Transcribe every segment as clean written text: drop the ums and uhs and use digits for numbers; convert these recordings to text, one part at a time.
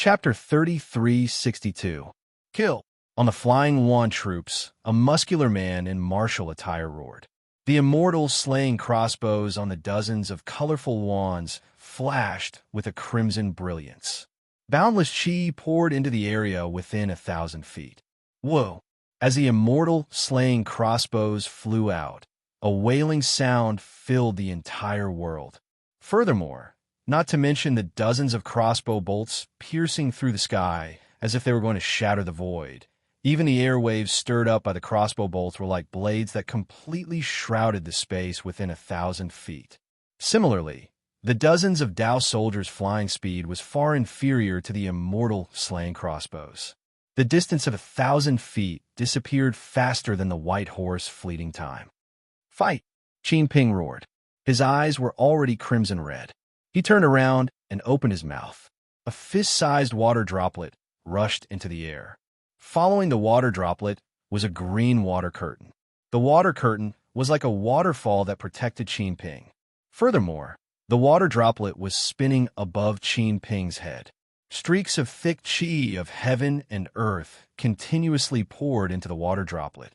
Chapter 3362. Kill. On the flying wand troops, a muscular man in martial attire roared. The immortals slaying crossbows on the dozens of colorful wands flashed with a crimson brilliance. Boundless chi poured into the area within 1,000 feet. Whoa! As the immortal slaying crossbows flew out, a wailing sound filled the entire world. Furthermore, not to mention the dozens of crossbow bolts piercing through the sky as if they were going to shatter the void. Even the airwaves stirred up by the crossbow bolts were like blades that completely shrouded the space within 1,000 feet. Similarly, the dozens of Dao soldiers' flying speed was far inferior to the immortal slaying crossbows. The distance of 1,000 feet disappeared faster than the white horse fleeting time. Fight! Qin Ping roared. His eyes were already crimson red. He turned around and opened his mouth. A fist-sized water droplet rushed into the air. Following the water droplet was a green water curtain. The water curtain was like a waterfall that protected Qin Ping. Furthermore, the water droplet was spinning above Qin Ping's head. Streaks of thick qi of heaven and earth continuously poured into the water droplet.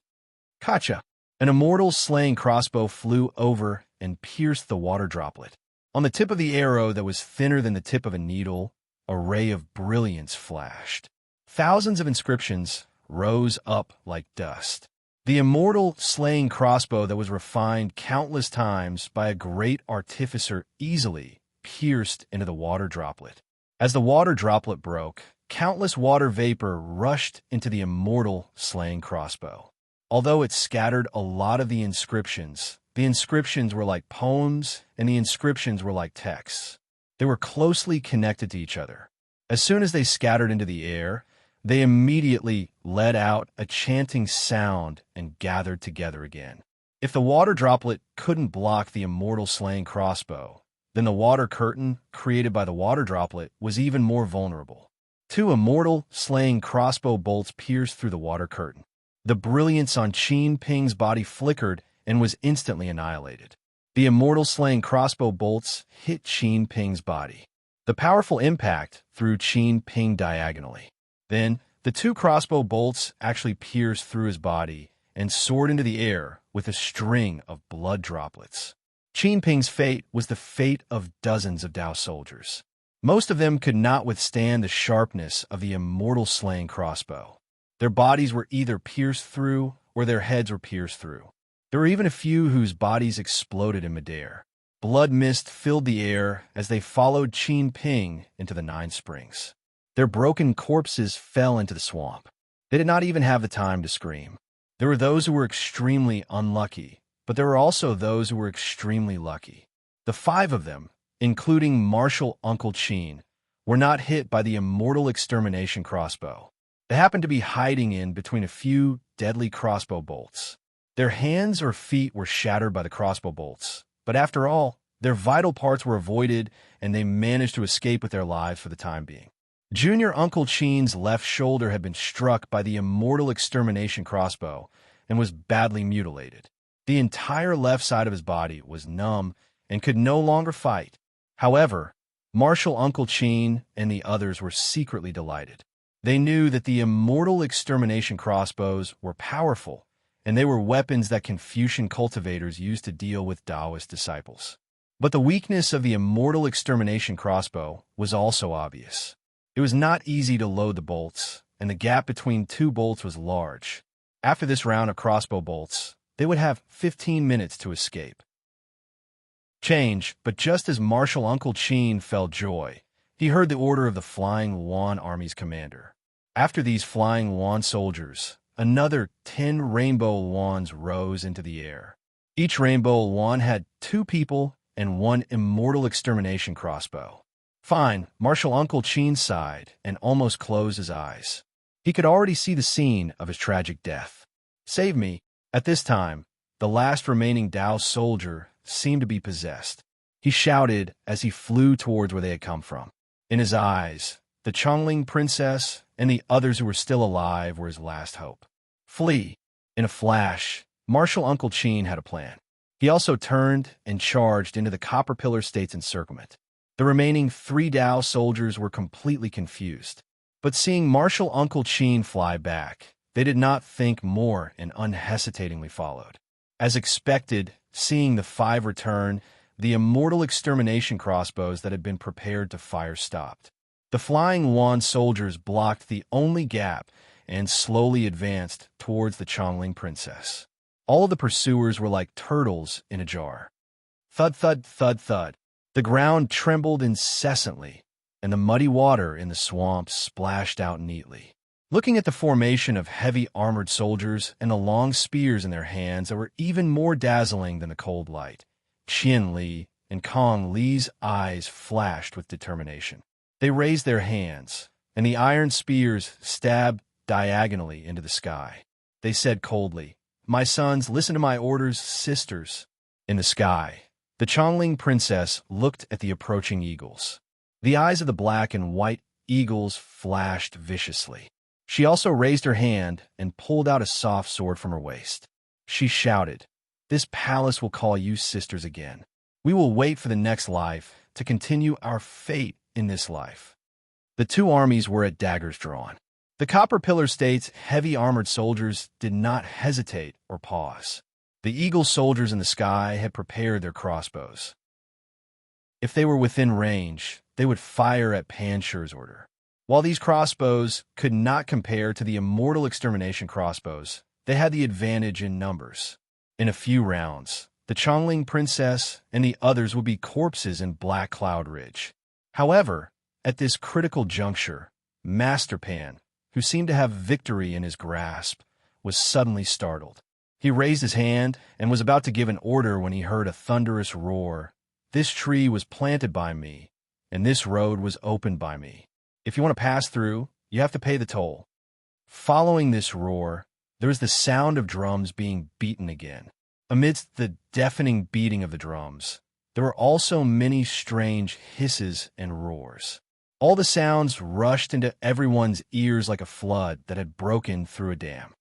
Kacha! An immortal slaying crossbow flew over and pierced the water droplet. On the tip of the arrow that was thinner than the tip of a needle, a ray of brilliance flashed. Thousands of inscriptions rose up like dust. The immortal slaying crossbow that was refined countless times by a great artificer easily pierced into the water droplet. As the water droplet broke, countless water vapor rushed into the immortal slaying crossbow. Although it scattered a lot of the inscriptions were like poems, and the inscriptions were like texts. They were closely connected to each other. As soon as they scattered into the air, they immediately let out a chanting sound and gathered together again. If the water droplet couldn't block the immortal slaying crossbow, then the water curtain created by the water droplet was even more vulnerable. 2 immortal slaying crossbow bolts pierced through the water curtain. The brilliance on Qin Ping's body flickered and was instantly annihilated. The immortal slaying crossbow bolts hit Qin Ping's body. The powerful impact threw Qin Ping diagonally. Then, the 2 crossbow bolts actually pierced through his body and soared into the air with a string of blood droplets. Qin Ping's fate was the fate of dozens of Dao soldiers. Most of them could not withstand the sharpness of the immortal slaying crossbow. Their bodies were either pierced through or their heads were pierced through. There were even a few whose bodies exploded in midair. Blood mist filled the air as they followed Qin Ping into the 9 springs. Their broken corpses fell into the swamp. They did not even have the time to scream. There were those who were extremely unlucky, but there were also those who were extremely lucky. The 5 of them, including Martial Uncle Qin, were not hit by the immortal extermination crossbow. They happened to be hiding in between a few deadly crossbow bolts. Their hands or feet were shattered by the crossbow bolts, but after all, their vital parts were avoided and they managed to escape with their lives for the time being. Junior Uncle Qin's left shoulder had been struck by the immortal extermination crossbow and was badly mutilated. The entire left side of his body was numb and could no longer fight. However, Martial Uncle Qin and the others were secretly delighted. They knew that the immortal extermination crossbows were powerful, and they were weapons that Confucian cultivators used to deal with Taoist disciples. But the weakness of the immortal extermination crossbow was also obvious. It was not easy to load the bolts, and the gap between 2 bolts was large. After this round of crossbow bolts, they would have 15 minutes to escape. But just as Martial Uncle Qin felt joy, he heard the order of the Flying Wan Army's commander. After these Flying Wan soldiers, another 10 rainbow wands rose into the air. Each rainbow wand had 2 people and 1 immortal extermination crossbow. Fine, Martial Uncle Qin sighed and almost closed his eyes. He could already see the scene of his tragic death. Save me. At this time, the last remaining Dao soldier seemed to be possessed. He shouted as he flew towards where they had come from. In his eyes, the Chongling princess and the others who were still alive were his last hope. Flee! In a flash, Martial Uncle Qin had a plan. He also turned and charged into the Copper Pillar State's encirclement. The remaining 3 Dao soldiers were completely confused. But seeing Marshal Uncle Chin fly back, they did not think more and unhesitatingly followed. As expected, seeing the 5 return, the immortal extermination crossbows that had been prepared to fire stopped. The flying wand soldiers blocked the only gap and slowly advanced towards the Chongling princess. All of the pursuers were like turtles in a jar. Thud, thud, thud, thud. The ground trembled incessantly, and the muddy water in the swamp splashed out neatly. Looking at the formation of heavy armored soldiers and the long spears in their hands that were even more dazzling than the cold light, Qian Li and Kong Li's eyes flashed with determination. They raised their hands, and the iron spears stabbed diagonally into the sky. They said coldly, "My sons, listen to my orders, sisters." In the sky, the Chongling princess looked at the approaching eagles. The eyes of the black and white eagles flashed viciously. She also raised her hand and pulled out a soft sword from her waist. She shouted, "This palace will call you sisters again. We will wait for the next life to continue our fate in this life." The 2 armies were at daggers drawn. The Copper Pillar State's heavy armored soldiers did not hesitate or pause. The eagle soldiers in the sky had prepared their crossbows. If they were within range, they would fire at Panshur's order. While these crossbows could not compare to the immortal extermination crossbows, they had the advantage in numbers. In a few rounds, the Chongling princess and the others would be corpses in Black Cloud Ridge. However, at this critical juncture, Master Pan, who seemed to have victory in his grasp, was suddenly startled. He raised his hand and was about to give an order when he heard a thunderous roar. "This tree was planted by me, and this road was opened by me. If you want to pass through, you have to pay the toll." Following this roar, there was the sound of drums being beaten again. Amidst the deafening beating of the drums, there were also many strange hisses and roars. All the sounds rushed into everyone's ears like a flood that had broken through a dam.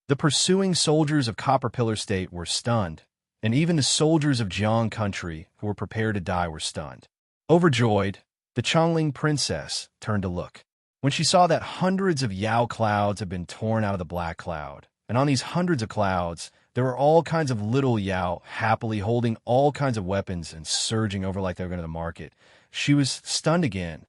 The pursuing soldiers of Copper Pillar State were stunned, and even the soldiers of Jiang Country who were prepared to die were stunned. Overjoyed, the Chongling princess turned to look. When she saw that hundreds of Yao clouds had been torn out of the black cloud, and on these hundreds of clouds, there were all kinds of little Yao happily holding all kinds of weapons and surging over like they were going to the market, she was stunned again.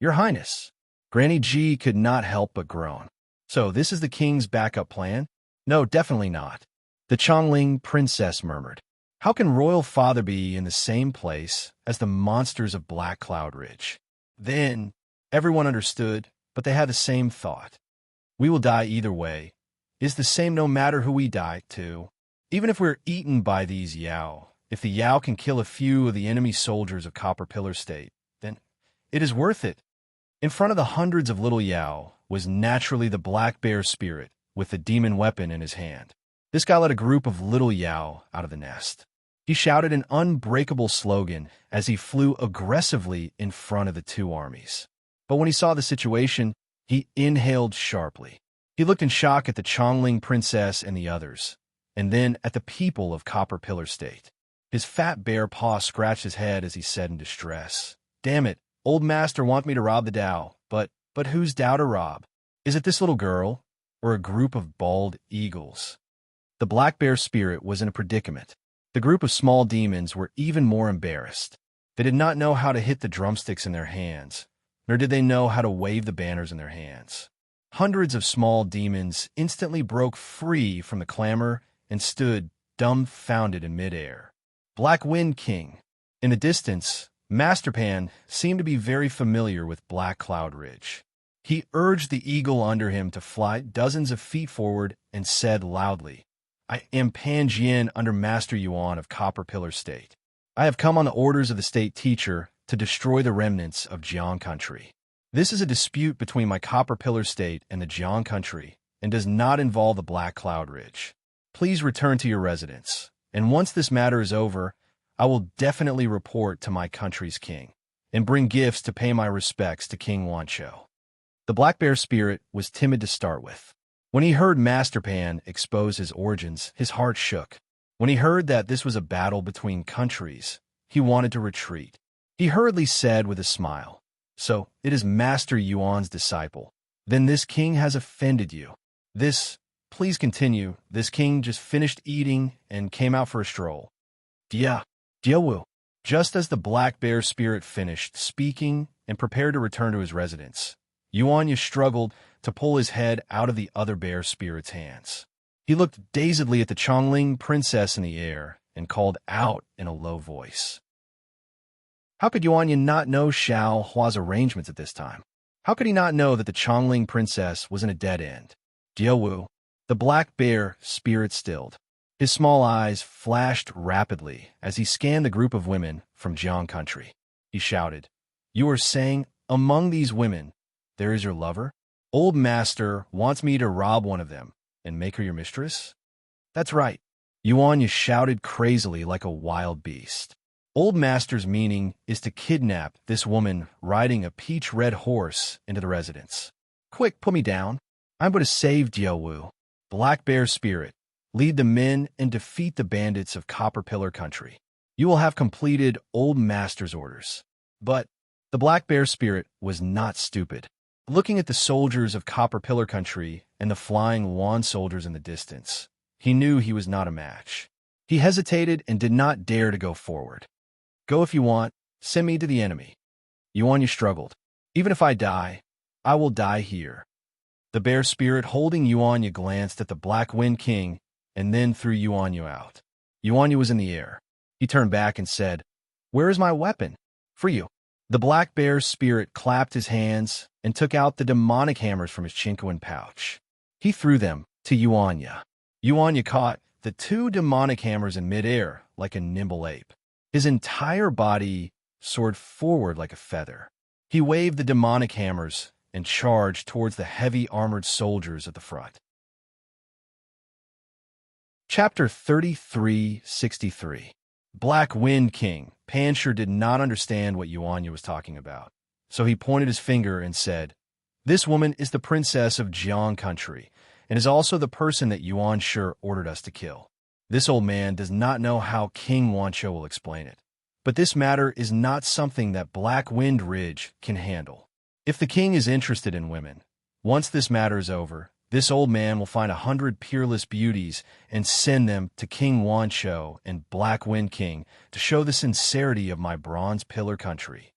"Your Highness." Granny Ji could not help but groan. "So this is the king's backup plan?" "No, definitely not," the Chongling princess murmured. "How can royal father be in the same place as the monsters of Black Cloud Ridge?" Then everyone understood, but they had the same thought. "We will die either way. It's the same no matter who we die to. Even if we're eaten by these Yao, if the Yao can kill a few of the enemy soldiers of Copper Pillar State, then it is worth it." In front of the hundreds of little Yao was naturally the black bear spirit with the demon weapon in his hand. This guy led a group of little Yao out of the nest. He shouted an unbreakable slogan as he flew aggressively in front of the 2 armies. But when he saw the situation, he inhaled sharply. He looked in shock at the Chongling princess and the others, and then at the people of Copper Pillar State. His fat bear paw scratched his head as he said in distress, "Damn it, old master wants me to rob the Dao, but whose Dao to rob? Is it this little girl, or a group of bald eagles?" The black bear spirit was in a predicament. The group of small demons were even more embarrassed. They did not know how to hit the drumsticks in their hands, nor did they know how to wave the banners in their hands. Hundreds of small demons instantly broke free from the clamor and stood dumbfounded in midair. Black Wind King. In the distance, Master Pan seemed to be very familiar with Black Cloud Ridge. He urged the eagle under him to fly dozens of feet forward and said loudly, "I am Pan Jian under Master Yuan of Copper Pillar State. I have come on the orders of the state teacher to destroy the remnants of Jiang Country. This is a dispute between my Copper Pillar State and the Jiang Country and does not involve the Black Cloud Ridge. Please return to your residence, and once this matter is over, I will definitely report to my country's king and bring gifts to pay my respects to King Wancho." The black bear spirit was timid to start with. When he heard Master Pan expose his origins, his heart shook. When he heard that this was a battle between countries, he wanted to retreat. He hurriedly said with a smile, "So, it is Master Yuan's disciple. Then this king has offended you. Please continue. This king just finished eating and came out for a stroll." "Dia, Wu." Just as the black bear spirit finished speaking and prepared to return to his residence, Yuanya struggled to pull his head out of the other bear spirit's hands. He looked dazedly at the Chongling princess in the air and called out in a low voice. How could Yuanya not know Xiao Hua's arrangements at this time? How could he not know that the Chongling princess was in a dead end? Dia Wu, the black bear spirit stilled. His small eyes flashed rapidly as he scanned the group of women from Jiang country. He shouted, "You are saying, among these women, there is your lover? Old master wants me to rob one of them and make her your mistress?" "That's right," Yuanya shouted crazily like a wild beast. Old master's meaning is to kidnap this woman riding a peach-red horse into the residence. "Quick, put me down. I'm going to save Diawu, Black Bear Spirit. Lead the men and defeat the bandits of Copper Pillar Country. You will have completed Old Master's orders." But the Black Bear Spirit was not stupid. Looking at the soldiers of Copper Pillar Country and the flying wand soldiers in the distance, he knew he was not a match. He hesitated and did not dare to go forward. "Go if you want. Send me to the enemy." Yuanya struggled. "Even if I die, I will die here." The bear spirit holding Yuanya glanced at the Black Wind King and then threw Yuanya out. Yuanya was in the air. He turned back and said, "Where is my weapon?" "For you." The black bear spirit clapped his hands and took out the demonic hammers from his Chinkoan pouch. He threw them to Yuanya. Yuanya caught the two demonic hammers in midair like a nimble ape. His entire body soared forward like a feather. He waved the demonic hammers and charged towards the heavy armored soldiers at the front. Chapter 3363. Black Wind King. Panshir did not understand what Yuanya was talking about, so he pointed his finger and said, "This woman is the princess of Jiang country, and is also the person that Yuan Shi ordered us to kill. This old man does not know how King Wancho will explain it, but this matter is not something that Black Wind Ridge can handle. If the king is interested in women, once this matter is over, this old man will find 100 peerless beauties and send them to King Wancho and Black Wind King to show the sincerity of my Bronze Pillar country."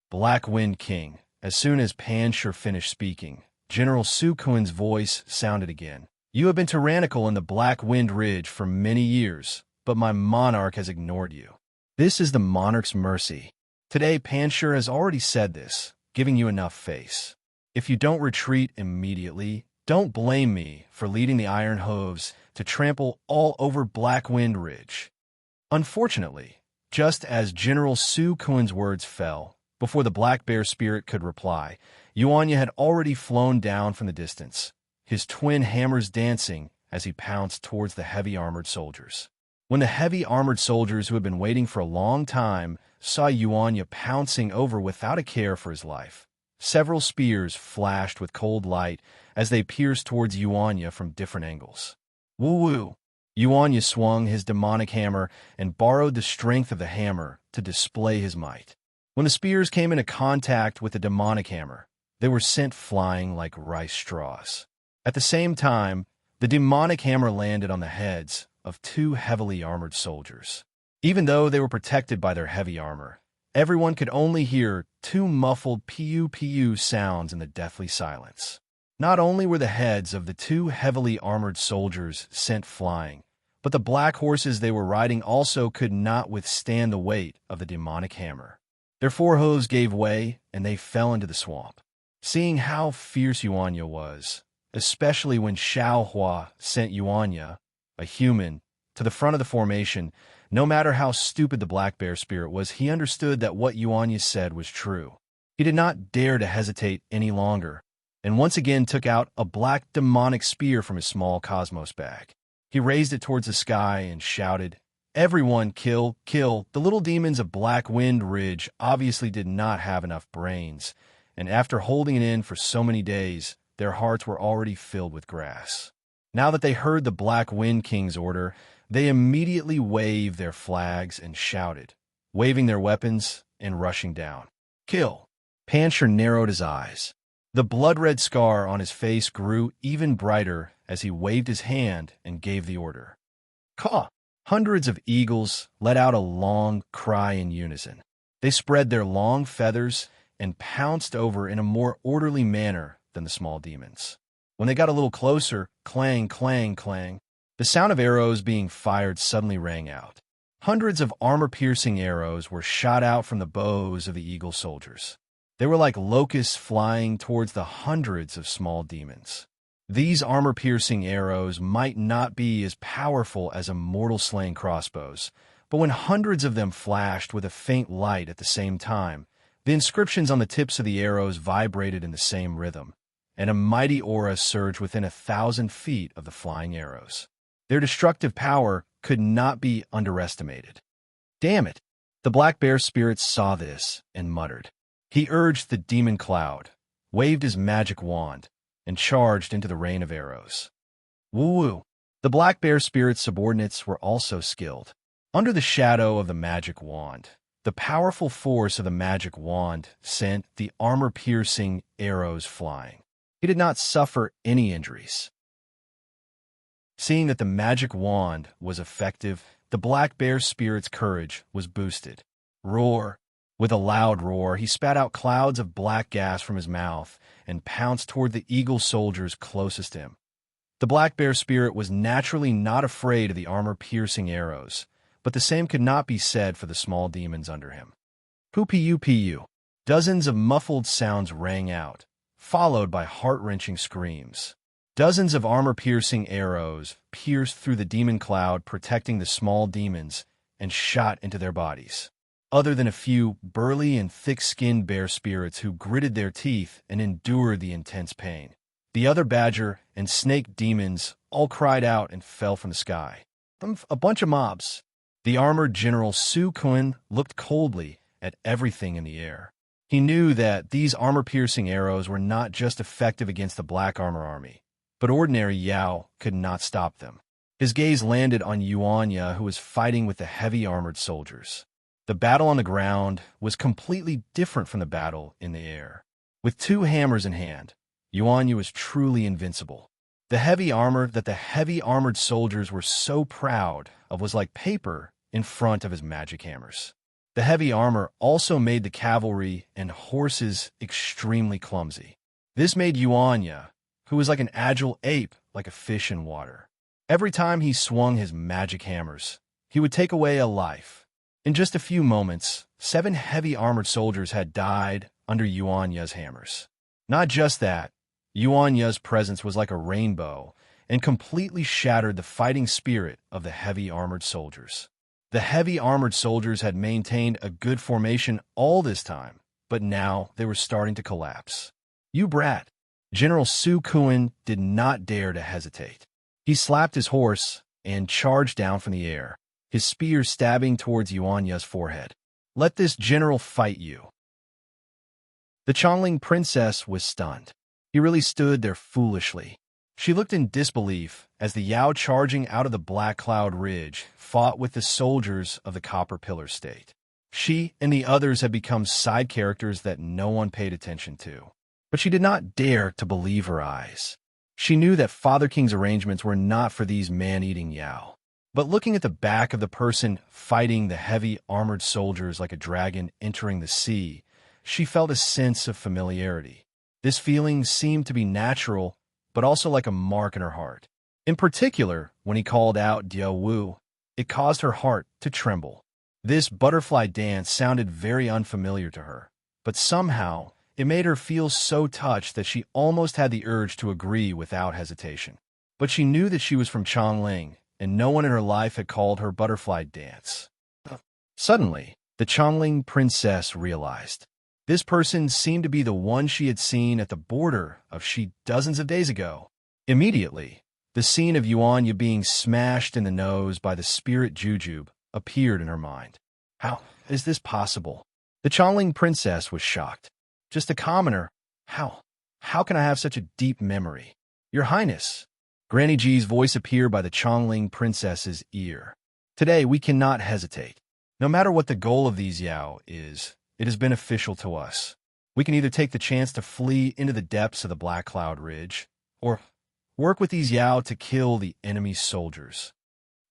Black Wind King. As soon as Panshir finished speaking, General Su Kuan's voice sounded again. "You have been tyrannical in the Black Wind Ridge for many years, but my monarch has ignored you. This is the monarch's mercy. Today, Panshir has already said this, giving you enough face. If you don't retreat immediately, don't blame me for leading the Iron Hooves to trample all over Black Wind Ridge." Unfortunately, just as General Su Kuan's words fell, before the Black Bear Spirit could reply, Yuanya had already flown down from the distance, his twin hammers dancing as he pounced towards the heavy armored soldiers. When the heavy armored soldiers who had been waiting for a long time saw Yuanya pouncing over without a care for his life, several spears flashed with cold light as they pierced towards Yuanya from different angles. "Woo-woo!" Yuanya swung his demonic hammer and borrowed the strength of the hammer to display his might. When the spears came into contact with the demonic hammer, they were sent flying like rice straws. At the same time, the demonic hammer landed on the heads of two heavily armored soldiers. Even though they were protected by their heavy armor, everyone could only hear two muffled pew-pew sounds in the deathly silence. Not only were the heads of the two heavily armored soldiers sent flying, but the black horses they were riding also could not withstand the weight of the demonic hammer. Their forehooves gave way, and they fell into the swamp. Seeing how fierce Yuanya was, especially when Xiao Hua sent Yuanya, a human, to the front of the formation, no matter how stupid the black bear spirit was, he understood that what Yuanya said was true. He did not dare to hesitate any longer, and once again took out a black demonic spear from his small cosmos bag. He raised it towards the sky and shouted, "Everyone kill, kill!" The little demons of Black Wind Ridge obviously did not have enough brains, and after holding it in for so many days, their hearts were already filled with grass. Now that they heard the Black Wind King's order, they immediately waved their flags and shouted, waving their weapons and rushing down. Kill. Pancher narrowed his eyes. The blood-red scar on his face grew even brighter as he waved his hand and gave the order. Caw! Hundreds of eagles let out a long cry in unison. They spread their long feathers and pounced over in a more orderly manner than the small demons. When they got a little closer, clang, clang, clang, the sound of arrows being fired suddenly rang out. Hundreds of armor-piercing arrows were shot out from the bows of the eagle soldiers. They were like locusts flying towards the hundreds of small demons. These armor-piercing arrows might not be as powerful as a mortal-slaying crossbows, but when hundreds of them flashed with a faint light at the same time, the inscriptions on the tips of the arrows vibrated in the same rhythm, and a mighty aura surged within 1,000 feet of the flying arrows. Their destructive power could not be underestimated. Damn it! The black bear spirit saw this and muttered. He urged the demon cloud, waved his magic wand, and charged into the rain of arrows. Woo-woo! The black bear spirit's subordinates were also skilled. Under the shadow of the magic wand, the powerful force of the magic wand sent the armor-piercing arrows flying. He did not suffer any injuries. Seeing that the magic wand was effective, the black bear spirit's courage was boosted. Roar! With a loud roar, he spat out clouds of black gas from his mouth and pounced toward the eagle soldiers closest to him. The black bear spirit was naturally not afraid of the armor-piercing arrows, but the same could not be said for the small demons under him. Poo-pee-you-pee-you. Dozens of muffled sounds rang out, followed by heart-wrenching screams. Dozens of armor-piercing arrows pierced through the demon cloud, protecting the small demons, and shot into their bodies. Other than a few burly and thick-skinned bear spirits who gritted their teeth and endured the intense pain, the other badger and snake demons all cried out and fell from the sky. A bunch of mobs. The armored General Su Kun looked coldly at everything in the air. He knew that these armor-piercing arrows were not just effective against the Black Armor Army, but ordinary Yao could not stop them. His gaze landed on Yuanya, who was fighting with the heavy armored soldiers. The battle on the ground was completely different from the battle in the air. With 2 hammers in hand, Yuanya was truly invincible. The heavy armor that the heavy armored soldiers were so proud of was like paper in front of his magic hammers. The heavy armor also made the cavalry and horses extremely clumsy. This made Yuanya, who was like an agile ape, like a fish in water. Every time he swung his magic hammers, he would take away a life. In just a few moments, 7 heavy armored soldiers had died under Yuanya's hammers. Not just that, Yuanya's presence was like a rainbow and completely shattered the fighting spirit of the heavy armored soldiers. The heavy armored soldiers had maintained a good formation all this time, but now they were starting to collapse. You brat! General Su Kun did not dare to hesitate. He slapped his horse and charged down from the air, his spear stabbing towards Yuanya's forehead. Let this general fight you. The Chongling princess was stunned. He really stood there foolishly. She looked in disbelief as the Yao charging out of the Black Cloud Ridge fought with the soldiers of the Copper Pillar State. She and the others had become side characters that no one paid attention to. But she did not dare to believe her eyes. She knew that Father King's arrangements were not for these man-eating Yao. But looking at the back of the person fighting the heavy armored soldiers like a dragon entering the sea, she felt a sense of familiarity. This feeling seemed to be natural, but also like a mark in her heart. In particular, when he called out Diao Wu, it caused her heart to tremble. This butterfly dance sounded very unfamiliar to her, but somehow it made her feel so touched that she almost had the urge to agree without hesitation. But she knew that she was from Chongling, and no one in her life had called her butterfly dance. Suddenly, the Chongling princess realized. This person seemed to be the one she had seen at the border of Shi dozens of days ago. Immediately, the scene of Yuanya being smashed in the nose by the spirit Jujube appeared in her mind. How is this possible? The Chongling princess was shocked. Just a commoner. How can I have such a deep memory? Your Highness. Granny G's voice appeared by the Chongling princess's ear. Today we cannot hesitate. No matter what the goal of these Yao is, it is beneficial to us. We can either take the chance to flee into the depths of the Black Cloud Ridge, or work with these Yao to kill the enemy's soldiers.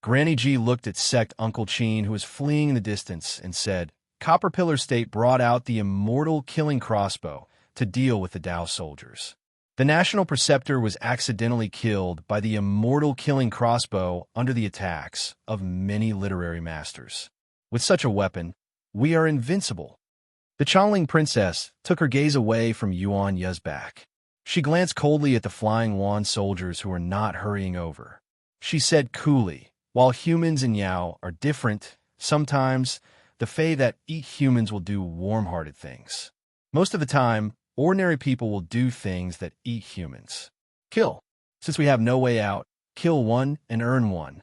Granny G looked at sect Uncle Cheen, who was fleeing in the distance, and said, Copper Pillar State brought out the immortal killing crossbow to deal with the Dao soldiers. The National Preceptor was accidentally killed by the immortal killing crossbow under the attacks of many literary masters. With such a weapon, we are invincible. The Changling princess took her gaze away from Yuan Ye's back. She glanced coldly at the flying wand soldiers who were not hurrying over. She said coolly, while humans and Yao are different, sometimes the Fae that eat humans will do warm-hearted things. Most of the time, ordinary people will do things that eat humans. Kill. Since we have no way out, kill one and earn one.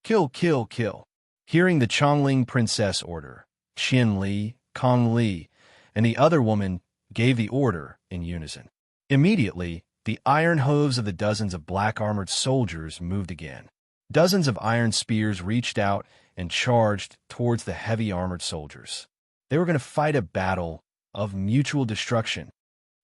Kill, kill, kill. Hearing the Changling princess order, Qian Li, Kong Li, and the other woman gave the order in unison. Immediately, the iron hooves of the dozens of black-armored soldiers moved again. Dozens of iron spears reached out and charged towards the heavy armored soldiers. They were going to fight a battle of mutual destruction.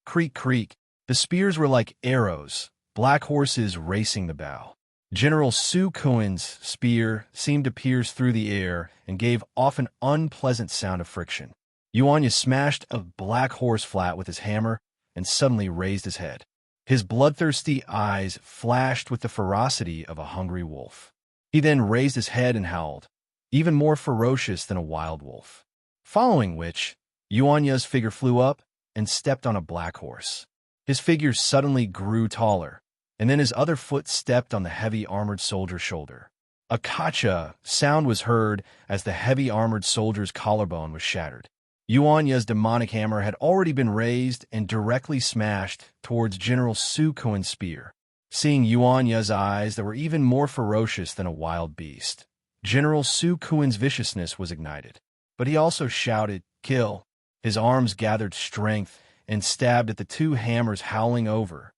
Creak, creak. The spears were like arrows, black horses racing the bow. General Su Kuan's spear seemed to pierce through the air and gave off an unpleasant sound of friction. Yuan Ye smashed a black horse flat with his hammer and suddenly raised his head. His bloodthirsty eyes flashed with the ferocity of a hungry wolf. He then raised his head and howled, even more ferocious than a wild wolf. Following which, Yuan Ye's figure flew up and stepped on a black horse. His figure suddenly grew taller, and then his other foot stepped on the heavy armored soldier's shoulder. A kacha sound was heard as the heavy armored soldier's collarbone was shattered. Yuan Ye's demonic hammer had already been raised and directly smashed towards General Su Kuan's spear. Seeing Yuan Ye's eyes that were even more ferocious than a wild beast, General Su Kuan's viciousness was ignited. But he also shouted, kill. His arms gathered strength and stabbed at the two hammers howling over.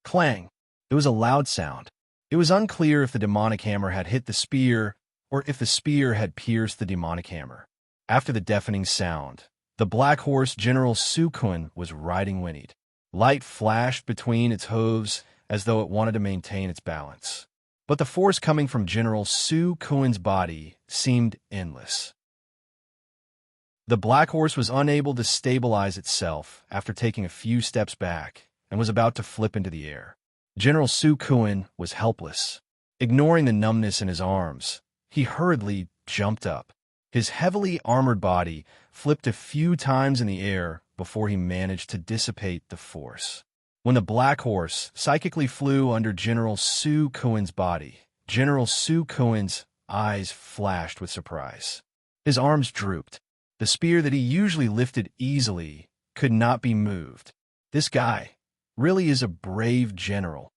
Clang! It was a loud sound. It was unclear if the demonic hammer had hit the spear or if the spear had pierced the demonic hammer. After the deafening sound, the black horse General Su Kuan was riding whinnied. Light flashed between its hooves as though it wanted to maintain its balance. But the force coming from General Su Kuan's body seemed endless. The black horse was unable to stabilize itself after taking a few steps back and was about to flip into the air. General Su Kuan was helpless. Ignoring the numbness in his arms, he hurriedly jumped up. His heavily armored body flipped a few times in the air before he managed to dissipate the force. When the black horse psychically flew under General Su Kuan's body, General Su Kuan's eyes flashed with surprise. His arms drooped. The spear that he usually lifted easily could not be moved. This guy really is a brave general.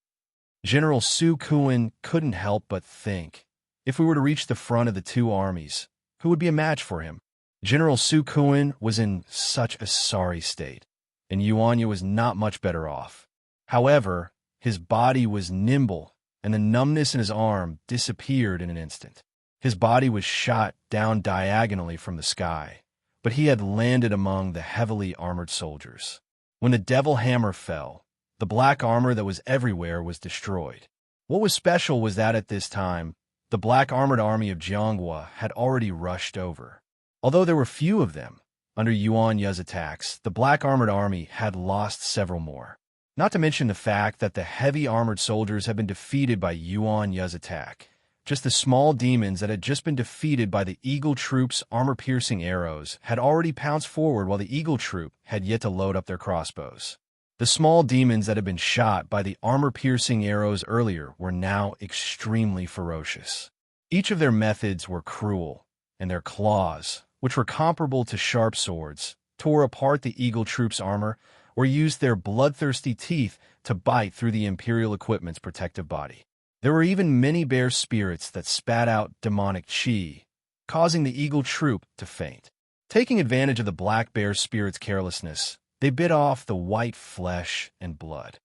General Su Kuan couldn't help but think, if we were to reach the front of the two armies, who would be a match for him? General Su Kuan was in such a sorry state, and Yuan Ye was not much better off. However, his body was nimble, and the numbness in his arm disappeared in an instant. His body was shot down diagonally from the sky, but he had landed among the heavily armored soldiers. When the devil hammer fell, the black armor that was everywhere was destroyed. What was special was that at this time, the black armored army of Jianghua had already rushed over. Although there were few of them, under Yuan Ye's attacks, the black armored army had lost several more. Not to mention the fact that the heavy armored soldiers had been defeated by Yuan Ye's attack. Just the small demons that had just been defeated by the Eagle Troop's armor-piercing arrows had already pounced forward while the Eagle Troop had yet to load up their crossbows. The small demons that had been shot by the armor-piercing arrows earlier were now extremely ferocious. Each of their methods were cruel, and their claws, which were comparable to sharp swords, tore apart the Eagle Troop's armor or used their bloodthirsty teeth to bite through the Imperial equipment's protective body. There were even many bear spirits that spat out demonic chi, causing the Eagle Troop to faint. Taking advantage of the black bear spirit's carelessness, they bit off the white flesh and blood.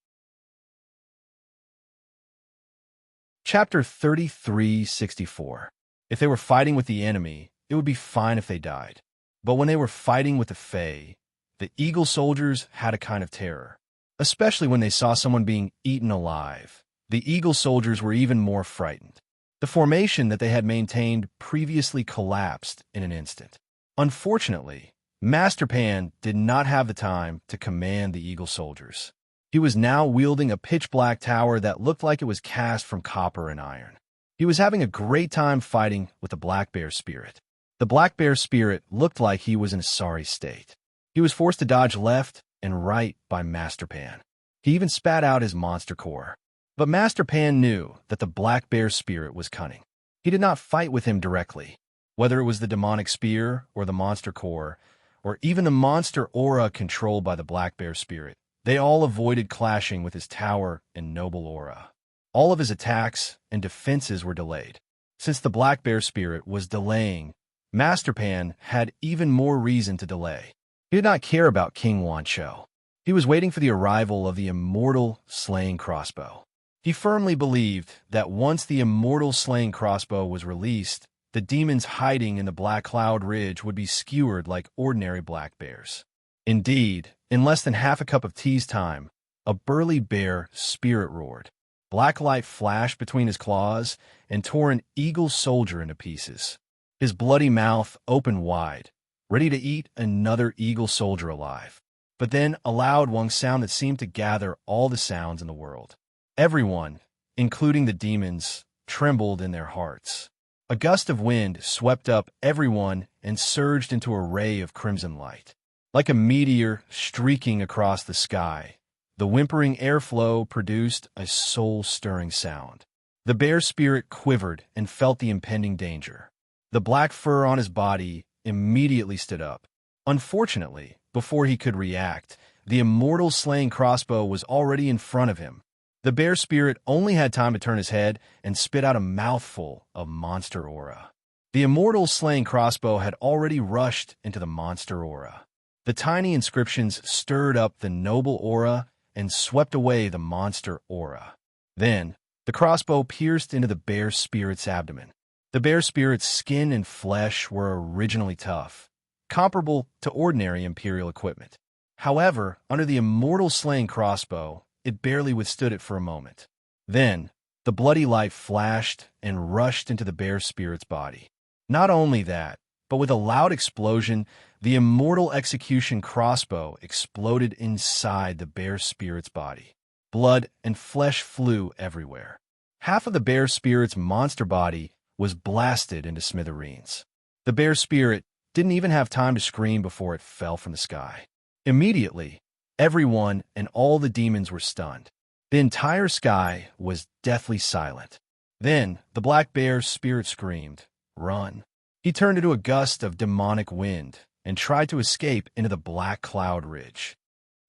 Chapter 3364. If they were fighting with the enemy, it would be fine if they died. But when they were fighting with the Fae, the eagle soldiers had a kind of terror. Especially when they saw someone being eaten alive, the eagle soldiers were even more frightened. The formation that they had maintained previously collapsed in an instant. Unfortunately, Master Pan did not have the time to command the eagle soldiers. He was now wielding a pitch-black tower that looked like it was cast from copper and iron. He was having a great time fighting with the black bear spirit. The black bear spirit looked like he was in a sorry state. He was forced to dodge left and right by Master Pan. He even spat out his monster core. But Master Pan knew that the black bear spirit was cunning. He did not fight with him directly. Whether it was the demonic spear or the monster core, or even the monster aura controlled by the black bear spirit, they all avoided clashing with his tower and noble aura. All of his attacks and defenses were delayed. Since the black bear spirit was delaying, Master Pan had even more reason to delay. He did not care about King Wancho. He was waiting for the arrival of the immortal slaying crossbow. He firmly believed that once the immortal slaying crossbow was released, the demons hiding in the Black Cloud Ridge would be skewered like ordinary black bears. Indeed, in less than half a cup of tea's time, a burly bear spirit roared. Black light flashed between his claws and tore an eagle soldier into pieces. His bloody mouth opened wide, ready to eat another eagle soldier alive. But then a loud one sound that seemed to gather all the sounds in the world. Everyone, including the demons, trembled in their hearts. A gust of wind swept up everyone and surged into a ray of crimson light. Like a meteor streaking across the sky, the whimpering airflow produced a soul-stirring sound. The bear spirit quivered and felt the impending danger. The black fur on his body immediately stood up. Unfortunately, before he could react, the immortal slaying crossbow was already in front of him. The bear spirit only had time to turn his head and spit out a mouthful of monster aura. The immortal slaying crossbow had already rushed into the monster aura. The tiny inscriptions stirred up the noble aura and swept away the monster aura. Then, the crossbow pierced into the bear spirit's abdomen. The bear spirit's skin and flesh were originally tough, comparable to ordinary Imperial equipment. However, under the immortal slaying crossbow, it barely withstood it for a moment. Then, the bloody light flashed and rushed into the bear spirit's body. Not only that, but with a loud explosion, the immortal execution crossbow exploded inside the bear spirit's body. Blood and flesh flew everywhere. Half of the bear spirit's monster body was blasted into smithereens. The bear spirit didn't even have time to scream before it fell from the sky. Immediately, everyone and all the demons were stunned. The entire sky was deathly silent. Then, the black bear's spirit screamed, "Run!" He turned into a gust of demonic wind and tried to escape into the Black Cloud Ridge.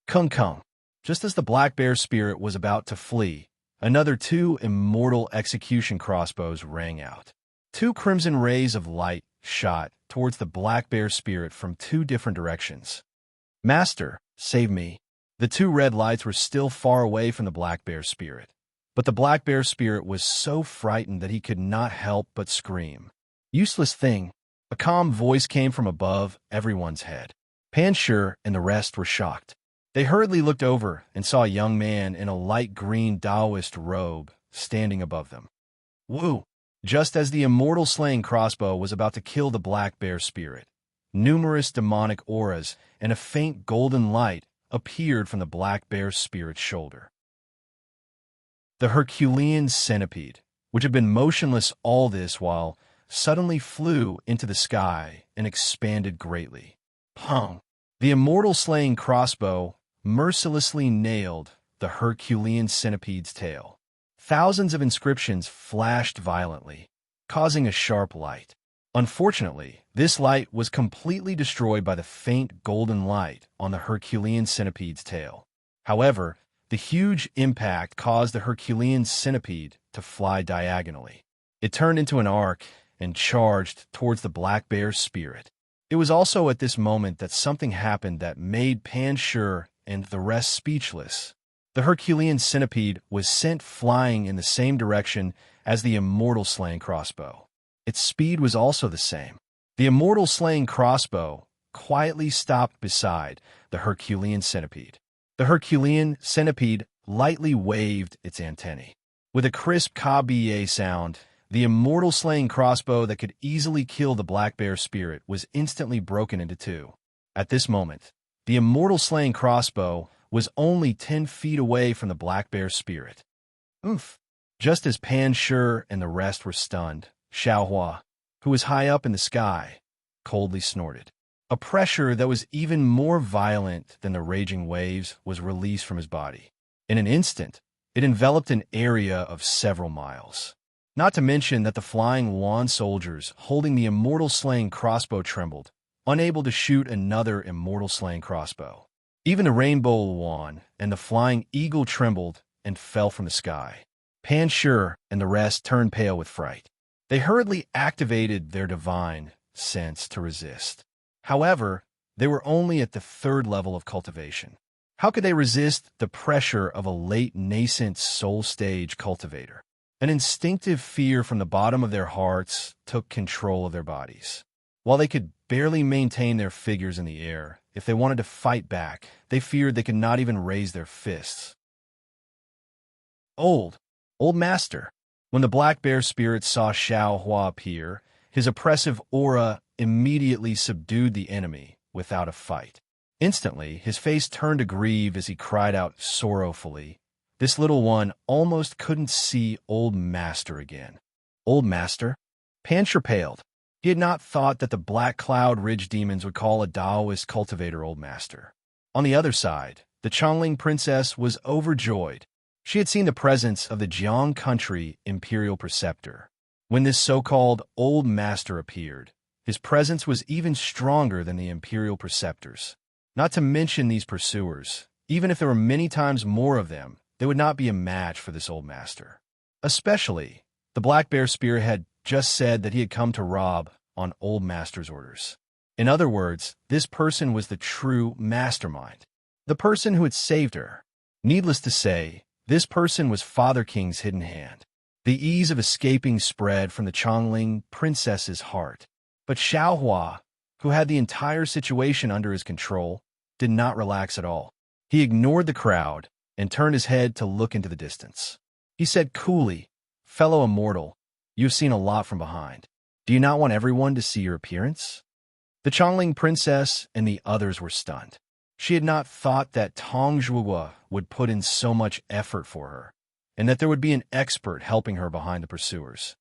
Kung Kung. Just as the black bear spirit was about to flee, another 2 immortal execution crossbows rang out. 2 crimson rays of light shot towards the black bear spirit from 2 different directions. "Master, save me." The 2 red lights were still far away from the black bear spirit, but the black bear spirit was so frightened that he could not help but scream. "Useless thing." A calm voice came from above everyone's head. Panshur and the rest were shocked. They hurriedly looked over and saw a young man in a light green Taoist robe standing above them. Woo! Just as the immortal slaying crossbow was about to kill the black bear spirit, numerous demonic auras and a faint golden light appeared from the black bear spirit's shoulder. The Herculean centipede, which had been motionless all this while, suddenly flew into the sky and expanded greatly. Pong! The immortal slaying crossbow mercilessly nailed the Herculean centipede's tail. Thousands of inscriptions flashed violently, causing a sharp light. Unfortunately, this light was completely destroyed by the faint golden light on the Herculean centipede's tail. However, the huge impact caused the Herculean centipede to fly diagonally. It turned into an arc and charged towards the black bear's spirit. It was also at this moment that something happened that made Panshur and the rest speechless. The Herculean centipede was sent flying in the same direction as the immortal slaying crossbow. Its speed was also the same. The immortal slaying crossbow quietly stopped beside the Herculean centipede. The Herculean centipede lightly waved its antennae. With a crisp ka-ba sound, the immortal slaying crossbow that could easily kill the black bear spirit was instantly broken into two. At this moment, the immortal slaying crossbow was only 10 feet away from the black bear spirit. Oof! Just as Pan Sure and the rest were stunned, Xiaohua, who was high up in the sky, coldly snorted. A pressure that was even more violent than the raging waves was released from his body. In an instant, it enveloped an area of several miles. Not to mention that the flying wand soldiers holding the immortal slaying crossbow trembled, unable to shoot another immortal slaying crossbow. Even the rainbow wand and the flying eagle trembled and fell from the sky. Pan Sure and the rest turned pale with fright. They hurriedly activated their divine sense to resist. However, they were only at the 3rd level of cultivation. How could they resist the pressure of a late nascent soul stage cultivator? An instinctive fear from the bottom of their hearts took control of their bodies. While they could barely maintain their figures in the air, if they wanted to fight back, they feared they could not even raise their fists. Old Master. When the black bear spirit saw Xiaohua appear, his oppressive aura immediately subdued the enemy without a fight. Instantly, his face turned to grieve as he cried out sorrowfully. This little one almost couldn't see Old Master again. Old Master? Pan Sure paled. He had not thought that the Black Cloud Ridge demons would call a Taoist cultivator Old Master. On the other side, the Chongling princess was overjoyed. She had seen the presence of the Jiang country imperial preceptor. When this so-called Old Master appeared, his presence was even stronger than the imperial preceptors. Not to mention these pursuers, even if there were many times more of them, they would not be a match for this Old Master. Especially, the Black Bear Spirit had just said that he had come to rob on Old Master's orders. In other words, this person was the true mastermind, the person who had saved her. Needless to say, this person was Father King's hidden hand. The ease of escaping spread from the Chongling princess's heart. But Xiaohua, who had the entire situation under his control, did not relax at all. He ignored the crowd and turned his head to look into the distance. He said coolly, "Fellow immortal, you've seen a lot from behind. Do you not want everyone to see your appearance?" The Chongling princess and the others were stunned. She had not thought that Tong Zhuo would put in so much effort for her, and that there would be an expert helping her behind the pursuers.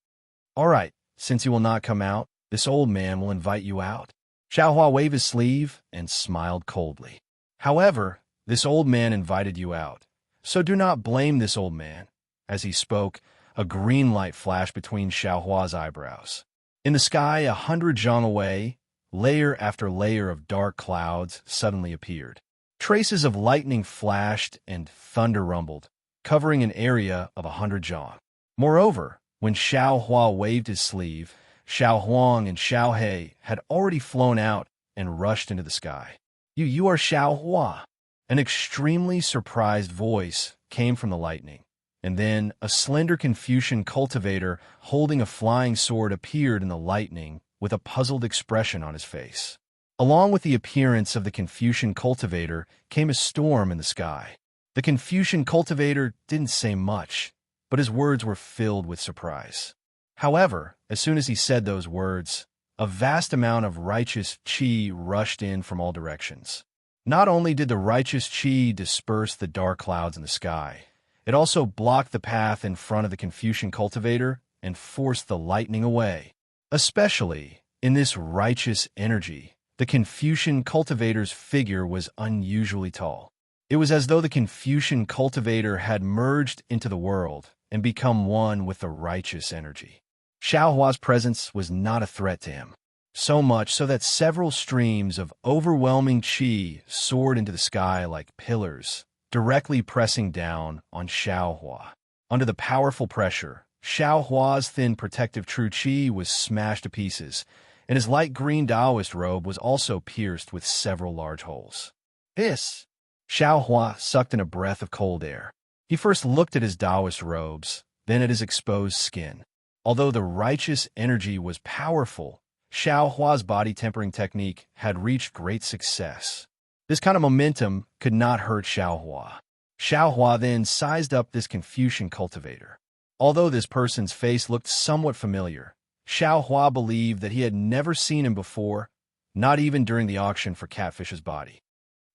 "All right, since you will not come out, this old man will invite you out." Xiaohua waved his sleeve and smiled coldly. "However, this old man invited you out, so do not blame this old man." As he spoke, a green light flashed between Xiaohua's eyebrows. In the sky, 100 zhang away, layer after layer of dark clouds suddenly appeared. Traces of lightning flashed and thunder rumbled, covering an area of 100 zhang. Moreover, when Xiaohua waved his sleeve, Xiao Huang and Xiao He had already flown out and rushed into the sky. You are Xiaohua." An extremely surprised voice came from the lightning, and then a slender Confucian cultivator holding a flying sword appeared in the lightning with a puzzled expression on his face. Along with the appearance of the Confucian cultivator came a storm in the sky. The Confucian cultivator didn't say much, but his words were filled with surprise. However, as soon as he said those words, a vast amount of righteous qi rushed in from all directions. Not only did the righteous qi disperse the dark clouds in the sky, it also blocked the path in front of the Confucian cultivator and forced the lightning away. Especially in this righteous energy, the Confucian cultivator's figure was unusually tall. It was as though the Confucian cultivator had merged into the world and become one with the righteous energy. Xiaohua's presence was not a threat to him, so much so that several streams of overwhelming qi soared into the sky like pillars, directly pressing down on Xiaohua. Under the powerful pressure, Xiaohua's thin protective true qi was smashed to pieces, and his light green Taoist robe was also pierced with several large holes. "Hiss!" Xiaohua sucked in a breath of cold air. He first looked at his Taoist robes, then at his exposed skin. Although the righteous energy was powerful, Xiao Hua's body tempering technique had reached great success. This kind of momentum could not hurt Xiao Hua. Xiao Hua then sized up this Confucian cultivator. Although this person's face looked somewhat familiar, Xiao Hua believed that he had never seen him before, not even during the auction for Catfish's body.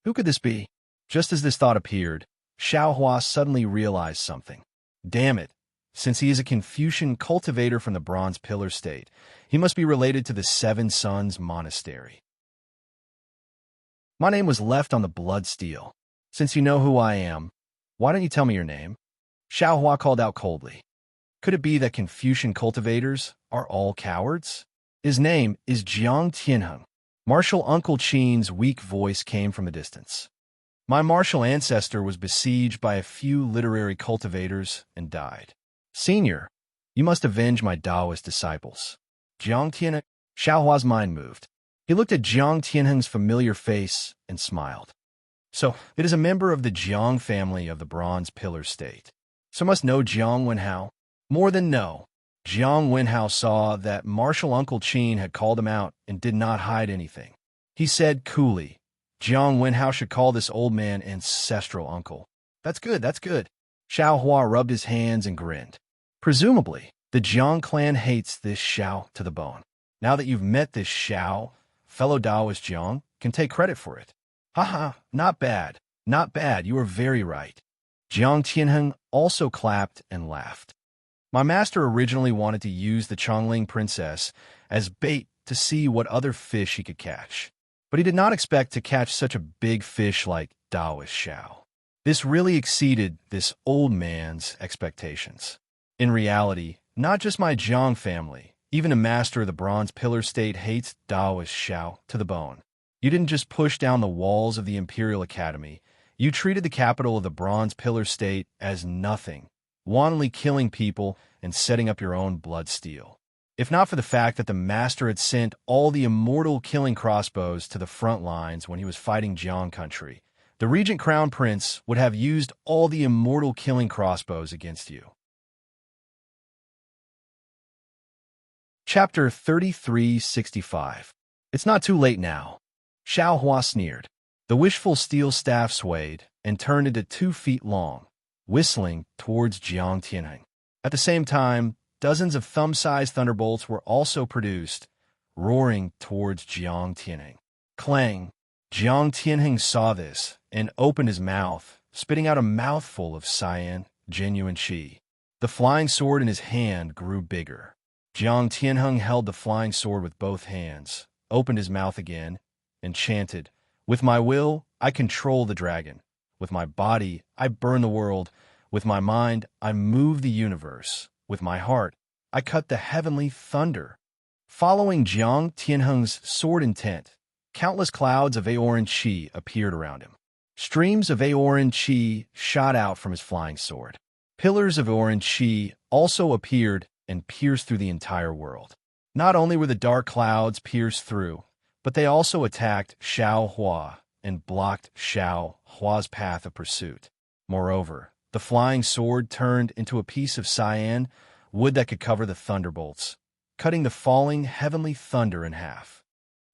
Who could this be? Just as this thought appeared, Xiao Hua suddenly realized something. Damn it! Since he is a Confucian cultivator from the Bronze Pillar State, he must be related to the Seven Sons Monastery. My name was left on the blood steel. Since you know who I am, why don't you tell me your name? Xiao Hua called out coldly. Could it be that Confucian cultivators are all cowards? His name is Jiang Tianheng. Martial Uncle Qin's weak voice came from a distance. My martial ancestor was besieged by a few literary cultivators and died. Senior, you must avenge my Taoist disciples. Jiang Tianheng. Xiao Hua's mind moved. He looked at Jiang Tianheng's familiar face and smiled. So, it is a member of the Jiang family of the Bronze Pillar State. So must know Jiang Wenhao? More than know. Jiang Wenhao saw that martial Uncle Qin had called him out and did not hide anything. He said coolly, Jiang Wenhao should call this old man ancestral uncle. That's good, that's good. Xiao Hua rubbed his hands and grinned. Presumably, the Jiang clan hates this Xiao to the bone. Now that you've met this Xiao, fellow Taoist Jiang can take credit for it. Haha, not bad, not bad, you are very right. Jiang Tianheng also clapped and laughed. My master originally wanted to use the Chongling princess as bait to see what other fish he could catch. But he did not expect to catch such a big fish like Taoist Xiao. This really exceeded this old man's expectations. In reality, not just my Jiang family, even a master of the Bronze Pillar State hates Taoist Xiao to the bone. You didn't just push down the walls of the Imperial Academy, you treated the capital of the Bronze Pillar State as nothing, wantonly killing people and setting up your own blood steel. If not for the fact that the master had sent all the immortal killing crossbows to the front lines when he was fighting Jiang country, the Regent Crown Prince would have used all the immortal killing crossbows against you. Chapter 3365. It's not too late now. Xiao Hua sneered. The wishful steel staff swayed and turned into 2 feet long, whistling towards Jiang Tianheng. At the same time, dozens of thumb-sized thunderbolts were also produced, roaring towards Jiang Tianheng. Clang! Jiang Tianheng saw this and opened his mouth, spitting out a mouthful of cyan, genuine qi. The flying sword in his hand grew bigger. Jiang Tianheng held the flying sword with both hands, opened his mouth again, and chanted, With my will, I control the dragon. With my body, I burn the world. With my mind, I move the universe. With my heart, I cut the heavenly thunder. Following Jiang Tianheng's sword intent, countless clouds of Aoran qi appeared around him. Streams of Aoran qi shot out from his flying sword. Pillars of Aoran qi also appeared and pierced through the entire world. Not only were the dark clouds pierced through, but they also attacked Xiao Hua and blocked Xiao Hua's path of pursuit. Moreover, the flying sword turned into a piece of cyan, wood that could cover the thunderbolts, cutting the falling heavenly thunder in half.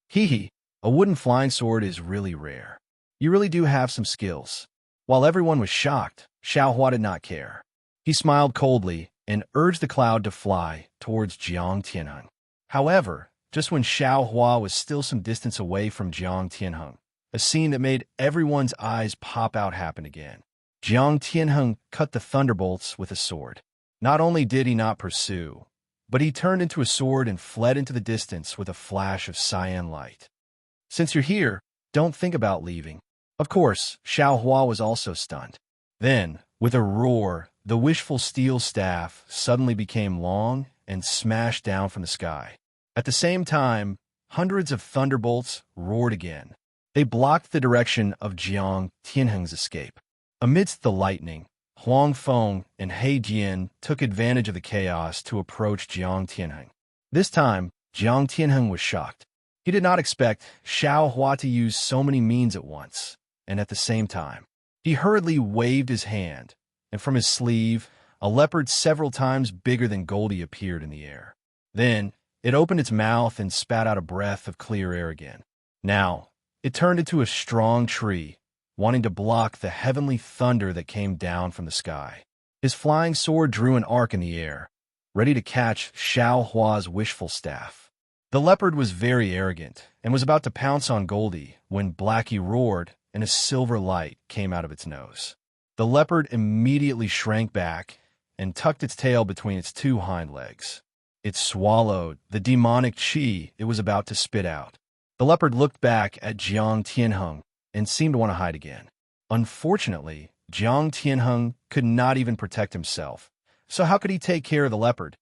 Hee, a wooden flying sword is really rare. You really do have some skills. While everyone was shocked, Xiao Hua did not care. He smiled coldly and urged the cloud to fly towards Jiang Tianheng. However, just when Xiao Hua was still some distance away from Jiang Tianheng, a scene that made everyone's eyes pop out happened again. Jiang Tianheng cut the thunderbolts with a sword. Not only did he not pursue, but he turned into a sword and fled into the distance with a flash of cyan light. Since you're here, don't think about leaving. Of course, Xiao Hua was also stunned. Then, with a roar, the wishful steel staff suddenly became long and smashed down from the sky. At the same time, hundreds of thunderbolts roared again. They blocked the direction of Jiang Tianheng's escape. Amidst the lightning, Huang Feng and He Jian took advantage of the chaos to approach Jiang Tianheng. This time, Jiang Tianheng was shocked. He did not expect Xiao Hua to use so many means at once, and at the same time. He hurriedly waved his hand, and from his sleeve, a leopard several times bigger than Goldie appeared in the air. Then, It opened its mouth and spat out a breath of clear air again. Now, it turned into a strong tree, wanting to block the heavenly thunder that came down from the sky. His flying sword drew an arc in the air, ready to catch Xiao Hua's wishful staff. The leopard was very arrogant and was about to pounce on Goldie when Blackie roared and a silver light came out of its nose. The leopard immediately shrank back and tucked its tail between its two hind legs. It swallowed the demonic qi it was about to spit out. The leopard looked back at Jiang Tianheng and seemed to want to hide again. Unfortunately, Jiang Tianheng could not even protect himself, so how could he take care of the leopard?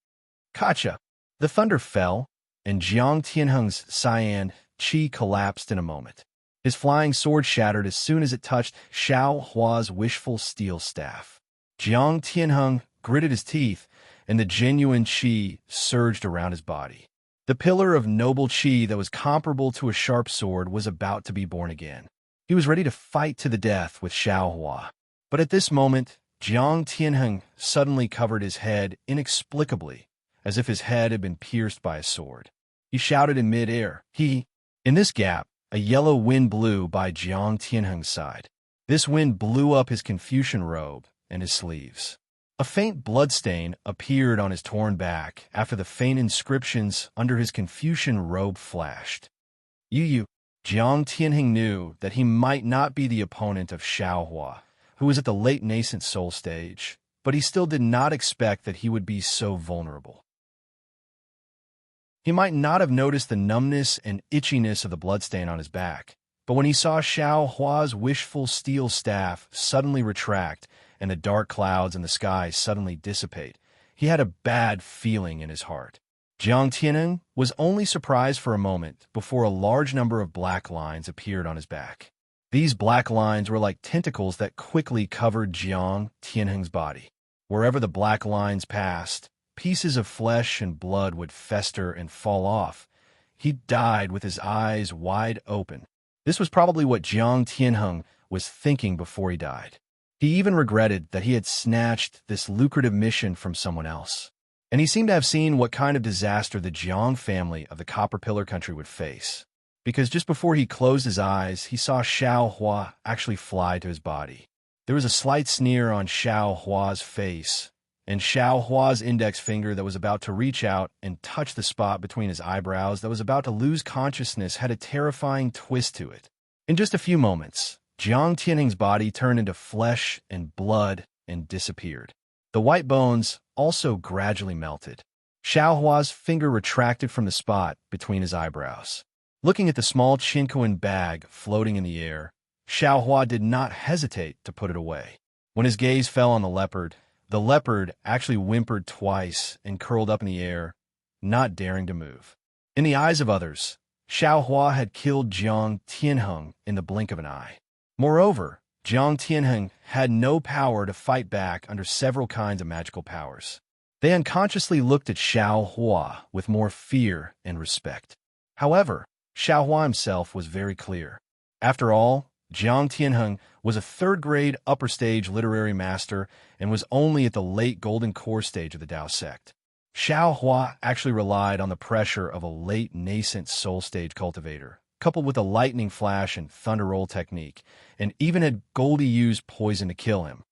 Gotcha! The thunder fell, and Jiang Tianheng's cyan qi collapsed in a moment. His flying sword shattered as soon as it touched Xiao Hua's wishful steel staff. Jiang Tianheng gritted his teeth, and the genuine qi surged around his body. The pillar of noble qi that was comparable to a sharp sword was about to be born again. He was ready to fight to the death with Xiao Hua. But at this moment, Jiang Tianheng suddenly covered his head inexplicably, as if his head had been pierced by a sword. He shouted in mid-air, In this gap, a yellow wind blew by Jiang Tianheng's side. This wind blew up his Confucian robe and his sleeves. A faint bloodstain appeared on his torn back after the faint inscriptions under his Confucian robe flashed. Jiang Tianheng knew that he might not be the opponent of Xiao Hua, who was at the late nascent soul stage, but he still did not expect that he would be so vulnerable. He might not have noticed the numbness and itchiness of the bloodstain on his back, but when he saw Xiao Hua's wishful steel staff suddenly retract and the dark clouds in the sky suddenly dissipate, he had a bad feeling in his heart. Jiang Tianheng was only surprised for a moment before a large number of black lines appeared on his back. These black lines were like tentacles that quickly covered Jiang Tianheng's body. Wherever the black lines passed, pieces of flesh and blood would fester and fall off. He died with his eyes wide open. This was probably what Jiang Tianheng was thinking before he died. He even regretted that he had snatched this lucrative mission from someone else. And he seemed to have seen what kind of disaster the Jiang family of the Copper Pillar country would face. Because just before he closed his eyes, he saw Xiao Hua actually fly to his body. There was a slight sneer on Xiao Hua's face, and Xiao Hua's index finger that was about to reach out and touch the spot between his eyebrows that was about to lose consciousness had a terrifying twist to it. In just a few moments, Jiang Tianheng's body turned into flesh and blood and disappeared. The white bones also gradually melted. Xiao Hua's finger retracted from the spot between his eyebrows. Looking at the small Chincoan bag floating in the air, Xiao Hua did not hesitate to put it away. When his gaze fell on the leopard actually whimpered twice and curled up in the air, not daring to move. In the eyes of others, Xiao Hua had killed Jiang Tianheng in the blink of an eye. Moreover, Jiang Tianheng had no power to fight back under several kinds of magical powers. They unconsciously looked at Xiao Hua with more fear and respect. However, Xiao Hua himself was very clear. After all, Jiang Tianheng was a third-grade upper-stage literary master and was only at the late golden core stage of the Tao sect. Xiao Hua actually relied on the pressure of a late nascent soul stage cultivator, coupled with a lightning flash and thunder roll technique, and even had Goldie use poison to kill him.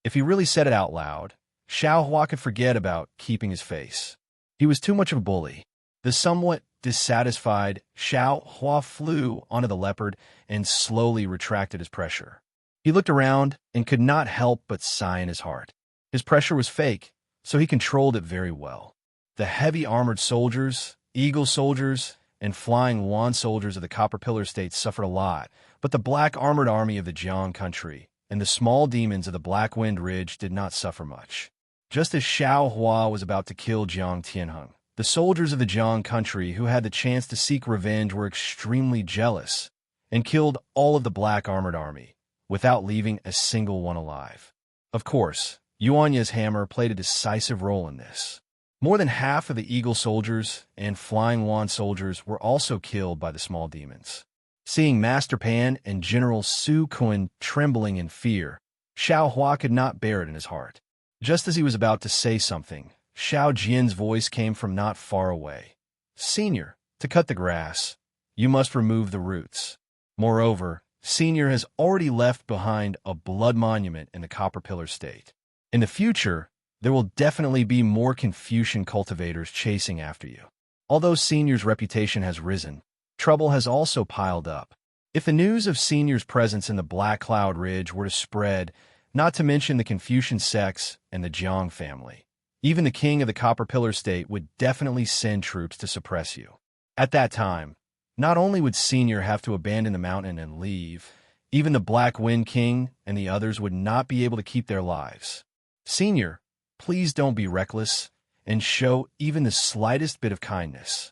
If he really said it out loud, Xiao Hua could forget about keeping his face. He was too much of a bully. The somewhat dissatisfied Xiao Hua flew onto the leopard and slowly retracted his pressure. He looked around and could not help but sigh in his heart. His pressure was fake, so he controlled it very well. The heavy armored soldiers, eagle soldiers, and flying wand soldiers of the Copper Pillar State suffered a lot, but the black armored army of the Jiang country and the small demons of the Black Wind Ridge did not suffer much. Just as Xiao Hua was about to kill Jiang Tianheng, the soldiers of the Jiang country who had the chance to seek revenge were extremely jealous and killed all of the black armored army without leaving a single one alive. Of course, Yuanya's hammer played a decisive role in this. More than half of the eagle soldiers and flying wand soldiers were also killed by the small demons. Seeing Master Pan and General Su Kun trembling in fear, Xiao Hua could not bear it in his heart. Just as he was about to say something, Xiao Jian's voice came from not far away. Senior, to cut the grass, you must remove the roots. Moreover, Senior has already left behind a blood monument in the Copper Pillar State. In the future, there will definitely be more Confucian cultivators chasing after you. Although Senior's reputation has risen, trouble has also piled up. If the news of Senior's presence in the Black Cloud Ridge were to spread, not to mention the Confucian sects and the Jiang family, even the king of the Copper Pillar State would definitely send troops to suppress you. At that time, not only would Senior have to abandon the mountain and leave, even the Black Wind King and the others would not be able to keep their lives. Senior, please don't be reckless and show even the slightest bit of kindness.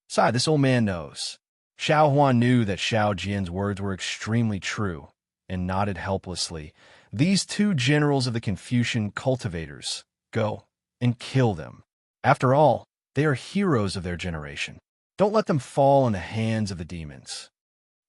Besides, this old man knows. Xiao Huan knew that Xiao Jian's words were extremely true and nodded helplessly. These two generals of the Confucian cultivators, go and kill them. After all, they are heroes of their generation. Don't let them fall in the hands of the demons.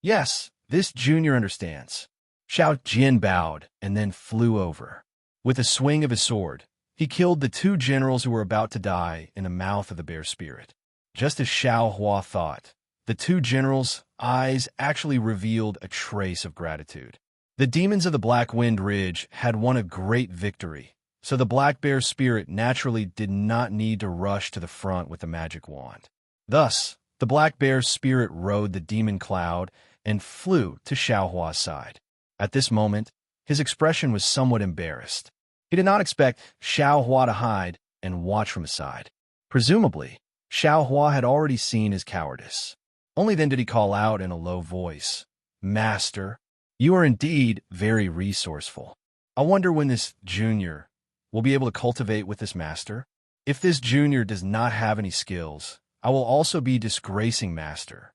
Yes, this junior understands. Xiao Jian bowed and then flew over. With a swing of his sword, he killed the two generals who were about to die in the mouth of the bear spirit. Just as Xiao Hua thought, the two generals' eyes actually revealed a trace of gratitude. The demons of the Black Wind Ridge had won a great victory, so the Black Bear Spirit naturally did not need to rush to the front with the magic wand. Thus, the Black Bear Spirit rode the demon cloud and flew to Xiao Hua's side. At this moment, his expression was somewhat embarrassed. He did not expect Xiao Hua to hide and watch from his side. Presumably, Xiao Hua had already seen his cowardice. Only then did he call out in a low voice, "Master, you are indeed very resourceful. I wonder when this junior will be able to cultivate with this master. If this junior does not have any skills, I will also be disgracing master."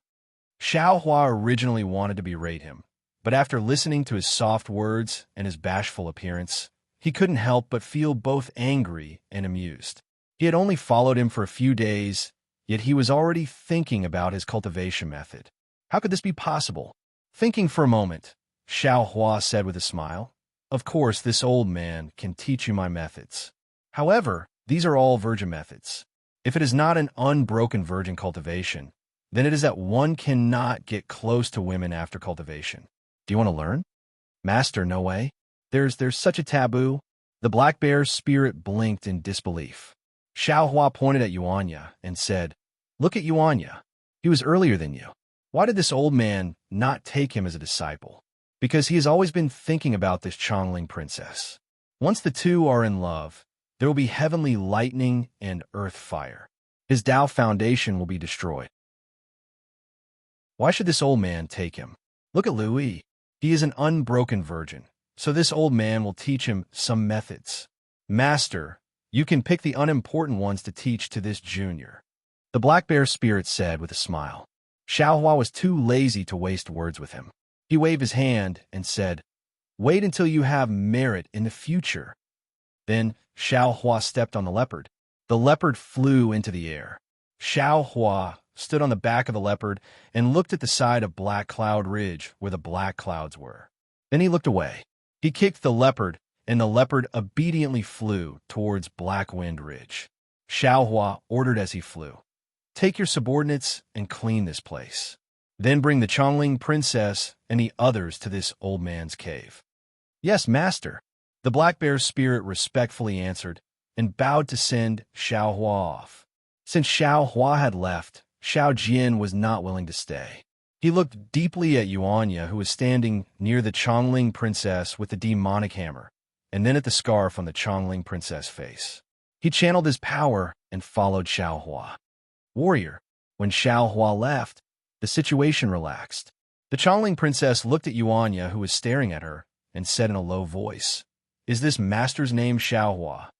Xiao Hua originally wanted to berate him, but after listening to his soft words and his bashful appearance, he couldn't help but feel both angry and amused. He had only followed him for a few days, yet he was already thinking about his cultivation method. How could this be possible? Thinking for a moment, Xiao Hua said with a smile, "Of course, this old man can teach you my methods. However, these are all virgin methods. If it is not an unbroken virgin cultivation, then it is that one cannot get close to women after cultivation. Do you want to learn?" "Master, no way. There's such a taboo." The Black Bear Spirit blinked in disbelief. Xiao Hua pointed at Yuanya and said, "Look at Yuanya. He was earlier than you. Why did this old man not take him as a disciple? Because he has always been thinking about this Chongling princess. Once the two are in love, there will be heavenly lightning and earth fire. His Dao foundation will be destroyed. Why should this old man take him? Look at Louis. He is an unbroken virgin, so this old man will teach him some methods. Master, you can pick the unimportant ones to teach to this junior," the Black Bear Spirit said with a smile. Xiao Hua was too lazy to waste words with him. He waved his hand and said, "Wait until you have merit in the future." Then Xiao Hua stepped on the leopard. The leopard flew into the air. Xiao Hua stood on the back of the leopard and looked at the side of Black Cloud Ridge where the black clouds were. Then he looked away. He kicked the leopard, and the leopard obediently flew towards Black Wind Ridge. Xiao Hua ordered as he flew, "Take your subordinates and clean this place. Then bring the Chongling princess and the others to this old man's cave." "Yes, master," the Black Bear Spirit respectfully answered and bowed to send Xiao Hua off. Since Xiao Hua had left, Xiao Jian was not willing to stay. He looked deeply at Yuanya, who was standing near the Chongling princess with the demonic hammer, and then at the scarf on the Chongling princess' face. He channeled his power and followed Xiao Hua. Warrior, when Xiao Hua left, the situation relaxed. The Chongling princess looked at Yuanya, who was staring at her, and said in a low voice, "Is this master's name Xiao Hua?"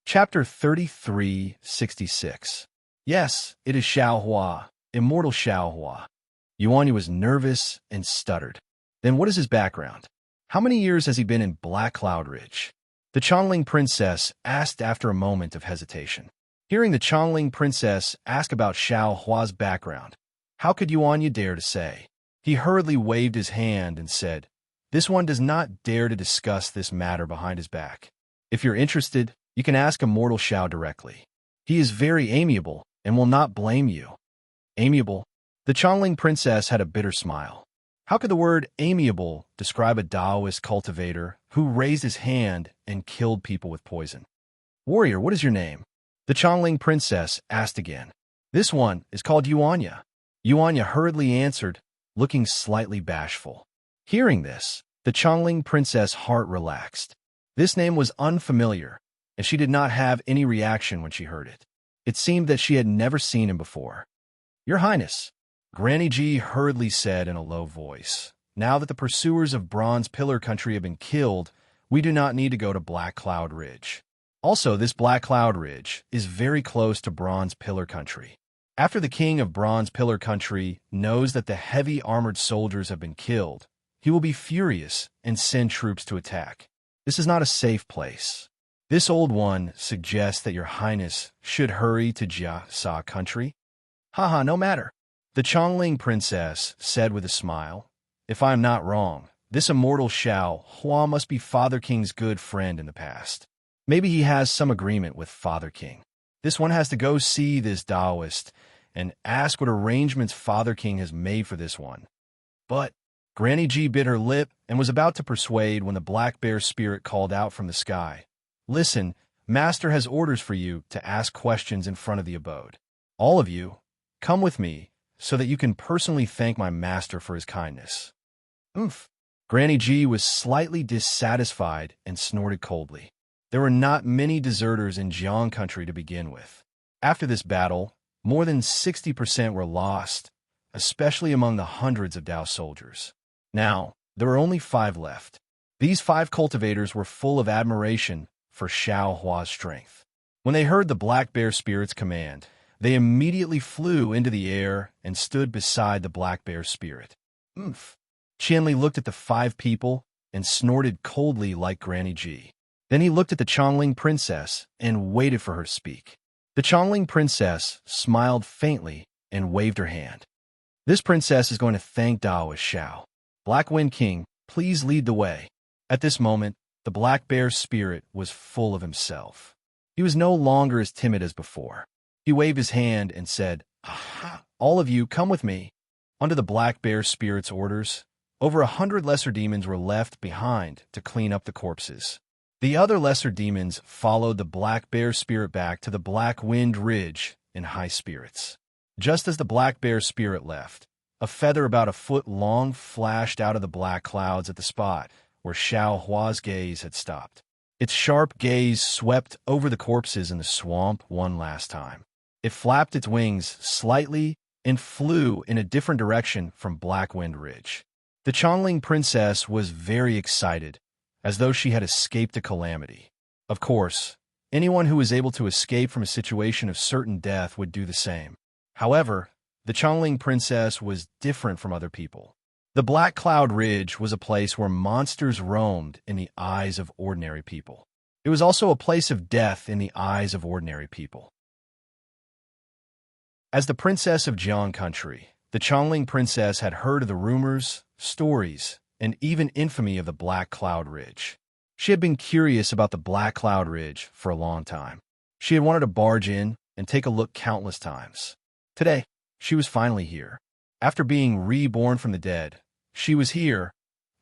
Chapter 3366. Yes, it is Xiao Hua, immortal Xiao Hua. Yuanya was nervous and stuttered. Then what is his background? How many years has he been in Black Cloud Ridge? The Chongling princess asked after a moment of hesitation. Hearing the Chongling princess ask about Xiao Hua's background, how could Yuanya dare to say? He hurriedly waved his hand and said, "This one does not dare to discuss this matter behind his back." If you're interested, you can ask Immortal Xiao directly. He is very amiable and will not blame you. Amiable? The Chongling princess had a bitter smile. How could the word amiable describe a Taoist cultivator who raised his hand and killed people with poison? Warrior, what is your name? The Chongling princess asked again. This one is called Yuanya. Yuanya hurriedly answered, looking slightly bashful. Hearing this, the Chongling princess' heart relaxed. This name was unfamiliar, and she did not have any reaction when she heard it. It seemed that she had never seen him before. Your Highness, Granny G hurriedly said in a low voice, now that the pursuers of Bronze Pillar Country have been killed, we do not need to go to Black Cloud Ridge. Also, this Black Cloud Ridge is very close to Bronze Pillar Country. After the king of Bronze Pillar Country knows that the heavy armored soldiers have been killed, he will be furious and send troops to attack. This is not a safe place. This old one suggests that your highness should hurry to Jia Sa country. Haha, no matter. The Chongling princess said with a smile, if I am not wrong, this immortal Xiao Hua must be Father King's good friend in the past. Maybe he has some agreement with Father King. This one has to go see this Taoist and ask what arrangements Father King has made for this one. But Granny G bit her lip and was about to persuade when the black bear spirit called out from the sky. Listen, Master has orders for you to ask questions in front of the abode. All of you, come with me so that you can personally thank my master for his kindness. Oomph. Granny G was slightly dissatisfied and snorted coldly. There were not many deserters in Jiang country to begin with. After this battle, more than 60% were lost, especially among the hundreds of Dao soldiers. Now, there were only 5 left. These 5 cultivators were full of admiration for Xiao Hua's strength. When they heard the black bear spirit's command, they immediately flew into the air and stood beside the black bear spirit. Oomph. Qianli looked at the 5 people and snorted coldly like Granny G. Then he looked at the Chongling princess and waited for her to speak. The Chongling princess smiled faintly and waved her hand. This princess is going to thank Taoist Xiao. Black Wind King, please lead the way. At this moment, the black bear spirit was full of himself. He was no longer as timid as before. He waved his hand and said, Aha! All of you, come with me. Under the black bear spirit's orders, over 100 lesser demons were left behind to clean up the corpses. The other lesser demons followed the black bear spirit back to the Black Wind Ridge in high spirits. Just as the black bear spirit left, a feather about a foot long flashed out of the black clouds at the spot where Xiao Hua's gaze had stopped. Its sharp gaze swept over the corpses in the swamp one last time. It flapped its wings slightly and flew in a different direction from Black Wind Ridge. The Chongling princess was very excited, as though she had escaped a calamity. Of course, anyone who was able to escape from a situation of certain death would do the same. However, the Chongling princess was different from other people. The Black Cloud Ridge was a place where monsters roamed in the eyes of ordinary people. It was also a place of death in the eyes of ordinary people. As the princess of Jiang country, the Chongling princess had heard of the rumors, stories, and even infamy of the Black Cloud Ridge. She had been curious about the Black Cloud Ridge for a long time. She had wanted to barge in and take a look countless times. Today, she was finally here. After being reborn from the dead, she was here,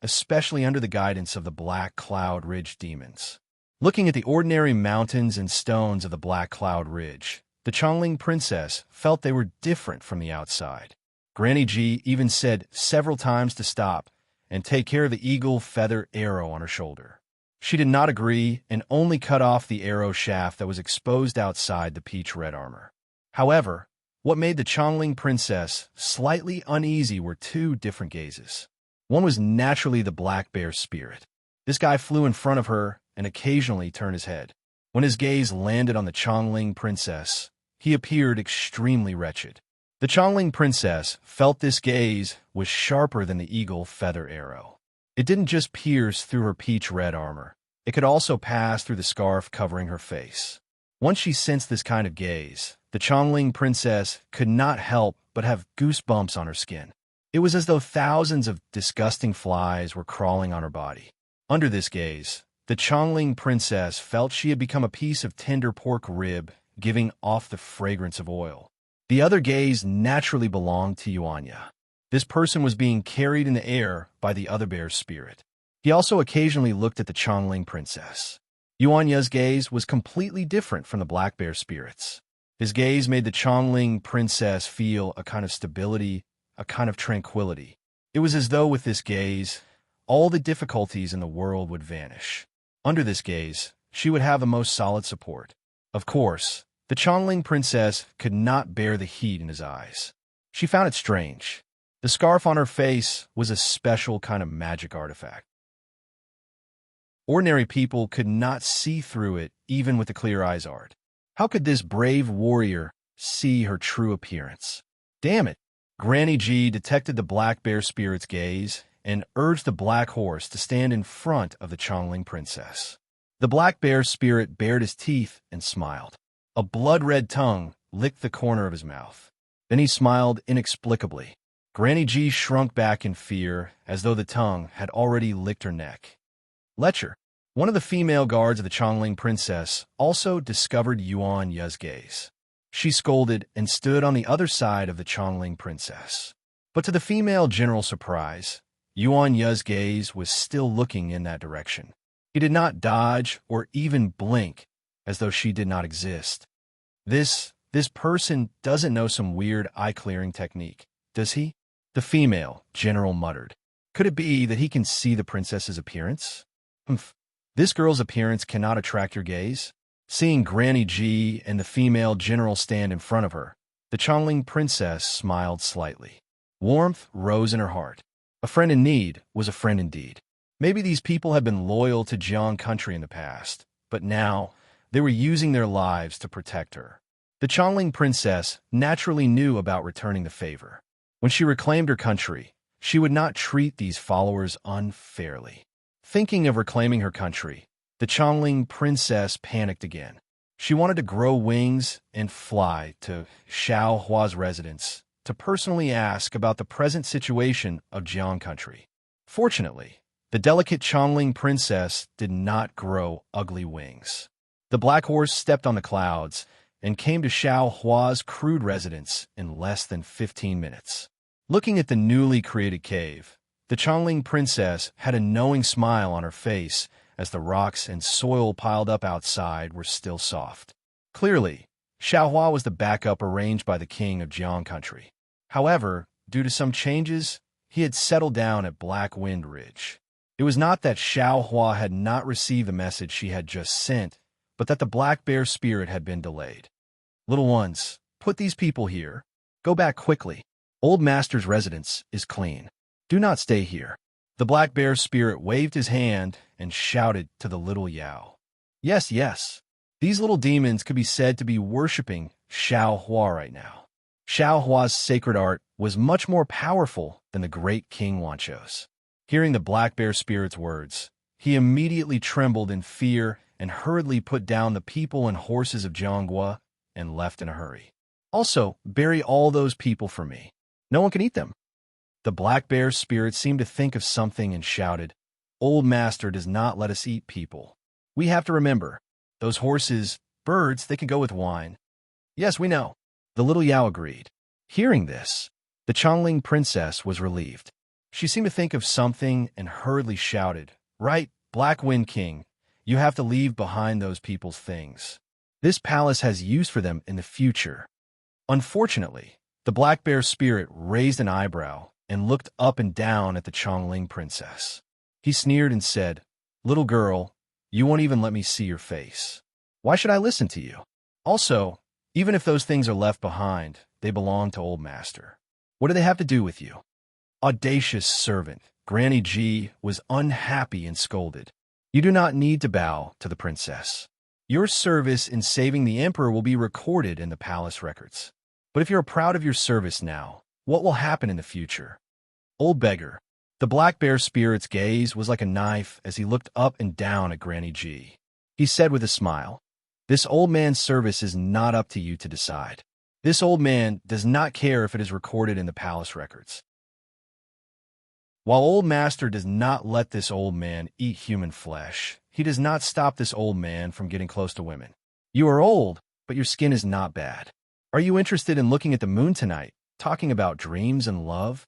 especially under the guidance of the Black Cloud Ridge demons. Looking at the ordinary mountains and stones of the Black Cloud Ridge, the Chongling princess felt they were different from the outside. Granny G even said several times to stop and take care of the eagle feather arrow on her shoulder. She did not agree and only cut off the arrow shaft that was exposed outside the peach red armor. However, what made the Chongling princess slightly uneasy were 2 different gazes. One was naturally the black bear spirit. This guy flew in front of her and occasionally turned his head. When his gaze landed on the Chongling princess, he appeared extremely wretched. The Chongling princess felt this gaze was sharper than the eagle feather arrow. It didn't just pierce through her peach red armor. It could also pass through the scarf covering her face. Once she sensed this kind of gaze, the Chongling princess could not help but have goosebumps on her skin. It was as though thousands of disgusting flies were crawling on her body. Under this gaze, The Chongling princess felt she had become a piece of tender pork rib, giving off the fragrance of oil. The other gaze naturally belonged to Yuanya. This person was being carried in the air by the other bear's spirit. He also occasionally looked at the Chongling princess. Yuanya's gaze was completely different from the black bear spirit's. His gaze made the Chongling princess feel a kind of stability, a kind of tranquility. It was as though with this gaze, all the difficulties in the world would vanish. Under this gaze, she would have the most solid support. Of course, the Chongling princess could not bear the heat in his eyes. She found it strange. The scarf on her face was a special kind of magic artifact. Ordinary people could not see through it even with the clear eyes art. How could this brave warrior see her true appearance? Damn it! Granny G detected the black bear spirit's gaze and urged the black horse to stand in front of the Chongling princess. The black bear spirit bared his teeth and smiled. A blood-red tongue licked the corner of his mouth. Then he smiled inexplicably. Granny G shrunk back in fear as though the tongue had already licked her neck. Lecher, one of the female guards of the Chongling princess, also discovered Yuan Ya's gaze. She scolded and stood on the other side of the Chongling princess. But to the female general's surprise, Yuan Ya's gaze was still looking in that direction. He did not dodge or even blink, as though she did not exist. This person doesn't know some weird eye-clearing technique, does he? The female general muttered. Could it be that he can see the princess's appearance? Humph. This girl's appearance cannot attract your gaze? Seeing Granny G and the female general stand in front of her, the Chongling princess smiled slightly. Warmth rose in her heart. A friend in need was a friend indeed. Maybe these people had been loyal to Jiang country in the past, but now they were using their lives to protect her. The Chongling princess naturally knew about returning the favor. When she reclaimed her country, she would not treat these followers unfairly. Thinking of reclaiming her country, the Chongling princess panicked again. She wanted to grow wings and fly to Xiao Hua's residence to personally ask about the present situation of Jiang country. Fortunately, the delicate Chongling princess did not grow ugly wings. The black horse stepped on the clouds and came to Xiao Hua's crude residence in less than 15 minutes. Looking at the newly created cave, the Chongling princess had a knowing smile on her face as the rocks and soil piled up outside were still soft. Clearly, Xiao Hua was the backup arranged by the king of Jiang country. However, due to some changes, he had settled down at Black Wind Ridge. It was not that Xiao Hua had not received the message she had just sent, but that the black bear spirit had been delayed. Little ones, put these people here. Go back quickly. Old Master's residence is clean. Do not stay here. The black bear spirit waved his hand and shouted to the little Yao. Yes, yes. These little demons could be said to be worshipping Xiao Hua right now. Xiao Hua's sacred art was much more powerful than the great King Wancho's. Hearing the black bear spirit's words, he immediately trembled in fear and hurriedly put down the people and horses of Jianghua and left in a hurry. Also, bury all those people for me. No one can eat them. The black bear spirit seemed to think of something and shouted, Old Master does not let us eat people. We have to remember, those horses, birds, they can go with wine. Yes, we know. The little Yao agreed. Hearing this, the Chongling princess was relieved. She seemed to think of something and hurriedly shouted, Right, Black Wind King, you have to leave behind those people's things. This palace has use for them in the future. Unfortunately, the black bear spirit raised an eyebrow and looked up and down at the Chongling princess. He sneered and said, Little girl, you won't even let me see your face. Why should I listen to you? Also, even if those things are left behind, they belong to Old Master. What do they have to do with you? Audacious servant, Granny G was unhappy and scolded. You do not need to bow to the princess. Your service in saving the emperor will be recorded in the palace records. But if you're proud of your service now, what will happen in the future? Old beggar, the black bear spirit's gaze was like a knife as he looked up and down at Granny G. He said with a smile, This old man's service is not up to you to decide. This old man does not care if it is recorded in the palace records. While Old Master does not let this old man eat human flesh, he does not stop this old man from getting close to women. You are old, but your skin is not bad. Are you interested in looking at the moon tonight, talking about dreams and love?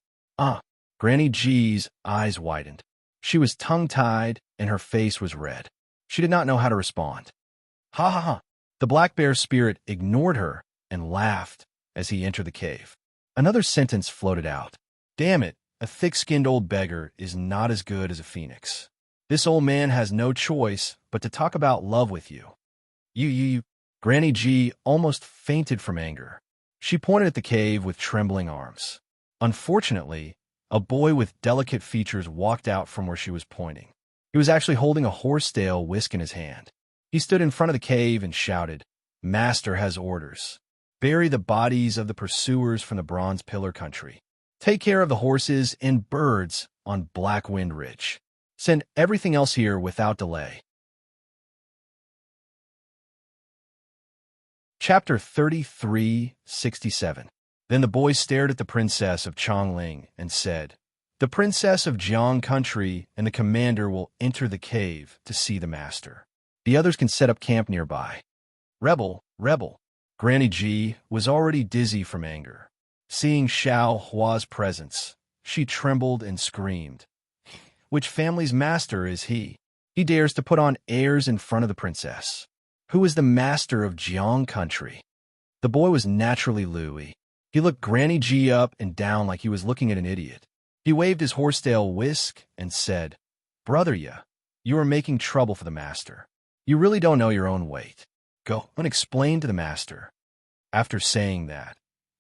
Granny G's eyes widened. She was tongue-tied, and her face was red. She did not know how to respond. Ha ha ha. The black bear spirit ignored her and laughed as he entered the cave. Another sentence floated out. Damn it, a thick-skinned old beggar is not as good as a phoenix. This old man has no choice but to talk about love with you. You. Granny G almost fainted from anger. She pointed at the cave with trembling arms. Unfortunately, a boy with delicate features walked out from where she was pointing. He was actually holding a horse-tail whisk in his hand. He stood in front of the cave and shouted, Master has orders. Bury the bodies of the pursuers from the Bronze Pillar country. Take care of the horses and birds on Black Wind Ridge. Send everything else here without delay. Chapter 33:67. Then the boy stared at the princess of Chongling and said, The princess of Jiang country and the commander will enter the cave to see the master. The others can set up camp nearby. Rebel. Granny G was already dizzy from anger. Seeing Xiao Hua's presence, she trembled and screamed. Which family's master is he? He dares to put on airs in front of the princess. Who is the master of Jiang country? The boy was naturally Louis. He looked Granny G up and down like he was looking at an idiot. He waved his horsetail whisk and said, Brother, you are making trouble for the master. You really don't know your own weight. Go and explain to the master. After saying that,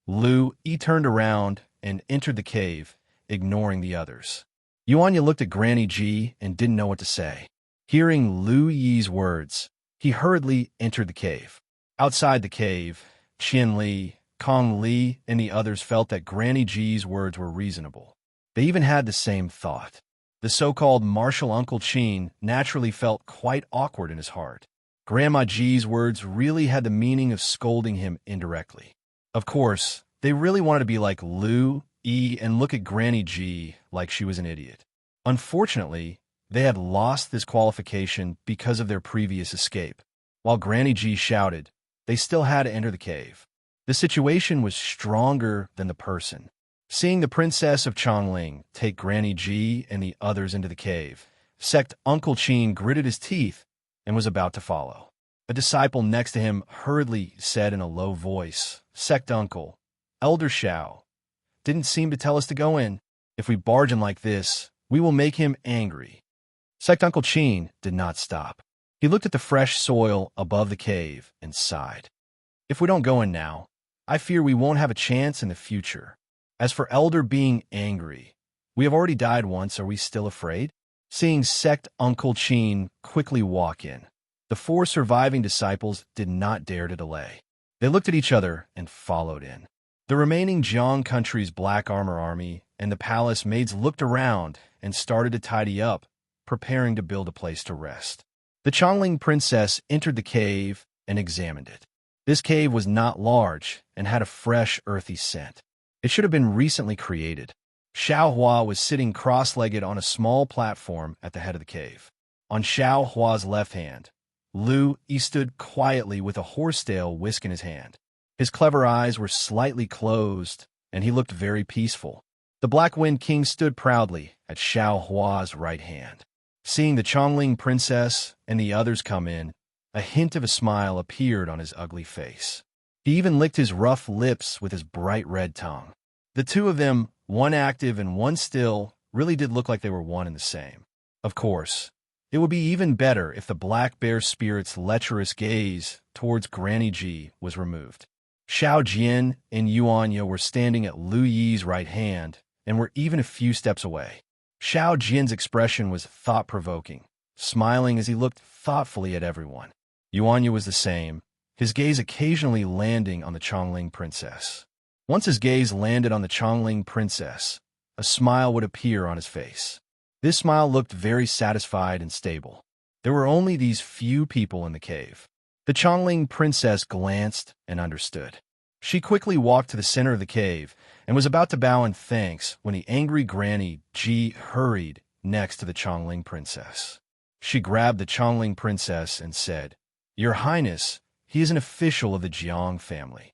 Lu Yi turned around and entered the cave, ignoring the others. Yuanya looked at Granny G and didn't know what to say. Hearing Lu Yi's words, he hurriedly entered the cave. Outside the cave, Qian Li, Kong Li, and the others felt that Granny G's words were reasonable. They even had the same thought. The so-called martial Uncle Qin naturally felt quite awkward in his heart. Grandma G's words really had the meaning of scolding him indirectly. Of course, they really wanted to be like Lu Yi and look at Granny G like she was an idiot. Unfortunately, they had lost this qualification because of their previous escape. While Granny G shouted, they still had to enter the cave. The situation was stronger than the person. Seeing the princess of Chongling take Granny G and the others into the cave, Sect Uncle Qin gritted his teeth and was about to follow. A disciple next to him hurriedly said in a low voice, Sect Uncle, Elder Xiao, didn't seem to tell us to go in. If we barge in like this, we will make him angry. Sect Uncle Qin did not stop. He looked at the fresh soil above the cave and sighed. If we don't go in now, I fear we won't have a chance in the future. As for Elder being angry, we have already died once, are we still afraid? Seeing Sect Uncle Qin quickly walk in, the 4 surviving disciples did not dare to delay. They looked at each other and followed in. The remaining Jiang country's black armor army and the palace maids looked around and started to tidy up, preparing to build a place to rest. The Chongling princess entered the cave and examined it. This cave was not large and had a fresh, earthy scent. It should have been recently created. Xiao Hua was sitting cross-legged on a small platform at the head of the cave. On Xiao Hua's left hand, Lu Yi stood quietly with a horsetail whisk in his hand. His clever eyes were slightly closed, and he looked very peaceful. The Black Wind King stood proudly at Xiao Hua's right hand. Seeing the Chongling princess and the others come in, a hint of a smile appeared on his ugly face. He even licked his rough lips with his bright red tongue. The two of them, one active and one still, really did look like they were one and the same. Of course, it would be even better if the black bear spirit's lecherous gaze towards Granny G was removed. Xiao Jian and Yuanya were standing at Lu Yi's right hand and were even a few steps away. Xiao Jian's expression was thought-provoking, smiling as he looked thoughtfully at everyone. Yuanya was the same, his gaze occasionally landing on the Chongling princess. Once his gaze landed on the Chongling princess, a smile would appear on his face. This smile looked very satisfied and stable. There were only these few people in the cave. The Chongling princess glanced and understood. She quickly walked to the center of the cave and was about to bow in thanks when the angry Granny Ji hurried next to the Chongling princess. She grabbed the Chongling princess and said, "Your Highness, he is an official of the Jiang family."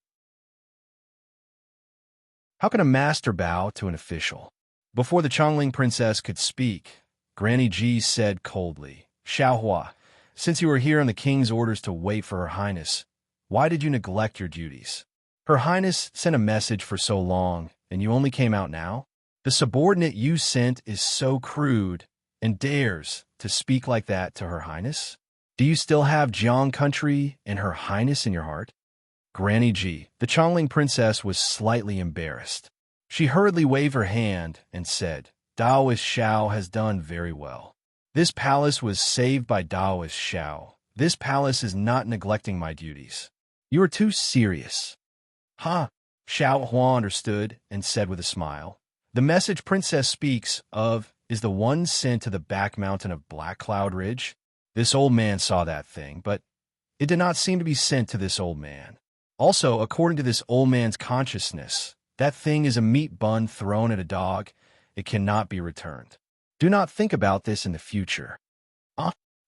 How can a master bow to an official? Before the Chongling princess could speak, Granny Ji said coldly, "Xiaohua, since you are here on the king's orders to wait for Her Highness, why did you neglect your duties? Her Highness sent a message for so long, and you only came out now? The subordinate you sent is so crude and dares to speak like that to Her Highness? Do you still have Jiang country and Her Highness in your heart?" Granny Ji, the Chongling princess, was slightly embarrassed. She hurriedly waved her hand and said, "Daoist Xiao has done very well. This palace was saved by Daoist Xiao. This palace is not neglecting my duties. You are too serious." "Huh?" Xiao Hua understood and said with a smile, "The message Princess speaks of is the one sent to the back mountain of Black Cloud Ridge. This old man saw that thing, but it did not seem to be sent to this old man. Also, according to this old man's consciousness, that thing is a meat bun thrown at a dog. It cannot be returned. Do not think about this in the future."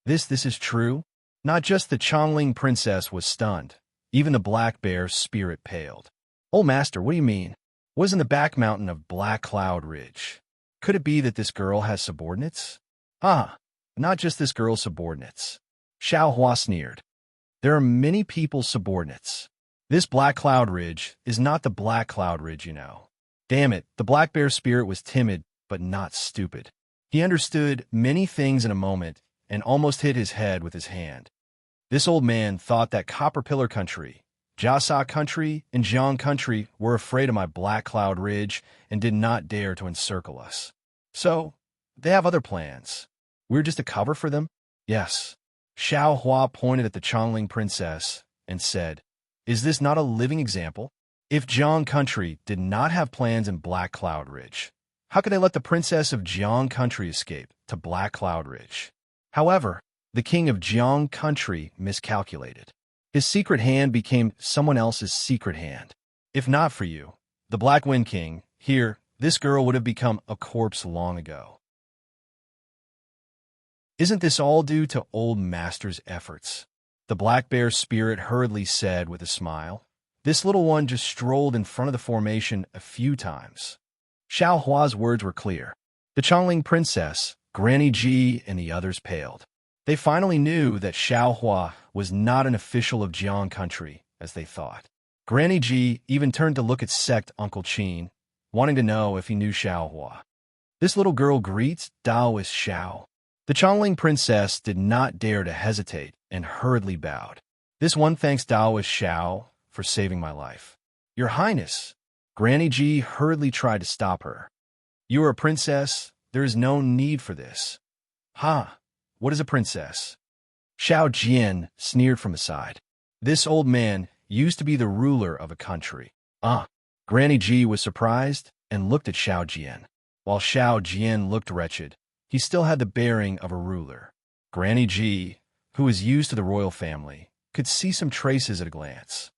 This is true? Not just the Chongling princess was stunned. Even the black bear's spirit paled. "Old master, what do you mean? What is in the back mountain of Black Cloud Ridge? Could it be that this girl has subordinates?" Not just this girl's subordinates." Xiao Hua sneered. "There are many people's subordinates. This Black Cloud Ridge is not the Black Cloud Ridge, you know." Damn it, the black bear's spirit was timid, but not stupid. He understood many things in a moment and almost hit his head with his hand. This old man thought that Copper Pillar Country, Jiasa Country, and Jiang Country were afraid of my Black Cloud Ridge and did not dare to encircle us. So, they have other plans. We're just a cover for them? Yes. Xiao Hua pointed at the Chongling princess and said, "Is this not a living example? If Jiang Country did not have plans in Black Cloud Ridge, how could they let the princess of Jiang Country escape to Black Cloud Ridge?" However, the king of Jiang Country miscalculated. His secret hand became someone else's secret hand. If not for you, the Black Wind King, here, this girl would have become a corpse long ago. Isn't this all due to old master's efforts? The black bear's spirit hurriedly said with a smile. This little one just strolled in front of the formation a few times. Xiao Hua's words were clear. The Chongling princess, Granny Ji, and the others paled. They finally knew that Xiao Hua was not an official of Jiang Country, as they thought. Granny Ji even turned to look at sect Uncle Qin, wanting to know if he knew Xiao Hua. This little girl greets Daoist Xiao. The Chongling princess did not dare to hesitate and hurriedly bowed. This one thanks Daoist Xiao for saving my life. Your Highness, Granny Ji hurriedly tried to stop her. You are a princess. There is no need for this. What is a princess? Xiao Jian sneered from aside. This old man used to be the ruler of a country. Granny Ji was surprised and looked at Xiao Jian. While Xiao Jian looked wretched, he still had the bearing of a ruler. Granny Ji, who was used to the royal family, could see some traces at a glance.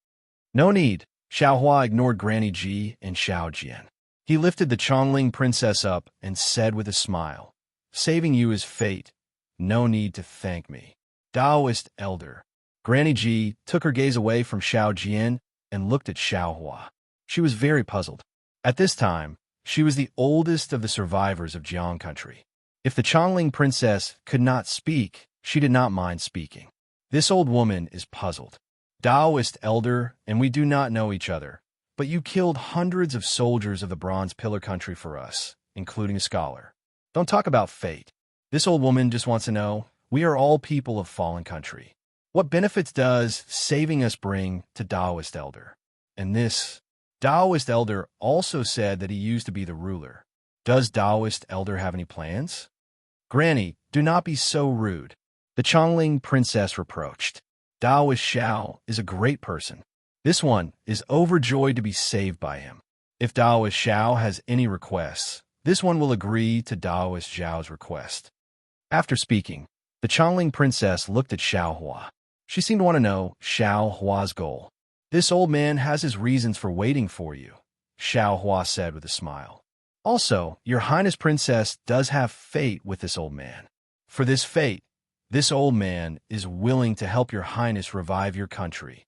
No need. Xiao Hua ignored Granny Ji and Xiao Jian. He lifted the Chongling princess up and said with a smile, "Saving you is fate. No need to thank me." Daoist elder. Granny Ji took her gaze away from Xiao Jian and looked at Xiao Hua. She was very puzzled. At this time, she was the oldest of the survivors of Jiang Country. If the Chongling princess could not speak, she did not mind speaking. This old woman is puzzled. Daoist elder, and we do not know each other, but you killed hundreds of soldiers of the Bronze Pillar Country for us, including a scholar. Don't talk about fate. This old woman just wants to know, we are all people of fallen country. What benefits does saving us bring to Daoist elder? And this Daoist elder also said that he used to be the ruler. Does Daoist elder have any plans? Granny, do not be so rude. The Chongling princess reproached. Daoist Xiao is a great person. This one is overjoyed to be saved by him. If Daoist Xiao has any requests, this one will agree to Daoist Xiao's request. After speaking, the Chongling princess looked at Xiao Hua. She seemed to want to know Xiao Hua's goal. This old man has his reasons for waiting for you, Xiao Hua said with a smile. Also, your Highness Princess does have fate with this old man. For this fate, this old man is willing to help your Highness revive your country.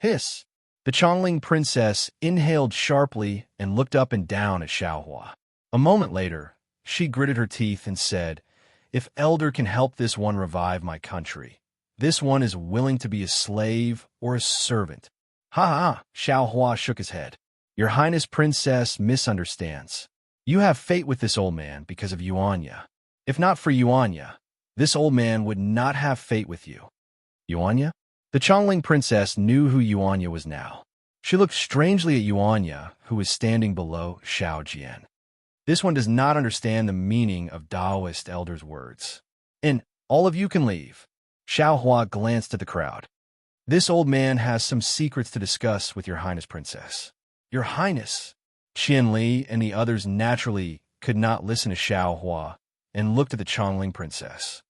Hiss! The Chongling Princess inhaled sharply and looked up and down at Xiao Hua. A moment later, she gritted her teeth and said, "If Elder can help this one revive my country, this one is willing to be a slave or a servant." "Ha ha!" Xiao Hua shook his head. "Your Highness Princess misunderstands. You have fate with this old man because of Yuanya. If not for Yuanya, this old man would not have fate with you." Yuanya? The Chongling Princess knew who Yuanya was now. She looked strangely at Yuanya, who was standing below Xiao Jian. This one does not understand the meaning of Taoist Elder's words. "And all of you can leave." Xiao Hua glanced at the crowd. "This old man has some secrets to discuss with your Highness Princess." "Your Highness!" Qian Li and the others naturally could not listen to Xiao Hua and looked at the Chongling Princess.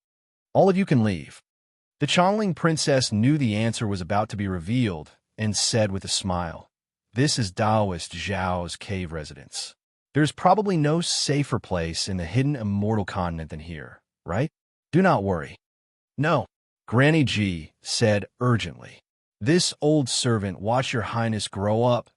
"All of you can leave." The Chongling Princess knew the answer was about to be revealed and said with a smile, "This is Taoist Zhao's cave residence. There's probably no safer place in the hidden immortal continent than here, right? Do not worry." "No," Granny Ji said urgently. "This old servant watched your Highness grow up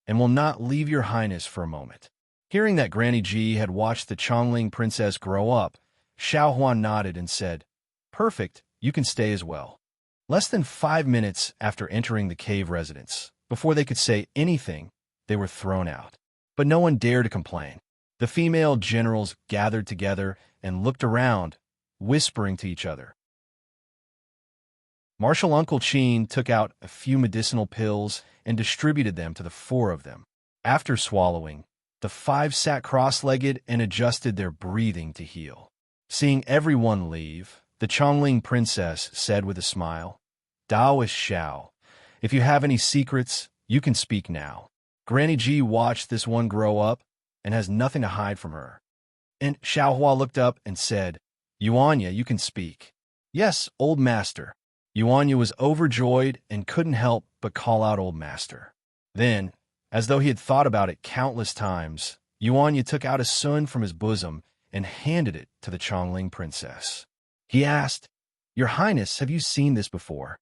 and will not leave your Highness for a moment." Hearing that Granny Ji had watched the Chongling Princess grow up, Xiao Hua nodded and said, "Perfect, you can stay as well." Less than 5 minutes after entering the cave residence, before they could say anything, they were thrown out. But no one dared to complain. The female generals gathered together and looked around, whispering to each other. Marshal Uncle Qin took out a few medicinal pills and distributed them to the 4 of them. After swallowing, the 5 sat cross-legged and adjusted their breathing to heal. Seeing everyone leave, the Chongling Princess said with a smile, "Taoist Xiao, if you have any secrets, you can speak now. Granny Ji watched this one grow up and has nothing to hide from her." And Xiao Hua looked up and said, "Yuanya, you can speak." "Yes, old master." Yuanya was overjoyed and couldn't help but call out old master. Then, as though he had thought about it countless times, Yuanya took out a sun from his bosom and handed it to the Chongling Princess. He asked, "Your Highness, have you seen this before?"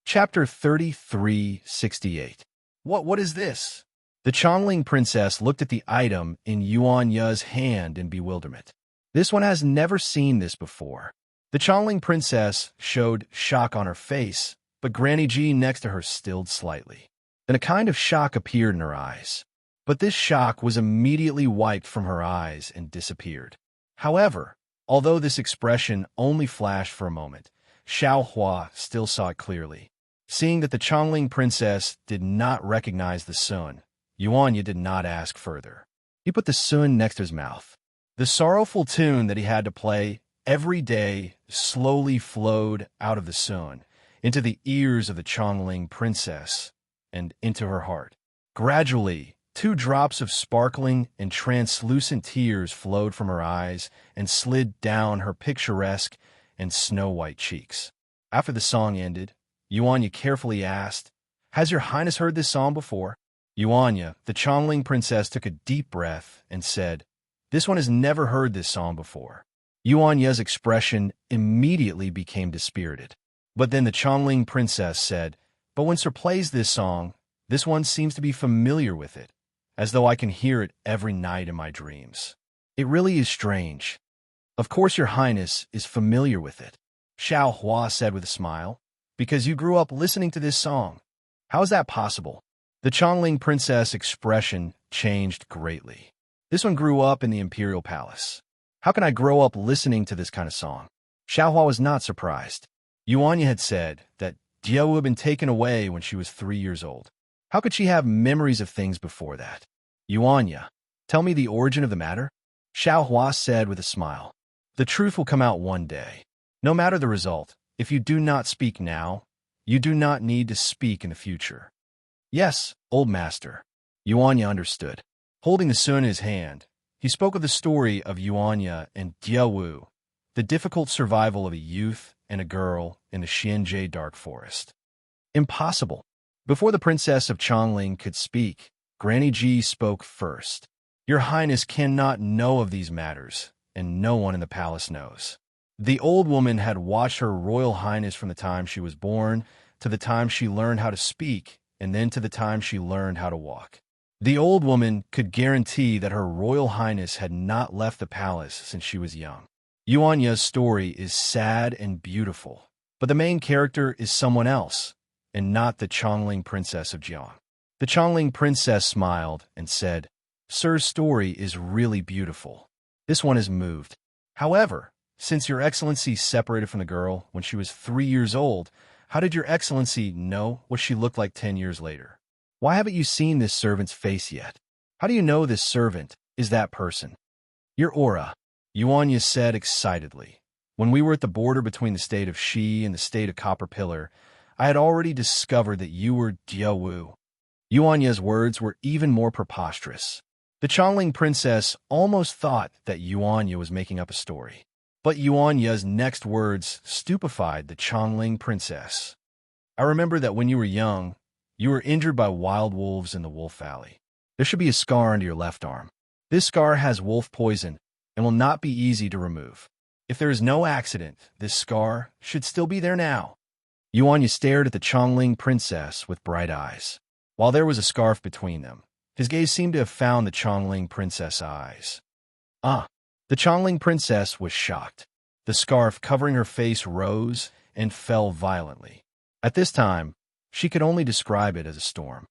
Chapter 3368. What is this? The Chongling Princess looked at the item in Yuanya's hand in bewilderment. This one has never seen this before. The Chongling Princess showed shock on her face, but Granny Ji next to her stilled slightly. Then a kind of shock appeared in her eyes. But this shock was immediately wiped from her eyes and disappeared. However, although this expression only flashed for a moment, Xiao Hua still saw it clearly. Seeing that the Chongling Princess did not recognize the sun, Yuanya did not ask further. He put the sun next to his mouth. The sorrowful tune that he had to play every day slowly flowed out of the sun into the ears of the Chongling Princess and into her heart. Gradually, 2 drops of sparkling and translucent tears flowed from her eyes and slid down her picturesque and snow-white cheeks. After the song ended, Yuanya carefully asked, "Has your Highness heard this song before?" Yuanya, the Chongling Princess, took a deep breath and said, "This one has never heard this song before." Yuanya's expression immediately became dispirited. But then the Chongling Princess said, "But when Sir plays this song, this one seems to be familiar with it, as though I can hear it every night in my dreams. It really is strange." "Of course your Highness is familiar with it," Xiao Hua said with a smile, "because you grew up listening to this song. How is that possible?" The Chongling Princess' expression changed greatly. "This one grew up in the Imperial Palace. How can I grow up listening to this kind of song?" Xiao Hua was not surprised. Yuanya had said that Diao had been taken away when she was 3 years old. How could she have memories of things before that? "Yuanya, tell me the origin of the matter," Xiao Hua said with a smile. "The truth will come out one day. No matter the result, if you do not speak now, you do not need to speak in the future." "Yes, old master." Yuanya understood. Holding the sun in his hand, he spoke of the story of Yuanya and Diawu, the difficult survival of a youth and a girl in the Xianjie dark forest. Impossible. Before the princess of Chongling could speak, Granny Ji spoke first. Your Highness cannot know of these matters, and no one in the palace knows. The old woman had watched her Royal Highness from the time she was born to the time she learned how to speak, and then to the time she learned how to walk. The old woman could guarantee that her Royal Highness had not left the palace since she was young. Yuanya's story is sad and beautiful, but the main character is someone else, and not the Chongling Princess of Jiang. The Chongling Princess smiled and said, Sir's story is really beautiful. This one is moved. However, since Your Excellency separated from the girl when she was 3 years old, how did Your Excellency know what she looked like 10 years later? Why haven't you seen this servant's face yet? How do you know this servant is that person? Your aura, Yuanya said excitedly. When we were at the border between the state of Shi and the state of Copper Pillar, I had already discovered that you were Diao Wu. Yuanya's words were even more preposterous. The Chongling princess almost thought that Yuanya was making up a story. But Yuanya's next words stupefied the Chongling princess. I remember that when you were young, you were injured by wild wolves in the Wolf Valley. There should be a scar under your left arm. This scar has wolf poison and will not be easy to remove. If there is no accident, this scar should still be there now. Yuanya stared at the Chongling princess with bright eyes. While there was a scarf between them, his gaze seemed to have found the Chongling princess' eyes. The Chongling princess was shocked. The scarf covering her face rose and fell violently. At this time, she could only describe it as a storm.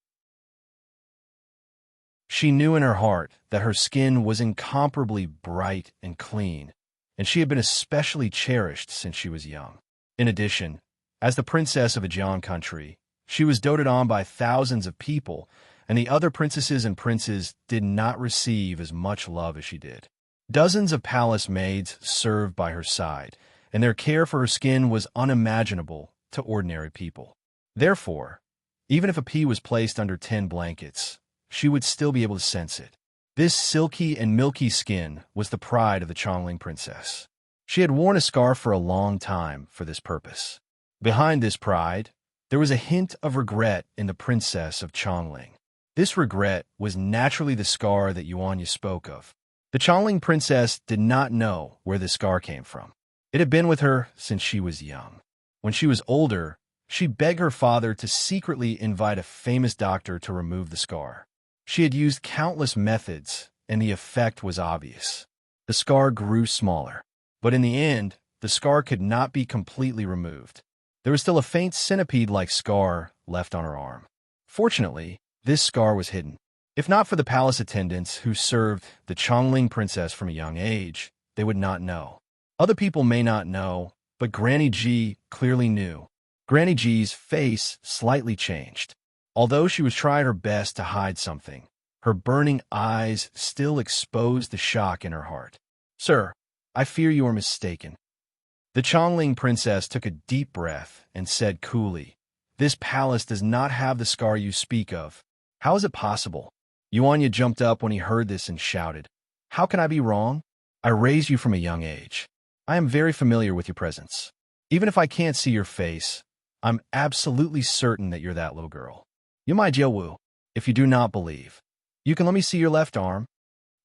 She knew in her heart that her skin was incomparably bright and clean, and she had been especially cherished since she was young. In addition, as the princess of a Jiang country, she was doted on by thousands of people, and the other princesses and princes did not receive as much love as she did. Dozens of palace maids served by her side, and their care for her skin was unimaginable to ordinary people. Therefore, even if a pea was placed under 10 blankets, she would still be able to sense it. This silky and milky skin was the pride of the Chongling princess. She had worn a scarf for a long time for this purpose. Behind this pride, there was a hint of regret in the princess of Chongling. This regret was naturally the scar that Yuanya spoke of. The Chongling princess did not know where the scar came from. It had been with her since she was young. When she was older, she begged her father to secretly invite a famous doctor to remove the scar. She had used countless methods, and the effect was obvious. The scar grew smaller, but in the end, the scar could not be completely removed. There was still a faint centipede-like scar left on her arm. Fortunately, this scar was hidden. If not for the palace attendants who served the Chongling princess from a young age, they would not know. Other people may not know, but Granny Ji clearly knew. Granny Ji's face slightly changed. Although she was trying her best to hide something, her burning eyes still exposed the shock in her heart. Sir, I fear you are mistaken. The Chongling princess took a deep breath and said coolly, This palace does not have the scar you speak of. How is it possible? Yuanya jumped up when he heard this and shouted, How can I be wrong? I raised you from a young age. I am very familiar with your presence. Even if I can't see your face, I'm absolutely certain that you're that little girl. You're my Jiawu. If you do not believe, you can let me see your left arm.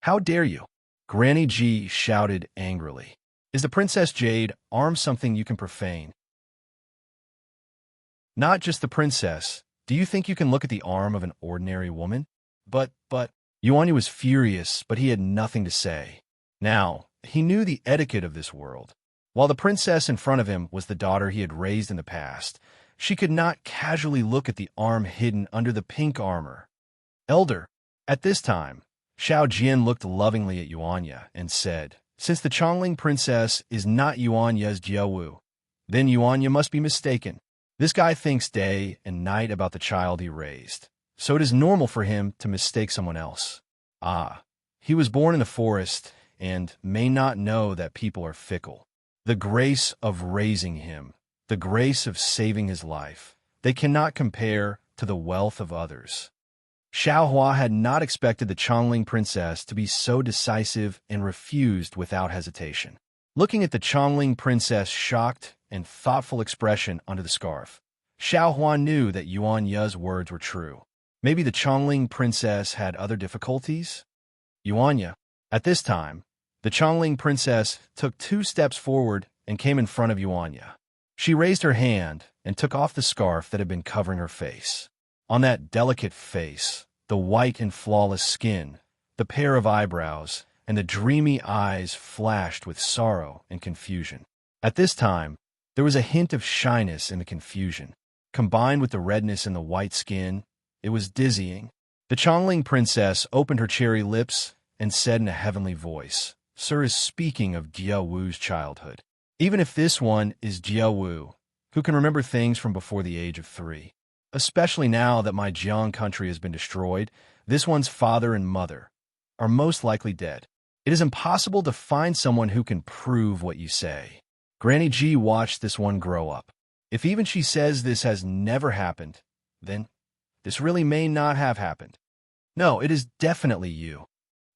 How dare you? Granny Ji shouted angrily. Is the Princess Jade arm something you can profane? Not just the princess. Do you think you can look at the arm of an ordinary woman? But, Yuanya was furious, but he had nothing to say. Now, he knew the etiquette of this world. While the princess in front of him was the daughter he had raised in the past, she could not casually look at the arm hidden under the pink armor. Elder, at this time, Xiao Jian looked lovingly at Yuanya and said, Since the Chongling princess is not Yuanya's Jiawu, then Yuanya must be mistaken. This guy thinks day and night about the child he raised, so it is normal for him to mistake someone else. He was born in the forest and may not know that people are fickle. The grace of raising him, the grace of saving his life, they cannot compare to the wealth of others. Xiaohua had not expected the Chongling princess to be so decisive and refused without hesitation. Looking at the Chongling princess shocked and thoughtful expression under the scarf. Xiao Huan knew that Yuan Ye's words were true. Maybe the Chongling princess had other difficulties? Yuan Ye. At this time, the Chongling princess took 2 steps forward and came in front of Yuan Ye. She raised her hand and took off the scarf that had been covering her face. On that delicate face, the white and flawless skin, the pair of eyebrows, and the dreamy eyes flashed with sorrow and confusion. At this time, there was a hint of shyness in the confusion. Combined with the redness in the white skin, it was dizzying. The Chongling princess opened her cherry lips and said in a heavenly voice, "Sir is speaking of Jia Wu's childhood. Even if this one is Jia Wu, who can remember things from before the age of 3. Especially now that my Jiang country has been destroyed, this one's father and mother are most likely dead. It is impossible to find someone who can prove what you say." Granny Ji watched this one grow up. If even she says this has never happened, then this really may not have happened. No, it is definitely you.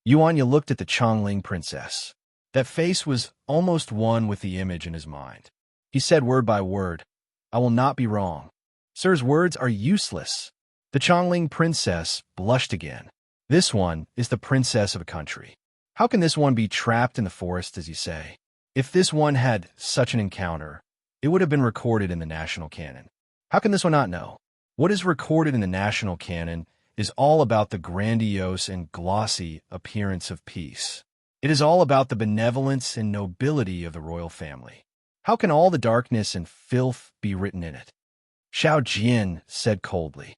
Yuan Ye looked at the Chongling princess. That face was almost one with the image in his mind. He said word by word, "I will not be wrong. Sir's words are useless." The Chongling princess blushed again. This one is the princess of a country. How can this one be trapped in the forest, as you say? If this one had such an encounter, it would have been recorded in the national canon. How can this one not know? What is recorded in the national canon is all about the grandiose and glossy appearance of peace. It is all about the benevolence and nobility of the royal family. How can all the darkness and filth be written in it? Xiao Jian said coldly,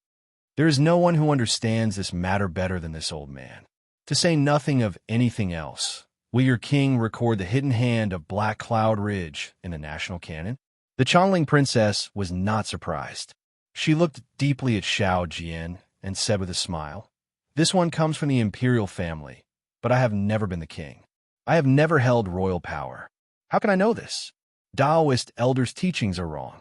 "There is no one who understands this matter better than this old man. To say nothing of anything else, will your king record the hidden hand of Black Cloud Ridge in the national canon?" The Chongling princess was not surprised. She looked deeply at Xiao Jian and said with a smile, "This one comes from the imperial family, but I have never been the king. I have never held royal power. How can I know this? Taoist elders' teachings are wrong."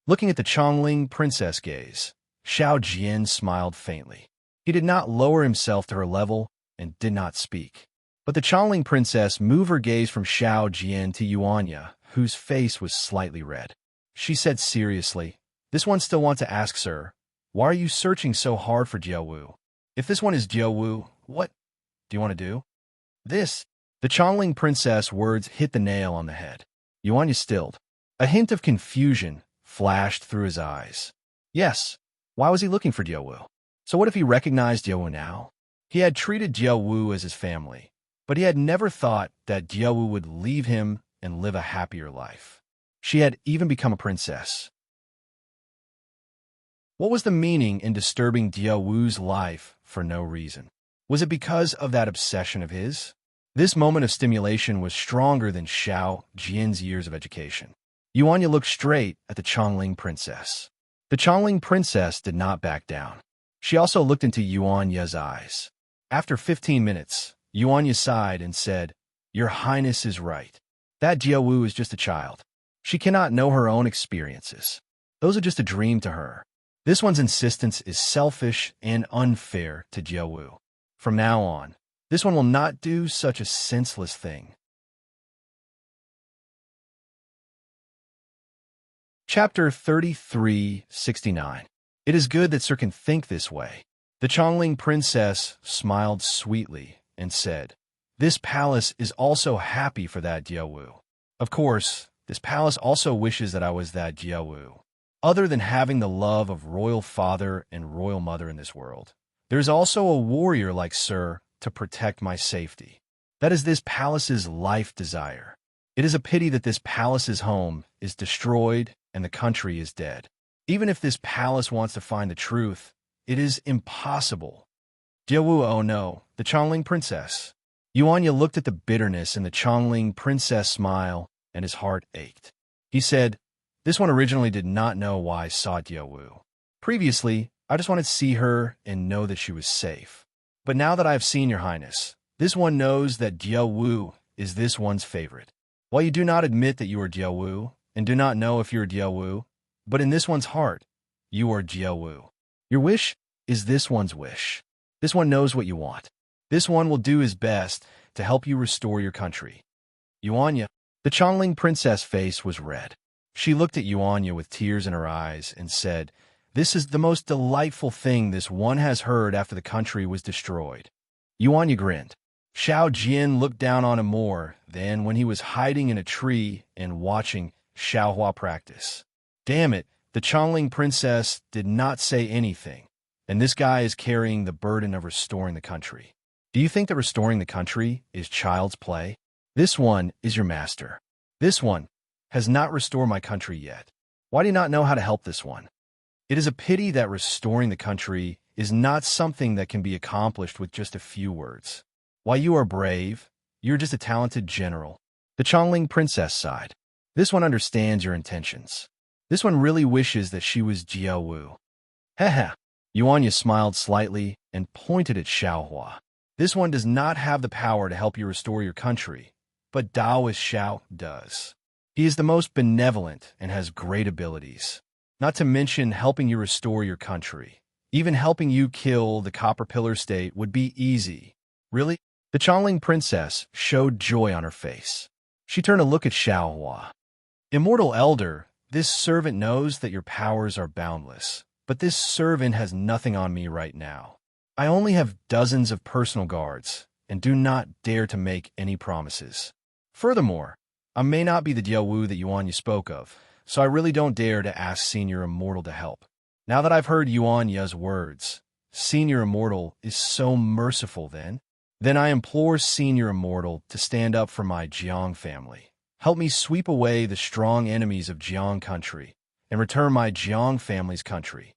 Looking at the Chongling princess gaze, Xiao Jian smiled faintly. He did not lower himself to her level and did not speak. But the Chongling princess moved her gaze from Xiao Jian to Yuan Ye, whose face was slightly red. She said seriously, "This one still wants to ask, sir, why are you searching so hard for Jia Wu? If this one is Jia Wu, what do you want to do?" The Chongling princess words hit the nail on the head. Yuan Ye stilled. A hint of confusion flashed through his eyes. Yes, why was he looking for Jia Wu? So what if he recognized Jia Wu now? He had treated Jia Wu as his family, but he had never thought that Jia Wu would leave him and live a happier life. She had even become a princess. What was the meaning in disturbing Jia Wu's life for no reason? Was it because of that obsession of his? This moment of stimulation was stronger than Xiao Jian's years of education. Yuan Ye looked straight at the Chongling princess. The Chongling princess did not back down. She also looked into Yuan Ye's eyes. After 15 minutes, Yuan Ye sighed and said, "Your Highness is right. That Jia Wu is just a child. She cannot know her own experiences. Those are just a dream to her. This one's insistence is selfish and unfair to Jia Wu. From now on, this one will not do such a senseless thing." Chapter 3369. It is good that Sir can think this way. The Chongling princess smiled sweetly and said, "This palace is also happy for that Jia Wu. Of course, this palace also wishes that I was that Jia Wu. Other than having the love of royal father and royal mother in this world, there is also a warrior like Sir to protect my safety. That is this palace's life desire. It is a pity that this palace's home is destroyed and the country is dead. Even if this palace wants to find the truth, it is impossible." Jia Wu, oh no, the Chongling princess. Yuan Ye looked at the bitterness in the Chongling princess' smile, and his heart ached. He said, "This one originally did not know why I sought Jia Wu. Previously, I just wanted to see her and know that she was safe. But now that I have seen your highness, this one knows that Jia Wu is this one's favorite. While you do not admit that you are Jia Wu, and do not know if you are Jia Wu, but in this one's heart, you are Jia Wu. Your wish is this one's wish. This one knows what you want. This one will do his best to help you restore your country." Yuan Ye, the Chongling princess' face was red. She looked at Yuanya with tears in her eyes and said, "This is the most delightful thing this one has heard after the country was destroyed." Yuanya grinned. Xiao Jian looked down on him more than when he was hiding in a tree and watching Xiaohua practice. Damn it, the Chongling princess did not say anything, and this guy is carrying the burden of restoring the country. Do you think that restoring the country is child's play? This one is your master. This one has not restored my country yet. Why do you not know how to help this one? It is a pity that restoring the country is not something that can be accomplished with just a few words. While you are brave, you're just a talented general. The Chongling princess sighed. This one understands your intentions. This one really wishes that she was Jiao Wu. Heh. Yuanya smiled slightly and pointed at Xiaohua. This one does not have the power to help you restore your country, but Daoist Xiao does. He is the most benevolent and has great abilities. Not to mention helping you restore your country. Even helping you kill the Copper Pillar State would be easy. Really? The Chongling princess showed joy on her face. She turned to look at Xiaohua. Immortal Elder, this servant knows that your powers are boundless, but this servant has nothing on me right now. I only have dozens of personal guards, and do not dare to make any promises. Furthermore, I may not be the Diaowu that Yuanya spoke of, so I really don't dare to ask Senior Immortal to help. Now that I've heard Yuanya's words, Senior Immortal is so merciful then I implore Senior Immortal to stand up for my Jiang family. Help me sweep away the strong enemies of Jiang country and return my Jiang family's country.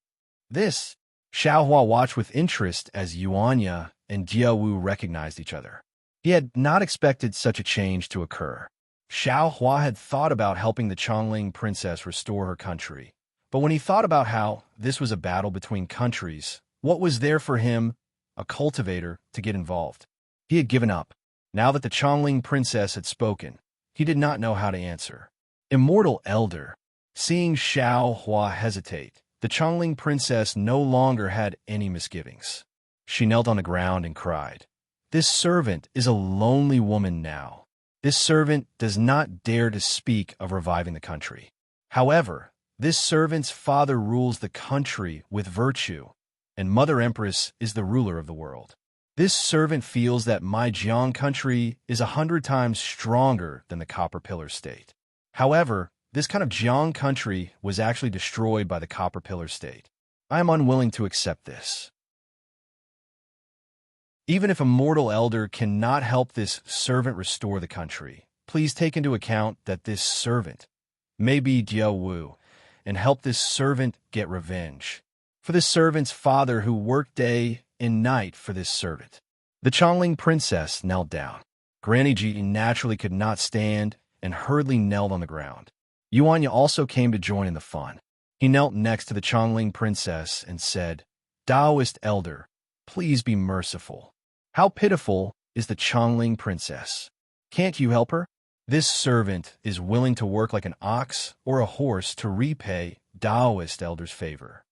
This, Xiaohua watched with interest as Yuanya and Diaowu recognized each other. He had not expected such a change to occur. Xiaohua had thought about helping the Chongling princess restore her country, but when he thought about how this was a battle between countries, what was there for him, a cultivator, to get involved? He had given up. Now that the Chongling princess had spoken, he did not know how to answer. Immortal Elder. Seeing Xiaohua hesitate, the Chongling princess no longer had any misgivings. She knelt on the ground and cried, "This servant is a lonely woman now. This servant does not dare to speak of reviving the country. However, this servant's father rules the country with virtue, and Mother Empress is the ruler of the world. This servant feels that my Jiang country is 100 times stronger than the Copper Pillar State. However, this kind of Jiang country was actually destroyed by the Copper Pillar State. I am unwilling to accept this. Even if a mortal elder cannot help this servant restore the country, please take into account that this servant may be Diaowu, and help this servant get revenge for this servant's father who worked day and night for this servant." The Chongling princess knelt down. Granny Ji naturally could not stand and hurriedly knelt on the ground. Yuanya also came to join in the fun. He knelt next to the Chongling princess and said, "Daoist Elder, please be merciful. How pitiful is the Chongling princess. Can't you help her? This servant is willing to work like an ox or a horse to repay Daoist Elder's favor."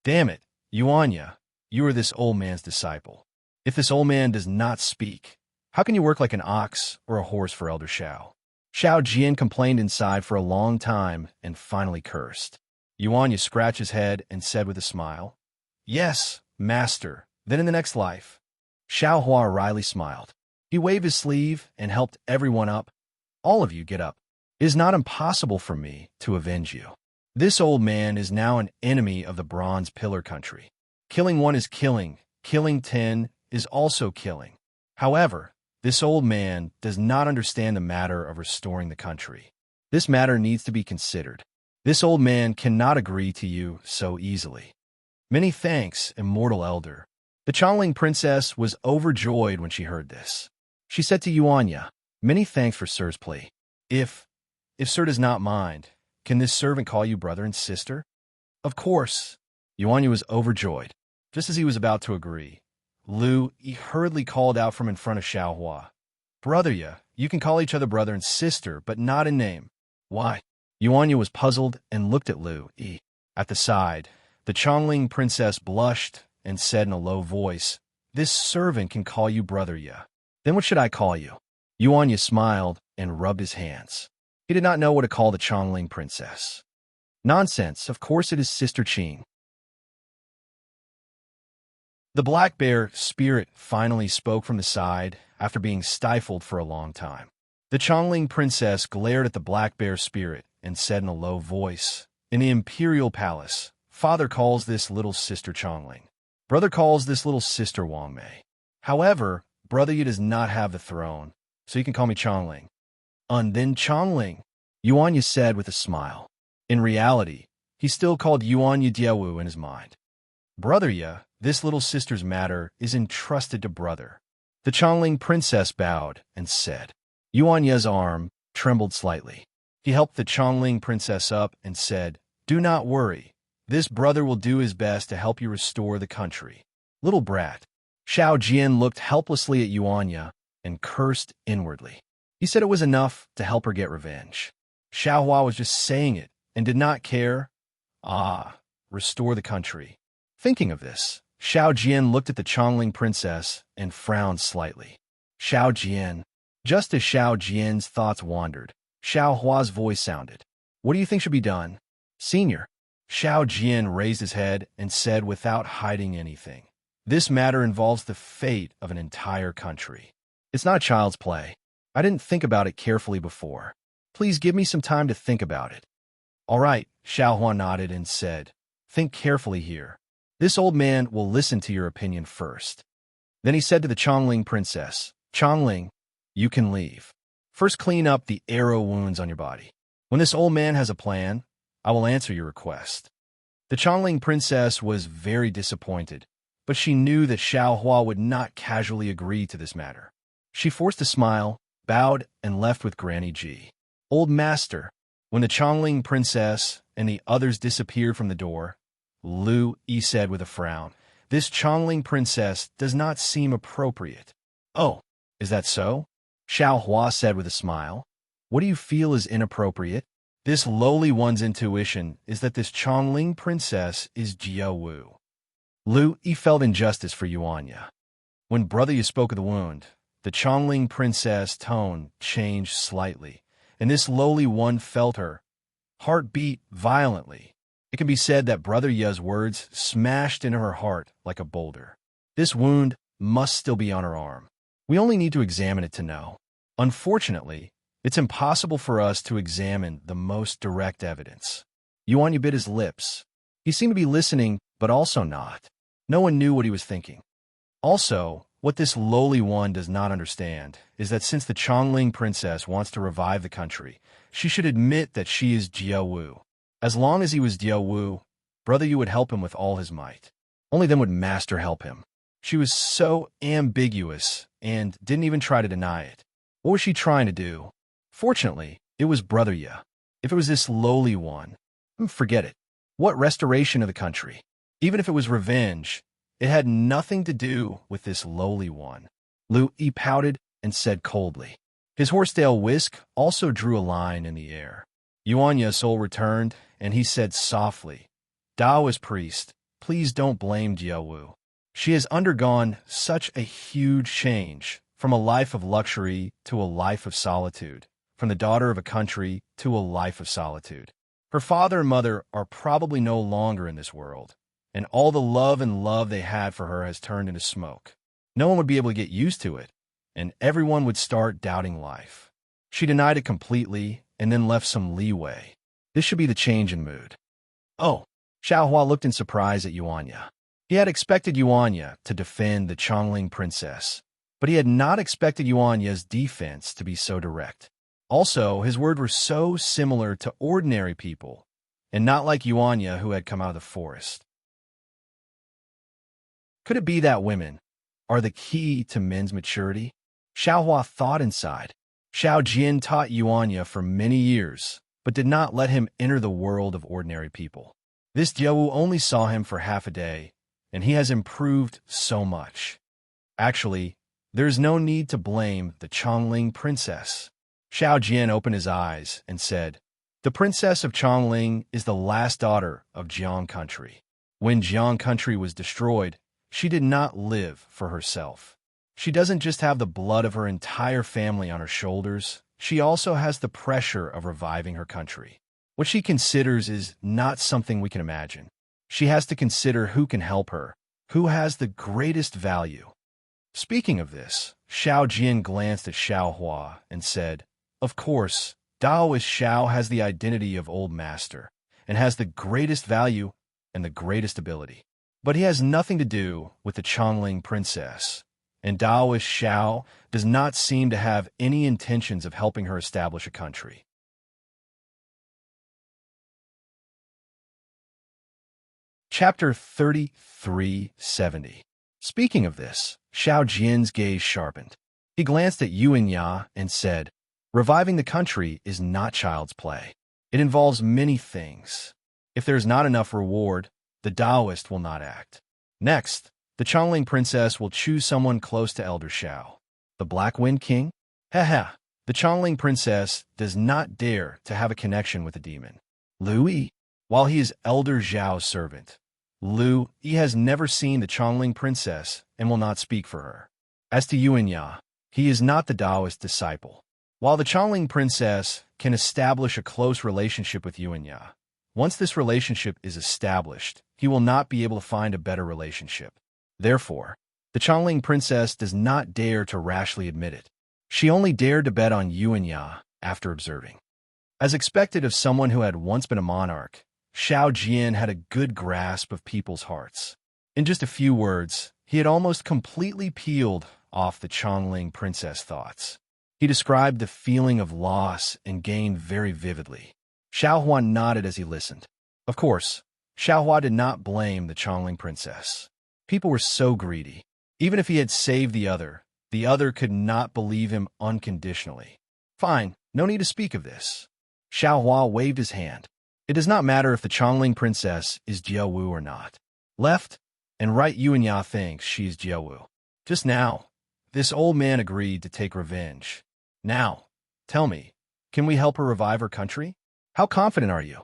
Damn it, Yuanya, you are this old man's disciple. If this old man does not speak, how can you work like an ox or a horse for Elder Xiao? Xiao Jian complained inside for a long time and finally cursed. Yuanya scratched his head and said with a smile, "Yes, master, then in the next life." Xiaohua wryly smiled. He waved his sleeve and helped everyone up. "All of you get up. It is not impossible for me to avenge you. This old man is now an enemy of the Bronze Pillar country. Killing one is killing. Killing 10 is also killing. However, this old man does not understand the matter of restoring the country. This matter needs to be considered. This old man cannot agree to you so easily." "Many thanks, Immortal Elder." The Chongling princess was overjoyed when she heard this. She said to Yuanya, "Many thanks for Sir's plea. If Sir does not mind, can this servant call you brother and sister?" "Of course." Yuanya was overjoyed. Just as he was about to agree, he hurriedly called out from in front of Xiaohua, "Brother, you can call each other brother and sister, but not in name." "Why?" Yuanya was puzzled and looked at Lu. At the side, the Chongling princess blushed and said in a low voice, "This servant can call you brother, Then what should I call you?" Yuanya smiled and rubbed his hands. He did not know what to call the Chongling princess. Nonsense, of course it is Sister Qing. The black bear spirit finally spoke from the side after being stifled for a long time. The Chongling princess glared at the black bear spirit and said in a low voice, "In the imperial palace, father calls this little sister Chongling. Brother calls this little sister Wang Mei. However, brother Yu does not have the throne, so you can call me Chongling." And then Chongling, Yuanya said with a smile. In reality, he still called Yuanya Diawu in his mind. Brother Yu, this little sister's matter is entrusted to brother. The Chongling princess bowed and said. Yuanya's arm trembled slightly. He helped the Chongling princess up and said, "Do not worry. This brother will do his best to help you restore the country." Little brat. Xiao Jian looked helplessly at Yuanya and cursed inwardly. He said it was enough to help her get revenge. Xiao Hua was just saying it and did not care. Restore the country. Thinking of this, Xiao Jian looked at the Chongling princess and frowned slightly. Xiao Jian. Just as Xiao Jian's thoughts wandered, Xiao Hua's voice sounded. What do you think should be done? Senior. Xiao Jian raised his head and said without hiding anything. This matter involves the fate of an entire country. It's not child's play. I didn't think about it carefully before. Please give me some time to think about it. All right, Xiao Hua nodded and said, think carefully here. This old man will listen to your opinion first. Then he said to the Chongling princess, Chongling, you can leave. First clean up the arrow wounds on your body. When this old man has a plan, I will answer your request. The Chongling princess was very disappointed, but she knew that Xiao Hua would not casually agree to this matter. She forced a smile, bowed, and left with Granny Ji. Old master, when the Chongling princess and the others disappeared from the door, Lu Yi said with a frown, this Chongling princess does not seem appropriate. Oh, is that so? Xiao Hua said with a smile. What do you feel is inappropriate? This lowly one's intuition is that this Chongling princess is Jiao Wu. Lu Yi felt injustice for Yuanya. When Brother Yu spoke of the wound, the Chongling princess' tone changed slightly, and this lowly one felt her heart beat violently. It can be said that Brother Yu's words smashed into her heart like a boulder. This wound must still be on her arm. We only need to examine it to know. Unfortunately, it's impossible for us to examine the most direct evidence. Yuanya bit his lips. He seemed to be listening, but also not. No one knew what he was thinking. Also, what this lowly one does not understand is that since the Chongling princess wants to revive the country, she should admit that she is Jiao Wu. As long as he was Jiao Wu, Brother Yu would help him with all his might. Only then would Master help him. She was so ambiguous and didn't even try to deny it. What was she trying to do? Fortunately, it was Brother Yu. If it was this lowly one, forget it. What restoration of the country? Even if it was revenge, it had nothing to do with this lowly one. Lu Yi pouted and said coldly. His horsetail whisk also drew a line in the air. Yuanya's soul returned, and he said softly, Daoist priest, please don't blame Jiao Wu. She has undergone such a huge change, from a life of luxury to a life of solitude, from the daughter of a country to a life of solitude. Her father and mother are probably no longer in this world, and all the love they had for her has turned into smoke. No one would be able to get used to it, and everyone would start doubting life. She denied it completely and then left some leeway. This should be the change in mood. Oh, Xiao Hua looked in surprise at Yuanya. He had expected Yuanya to defend the Chongling princess, but he had not expected Yuanya's defense to be so direct. Also, his words were so similar to ordinary people, and not like Yuanya who had come out of the forest. Could it be that women are the key to men's maturity? Xiao Hua thought inside. Xiao Jian taught Yuanya for many years, but did not let him enter the world of ordinary people. This Jiao Wu only saw him for half a day, and he has improved so much. Actually, there is no need to blame the Chongling princess. Xiao Jian opened his eyes and said, the princess of Chongling is the last daughter of Jiang country. When Jiang country was destroyed, she did not live for herself. She doesn't just have the blood of her entire family on her shoulders, she also has the pressure of reviving her country. What she considers is not something we can imagine. She has to consider who can help her, who has the greatest value. Speaking of this, Xiao Jian glanced at Xiao Hua and said, "Of course, Daoist Xiao has the identity of Old Master and has the greatest value and the greatest ability. But he has nothing to do with the Chongling princess, and Daoist Xiao does not seem to have any intentions of helping her establish a country." Chapter 3370. Speaking of this, Xiao Jian's gaze sharpened. He glanced at Yuan Ya and said, "Reviving the country is not child's play. It involves many things. If there is not enough reward, the Taoist will not act. Next, the Chongling princess will choose someone close to Elder Xiao. The Black Wind King? Haha, the Chongling princess does not dare to have a connection with the demon. Lu Yi, while he is Elder Zhao's servant, Lu Yi has never seen the Chongling princess and will not speak for her. As to Yuan Ya, he is not the Taoist disciple. While the Chongling princess can establish a close relationship with Yuan Ya, once this relationship is established, he will not be able to find a better relationship. Therefore, the Chongling princess does not dare to rashly admit it. She only dared to bet on Yuan Ya after observing. As expected of someone who had once been a monarch, Xiao Jian had a good grasp of people's hearts. In just a few words, he had almost completely peeled off the Chongling princess thoughts. He described the feeling of loss and gain very vividly. Xiao Hua nodded as he listened. Of course, Xiao Hua did not blame the Chongling princess. People were so greedy. Even if he had saved the other could not believe him unconditionally. Fine, no need to speak of this. Xiao Hua waved his hand. It does not matter if the Chongling princess is Jiao Wu or not. Left and right Yuan Ya thinks she is Jiao Wu. Just now, this old man agreed to take revenge. Now, tell me, can we help her revive her country? How confident are you?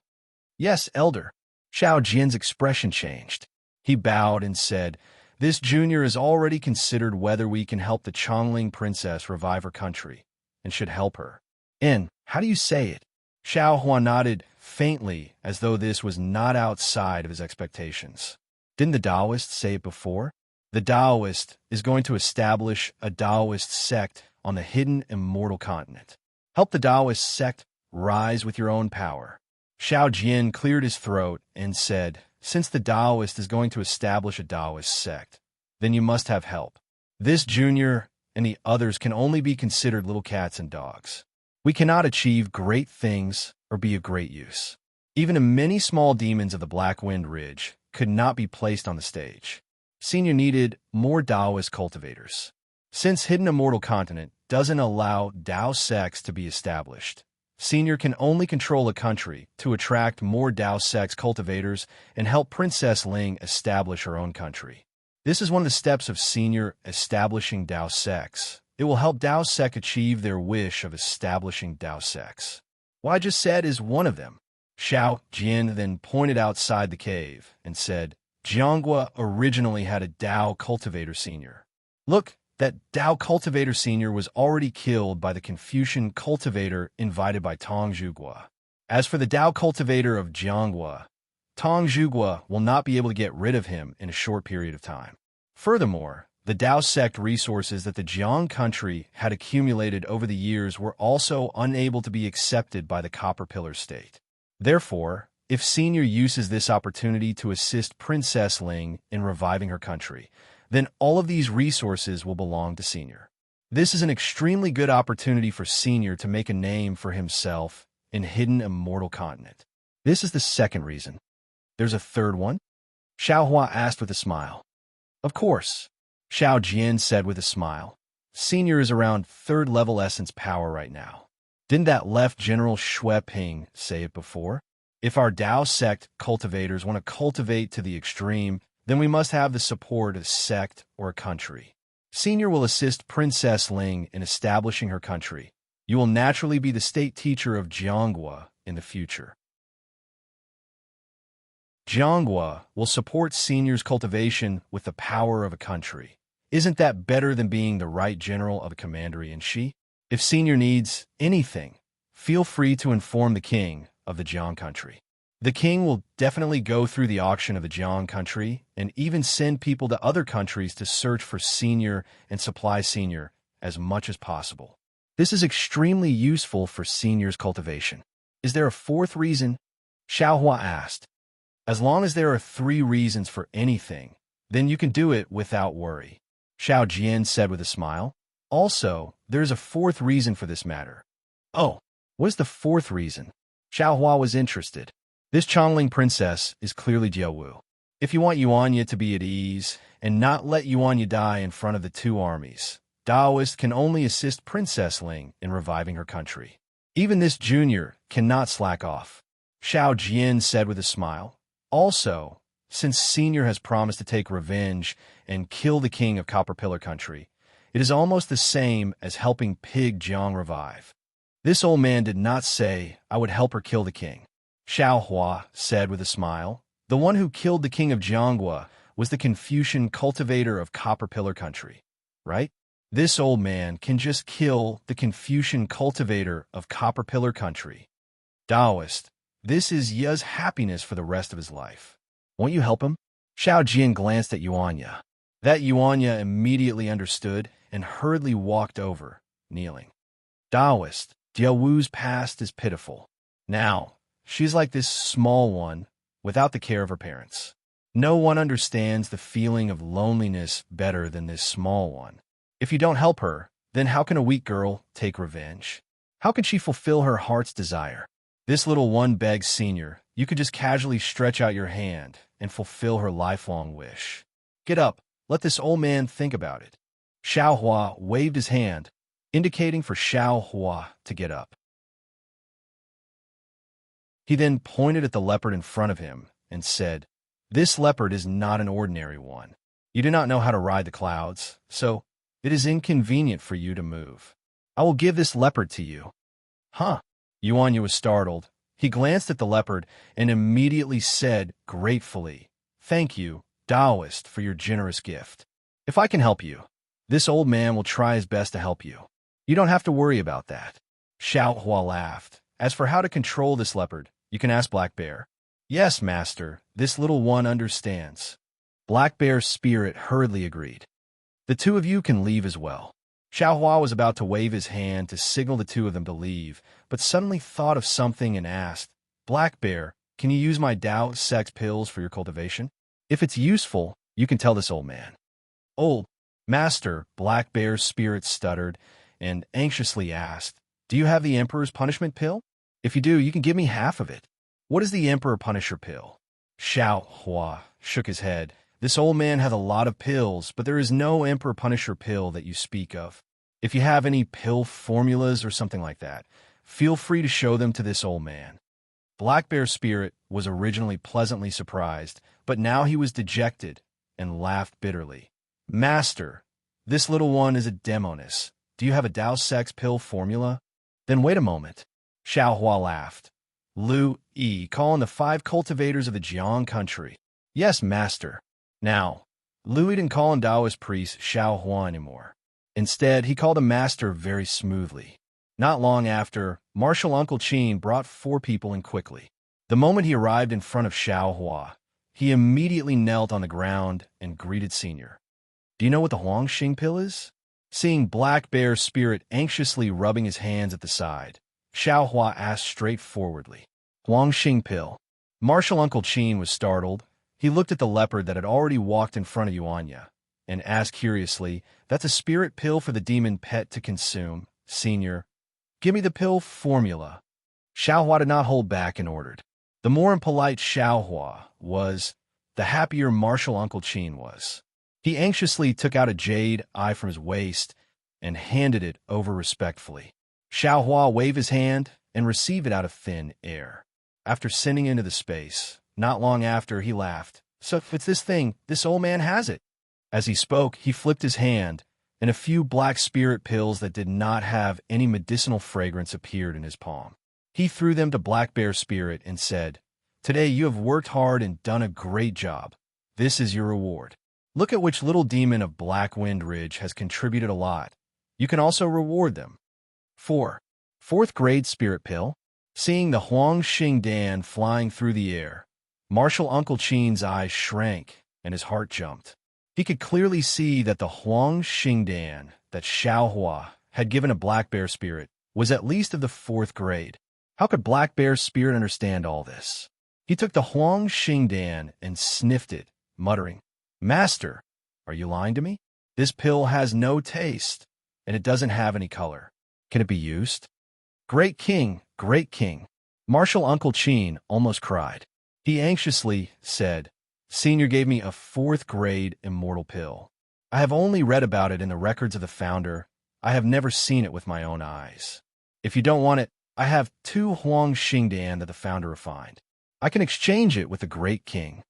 Yes, Elder. Xiao Jian's expression changed. He bowed and said, "This junior has already considered whether we can help the Chongling princess revive her country, and should help her." And how do you say it? Xiao Hua nodded faintly as though this was not outside of his expectations. Didn't the Taoist say it before? The Taoist is going to establish a Taoist sect on the hidden immortal continent. Help the Taoist sect rise with your own power. Xiao Jian cleared his throat and said, "Since the Taoist is going to establish a Taoist sect, then you must have help. This junior and the others can only be considered little cats and dogs. We cannot achieve great things or be of great use. Even the many small demons of the Black Wind Ridge could not be placed on the stage. Senior needed more Taoist cultivators. Since Hidden Immortal Continent doesn't allow Tao sects to be established, Senior can only control a country to attract more Tao sects cultivators and help Princess Ling establish her own country. This is one of the steps of Senior establishing Tao sects. It will help Tao sect achieve their wish of establishing Tao sects. What I just said is one of them." Xiao Jian then pointed outside the cave and said, "Jianghua originally had a Tao cultivator senior. Look, that Tao cultivator senior was already killed by the Confucian cultivator invited by Tong Zhuguo. As for the Tao cultivator of Jianghua, Tong Zhuguo will not be able to get rid of him in a short period of time. Furthermore, the Tao sect resources that the Jiang country had accumulated over the years were also unable to be accepted by the Copper Pillar state. Therefore, if Senior uses this opportunity to assist Princess Ling in reviving her country, then all of these resources will belong to Senior. This is an extremely good opportunity for Senior to make a name for himself in Hidden Immortal Continent. This is the second reason. There's a third one?" Xiao Hua asked with a smile. "Of course," Xiao Jian said with a smile. "Senior is around third-level essence power right now. Didn't that left General Xue Ping say it before? If our Tao sect cultivators want to cultivate to the extreme, then we must have the support of a sect or a country. Senior will assist Princess Ling in establishing her country. You will naturally be the state teacher of Jianghua in the future. Jianghua will support Senior's cultivation with the power of a country. Isn't that better than being the right general of a commander-in-chief? If Senior needs anything, feel free to inform the king of the Jiang country. The king will definitely go through the auction of the Jiang country and even send people to other countries to search for Senior and supply Senior as much as possible. This is extremely useful for Senior's cultivation. Is there a fourth reason? Xiaohua asked. As long as there are 3 reasons for anything, then you can do it without worry, Xiao Jian said with a smile. Also, there's a 4th reason for this matter. Oh, what is the 4th reason? Xiaohua was interested. This Chongling princess is clearly Jiawu. If you want Yuanya to be at ease and not let Yuanya die in front of the 2 armies, Daoist can only assist Princess Ling in reviving her country. Even this junior cannot slack off, Xiao Jian said with a smile. Also, since Senior has promised to take revenge and kill the king of Copper Pillar Country, it is almost the same as helping Pig Jiang revive. This old man did not say, I would help her kill the king, Xiaohua said with a smile. The one who killed the king of Jianghua was the Confucian cultivator of Copper Pillar Country, right? This old man can just kill the Confucian cultivator of Copper Pillar Country. Daoist, this is Ye's happiness for the rest of his life. Won't you help him? Xiao Jian glanced at Yuanya. That Yuanya immediately understood and hurriedly walked over, kneeling. Daoist, Diawu's past is pitiful. Now, she's like this small one, without the care of her parents. No one understands the feeling of loneliness better than this small one. If you don't help her, then how can a weak girl take revenge? How can she fulfill her heart's desire? This little one begs Senior, you could just casually stretch out your hand and fulfill her lifelong wish. Get up, let this old man think about it. Xiaohua waved his hand, indicating for Xiaohua to get up. He then pointed at the leopard in front of him and said, This leopard is not an ordinary one. You do not know how to ride the clouds, so it is inconvenient for you to move. I will give this leopard to you. Huh? Yuanya was startled. He glanced at the leopard and immediately said gratefully, Thank you, Daoist, for your generous gift. If I can help you, this old man will try his best to help you. You don't have to worry about that. Xiaohua laughed. As for how to control this leopard, you can ask Black Bear. Yes, master, this little one understands. Black Bear's spirit hurriedly agreed. The 2 of you can leave as well. Xiaohua was about to wave his hand to signal the 2 of them to leave, but suddenly thought of something and asked, Black Bear, can you use my Dao sex pills for your cultivation? If it's useful, you can tell this old man. Old master, Black Bear's spirit stuttered and anxiously asked, Do you have the Emperor's punishment pill? If you do, you can give me half of it. What is the Emperor Punisher pill? Xiaohua shook his head. This old man has a lot of pills, but there is no Emperor Punisher pill that you speak of. If you have any pill formulas or something like that, feel free to show them to this old man. Black Bear's spirit was originally pleasantly surprised, but now he was dejected and laughed bitterly. Master, this little one is a demoness. Do you have a Dao sex pill formula? Then wait a moment. Xiaohua laughed. Lu Yi, call on the 5 cultivators of the Jiang country. Yes, master. Now, Lu Yi didn't call on Daoist priest Xiaohua anymore. Instead, he called a master very smoothly. Not long after, Marshal Uncle Qin brought 4 people in quickly. The moment he arrived in front of Xiaohua, he immediately knelt on the ground and greeted Senior. Do you know what the Huangxing pill is? Seeing Black Bear's spirit anxiously rubbing his hands at the side, Xiaohua asked straightforwardly. Huangxing pill. Marshal Uncle Qin was startled. He looked at the leopard that had already walked in front of Yuanya and asked curiously, That's a spirit pill for the demon pet to consume, Senior. Give me the pill formula. Xiaohua did not hold back and ordered. The more impolite Xiaohua was, the happier Marshal Uncle Qin was. He anxiously took out a jade eye from his waist and handed it over respectfully. Xiaohua waved his hand and received it out of thin air. After sending it into the space, not long after, he laughed. So if it's this thing, this old man has it. As he spoke, he flipped his hand, and a few black spirit pills that did not have any medicinal fragrance appeared in his palm. He threw them to Black Bear's spirit and said, Today you have worked hard and done a great job. This is your reward. Look at which little demon of Black Wind Ridge has contributed a lot. You can also reward them. 4. Fourth grade spirit pill. Seeing the Huang Xingdan flying through the air, Martial Uncle Qin's eyes shrank and his heart jumped. He could clearly see that the Huang Xingdan that Xiaohua had given a black bear spirit was at least of the 4th grade. How could Black Bear's spirit understand all this? He took the Huang Xingdan and sniffed it, muttering, "Master, are you lying to me? This pill has no taste, and it doesn't have any color. Can it be used?" Great King, Great King. Martial Uncle Qin almost cried. He anxiously said, "Senior gave me a 4th grade immortal pill. I have only read about it in the records of the founder. I have never seen it with my own eyes. If you don't want it, I have 2 Huang Xingdan that the founder refined. I can exchange it with the Great King."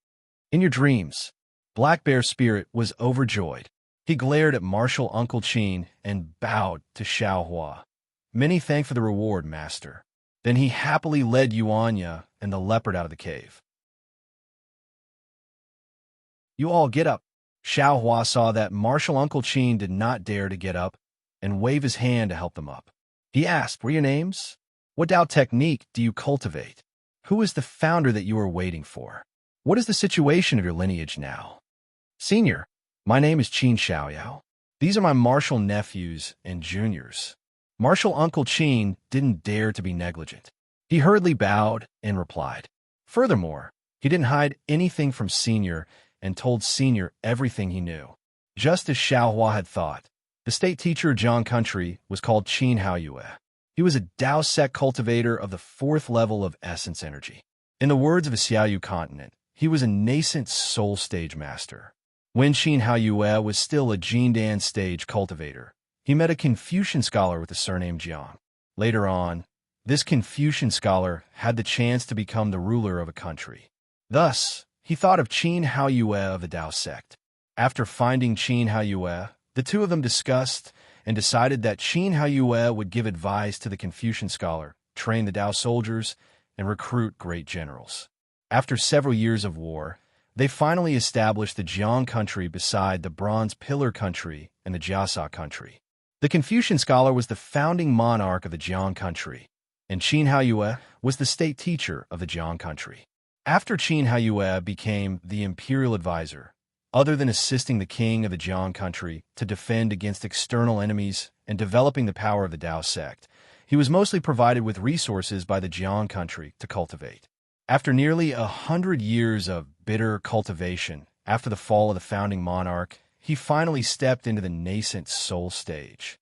In your dreams, Black Bear's spirit was overjoyed. He glared at Martial Uncle Qin and bowed to Xiaohua. "Many thanks for the reward, master." Then he happily led Yuanya and the leopard out of the cave. "You all get up." Xiaohua saw that Martial Uncle Qin did not dare to get up and wave his hand to help them up. He asked, "What are your names? What Dao technique do you cultivate? Who is the founder that you are waiting for? What is the situation of your lineage now?" "Senior, my name is Qin Xiaoyao. These are my martial nephews and juniors." Martial Uncle Qin didn't dare to be negligent. He hurriedly bowed and replied. Furthermore, he didn't hide anything from Senior and told Senior everything he knew. Just as Xiaohua had thought, the state teacher of Jiang Country was called Qin Haoyue. He was a Dao sect cultivator of the 4th level of essence energy. In the words of a Xiaoyu continent, he was a nascent soul stage master. When Qin Haoyue was still a Jindan stage cultivator, he met a Confucian scholar with the surname Jiang. Later on, this Confucian scholar had the chance to become the ruler of a country. Thus, he thought of Qin Haoyue of the Dao sect. After finding Qin Haoyue, the two of them discussed and decided that Qin Haoyue would give advice to the Confucian scholar, train the Dao soldiers, and recruit great generals. After several years of war, they finally established the Jiang country beside the Bronze Pillar country and the Jiasa country. The Confucian scholar was the founding monarch of the Jiang country, and Qin Haoyue was the state teacher of the Jiang country. After Qin Haoyue became the imperial advisor, other than assisting the king of the Jiang country to defend against external enemies and developing the power of the Dao sect, he was mostly provided with resources by the Jiang country to cultivate. After nearly 100 years of bitter cultivation, after the fall of the founding monarch, he finally stepped into the nascent soul stage.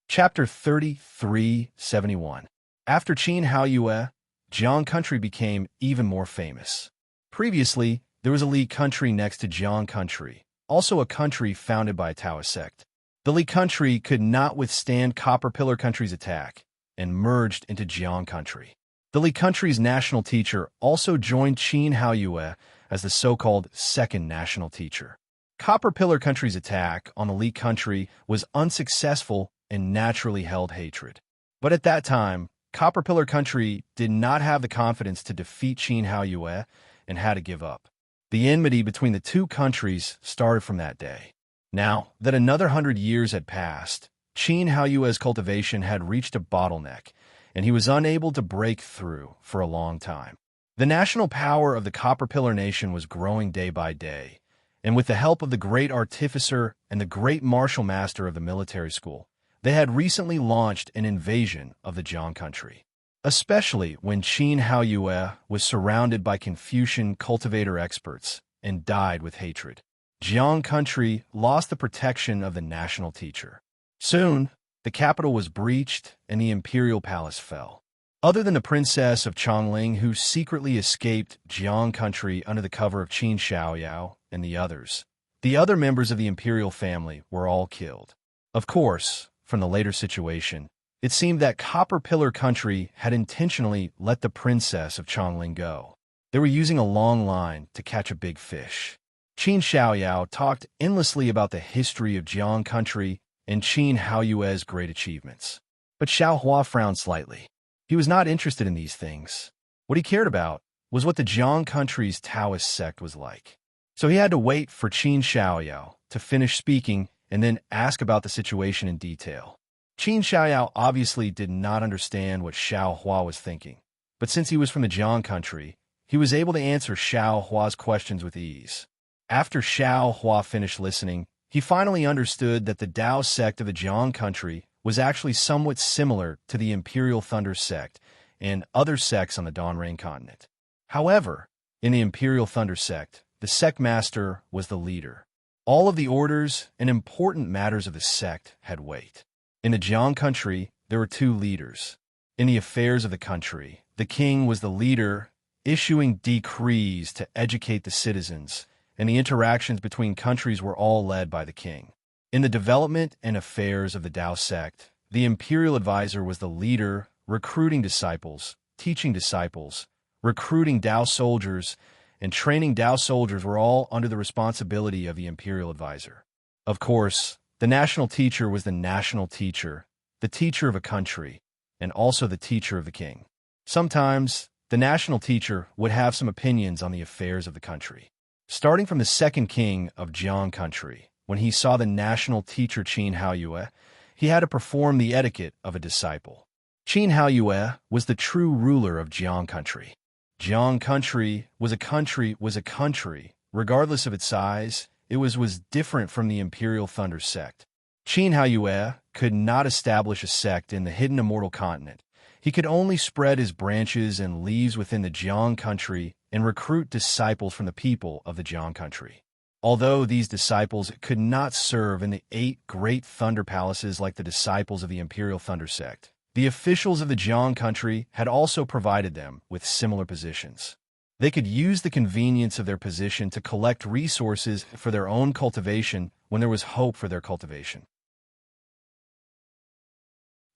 Chapter 3371. After Qin Haoyue, Jiang country became even more famous. Previously, there was a Li country next to Jiang country, also a country founded by a Taoist sect. The Li country could not withstand Copper Pillar country's attack and merged into Jiang country. The Li country's national teacher also joined Qin Haoyue as the so-called second national teacher. Copper Pillar country's attack on the Li country was unsuccessful and naturally held hatred. But at that time, Copper Pillar country did not have the confidence to defeat Qin Haoyue and had to give up. The enmity between the two countries started from that day. Now that another 100 years had passed, Qin Haoyue's cultivation had reached a bottleneck, and he was unable to break through for a long time. The national power of the Copper Pillar nation was growing day by day, and with the help of the great artificer and the great martial master of the military school, they had recently launched an invasion of the Jiang country. Especially when Qin Haoyue was surrounded by Confucian cultivator experts and died with hatred. Jiang country lost the protection of the national teacher. Soon, the capital was breached and the imperial palace fell. Other than the princess of Chongling, who secretly escaped Jiang country under the cover of Qin Xiaoyao and the other members of the imperial family were all killed. Of course, from the later situation, it seemed that Copper Pillar country had intentionally let the princess of Chongling go. They were using a long line to catch a big fish. Qin Xiaoyao talked endlessly about the history of Jiang country and Qin Haoyue's great achievements. But Xiaohua frowned slightly. He was not interested in these things. What he cared about was what the Jiang country's Taoist sect was like. So he had to wait for Qin Xiaoyao to finish speaking and then ask about the situation in detail. Qin Xiaoyao obviously did not understand what Xiao Hua was thinking, but since he was from the Jiang country, he was able to answer Xiao Hua's questions with ease. After Xiao Hua finished listening, he finally understood that the Dao sect of the Jiang country was actually somewhat similar to the Imperial Thunder sect and other sects on the Donrain continent. However, in the Imperial Thunder sect, the sect master was the leader. All of the orders and important matters of the sect had weight. In the Jiang country, there were two leaders. In the affairs of the country, the king was the leader, issuing decrees to educate the citizens, and the interactions between countries were all led by the king. In the development and affairs of the Dao sect, the imperial advisor was the leader, recruiting disciples, teaching disciples, recruiting Dao soldiers, and training Dao soldiers were all under the responsibility of the imperial advisor. Of course, the national teacher was the national teacher, the teacher of a country, and also the teacher of the king. Sometimes, the national teacher would have some opinions on the affairs of the country. Starting from the second king of Jiang country, when he saw the national teacher Qin Haoyue, he had to perform the etiquette of a disciple. Qin Haoyue was the true ruler of Jiang country. Jiang country was a country, regardless of its size. It was different from the Imperial Thunder sect. Qin Haoyue could not establish a sect in the hidden immortal continent. He could only spread his branches and leaves within the Jiang country and recruit disciples from the people of the Jiang country. Although these disciples could not serve in the 8 great thunder palaces like the disciples of the Imperial Thunder sect, the officials of the Jiang country had also provided them with similar positions. They could use the convenience of their position to collect resources for their own cultivation when there was hope for their cultivation.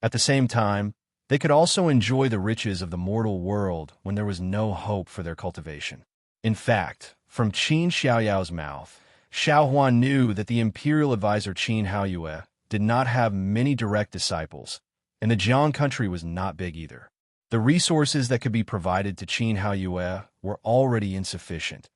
At the same time, they could also enjoy the riches of the mortal world when there was no hope for their cultivation. In fact, from Qin Xiaoyao's mouth, Xiao Hua knew that the imperial advisor Qin Haoyue did not have many direct disciples, and the Jiang country was not big either. The resources that could be provided to Qin Haoyue were already insufficient,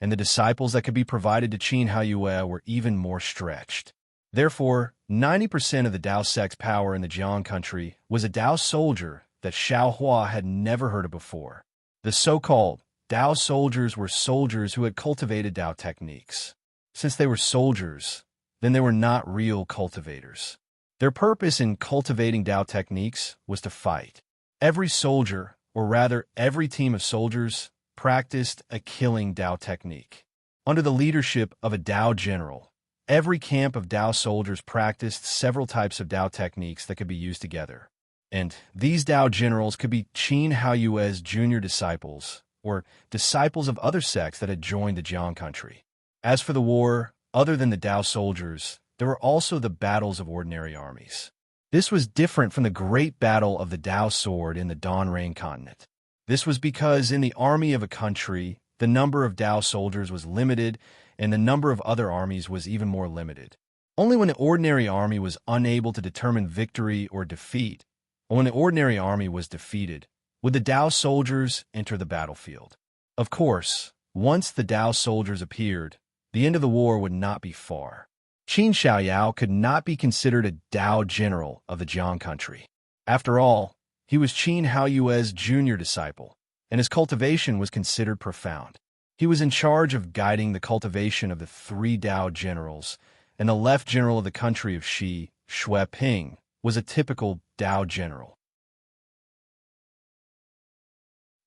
and the disciples that could be provided to Qin Haoyue were even more stretched. Therefore, 90% of the Dao sect's power in the Jiang country was a Dao soldier that Xiao Hua had never heard of before. The so-called Dao soldiers were soldiers who had cultivated Dao techniques. Since they were soldiers, then they were not real cultivators. Their purpose in cultivating Dao techniques was to fight. Every soldier, or rather every team of soldiers, practiced a killing Dao technique. Under the leadership of a Dao general, every camp of Dao soldiers practiced several types of Dao techniques that could be used together. And these Dao generals could be Qin Haoyue's junior disciples, or disciples of other sects that had joined the Jiang country. As for the war, other than the Dao soldiers, there were also the battles of ordinary armies. This was different from the great battle of the Dao sword in the Donrain continent. This was because in the army of a country, the number of Dao soldiers was limited, and the number of other armies was even more limited. Only when the ordinary army was unable to determine victory or defeat, or when the ordinary army was defeated, would the Dao soldiers enter the battlefield. Of course, once the Dao soldiers appeared, the end of the war would not be far. Qin Xiaoyao could not be considered a Dao general of the Jiang country. After all, he was Qin Haoyue's junior disciple, and his cultivation was considered profound. He was in charge of guiding the cultivation of the 3 Dao generals, and the left general of the country of Shi, Shui Ping, was a typical Dao general.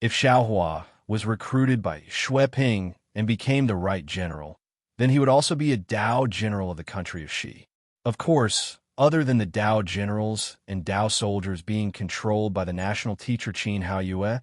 If Xiao Hua was recruited by Shui Ping and became the right general, then he would also be a Dao general of the country of Shi. Of course, other than the Dao generals and Dao soldiers being controlled by the national teacher Qin Haoyue,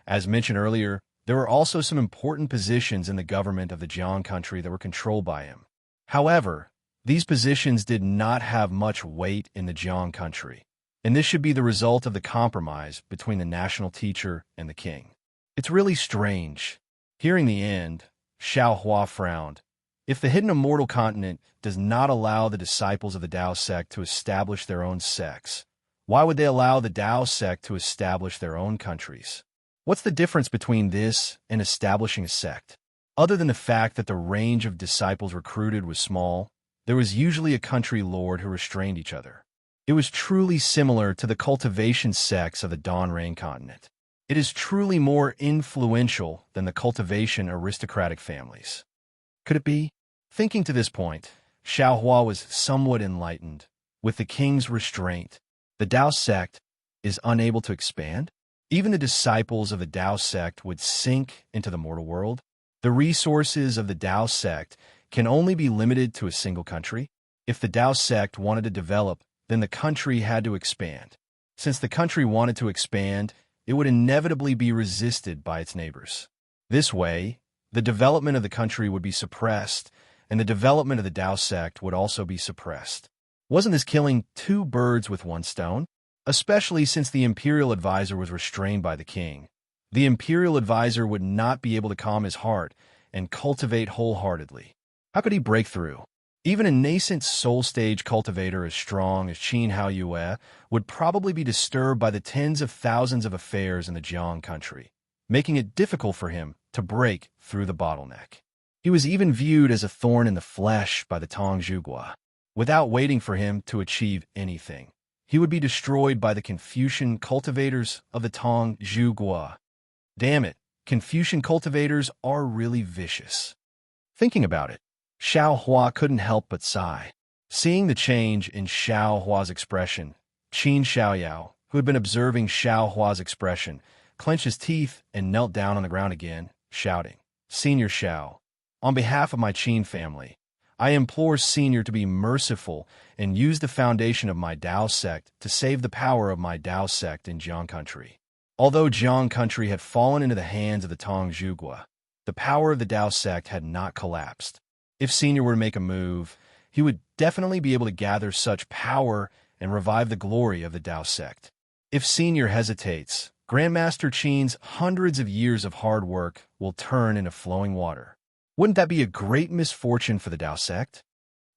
as mentioned earlier, there were also some important positions in the government of the Jiang country that were controlled by him. However, these positions did not have much weight in the Jiang country, and this should be the result of the compromise between the national teacher and the king. It's really strange. Hearing the end, Xiao Hua frowned. If the hidden immortal continent does not allow the disciples of the Dao sect to establish their own sects, why would they allow the Dao sect to establish their own countries? What's the difference between this and establishing a sect? Other than the fact that the range of disciples recruited was small, there was usually a country lord who restrained each other. It was truly similar to the cultivation sects of the Donrain continent. It is truly more influential than the cultivation aristocratic families. Could it be? Thinking to this point, Xiaohua was somewhat enlightened. With the king's restraint, the Dao sect is unable to expand. Even the disciples of the Dao sect would sink into the mortal world. The resources of the Dao sect can only be limited to a single country. If the Dao sect wanted to develop, then the country had to expand. Since the country wanted to expand, it would inevitably be resisted by its neighbors. This way, the development of the country would be suppressed, and the development of the Dao sect would also be suppressed. Wasn't this killing two birds with one stone? Especially since the imperial advisor was restrained by the king. The imperial advisor would not be able to calm his heart and cultivate wholeheartedly. How could he break through? Even a nascent soul-stage cultivator as strong as Qin Haoyue would probably be disturbed by the tens of thousands of affairs in the Jiang country, making it difficult for him to break through the bottleneck. He was even viewed as a thorn in the flesh by the Tong Zhuge. Without waiting for him to achieve anything, he would be destroyed by the Confucian cultivators of the Tong Zhuge. Damn it, Confucian cultivators are really vicious. Thinking about it, Xiaohua couldn't help but sigh. Seeing the change in Xiaohua's expression, Qin Xiaoyao, who had been observing Xiaohua's expression, clenched his teeth and knelt down on the ground again, shouting, "Senior Xiao, on behalf of my Qin family, I implore Senior to be merciful and use the foundation of my Dao sect to save the power of my Dao sect in Jiang country." Although Jiang country had fallen into the hands of the Tong Zhuge, the power of the Dao sect had not collapsed. If Senior were to make a move, he would definitely be able to gather such power and revive the glory of the Dao sect. If Senior hesitates, Grandmaster Qin's hundreds of years of hard work will turn into flowing water. Wouldn't that be a great misfortune for the Dao sect?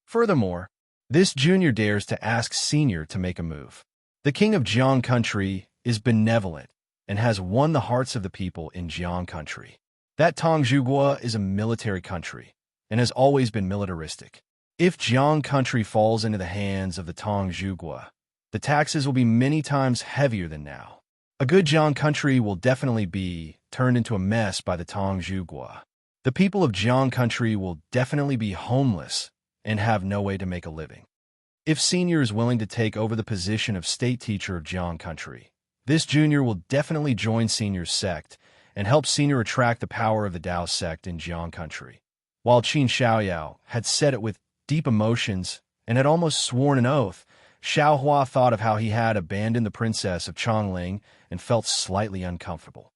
Furthermore, this junior dares to ask Senior to make a move. The king of Jiang country is benevolent and has won the hearts of the people in Jiang country. That Tong Zhuge is a military country and has always been militaristic. If Jiang country falls into the hands of the Tong Zhuge, the taxes will be many times heavier than now. A good Jiang country will definitely be turned into a mess by the Tong Zhuge. The people of Jiang country will definitely be homeless and have no way to make a living. If Senior is willing to take over the position of state teacher of Jiang country, this junior will definitely join Senior's sect and help Senior attract the power of the Dao sect in Jiang country. While Qin Xiaoyao had said it with deep emotions and had almost sworn an oath, Xiaohua thought of how he had abandoned the princess of Chongling and felt slightly uncomfortable.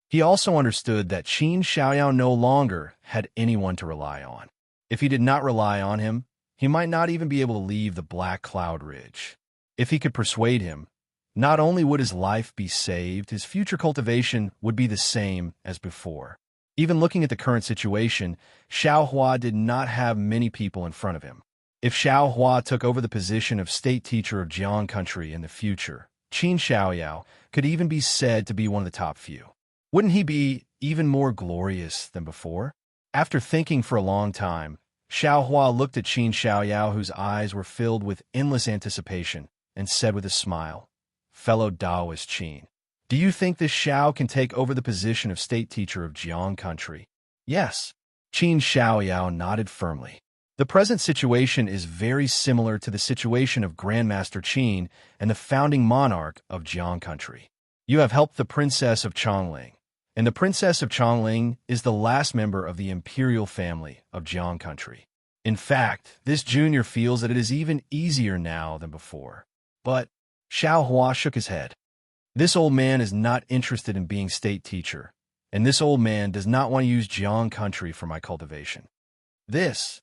He also understood that Qin Xiaoyao no longer had anyone to rely on. If he did not rely on him, he might not even be able to leave the Black Cloud Ridge. If he could persuade him, not only would his life be saved, his future cultivation would be the same as before. Even looking at the current situation, Xiaohua did not have many people in front of him. If Xiaohua took over the position of state teacher of Jiang country in the future, Qin Xiaoyao could even be said to be one of the top few. Wouldn't he be even more glorious than before? After thinking for a long time, Xiaohua looked at Qin Xiaoyao, whose eyes were filled with endless anticipation, and said with a smile, "Fellow Taoist Qin, do you think this Xiao can take over the position of state teacher of Jiang country?" "Yes." Qin Xiaoyao nodded firmly. The present situation is very similar to the situation of Grandmaster Qin and the founding monarch of Jiang country. You have helped the princess of Chongling, and the princess of Chongling is the last member of the imperial family of Jiang country. In fact, this junior feels that it is even easier now than before. But Xiaohua shook his head. This old man is not interested in being state teacher, and this old man does not want to use Jiang country for my cultivation. Qin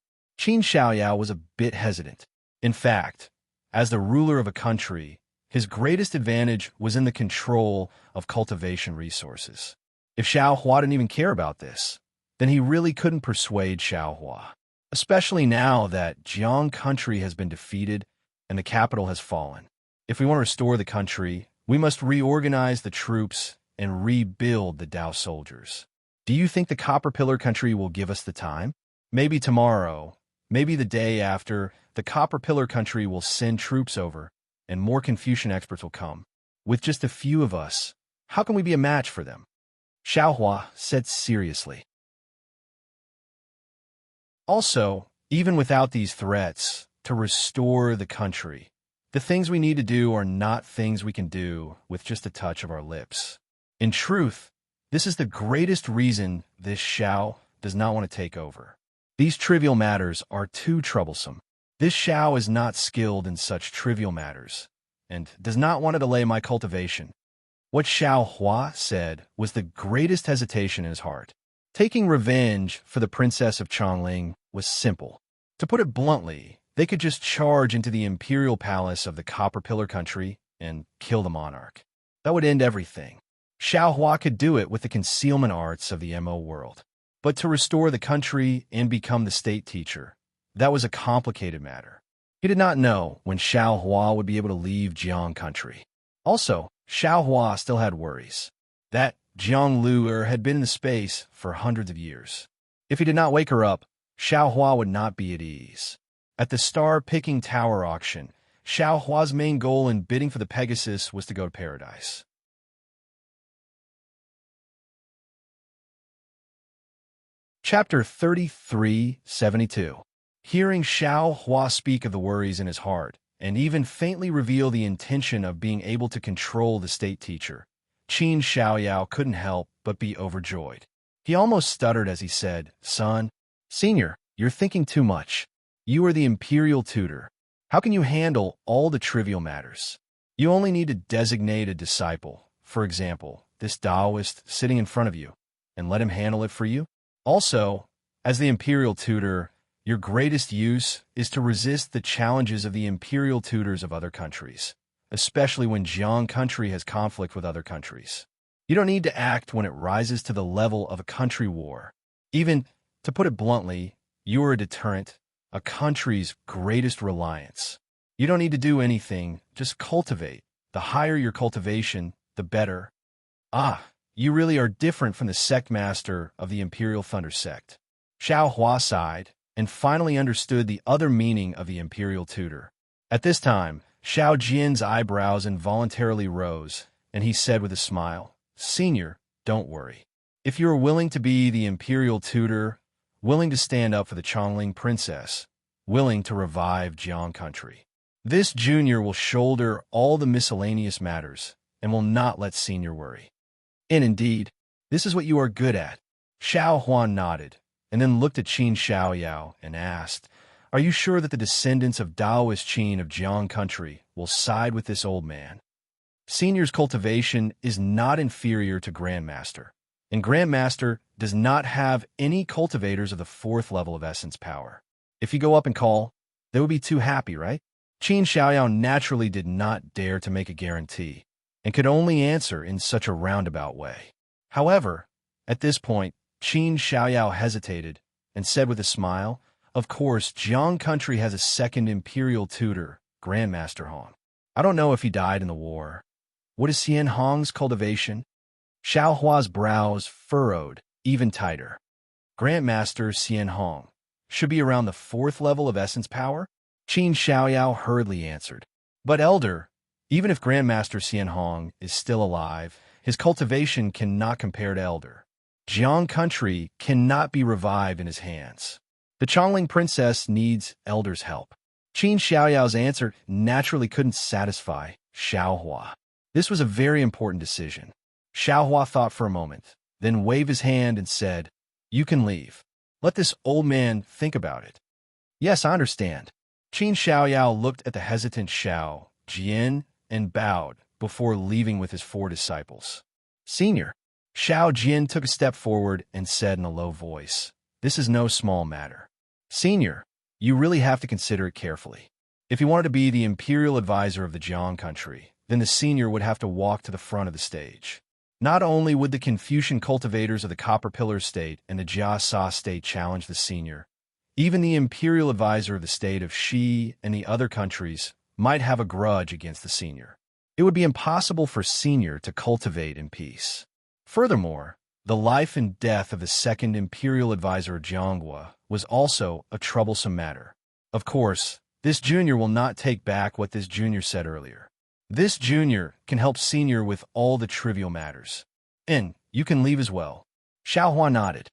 Xiaoyao was a bit hesitant. In fact, as the ruler of a country, his greatest advantage was in the control of cultivation resources. If Xiaohua didn't even care about this, then he really couldn't persuade Xiaohua, especially now that Jiang country has been defeated and the capital has fallen. If we want to restore the country, we must reorganize the troops and rebuild the Dao soldiers. Do you think the Copper Pillar country will give us the time? Maybe tomorrow, maybe the day after, the Copper Pillar country will send troops over, and more Confucian experts will come. With just a few of us, how can we be a match for them? Xiaohua said seriously. Also, even without these threats, to restore the country, the things we need to do are not things we can do with just a touch of our lips. In truth, this is the greatest reason this Xiao does not want to take over. These trivial matters are too troublesome. This Xiao is not skilled in such trivial matters, and does not want to delay my cultivation. What Xiao Hua said was the greatest hesitation in his heart. Taking revenge for the princess of Chongling was simple. To put it bluntly, they could just charge into the imperial palace of the Copper Pillar country and kill the monarch. That would end everything. Xiao Hua could do it with the concealment arts of the MO world. But to restore the country and become the state teacher, that was a complicated matter. He did not know when Xiao Hua would be able to leave Jiang country. Also, Xiao Hua still had worries. That Jiang Luer had been in the space for hundreds of years. If he did not wake her up, Xiao Hua would not be at ease. At the star-picking tower auction, Xiao Hua's main goal in bidding for the Pegasus was to go to paradise. Chapter 33:72. Hearing Xiao Hua speak of the worries in his heart, and even faintly reveal the intention of being able to control the state teacher, Qin Xiaoyao couldn't help but be overjoyed. He almost stuttered as he said, "Son, Senior, you're thinking too much. You are the imperial tutor. How can you handle all the trivial matters? You only need to designate a disciple, for example, this Taoist sitting in front of you, and let him handle it for you. Also, as the imperial tutor, your greatest use is to resist the challenges of the imperial tutors of other countries, especially when Jiang country has conflict with other countries. You don't need to act when it rises to the level of a country war. Even, to put it bluntly, you are a deterrent, a country's greatest reliance. You don't need to do anything, just cultivate. The higher your cultivation, the better. Ah, you really are different from the sect master of the Imperial Thunder sect." Xiao Hua sighed, and finally understood the other meaning of the imperial tutor. At this time, Xiao Jian's eyebrows involuntarily rose, and he said with a smile, "Senior, don't worry. If you are willing to be the imperial tutor, willing to stand up for the Chongling princess, willing to revive Jiang country, this junior will shoulder all the miscellaneous matters and will not let senior worry. And indeed, this is what you are good at." Xiao Huan nodded, and then looked at Qin Xiaoyao and asked, "Are you sure that the descendants of Taoist Qin of Jiang country will side with this old man? Senior's cultivation is not inferior to Grandmaster, and Grandmaster does not have any cultivators of the 4th level of essence power. If you go up and call, they would be too happy, right?" Qin Xiaoyao naturally did not dare to make a guarantee, and could only answer in such a roundabout way. However, at this point, Qin Xiaoyao hesitated and said with a smile, "Of course, Jiang country has a second imperial tutor, Grandmaster Hong. I don't know if he died in the war. What is Xian Hong's cultivation?" Xiao Hua's brows furrowed even tighter. Grandmaster Xian Hong should be around the 4th level of essence power? Qin Xiaoyao hurriedly answered. "But elder, even if Grandmaster Xian Hong is still alive, his cultivation cannot compare to elder. Jiang country cannot be revived in his hands. The Chongling princess needs elder's help." Qin Xiaoyao's answer naturally couldn't satisfy Xiao Hua. This was a very important decision. Xiao Hua thought for a moment, then waved his hand and said, "You can leave. Let this old man think about it." "Yes, I understand." Qin Xiaoyao looked at the hesitant Xiao Jian and bowed before leaving with his 4 disciples. "Senior." Xiao Jian took a step forward and said in a low voice, "This is no small matter. Senior, you really have to consider it carefully. If you wanted to be the imperial advisor of the Jiang country, then the senior would have to walk to the front of the stage. Not only would the Confucian cultivators of the Copper Pillar state and the Jia Sa state challenge the senior, even the imperial advisor of the state of Shi and the other countries might have a grudge against the senior. It would be impossible for senior to cultivate in peace. Furthermore, the life and death of the second imperial advisor of Jianghua was also a troublesome matter. Of course, this junior will not take back what this junior said earlier. This junior can help senior with all the trivial matters. And you can leave as well. Xiaohua nodded.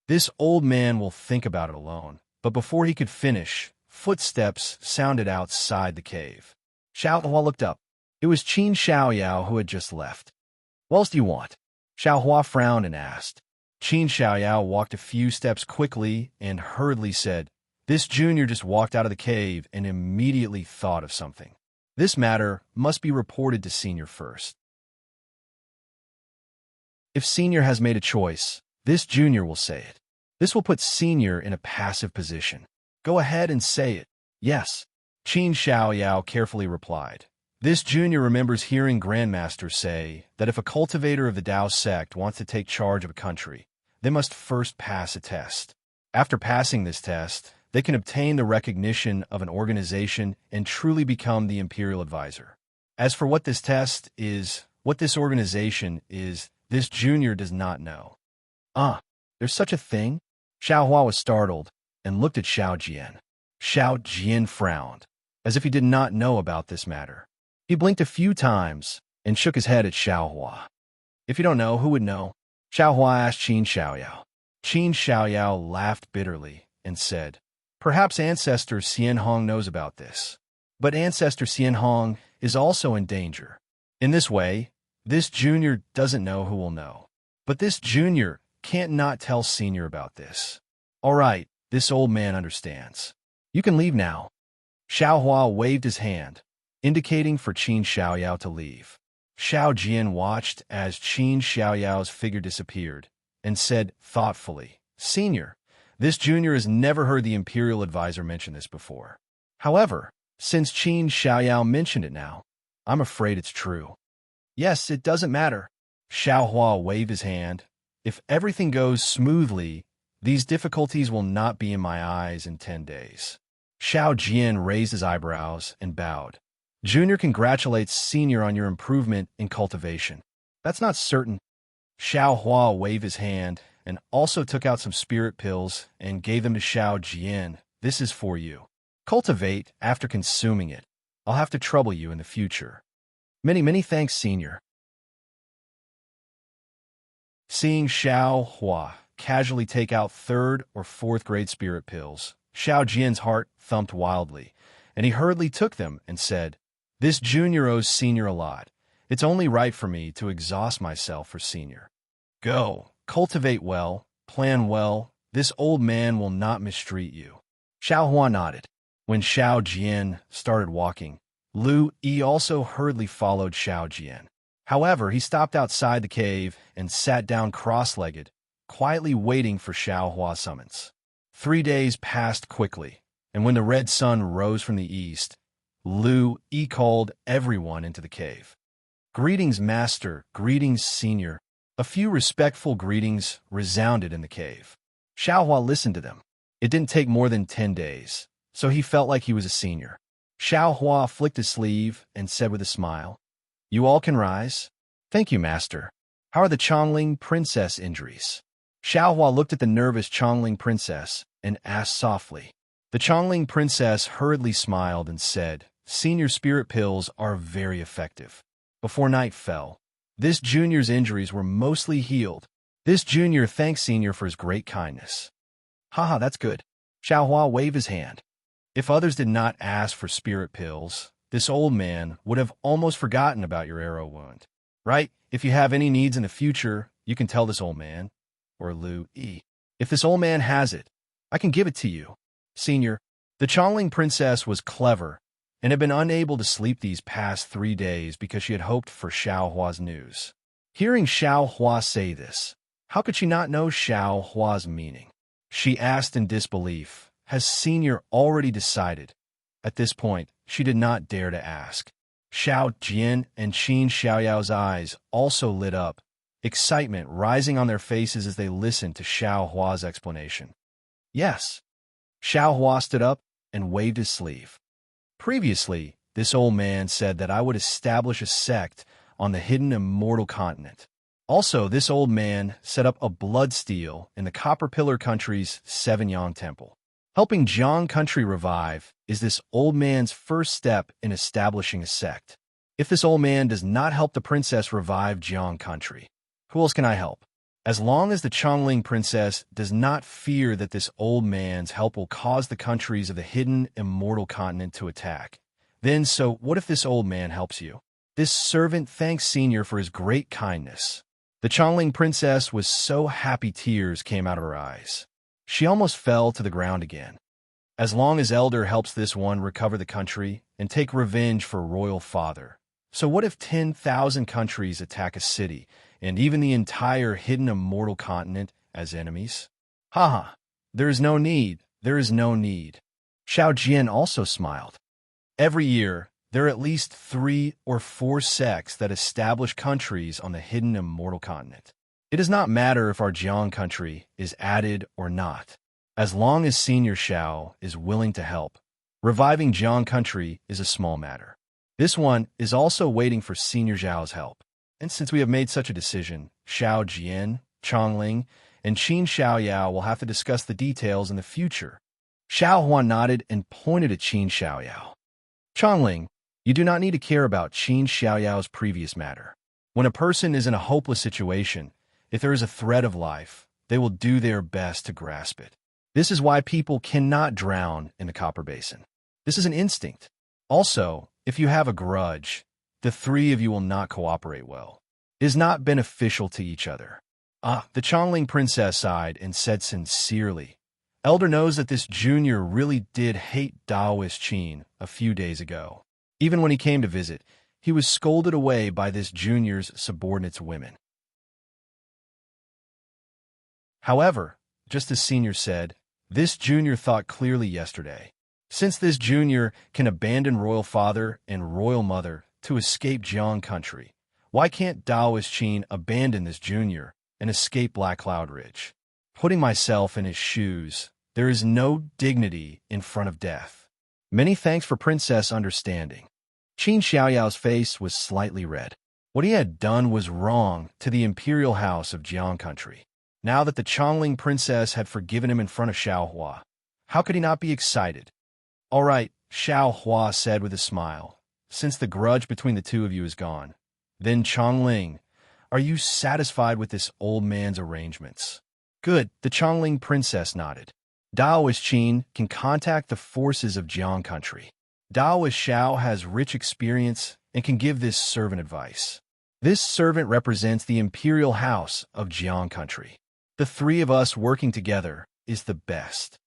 This old man will think about it alone. But before he could finish, footsteps sounded outside the cave. Xiaohua looked up. It was Qin Xiaoyao who had just left. "What else do you want?" Xiaohua frowned and asked. Qin Xiaoyao walked a few steps quickly and hurriedly said, "This junior just walked out of the cave and immediately thought of something. This matter must be reported to senior first. If senior has made a choice, this junior will say it. This will put senior in a passive position. Go ahead and say it." "Yes," Qin Xiaoyao carefully replied. This junior remembers hearing grandmasters say that if a cultivator of the Tao sect wants to take charge of a country, they must first pass a test. After passing this test, they can obtain the recognition of an organization and truly become the imperial advisor. As for what this test is, what this organization is, this junior does not know. There's such a thing? Xiaohua was startled and looked at Xiao Jian. Xiao Jian frowned, as if he did not know about this matter. He blinked a few times and shook his head at Xiaohua. "If you don't know, who would know?" Xiaohua asked Qin Xiaoyao. Qin Xiaoyao laughed bitterly and said, "Perhaps Ancestor Xianhong knows about this. But Ancestor Xianhong is also in danger. In this way, this junior doesn't know who will know. But this junior can't not tell senior about this. All right, this old man understands. You can leave now." Xiaohua waved his hand, indicating for Qin Xiaoyao to leave. Xiao Jian watched as Qin Xiaoyao's figure disappeared and said thoughtfully, "Senior, this junior has never heard the imperial advisor mention this before. However, since Qin Xiaoyao mentioned it now, I'm afraid it's true." "Yes, it doesn't matter." Xiaohua waved his hand. "If everything goes smoothly, these difficulties will not be in my eyes in 10 days. Xiao Jian raised his eyebrows and bowed. "Junior congratulates senior on your improvement in cultivation." "That's not certain." Xiaohua waved his hand and also took out some spirit pills and gave them to Xiao Jian. "This is for you. Cultivate after consuming it. I'll have to trouble you in the future." Many thanks, senior." Seeing Xiaohua casually take out 3rd or 4th grade spirit pills, Xiao Jian's heart thumped wildly, and he hurriedly took them and said, "This junior owes senior a lot. It's only right for me to exhaust myself for senior. Go, cultivate well, plan well. This old man will not mistreat you." Xiaohua nodded. When Xiao Jian started walking, Lu Yi also hurriedly followed Xiao Jian. However, he stopped outside the cave and sat down cross-legged, quietly waiting for Xiaohua's summons. 3 days passed quickly, and when the red sun rose from the east, Lu Yi called everyone into the cave. "Greetings, master. Greetings, senior." A few respectful greetings resounded in the cave. Xiaohua listened to them. It didn't take more than 10 days, so he felt like he was a senior. Xiaohua flicked his sleeve and said with a smile, "You all can rise." "Thank you, master. How are the Chongling princess injuries?" Xiaohua looked at the nervous Chongling princess and asked softly. The Chongling princess hurriedly smiled and said, "Senior spirit pills are very effective." Before night fell, this junior's injuries were mostly healed. This junior thanked senior for his great kindness. "Haha, that's good." Xiaohua waved his hand. If others did not ask for spirit pills, this old man would have almost forgotten about your arrow wound. Right? If you have any needs in the future, you can tell this old man, or Lu Yi. If this old man has it, I can give it to you. Senior, the Chongling princess was clever and had been unable to sleep these past 3 days because she had hoped for Xiaohua's news. Hearing Xiaohua say this, how could she not know Xiaohua's meaning? She asked in disbelief, has Senior already decided? At this point, she did not dare to ask. Xiao Jian and Qin Xiaoyao's eyes also lit up, excitement rising on their faces as they listened to Xiaohua's explanation. Yes. Xiaohua stood up and waved his sleeve. Previously, this old man said that I would establish a sect on the hidden immortal continent. Also, this old man set up a blood steel in the Copper Pillar Country's Seven-Yang Temple. Helping Jiang Country revive is this old man's first step in establishing a sect. If this old man does not help the princess revive Jiang Country, who else can I help? As long as the Chongling princess does not fear that this old man's help will cause the countries of the hidden immortal continent to attack, then so what if this old man helps you? This servant thanks Senior for his great kindness. The Chongling princess was so happy tears came out of her eyes. She almost fell to the ground again. As long as Elder helps this one recover the country and take revenge for royal father. So what if 10,000 countries attack a city and even the entire hidden immortal continent as enemies? Haha, there is no need. Xiao Jian also smiled. Every year, there are at least 3 or 4 sects that establish countries on the hidden immortal continent. It does not matter if our Jiang country is added or not. As long as Senior Xiao is willing to help, reviving Jiang country is a small matter. This one is also waiting for Senior Xiao's help. And since we have made such a decision, Xiao Jian, Chongling, and Qin Xiaoyao will have to discuss the details in the future. Xiao Huan nodded and pointed at Qin Xiaoyao. Chongling, you do not need to care about Qin Xiaoyao's previous matter. When a person is in a hopeless situation, if there is a threat of life, they will do their best to grasp it. This is why people cannot drown in the Copper Basin. This is an instinct. Also, if you have a grudge, the 3 of you will not cooperate well. It is not beneficial to each other. The Chongling princess sighed and said sincerely, Elder knows that this junior really did hate Daoist Qin a few days ago. Even when he came to visit, he was scolded away by this junior's subordinates women. However, just as Senior said, this junior thought clearly yesterday. Since this junior can abandon royal father and royal mother to escape Jiang country, why can't Daoist Qin abandon this junior and escape Black Cloud Ridge? Putting myself in his shoes, there is no dignity in front of death. Many thanks for Princess understanding. Qin Xiaoyao's face was slightly red. What he had done was wrong to the imperial house of Jiang country. Now that the Chongling princess had forgiven him in front of Xiao Hua, how could he not be excited? All right, Xiao Hua said with a smile, since the grudge between the 2 of you is gone. Then Chongling, are you satisfied with this old man's arrangements? Good, the Chongling princess nodded. Daoist Qin can contact the forces of Jiang country. Daoist Xiao has rich experience and can give this servant advice. This servant represents the imperial house of Jiang country. The 3 of us working together is the best.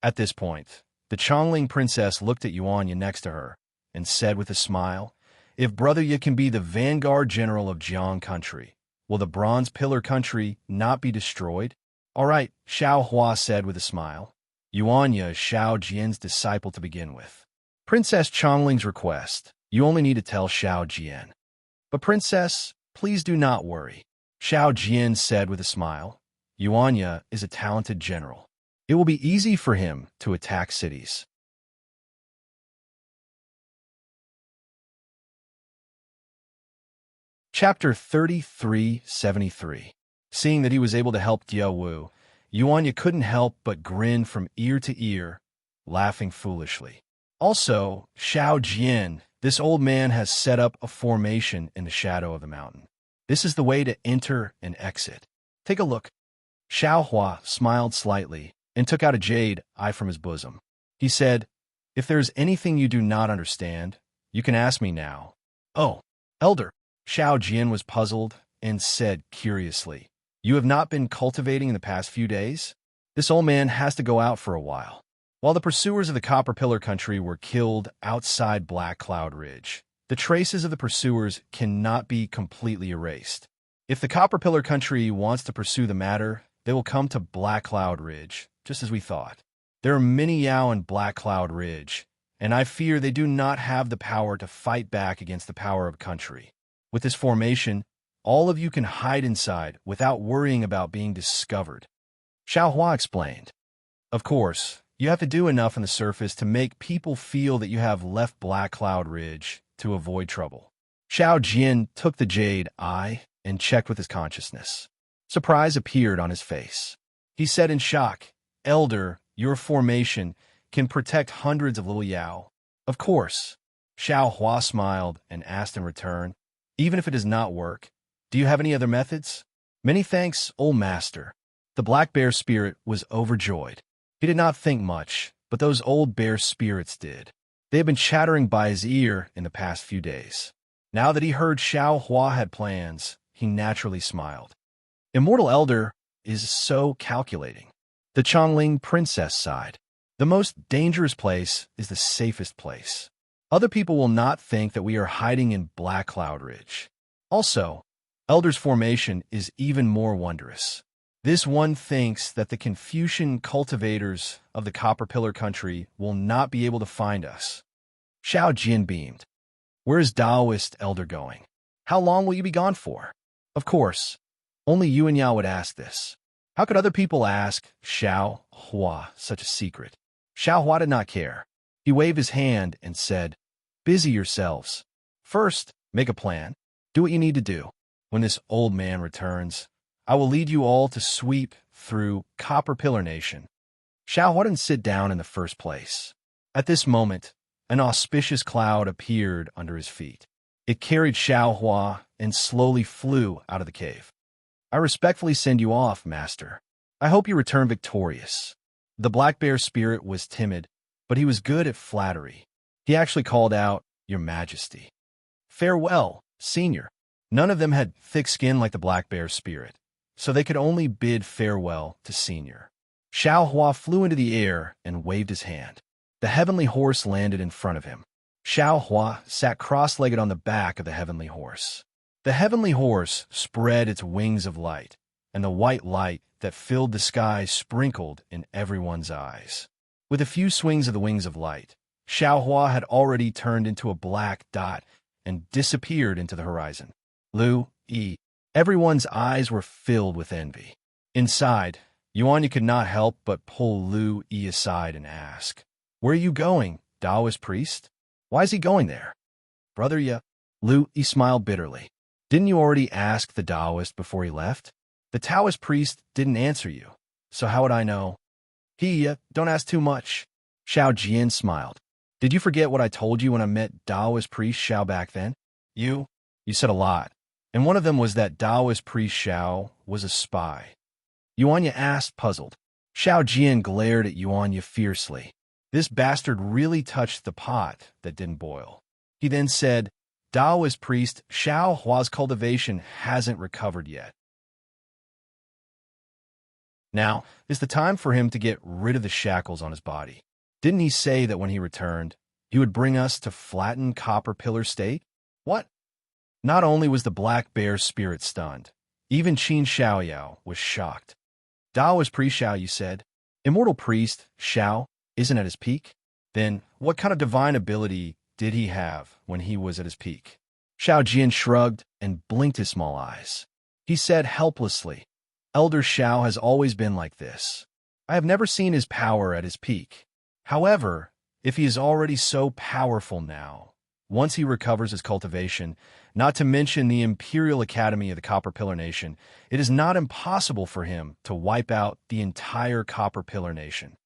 At this point, the Chongling princess looked at Yuanya next to her and said with a smile, if Brother Ye can be the vanguard general of Jiang country, will the Bronze Pillar country not be destroyed? All right, Xiao Hua said with a smile. Yuanya is Xiao Jian's disciple to begin with. Princess Chongling's request, you only need to tell Xiao Jian. But Princess, please do not worry, Xiao Jian said with a smile. Yuanya is a talented general. It will be easy for him to attack cities. Chapter 3373. Seeing that he was able to help Diao Wu, Yuanya couldn't help but grin from ear to ear, laughing foolishly. Also, Xiao Jian, this old man has set up a formation in the shadow of the mountain. This is the way to enter and exit. Take a look. Xiao Hua smiled slightly and took out a jade eye from his bosom. He said, if there is anything you do not understand, you can ask me now. Oh, Elder. Xiao Jian was puzzled and said curiously, you have not been cultivating in the past few days? This old man has to go out for a while. While the pursuers of the Copper Pillar country were killed outside Black Cloud Ridge, the traces of the pursuers cannot be completely erased. If the Copper Pillar country wants to pursue the matter, they will come to Black Cloud Ridge, just as we thought. There are many Yao in Black Cloud Ridge, and I fear they do not have the power to fight back against the power of country. With this formation, all of you can hide inside without worrying about being discovered. Xiao Hua explained. Of course, you have to do enough on the surface to make people feel that you have left Black Cloud Ridge to avoid trouble. Xiao Jian took the jade eye and checked with his consciousness. Surprise appeared on his face. He said in shock, "Elder, your formation can protect hundreds of little Yao." "Of course." Xiao Hua smiled and asked in return, "Even if it does not work, do you have any other methods?" "Many thanks, old master." The black bear spirit was overjoyed. He did not think much, but those old bear spirits did. They had been chattering by his ear in the past few days. Now that he heard Xiao Hua had plans, he naturally smiled. Immortal Elder is so calculating. The Chongling princess sighed. The most dangerous place is the safest place. Other people will not think that we are hiding in Black Cloud Ridge. Also, Elder's formation is even more wondrous. This one thinks that the Confucian cultivators of the Copper Pillar country will not be able to find us. Xiao Jin beamed. "Where is Taoist Elder going? How long will you be gone for?" "Of course, only you and Yao would ask this. How could other people ask Xiao Hua such a secret?" Xiao Hua did not care. He waved his hand and said, "Busy yourselves. First, make a plan. Do what you need to do. When this old man returns, I will lead you all to sweep through Copper Pillar Nation." Xiao Hua didn't sit down in the first place. At this moment, an auspicious cloud appeared under his feet. It carried Xiao Hua and slowly flew out of the cave. "I respectfully send you off, master. I hope you return victorious." The black bear spirit was timid, but he was good at flattery. He actually called out, "Your Majesty." "Farewell, senior." None of them had thick skin like the black bear spirit, so they could only bid farewell to senior. Xiao Hua flew into the air and waved his hand. The heavenly horse landed in front of him. Xiao Hua sat cross-legged on the back of the heavenly horse. The heavenly horse spread its wings of light, and the white light that filled the sky sprinkled in everyone's eyes. With a few swings of the wings of light, Xiao Hua had already turned into a black dot and disappeared into the horizon. Lu Yi. Everyone's eyes were filled with envy. Inside, Yuanya could not help but pull Lu Yi aside and ask, "Where are you going, Taoist priest? Why is he going there?" "Brother Ya." Lu Yi smiled bitterly. "Didn't you already ask the Taoist before he left? The Taoist priest didn't answer you, so how would I know?" Don't ask too much." Xiao Jian smiled. "Did you forget what I told you when I met Taoist priest Xiao back then?" You said a lot, and one of them was that Taoist priest Xiao was a spy." Yuanya asked, puzzled. Xiao Jian glared at Yuanya fiercely. This bastard really touched the pot that didn't boil. He then said, "Taoist priest Xiao Hua's cultivation hasn't recovered yet. Now is the time for him to get rid of the shackles on his body. Didn't he say that when he returned, he would bring us to flattened Copper Pillar State?" "What?" Not only was the black bear spirit stunned, even Qin Xiaoyao was shocked. "Taoist priest Xiao, you said? Immortal priest Xiao isn't at his peak? Then what kind of divine ability did he have when he was at his peak?" Xiao Jian shrugged and blinked his small eyes. He said helplessly, "Elder Xiao has always been like this. I have never seen his power at his peak. However, if he is already so powerful now, once he recovers his cultivation, not to mention the Imperial Academy of the Copper Pillar Nation, it is not impossible for him to wipe out the entire Copper Pillar Nation."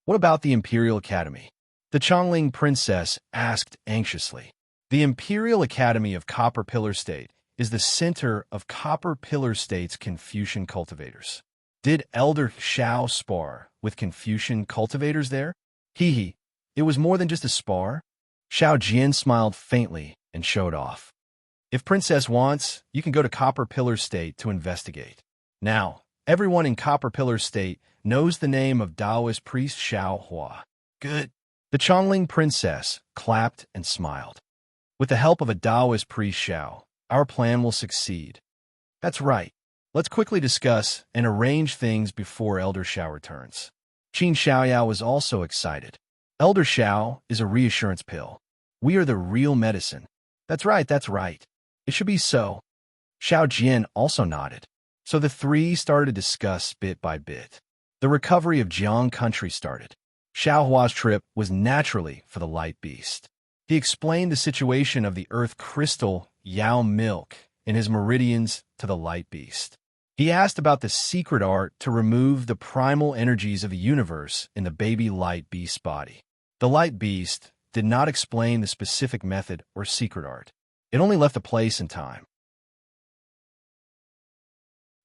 "What about the Imperial Academy?" the Chongling princess asked anxiously. "The Imperial Academy of Copper Pillar State is the center of Copper Pillar State's Confucian cultivators." "Did Elder Xiao spar with Confucian cultivators there?" It was more than just a spar." Xiao Jian smiled faintly and showed off. "If Princess wants, you can go to Copper Pillar State to investigate. Now, everyone in Copper Pillar State knows the name of Taoist priest Xiao Hua." "Good." The Chongling princess clapped and smiled. "With the help of a Taoist priest Xiao, our plan will succeed." "That's right. Let's quickly discuss and arrange things before Elder Xiao returns." Qin Xiaoyao was also excited. "Elder Xiao is a reassurance pill. We are the real medicine." That's right. It should be so." Xiao Jian also nodded. So the three started to discuss bit by bit. The recovery of Jiang country started. Xiao Hua's trip was naturally for the light beast. He explained the situation of the earth crystal Yao milk in his meridians to the light beast. He asked about the secret art to remove the primal energies of the universe in the baby light beast's body. The light beast did not explain the specific method or secret art. It only left the place and time.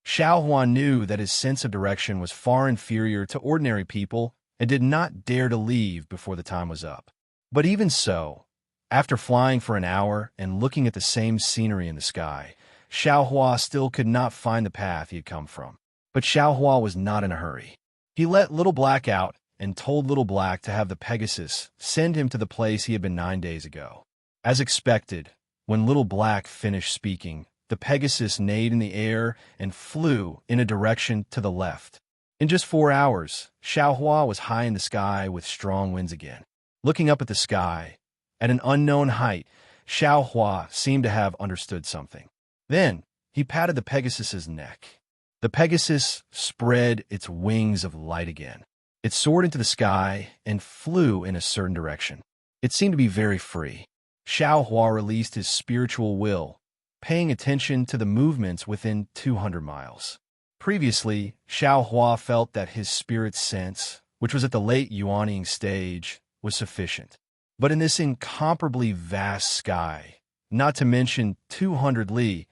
Xiao Huan knew that his sense of direction was far inferior to ordinary people and did not dare to leave before the time was up. But even so, after flying for an hour and looking at the same scenery in the sky, Xiao Hua still could not find the path he had come from. But Xiao Hua was not in a hurry. He let Little Black out and told Little Black to have the Pegasus send him to the place he had been 9 days ago. As expected, when Little Black finished speaking, the Pegasus neighed in the air and flew in a direction to the left. In just 4 hours, Xiao Hua was high in the sky with strong winds again. Looking up at the sky, at an unknown height, Xiao Hua seemed to have understood something. Then, he patted the Pegasus's neck. The Pegasus spread its wings of light again. It soared into the sky and flew in a certain direction. It seemed to be very free. Xiao Hua released his spiritual will, paying attention to the movements within 200 miles. Previously, Xiao Hua felt that his spirit sense, which was at the late Yuanying stage, was sufficient. But in this incomparably vast sky, not to mention 200 li,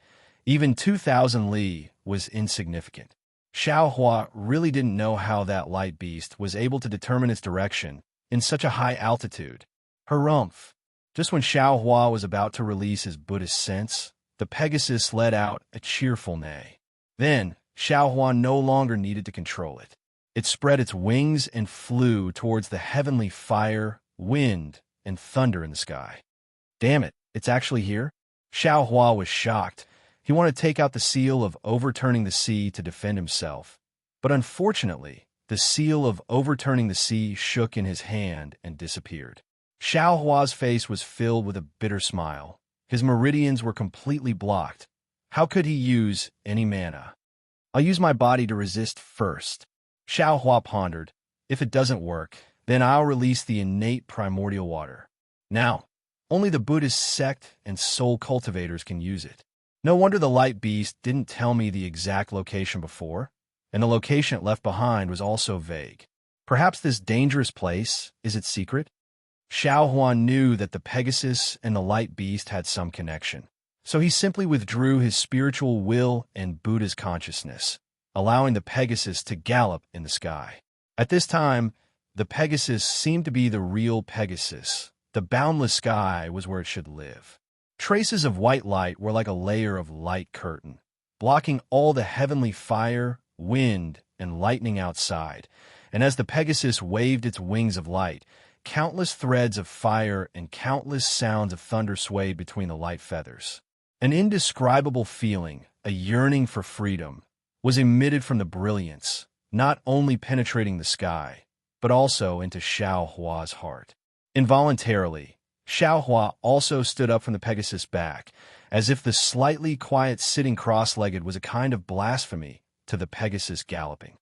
even 2,000 li was insignificant. Xiao Hua really didn't know how that light beast was able to determine its direction in such a high altitude. Harumph! Just when Xiao Hua was about to release his Buddhist sense, the Pegasus let out a cheerful neigh. Then, Xiao Hua no longer needed to control it. It spread its wings and flew towards the heavenly fire, wind, and thunder in the sky. Damn it, it's actually here? Xiao Hua was shocked. He wanted to take out the seal of overturning the sea to defend himself. But unfortunately, the seal of overturning the sea shook in his hand and disappeared. Xiao Hua's face was filled with a bitter smile. His meridians were completely blocked. How could he use any mana? I'll use my body to resist first. Xiao Hua pondered. If it doesn't work, then I'll release the innate primordial water. Now, only the Buddhist sect and soul cultivators can use it. No wonder the light beast didn't tell me the exact location before, and the location it left behind was also vague. Perhaps this dangerous place is its secret? Xiao Huan knew that the Pegasus and the light beast had some connection, so he simply withdrew his spiritual will and Buddha's consciousness, allowing the Pegasus to gallop in the sky. At this time, the Pegasus seemed to be the real Pegasus. The boundless sky was where it should live. Traces of white light were like a layer of light curtain, blocking all the heavenly fire, wind, and lightning outside, and as the Pegasus waved its wings of light, countless threads of fire and countless sounds of thunder swayed between the light feathers. An indescribable feeling, a yearning for freedom, was emitted from the brilliance, not only penetrating the sky, but also into Xiao Hua's heart. Involuntarily, Xiao Hua also stood up from the Pegasus' back, as if the slightly quiet sitting cross-legged was a kind of blasphemy to the Pegasus galloping.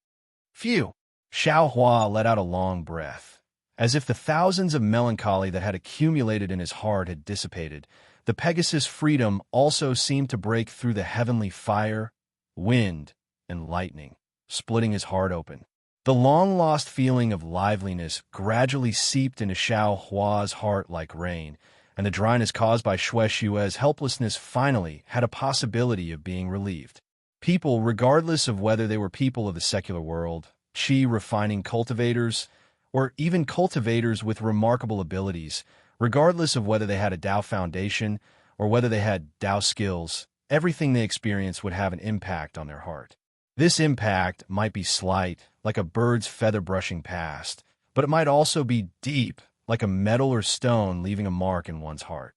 Phew! Xiao Hua let out a long breath. As if the thousands of melancholy that had accumulated in his heart had dissipated, the Pegasus' freedom also seemed to break through the heavenly fire, wind, and lightning, splitting his heart open. The long-lost feeling of liveliness gradually seeped into Xiao Hua's heart like rain, and the dryness caused by Xue Xue's helplessness finally had a possibility of being relieved. People, regardless of whether they were people of the secular world, qi-refining cultivators, or even cultivators with remarkable abilities, regardless of whether they had a Dao foundation or whether they had Dao skills, everything they experienced would have an impact on their heart. This impact might be slight, like a bird's feather brushing past, but it might also be deep, like a metal or stone leaving a mark in one's heart.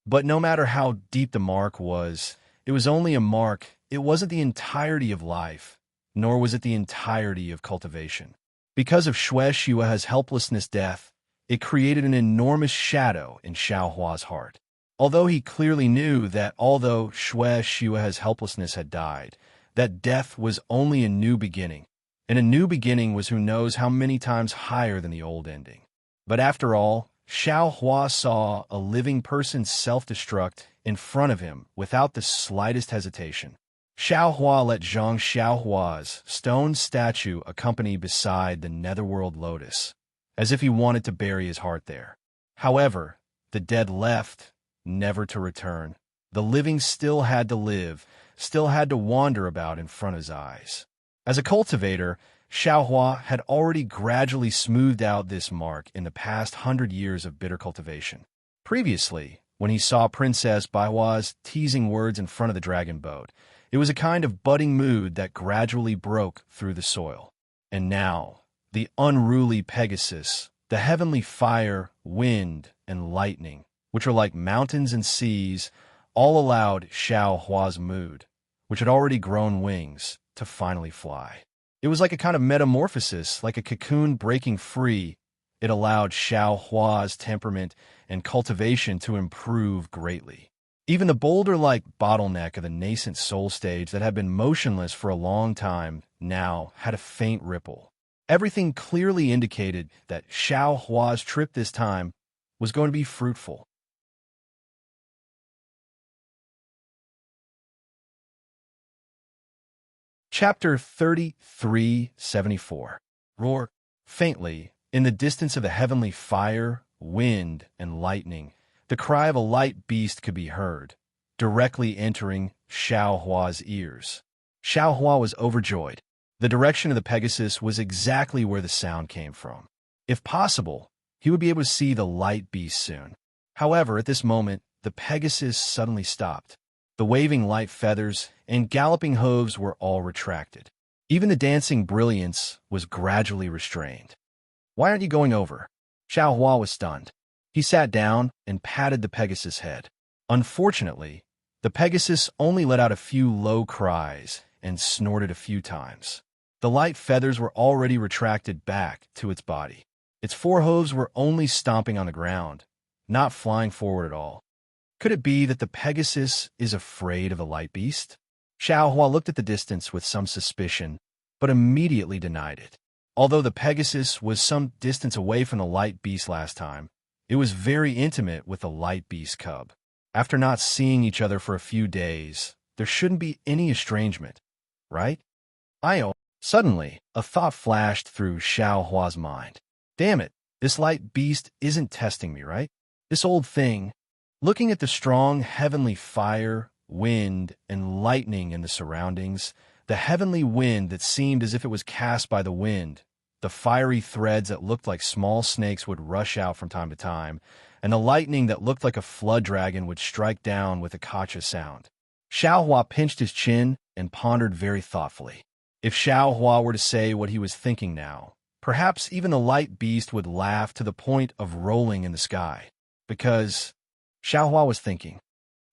But no matter how deep the mark was, it was only a mark. It wasn't the entirety of life, nor was it the entirety of cultivation. Because of Xue Xue's helplessness death, it created an enormous shadow in Xiao Hua's heart. Although he clearly knew that although Xue Xue's helplessness had died, that death was only a new beginning, and a new beginning was who knows how many times higher than the old ending. But after all, Xiao Hua saw a living person self-destruct in front of him without the slightest hesitation. Xiao Hua let Zhang Xiaohua's stone statue accompany beside the netherworld lotus, as if he wanted to bury his heart there. However, the dead left, never to return. The living still had to live, still had to wander about in front of his eyes. As a cultivator, Xiao Hua had already gradually smoothed out this mark in the past 100 years of bitter cultivation. Previously, when he saw Princess Baihua's teasing words in front of the dragon boat, it was a kind of budding mood that gradually broke through the soil. And now, the unruly Pegasus, the heavenly fire, wind, and lightning, which are like mountains and seas, all allowed Xiao Hua's mood, which had already grown wings, to finally fly. It was like a kind of metamorphosis, like a cocoon breaking free. It allowed Xiao Hua's temperament and cultivation to improve greatly. Even the boulder-like bottleneck of the nascent soul stage that had been motionless for a long time now had a faint ripple. Everything clearly indicated that Xiao Hua's trip this time was going to be fruitful. Chapter 3374. Roar. Faintly, in the distance of the heavenly fire, wind, and lightning, the cry of a light beast could be heard, directly entering Xiao Hua's ears. Xiao Hua was overjoyed. The direction of the Pegasus was exactly where the sound came from. If possible, he would be able to see the light beast soon. However, at this moment, the Pegasus suddenly stopped. The waving light feathers and galloping hooves were all retracted. Even the dancing brilliance was gradually restrained. "Why aren't you going over?" Xiao Hua was stunned. He sat down and patted the Pegasus' head. Unfortunately, the Pegasus only let out a few low cries and snorted a few times. The light feathers were already retracted back to its body. Its forehooves were only stomping on the ground, not flying forward at all. Could it be that the Pegasus is afraid of the light beast? Xiao Hua looked at the distance with some suspicion, but immediately denied it. Although the Pegasus was some distance away from the light beast last time, it was very intimate with the light beast cub. After not seeing each other for a few days, there shouldn't be any estrangement, right? Suddenly, a thought flashed through Xiao Hua's mind. Damn it, this light beast isn't testing me, right? This old thing. Looking at the strong heavenly fire, wind, and lightning in the surroundings, the heavenly wind that seemed as if it was cast by the wind, the fiery threads that looked like small snakes would rush out from time to time, and the lightning that looked like a flood dragon would strike down with a kacha sound. Xiao Hua pinched his chin and pondered very thoughtfully. If Xiao Hua were to say what he was thinking now, perhaps even the light beast would laugh to the point of rolling in the sky. Because Xiao Hua was thinking,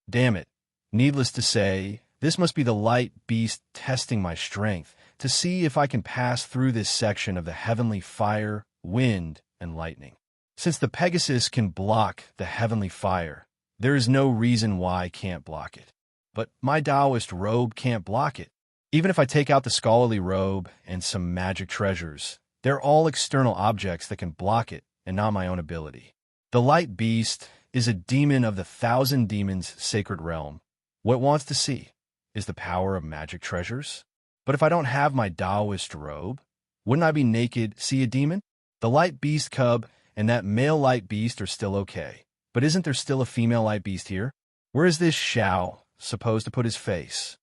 damn it, needless to say, this must be the light beast testing my strength to see if I can pass through this section of the heavenly fire, wind, and lightning. Since the Pegasus can block the heavenly fire, there is no reason why I can't block it. But my Taoist robe can't block it. Even if I take out the scholarly robe and some magic treasures, they're all external objects that can block it and not my own ability. The light beast is a demon of the 1,000 demons' sacred realm. What it wants to see is the power of magic treasures. But if I don't have my Taoist robe, wouldn't I be naked, see a demon? The light beast cub and that male light beast are still okay. But isn't there still a female light beast here? Where is this Xiao supposed to put his face?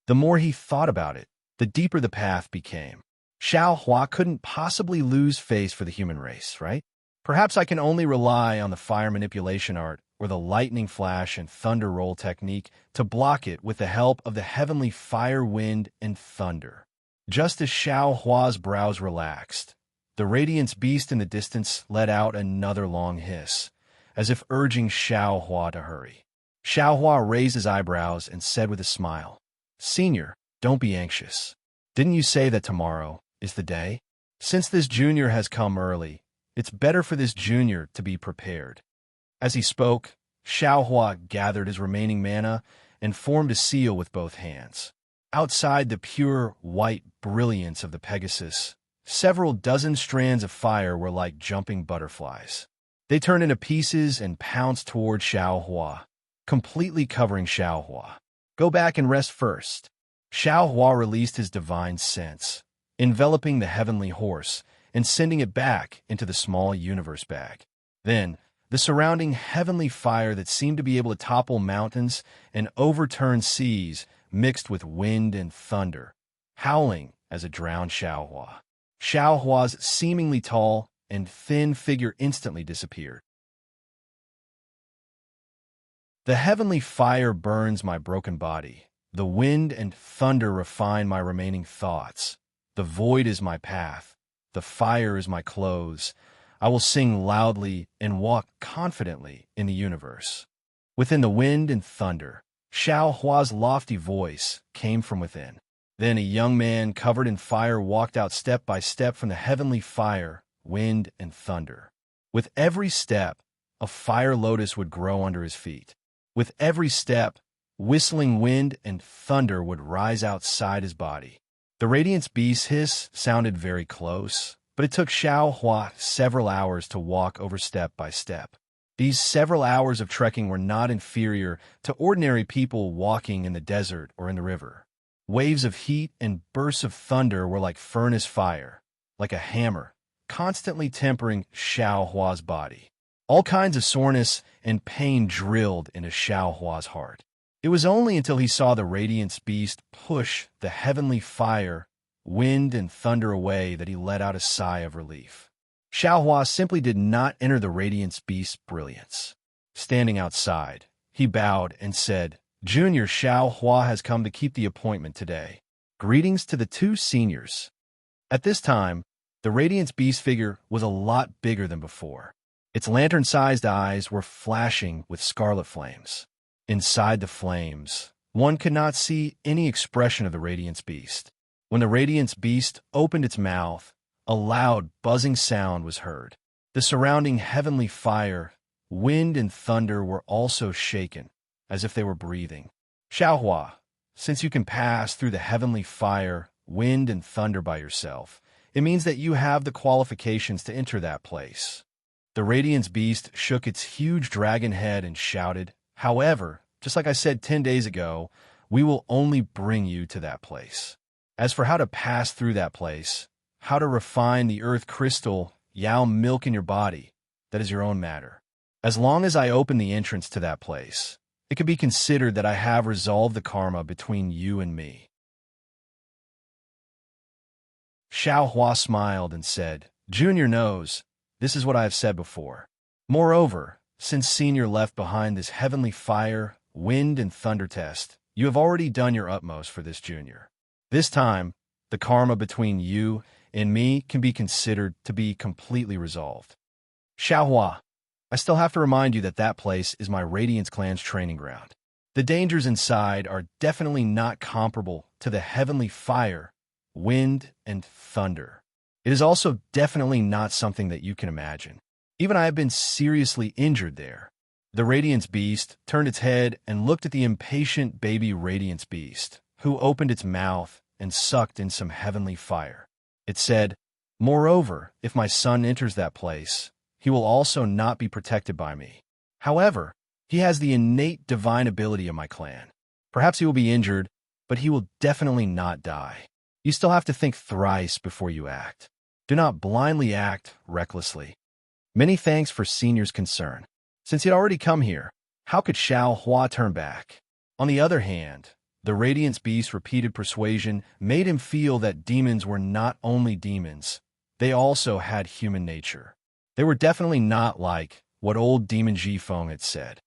The more he thought about it, the deeper the path became. Xiao Hua couldn't possibly lose face for the human race, right? Perhaps I can only rely on the fire manipulation art or the lightning flash and thunder roll technique to block it with the help of the heavenly fire, wind, and thunder. Just as Xiao Hua's brows relaxed, the radiance beast in the distance let out another long hiss, as if urging Xiao Hua to hurry. Xiao Hua raised his eyebrows and said with a smile, "Senior, don't be anxious. Didn't you say that tomorrow is the day? Since this junior has come early, it's better for this junior to be prepared." As he spoke, Xiao Hua gathered his remaining mana and formed a seal with both hands. Outside the pure white brilliance of the Pegasus, several dozen strands of fire were like jumping butterflies. They turned into pieces and pounced toward Xiao Hua, completely covering Xiao Hua. Go back and rest first. Xiao Hua released his divine sense, enveloping the heavenly horse and sending it back into the small universe bag. Then, the surrounding heavenly fire that seemed to be able to topple mountains and overturn seas mixed with wind and thunder, howling as it drowned Xiao Hua. Xiao Hua's seemingly tall and thin figure instantly disappeared. The heavenly fire burns my broken body. The wind and thunder refine my remaining thoughts. The void is my path. The fire is my clothes. I will sing loudly and walk confidently in the universe. Within the wind and thunder, Xiao Hua's lofty voice came from within. Then a young man covered in fire walked out step by step from the heavenly fire, wind, and thunder. With every step, a fire lotus would grow under his feet. With every step, whistling wind and thunder would rise outside his body. The Radiance Beast's hiss sounded very close, but it took Xiao Hua several hours to walk over step by step. These several hours of trekking were not inferior to ordinary people walking in the desert or in the river. Waves of heat and bursts of thunder were like furnace fire, like a hammer, constantly tempering Xiao Hua's body. All kinds of soreness and pain drilled into Xiao Hua's heart. It was only until he saw the Radiance Beast push the heavenly fire, wind, and thunder away that he let out a sigh of relief. Xiao Hua simply did not enter the Radiance Beast's brilliance. Standing outside, he bowed and said, "Junior Xiao Hua has come to keep the appointment today. Greetings to the two seniors." At this time, the Radiance Beast figure was a lot bigger than before. Its lantern-sized eyes were flashing with scarlet flames. Inside the flames, one could not see any expression of the Radiance Beast. When the Radiance Beast opened its mouth, a loud, buzzing sound was heard. The surrounding heavenly fire, wind, and thunder were also shaken, as if they were breathing. "Xiao Hua, since you can pass through the heavenly fire, wind, and thunder by yourself, it means that you have the qualifications to enter that place." The Radiance Beast shook its huge dragon head and shouted, "However, just like I said 10 days ago, we will only bring you to that place. As for how to pass through that place, how to refine the earth crystal, Yao milk in your body, that is your own matter. As long as I open the entrance to that place, it can be considered that I have resolved the karma between you and me." Xiao Hua smiled and said, "Junior knows, this is what I have said before. Moreover, since Senior left behind this heavenly fire, wind, and thunder test, you have already done your utmost for this Junior. This time, the karma between you and me can be considered to be completely resolved. Xiao Hua, I still have to remind you that that place is my Radiance Clan's training ground. The dangers inside are definitely not comparable to the heavenly fire, wind, and thunder. It is also definitely not something that you can imagine. Even I have been seriously injured there." The Radiance Beast turned its head and looked at the impatient baby Radiance Beast, who opened its mouth and sucked in some heavenly fire. It said, "Moreover, if my son enters that place, he will also not be protected by me. However, he has the innate divine ability of my clan. Perhaps he will be injured, but he will definitely not die. You still have to think thrice before you act. Do not blindly act recklessly. Many thanks for Senior's concern. Since he had already come here, how could Xiao Hua turn back?" On the other hand, the Radiance Beast's repeated persuasion made him feel that demons were not only demons, they also had human nature. They were definitely not like what old Demon Jifeng had said.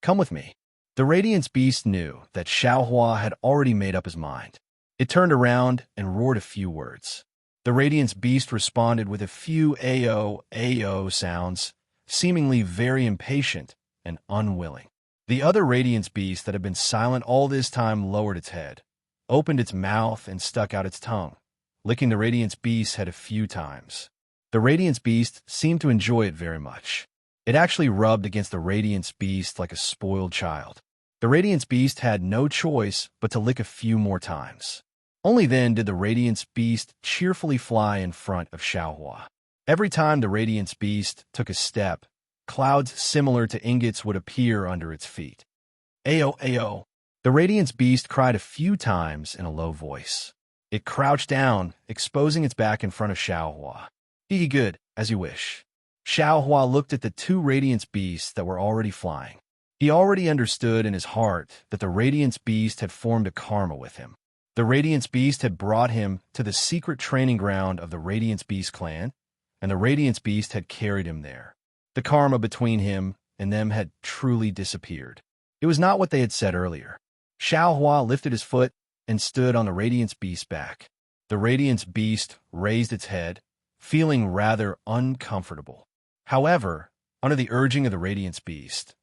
Come with me." The Radiance Beast knew that Xiao Hua had already made up his mind. It turned around and roared a few words. The Radiance Beast responded with a few AO sounds, seemingly very impatient and unwilling. The other Radiance Beast that had been silent all this time lowered its head, opened its mouth, and stuck out its tongue, licking the Radiance Beast's head a few times. The Radiance Beast seemed to enjoy it very much. It actually rubbed against the Radiance Beast like a spoiled child. The Radiance Beast had no choice but to lick a few more times. Only then did the Radiance Beast cheerfully fly in front of Xiao Hua. Every time the Radiance Beast took a step, clouds similar to ingots would appear under its feet. Ayo, ayo. The Radiance Beast cried a few times in a low voice. It crouched down, exposing its back in front of Xiaohua. Good, as you wish. Xiaohua looked at the two Radiance Beasts that were already flying. He already understood in his heart that the Radiance Beast had formed a karma with him. The Radiance Beast had brought him to the secret training ground of the Radiance Beast clan, and the Radiance Beast had carried him there. The karma between him and them had truly disappeared. It was not what they had said earlier. Xiaohua lifted his foot and stood on the Radiance Beast's back. The Radiance Beast raised its head, feeling rather uncomfortable. However, under the urging of the Radiance Beast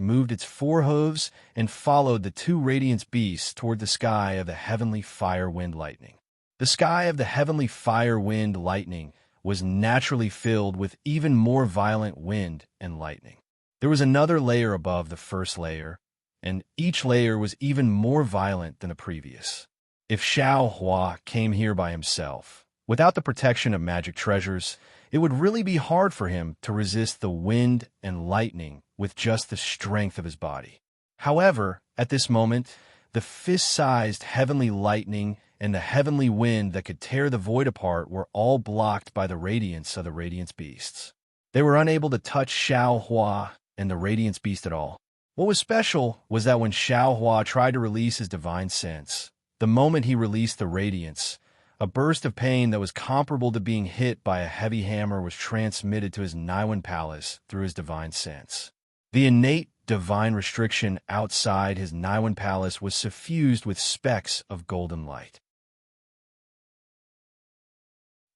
moved its four hooves and followed the two Radiance Beasts toward the sky of the heavenly fire, wind, lightning. The sky of the heavenly fire, wind, lightning was naturally filled with even more violent wind and lightning. There was another layer above the first layer, and each layer was even more violent than the previous. If Xiaohua came here by himself, without the protection of magic treasures, it would really be hard for him to resist the wind and lightning with just the strength of his body. However, at this moment, the fist-sized heavenly lightning and the heavenly wind that could tear the void apart were all blocked by the radiance of the Radiance Beasts. They were unable to touch Xiaohua and the Radiance Beast at all. What was special was that when Xiaohua tried to release his divine sense, the moment he released the radiance, a burst of pain that was comparable to being hit by a heavy hammer was transmitted to his Naiwan Palace through his divine sense. The innate divine restriction outside his Naiwan Palace was suffused with specks of golden light.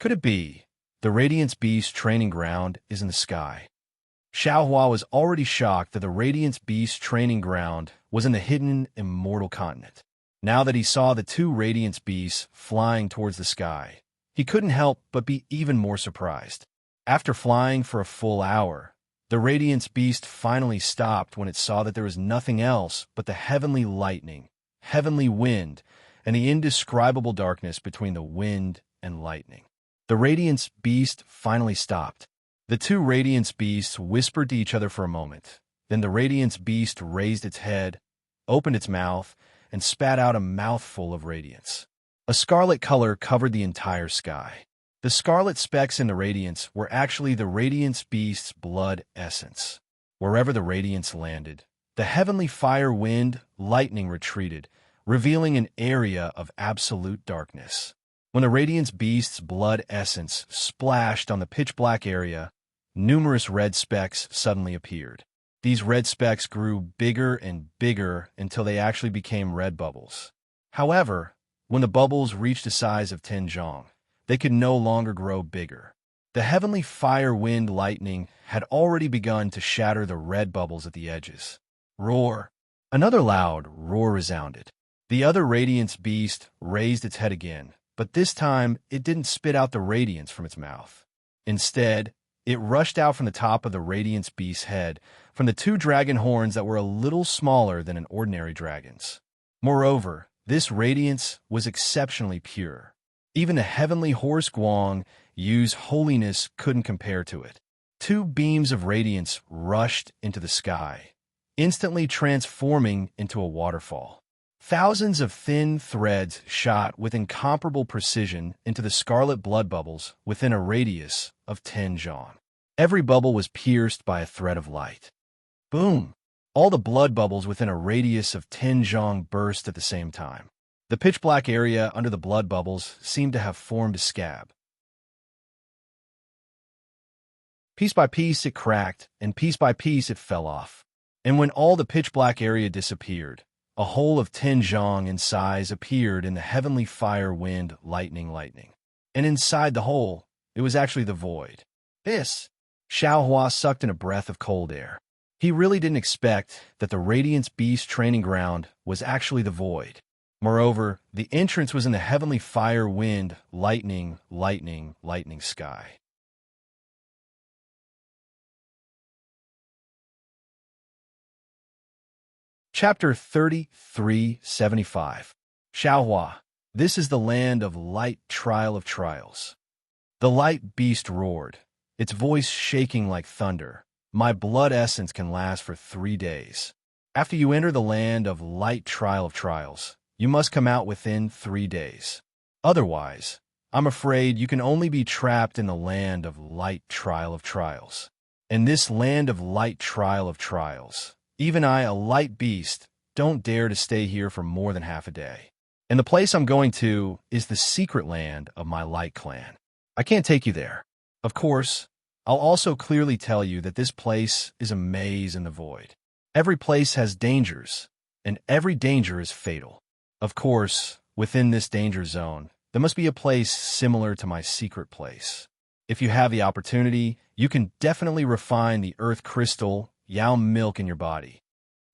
Could it be the Radiance Beast training ground is in the sky? Xiaohua was already shocked that the Radiance Beast training ground was in the hidden immortal continent. Now that he saw the two Radiance Beasts flying towards the sky, he couldn't help but be even more surprised. After flying for a full hour, the Radiance Beast finally stopped when it saw that there was nothing else but the heavenly lightning, heavenly wind, and the indescribable darkness between the wind and lightning. The Radiance Beast finally stopped. The two Radiance Beasts whispered to each other for a moment. Then the Radiance Beast raised its head, opened its mouth, and spat out a mouthful of radiance. A scarlet color covered the entire sky. The scarlet specks in the radiance were actually the Radiance Beast's blood essence. Wherever the radiance landed, the heavenly fire, wind, lightning retreated, revealing an area of absolute darkness. When the Radiance Beast's blood essence splashed on the pitch-black area, numerous red specks suddenly appeared. These red specks grew bigger and bigger until they actually became red bubbles. However, when the bubbles reached the size of 10 zhong, they could no longer grow bigger. The heavenly fire, wind, lightning had already begun to shatter the red bubbles at the edges. Roar! Another loud roar resounded. The other Radiance Beast raised its head again, but this time it didn't spit out the radiance from its mouth. Instead, it rushed out from the top of the Radiance Beast's head, from the two dragon horns that were a little smaller than an ordinary dragon's. Moreover, this radiance was exceptionally pure. Even the heavenly horse Guang Yu's holiness couldn't compare to it. Two beams of radiance rushed into the sky, instantly transforming into a waterfall. Thousands of thin threads shot with incomparable precision into the scarlet blood bubbles within a radius of 10 zhong. Every bubble was pierced by a thread of light. Boom! All the blood bubbles within a radius of 10 zhong burst at the same time. The pitch-black area under the blood bubbles seemed to have formed a scab. Piece by piece it cracked, and piece by piece it fell off. And when all the pitch-black area disappeared, a hole of 10 zhong in size appeared in the heavenly fire, wind, lightning. And inside the hole, it was actually the void. Xiaohua sucked in a breath of cold air. He really didn't expect that the Radiance Beast training ground was actually the void. Moreover, the entrance was in the heavenly fire, wind, lightning sky. Chapter 3375. Xiaohua, this is the land of light, trial of trials. The light beast roared, its voice shaking like thunder. My blood essence can last for 3 days. After you enter the land of light trial of trials, you must come out within 3 days. Otherwise, I'm afraid you can only be trapped in the land of light trial of trials. In this land of light trial of trials, even I, a light beast, don't dare to stay here for more than half a day. And the place I'm going to is the secret land of my light clan. I can't take you there. Of course, I'll also clearly tell you that this place is a maze in the void. Every place has dangers, and every danger is fatal. Of course, within this danger zone, there must be a place similar to my secret place. If you have the opportunity, you can definitely refine the earth crystal, Yao milk in your body.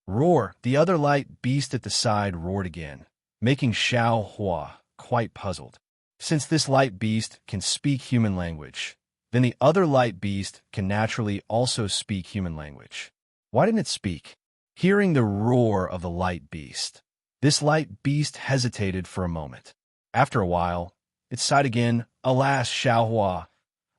Roar, the other light beast at the side roared again, making Xiao Hua quite puzzled. Since this light beast can speak human language, then the other light beast can naturally also speak human language. Why didn't it speak? Hearing the roar of the light beast, this light beast hesitated for a moment. After a while, it sighed again. Alas, Xiao Hua,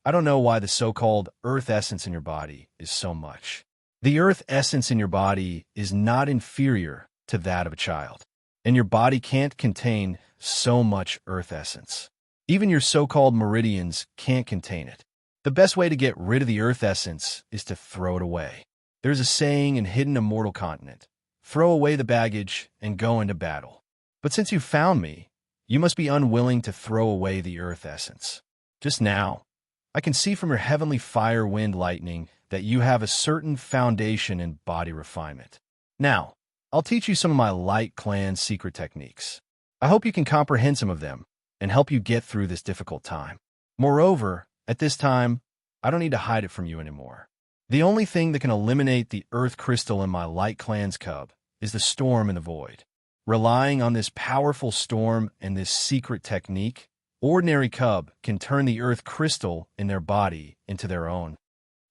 I don't know why the so-called earth essence in your body is so much. The earth essence in your body is not inferior to that of a child, and your body can't contain so much earth essence. Even your so-called meridians can't contain it. The best way to get rid of the earth essence is to throw it away. There's a saying in Hidden Immortal Continent, throw away the baggage and go into battle. But since you found me, you must be unwilling to throw away the earth essence. Just now, I can see from your heavenly fire, wind, lightning that you have a certain foundation in body refinement. Now, I'll teach you some of my light clan secret techniques. I hope you can comprehend some of them and help you get through this difficult time. Moreover, at this time, I don't need to hide it from you anymore. The only thing that can eliminate the earth crystal in my light clan's cub is the storm in the void. Relying on this powerful storm and this secret technique, ordinary cub can turn the earth crystal in their body into their own.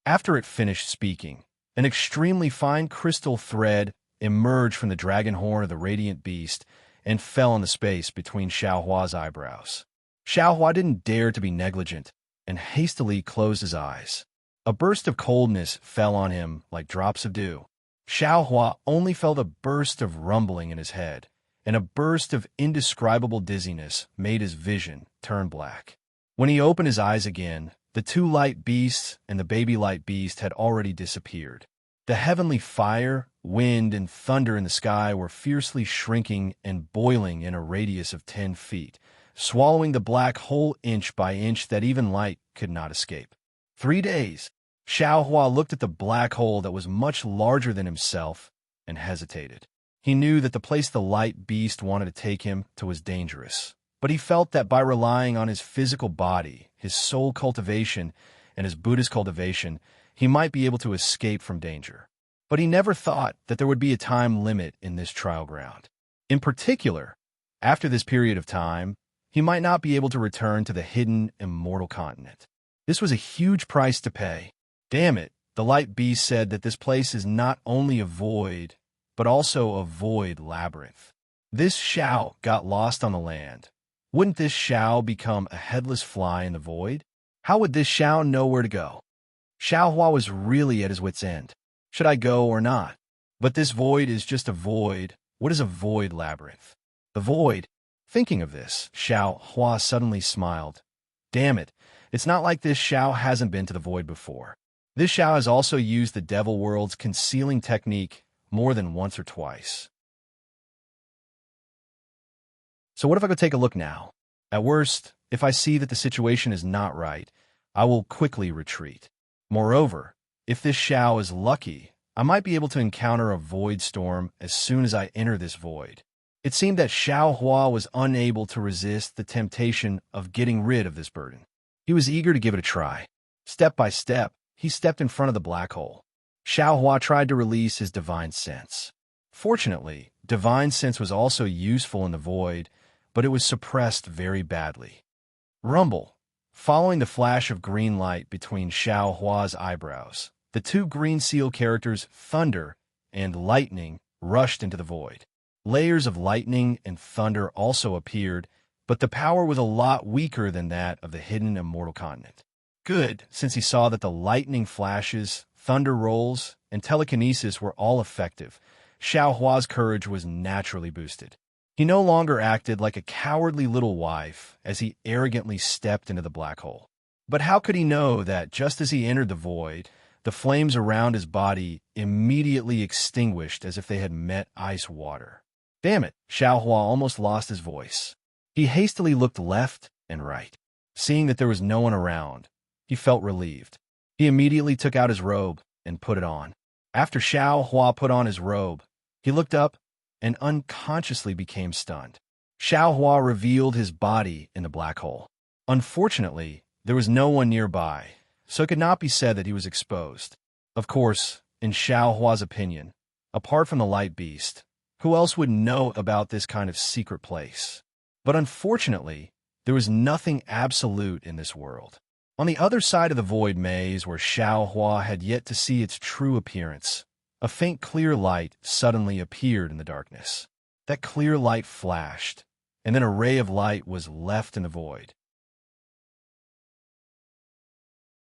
After it finished speaking, an extremely fine crystal thread emerged from the dragon horn of the radiant beast and fell on the space between Xiao Hua's eyebrows. Xiao Hua didn't dare to be negligent and hastily closed his eyes. A burst of coldness fell on him like drops of dew. Xiao Hua only felt a burst of rumbling in his head, and a burst of indescribable dizziness made his vision turn black. When he opened his eyes again, the two light beasts and the baby light beast had already disappeared. The heavenly fire, wind, and thunder in the sky were fiercely shrinking and boiling in a radius of 10 feet, swallowing the black hole inch by inch that even light could not escape. 3 days. Xiao Hua looked at the black hole that was much larger than himself and hesitated. He knew that the place the light beast wanted to take him to was dangerous, but he felt that by relying on his physical body, his soul cultivation, and his Buddhist cultivation, he might be able to escape from danger. But he never thought that there would be a time limit in this trial ground. In particular, after this period of time, he might not be able to return to the hidden immortal continent. This was a huge price to pay. Damn it, the light beast said that this place is not only a void, but also a void labyrinth. This Xiao got lost on the land. Wouldn't this Xiao become a headless fly in the void? How would this Xiao know where to go? Xiao Hua was really at his wit's end. Should I go or not? But this void is just a void. What is a void labyrinth? The void. Thinking of this, Xiao Hua suddenly smiled. Damn it, it's not like this Xiao hasn't been to the void before. This Xiao has also used the devil world's concealing technique more than once or twice. So what if I go take a look now? At worst, if I see that the situation is not right, I will quickly retreat. Moreover, if this Xiao is lucky, I might be able to encounter a void storm as soon as I enter this void. It seemed that Xiao Hua was unable to resist the temptation of getting rid of this burden. He was eager to give it a try. Step by step, he stepped in front of the black hole. Xiao Hua tried to release his divine sense. Fortunately, divine sense was also useful in the void, but it was suppressed very badly. Rumble. Following the flash of green light between Xiao Hua's eyebrows, the two green seal characters Thunder and Lightning rushed into the void. Layers of lightning and thunder also appeared, but the power was a lot weaker than that of the hidden immortal continent. Good, since he saw that the lightning flashes, thunder rolls, and telekinesis were all effective. Xiao Hua's courage was naturally boosted. He no longer acted like a cowardly little wife as he arrogantly stepped into the black hole. But how could he know that just as he entered the void, the flames around his body immediately extinguished as if they had met ice water? Damn it, Xiao Hua almost lost his voice. He hastily looked left and right. Seeing that there was no one around, he felt relieved. He immediately took out his robe and put it on. After Xiao Hua put on his robe, he looked up and unconsciously became stunned. Xiao Hua revealed his body in the black hole. Unfortunately, there was no one nearby, so it could not be said that he was exposed. Of course, in Xiao Hua's opinion, apart from the light beast, who else would know about this kind of secret place? But unfortunately, there was nothing absolute in this world. On the other side of the void maze where Xiao Hua had yet to see its true appearance, a faint clear light suddenly appeared in the darkness. That clear light flashed, and then a ray of light was left in the void.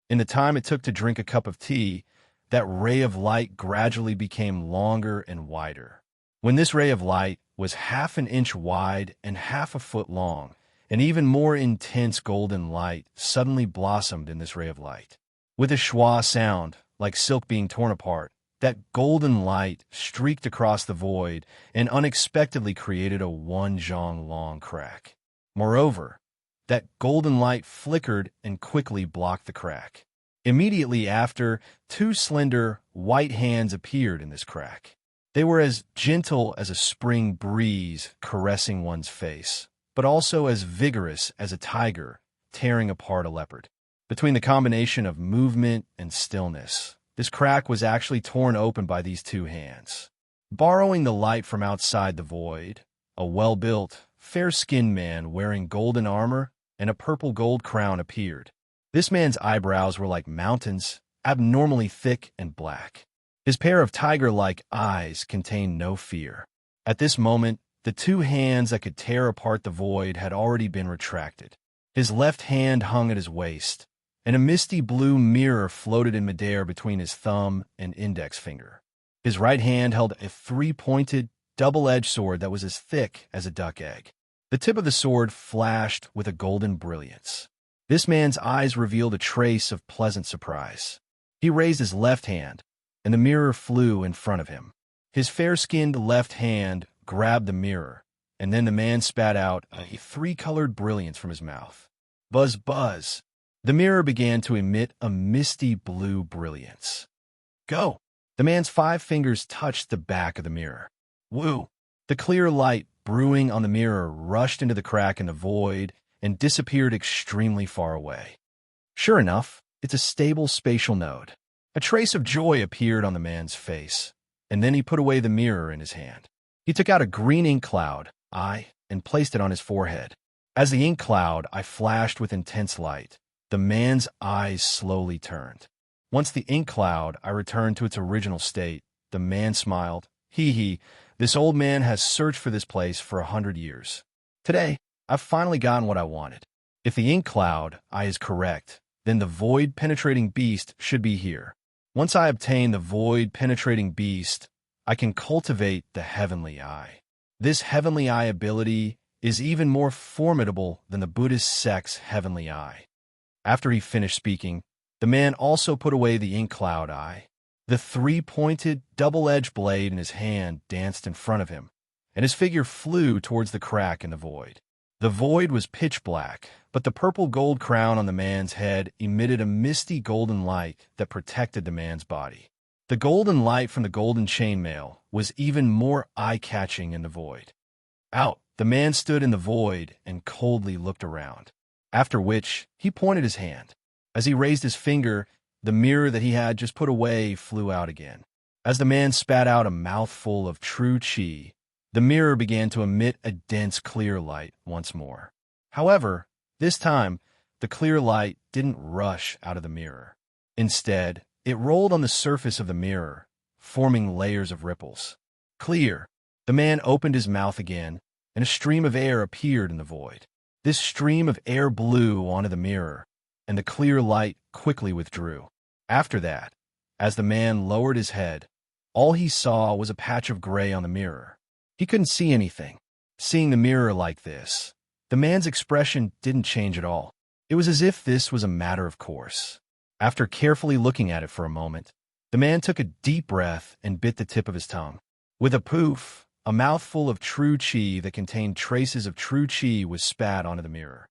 In the time it took to drink a cup of tea, that ray of light gradually became longer and wider. When this ray of light was half an inch wide and half a foot long, an even more intense golden light suddenly blossomed in this ray of light. With a schwa sound, like silk being torn apart, that golden light streaked across the void and unexpectedly created a 1 zhang long crack. Moreover, that golden light flickered and quickly blocked the crack. Immediately after, 2 slender, white hands appeared in this crack. They were as gentle as a spring breeze caressing one's face, but also as vigorous as a tiger tearing apart a leopard. Between the combination of movement and stillness, this crack was actually torn open by these 2 hands. Borrowing the light from outside the void, a well-built, fair-skinned man wearing golden armor and a purple gold crown appeared. This man's eyebrows were like mountains, abnormally thick and black. His pair of tiger-like eyes contained no fear. At this moment, the 2 hands that could tear apart the void had already been retracted. His left hand hung at his waist, and a misty blue mirror floated in midair between his thumb and index finger. His right hand held a 3-pointed, double-edged sword that was as thick as a duck egg. The tip of the sword flashed with a golden brilliance. This man's eyes revealed a trace of pleasant surprise. He raised his left hand, and the mirror flew in front of him. His fair-skinned left hand grabbed the mirror, and then the man spat out a 3-colored brilliance from his mouth. Buzz, buzz. The mirror began to emit a misty blue brilliance. Go! The man's 5 fingers touched the back of the mirror. Woo! The clear light brewing on the mirror rushed into the crack in the void and disappeared extremely far away. Sure enough, it's a stable spatial node. A trace of joy appeared on the man's face, and then he put away the mirror in his hand. He took out a green ink cloud, and placed it on his forehead. As the ink cloud flashed with intense light, the man's eyes slowly turned. Once the ink cloud returned to its original state, the man smiled. Hee, this old man has searched for this place for 100 years. Today, I've finally gotten what I wanted. If the ink cloud is correct, then the void-penetrating beast should be here. Once I obtain the void-penetrating beast, I can cultivate the heavenly eye. This heavenly eye ability is even more formidable than the Buddhist sect's heavenly eye. After he finished speaking, the man also put away the ink cloud eye. The 3-pointed, double-edged blade in his hand danced in front of him, and his figure flew towards the crack in the void. The void was pitch black, but the purple gold crown on the man's head emitted a misty golden light that protected the man's body. The golden light from the golden chainmail was even more eye-catching in the void. Out, the man stood in the void and coldly looked around, after which he pointed his hand. As he raised his finger, the mirror that he had just put away flew out again. As the man spat out a mouthful of true qi, the mirror began to emit a dense clear light once more. However, this time, the clear light didn't rush out of the mirror. Instead, it rolled on the surface of the mirror, forming layers of ripples. Clear. The man opened his mouth again, and a stream of air appeared in the void. This stream of air blew onto the mirror, and the clear light quickly withdrew. After that, as the man lowered his head, all he saw was a patch of gray on the mirror. He couldn't see anything. Seeing the mirror like this, the man's expression didn't change at all. It was as if this was a matter of course. After carefully looking at it for a moment, the man took a deep breath and bit the tip of his tongue. With a poof, a mouthful of true chi that contained traces of true chi was spat onto the mirror.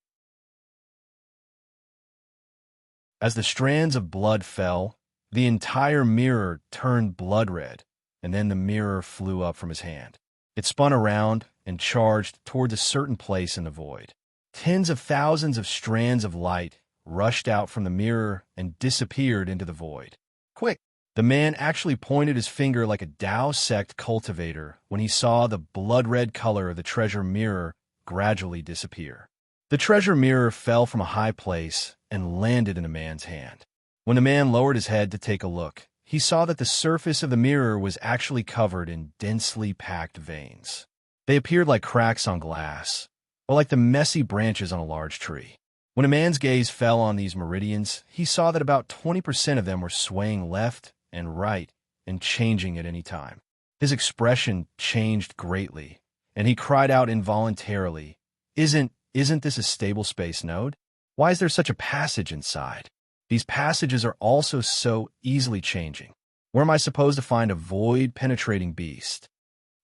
As the strands of blood fell, the entire mirror turned blood red, and then the mirror flew up from his hand. It spun around and charged towards a certain place in the void. Tens of thousands of strands of light rushed out from the mirror and disappeared into the void. Quick! The man actually pointed his finger like a Tao sect cultivator when he saw the blood-red color of the treasure mirror gradually disappear. The treasure mirror fell from a high place and landed in the man's hand. When the man lowered his head to take a look, he saw that the surface of the mirror was actually covered in densely packed veins. They appeared like cracks on glass, or like the messy branches on a large tree. When a man's gaze fell on these meridians, he saw that about 20% of them were swaying left and right and changing at any time. His expression changed greatly, and he cried out involuntarily, Isn't this a stable space node? Why is there such a passage inside? These passages are also so easily changing. Where am I supposed to find a void-penetrating beast?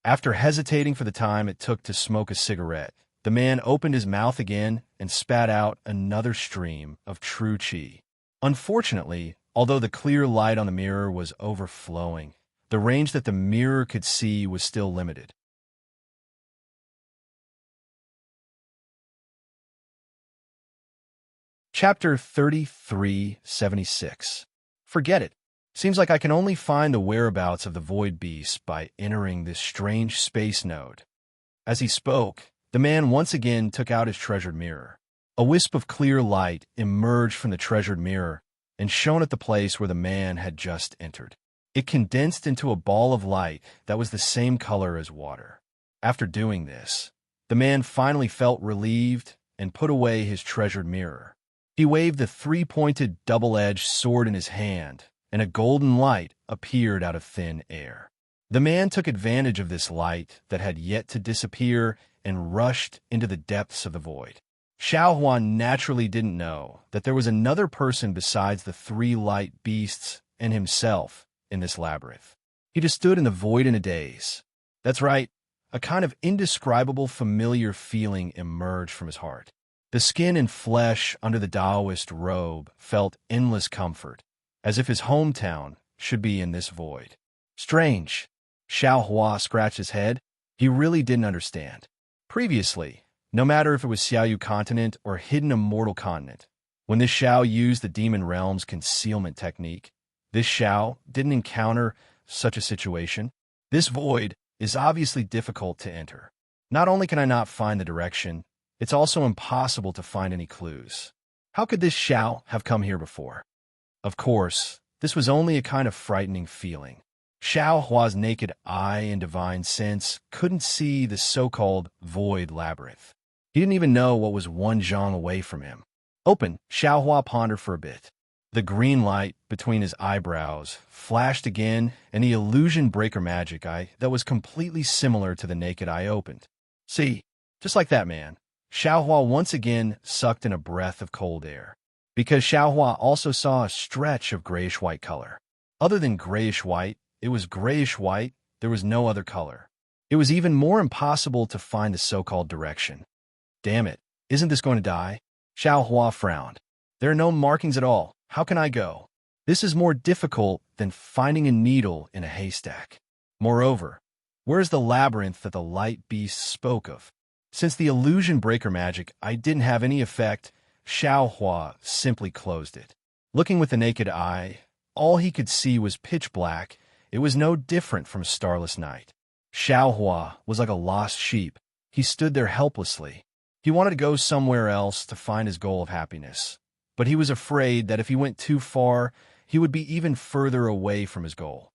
After hesitating for the time it took to smoke a cigarette, the man opened his mouth again and spat out another stream of true chi. Unfortunately, although the clear light on the mirror was overflowing, the range that the mirror could see was still limited. Chapter 3376. Forget it. Seems like I can only find the whereabouts of the void beast by entering this strange space node. As he spoke, the man once again took out his treasured mirror. A wisp of clear light emerged from the treasured mirror and shone at the place where the man had just entered. It condensed into a ball of light that was the same color as water. After doing this, the man finally felt relieved and put away his treasured mirror. He waved the three-pointed double-edged sword in his hand, and a golden light appeared out of thin air. The man took advantage of this light that had yet to disappear and rushed into the depths of the void. Xiao Huan naturally didn't know that there was another person besides the three light beasts and himself in this labyrinth. He just stood in the void in a daze. That's right, a kind of indescribable familiar feeling emerged from his heart. The skin and flesh under the Taoist robe felt endless comfort, as if his hometown should be in this void. Strange. Xiao Hua scratched his head. He really didn't understand. Previously, no matter if it was Xiaoyu Continent or Hidden Immortal Continent, when this Xiao used the Demon Realm's concealment technique, this Xiao didn't encounter such a situation. This void is obviously difficult to enter. Not only can I not find the direction, it's also impossible to find any clues. How could this Xiao have come here before? Of course, this was only a kind of frightening feeling. Xiao Hua's naked eye and divine sense couldn't see the so-called void labyrinth. He didn't even know what was one zhang away from him. Open, Xiao Hua pondered for a bit. The green light between his eyebrows flashed again, and the illusion breaker magic eye that was completely similar to the naked eye opened. See, just like that, man. Xiao Hua once again sucked in a breath of cold air, because Xiao Hua also saw a stretch of grayish-white color. Other than grayish-white, it was grayish-white, there was no other color. It was even more impossible to find the so-called direction. Damn it, isn't this going to die? Xiao Hua frowned. There are no markings at all. How can I go? This is more difficult than finding a needle in a haystack. Moreover, where is the labyrinth that the light beast spoke of? Since the illusion breaker magic I didn't have any effect, Xiao Hua simply closed it. Looking with the naked eye, all he could see was pitch black. It was no different from a starless night. Xiao Hua was like a lost sheep. He stood there helplessly. He wanted to go somewhere else to find his goal of happiness, but he was afraid that if he went too far, he would be even further away from his goal.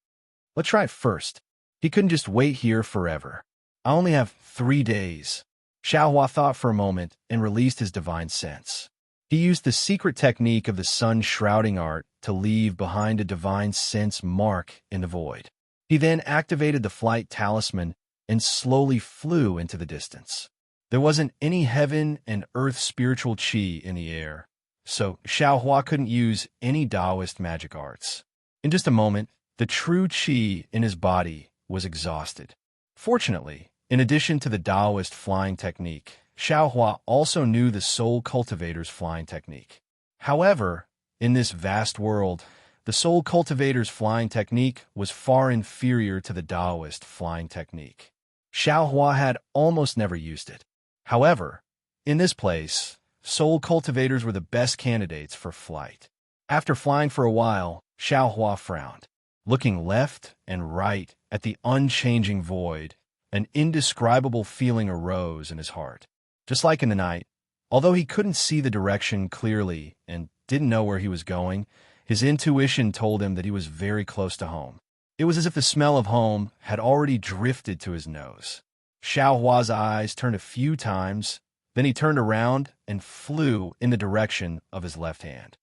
Let's try it first. He couldn't just wait here forever. I only have 3 days. Xiaohua thought for a moment and released his divine sense. He used the secret technique of the sun shrouding art to leave behind a divine sense mark in the void. He then activated the flight talisman and slowly flew into the distance. There wasn't any heaven and earth spiritual qi in the air, so Xiaohua couldn't use any Taoist magic arts. In just a moment, the true qi in his body was exhausted. Fortunately, in addition to the Taoist flying technique, Xiaohua also knew the soul cultivator's flying technique. However, in this vast world, the soul cultivator's flying technique was far inferior to the Taoist flying technique. Xiaohua had almost never used it. However, in this place, soul cultivators were the best candidates for flight. After flying for a while, Xiaohua frowned. Looking left and right at the unchanging void, an indescribable feeling arose in his heart. Just like in the night, although he couldn't see the direction clearly and didn't know where he was going, his intuition told him that he was very close to home. It was as if the smell of home had already drifted to his nose. Xiaohua's eyes turned a few times, then he turned around and flew in the direction of his left hand.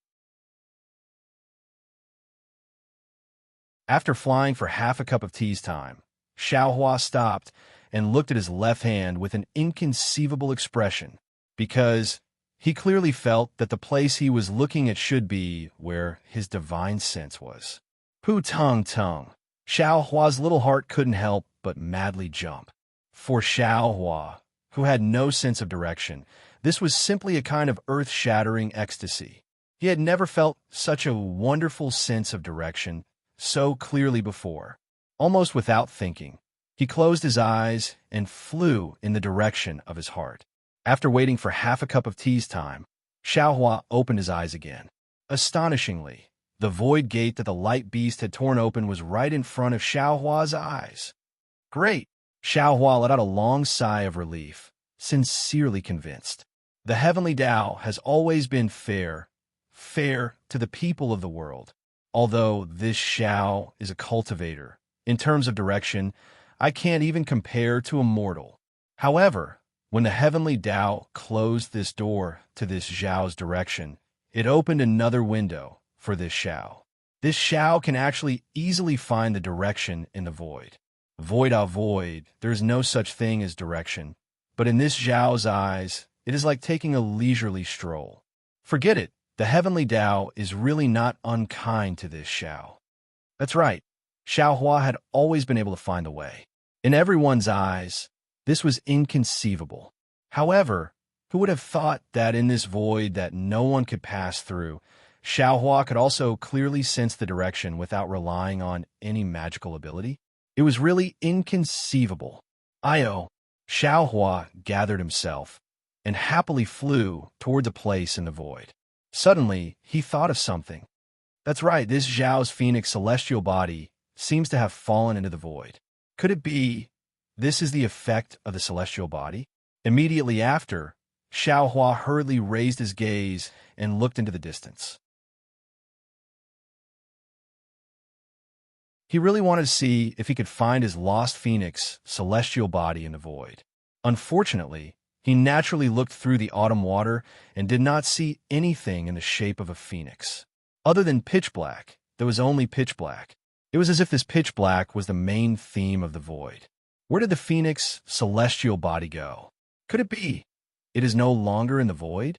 After flying for half a cup of tea's time, Xiaohua stopped and looked at his left hand with an inconceivable expression, because he clearly felt that the place he was looking at should be where his divine sense was. Pu tung tung. Xiaohua's little heart couldn't help but madly jump. For Xiaohua, who had no sense of direction, this was simply a kind of earth-shattering ecstasy. He had never felt such a wonderful sense of direction so clearly before. Almost without thinking, he closed his eyes and flew in the direction of his heart. After waiting for half a cup of tea's time, Xiaohua opened his eyes again. Astonishingly, the void gate that the light beast had torn open was right in front of Xiaohua's eyes. Great! Xiaohua let out a long sigh of relief, sincerely convinced. The heavenly Tao has always been fair to the people of the world. Although this Xiao is a cultivator, in terms of direction, I can't even compare to a mortal. However, when the heavenly Tao closed this door to this Xiao's direction, it opened another window for this Xiao. This Xiao can actually easily find the direction in the void. Void a void, there is no such thing as direction, but in this Xiao's eyes, it is like taking a leisurely stroll. Forget it, the heavenly Tao is really not unkind to this Xiao. That's right, Xiaohua had always been able to find the way. In everyone's eyes, this was inconceivable. However, who would have thought that in this void that no one could pass through, Xiaohua could also clearly sense the direction without relying on any magical ability? It was really inconceivable. Xiaohua gathered himself and happily flew towards a place in the void. Suddenly, he thought of something. That's right, this Zhao's phoenix celestial body seems to have fallen into the void. Could it be this is the effect of the celestial body? Immediately after, Xiaohua hurriedly raised his gaze and looked into the distance. He really wanted to see if he could find his lost phoenix celestial body in the void. Unfortunately, he naturally looked through the autumn water and did not see anything in the shape of a phoenix. Other than pitch black, there was only pitch black. It was as if this pitch black was the main theme of the void. Where did the phoenix celestial body go? Could it be it is no longer in the void?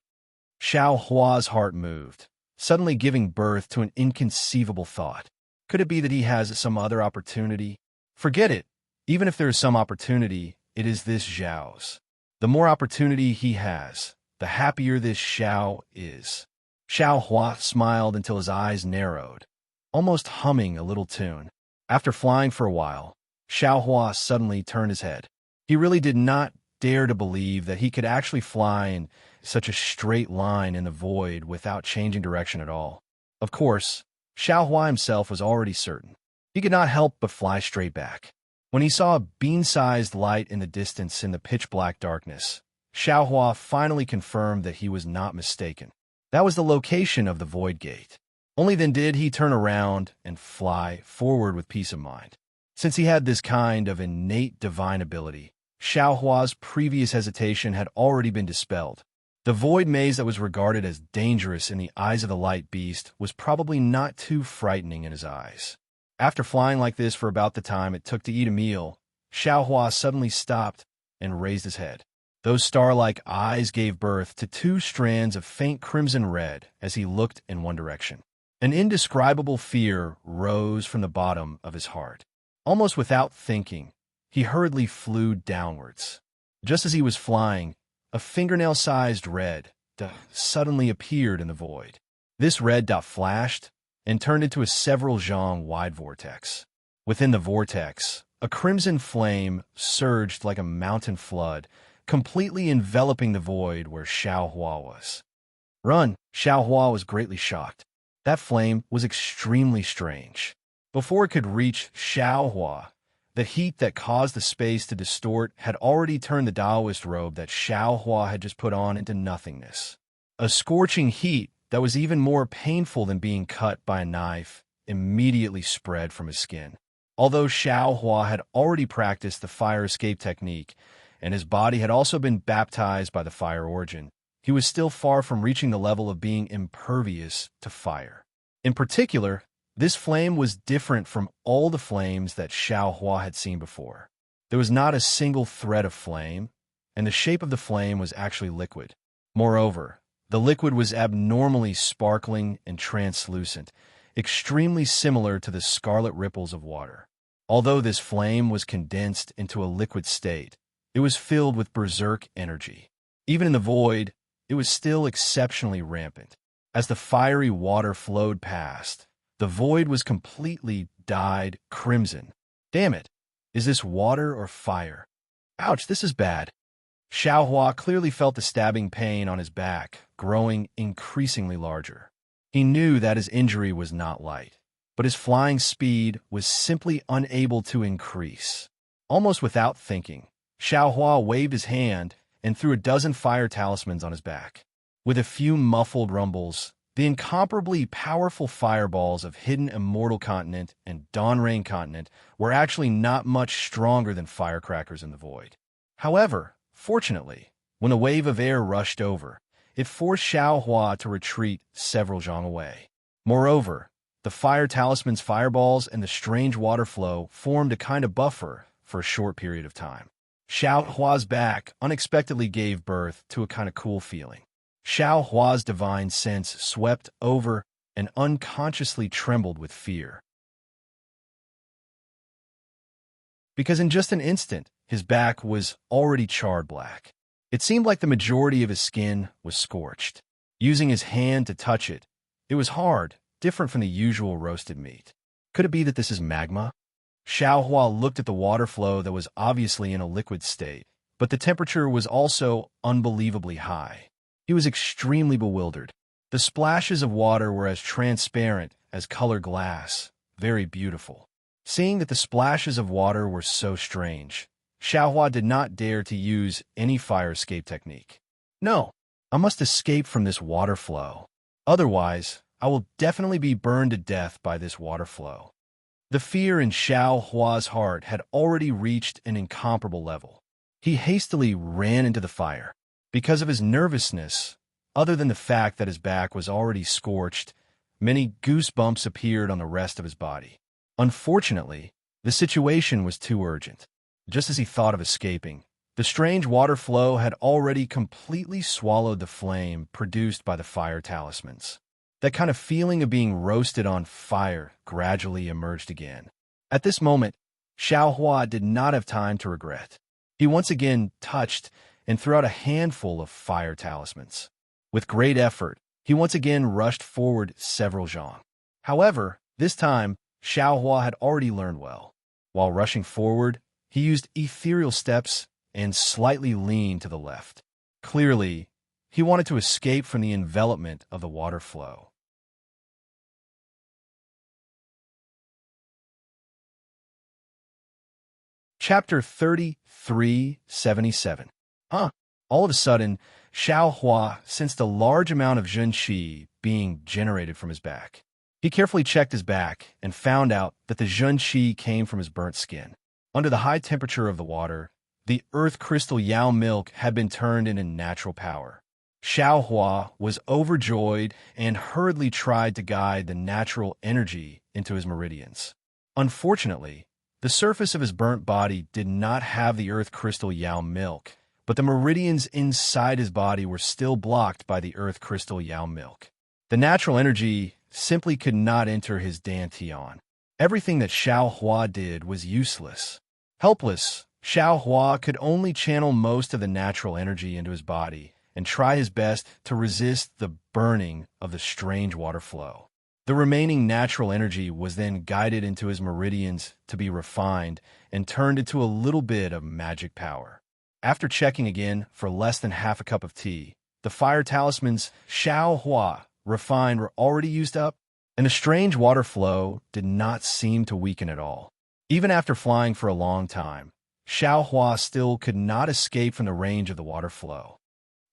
Xiaohua's heart moved, suddenly giving birth to an inconceivable thought. Could it be that he has some other opportunity? Forget it. Even if there is some opportunity, it is this Zhao's. The more opportunity he has, the happier this Xiao is. Xiaohua smiled until his eyes narrowed, almost humming a little tune. After flying for a while, Xiaohua suddenly turned his head. He really did not dare to believe that he could actually fly in such a straight line in the void without changing direction at all. Of course, Xiaohua himself was already certain. He could not help but fly straight back. When he saw a bean-sized light in the distance in the pitch-black darkness, Xiaohua finally confirmed that he was not mistaken. That was the location of the void gate. Only then did he turn around and fly forward with peace of mind. Since he had this kind of innate divine ability, Xiao Hua's previous hesitation had already been dispelled. The void maze that was regarded as dangerous in the eyes of the light beast was probably not too frightening in his eyes. After flying like this for about the time it took to eat a meal, Xiao Hua suddenly stopped and raised his head. Those star-like eyes gave birth to two strands of faint crimson red as he looked in one direction. An indescribable fear rose from the bottom of his heart. Almost without thinking, he hurriedly flew downwards. Just as he was flying, a fingernail-sized red dot suddenly appeared in the void. This red dot flashed and turned into a several zhang-wide vortex. Within the vortex, a crimson flame surged like a mountain flood, completely enveloping the void where Xiao Hua was. Run! Xiao Hua was greatly shocked. That flame was extremely strange. Before it could reach Xiao Hua, the heat that caused the space to distort had already turned the Taoist robe that Xiao Hua had just put on into nothingness. A scorching heat that was even more painful than being cut by a knife immediately spread from his skin. Although Xiao Hua had already practiced the fire escape technique, and his body had also been baptized by the fire origin, he was still far from reaching the level of being impervious to fire. In particular, this flame was different from all the flames that Xiao Hua had seen before. There was not a single thread of flame, and the shape of the flame was actually liquid. Moreover, the liquid was abnormally sparkling and translucent, extremely similar to the scarlet ripples of water. Although this flame was condensed into a liquid state, it was filled with berserk energy. Even in the void, it was still exceptionally rampant. As the fiery water flowed past, the void was completely dyed crimson. Damn it! Is this water or fire? Ouch, this is bad. Xiao Hua clearly felt the stabbing pain on his back, growing increasingly larger. He knew that his injury was not light, but his flying speed was simply unable to increase. Almost without thinking, Xiao Hua waved his hand and threw a dozen fire talismans on his back. With a few muffled rumbles, the incomparably powerful fireballs of Hidden Immortal Continent and Dawn Rain Continent were actually not much stronger than firecrackers in the void. However, fortunately, when a wave of air rushed over, it forced Xiao Hua to retreat several zhang away. Moreover, the fire talisman's fireballs and the strange water flow formed a kind of buffer for a short period of time. Xiao Hua's back unexpectedly gave birth to a kind of cool feeling. Xiao Hua's divine sense swept over and unconsciously trembled with fear. Because in just an instant, his back was already charred black. It seemed like the majority of his skin was scorched. Using his hand to touch it, it was hard, different from the usual roasted meat. Could it be that this is magma? Xiao Hua looked at the water flow that was obviously in a liquid state, but the temperature was also unbelievably high. He was extremely bewildered. The splashes of water were as transparent as colored glass, very beautiful. Seeing that the splashes of water were so strange, Xiao Hua did not dare to use any fire escape technique. No, I must escape from this water flow. Otherwise, I will definitely be burned to death by this water flow. The fear in Xiao Hua's heart had already reached an incomparable level. He hastily ran into the fire. Because of his nervousness, other than the fact that his back was already scorched, many goosebumps appeared on the rest of his body. Unfortunately, the situation was too urgent. Just as he thought of escaping, the strange water flow had already completely swallowed the flame produced by the fire talismans. That kind of feeling of being roasted on fire gradually emerged again. At this moment, Xiao Hua did not have time to regret. He once again touched and threw out a handful of fire talismans. With great effort, he once again rushed forward several zhang. However, this time, Xiao Hua had already learned well. While rushing forward, he used ethereal steps and slightly leaned to the left. Clearly, he wanted to escape from the envelopment of the water flow. Chapter 3377. All of a sudden, Xiao Hua sensed a large amount of Zhen Qi being generated from his back. He carefully checked his back and found out that the Zhen Qi came from his burnt skin. Under the high temperature of the water, The earth crystal Yao milk had been turned into natural power. Xiao Hua was overjoyed and hurriedly tried to guide the natural energy into his meridians. Unfortunately, the surface of his burnt body did not have the earth crystal Yao milk, but the meridians inside his body were still blocked by the earth crystal Yao milk. The natural energy simply could not enter his dantian. Everything that Xiao Hua did was useless. Helpless, Xiao Hua could only channel most of the natural energy into his body and try his best to resist the burning of the strange water flow. The remaining natural energy was then guided into his meridians to be refined and turned into a little bit of magic power. After checking again for less than half a cup of tea, the fire talismans Xiao Hua refined were already used up, and the strange water flow did not seem to weaken at all. Even after flying for a long time, Xiao Hua still could not escape from the range of the water flow.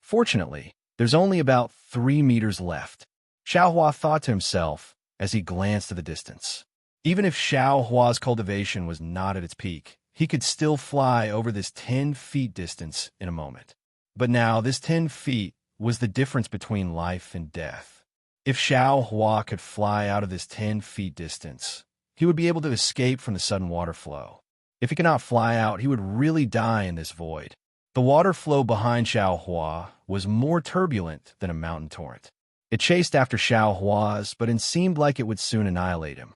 Fortunately, there's only about 3 meters left, Xiao Hua thought to himself as he glanced at the distance. Even if Xiao Hua's cultivation was not at its peak, he could still fly over this 10 feet distance in a moment. But now this 10 feet was the difference between life and death. If Xiao Hua could fly out of this 10 feet distance, he would be able to escape from the sudden water flow. If he could not fly out, he would really die in this void. The water flow behind Xiao Hua was more turbulent than a mountain torrent. It chased after Xiao Hua's, but it seemed like it would soon annihilate him.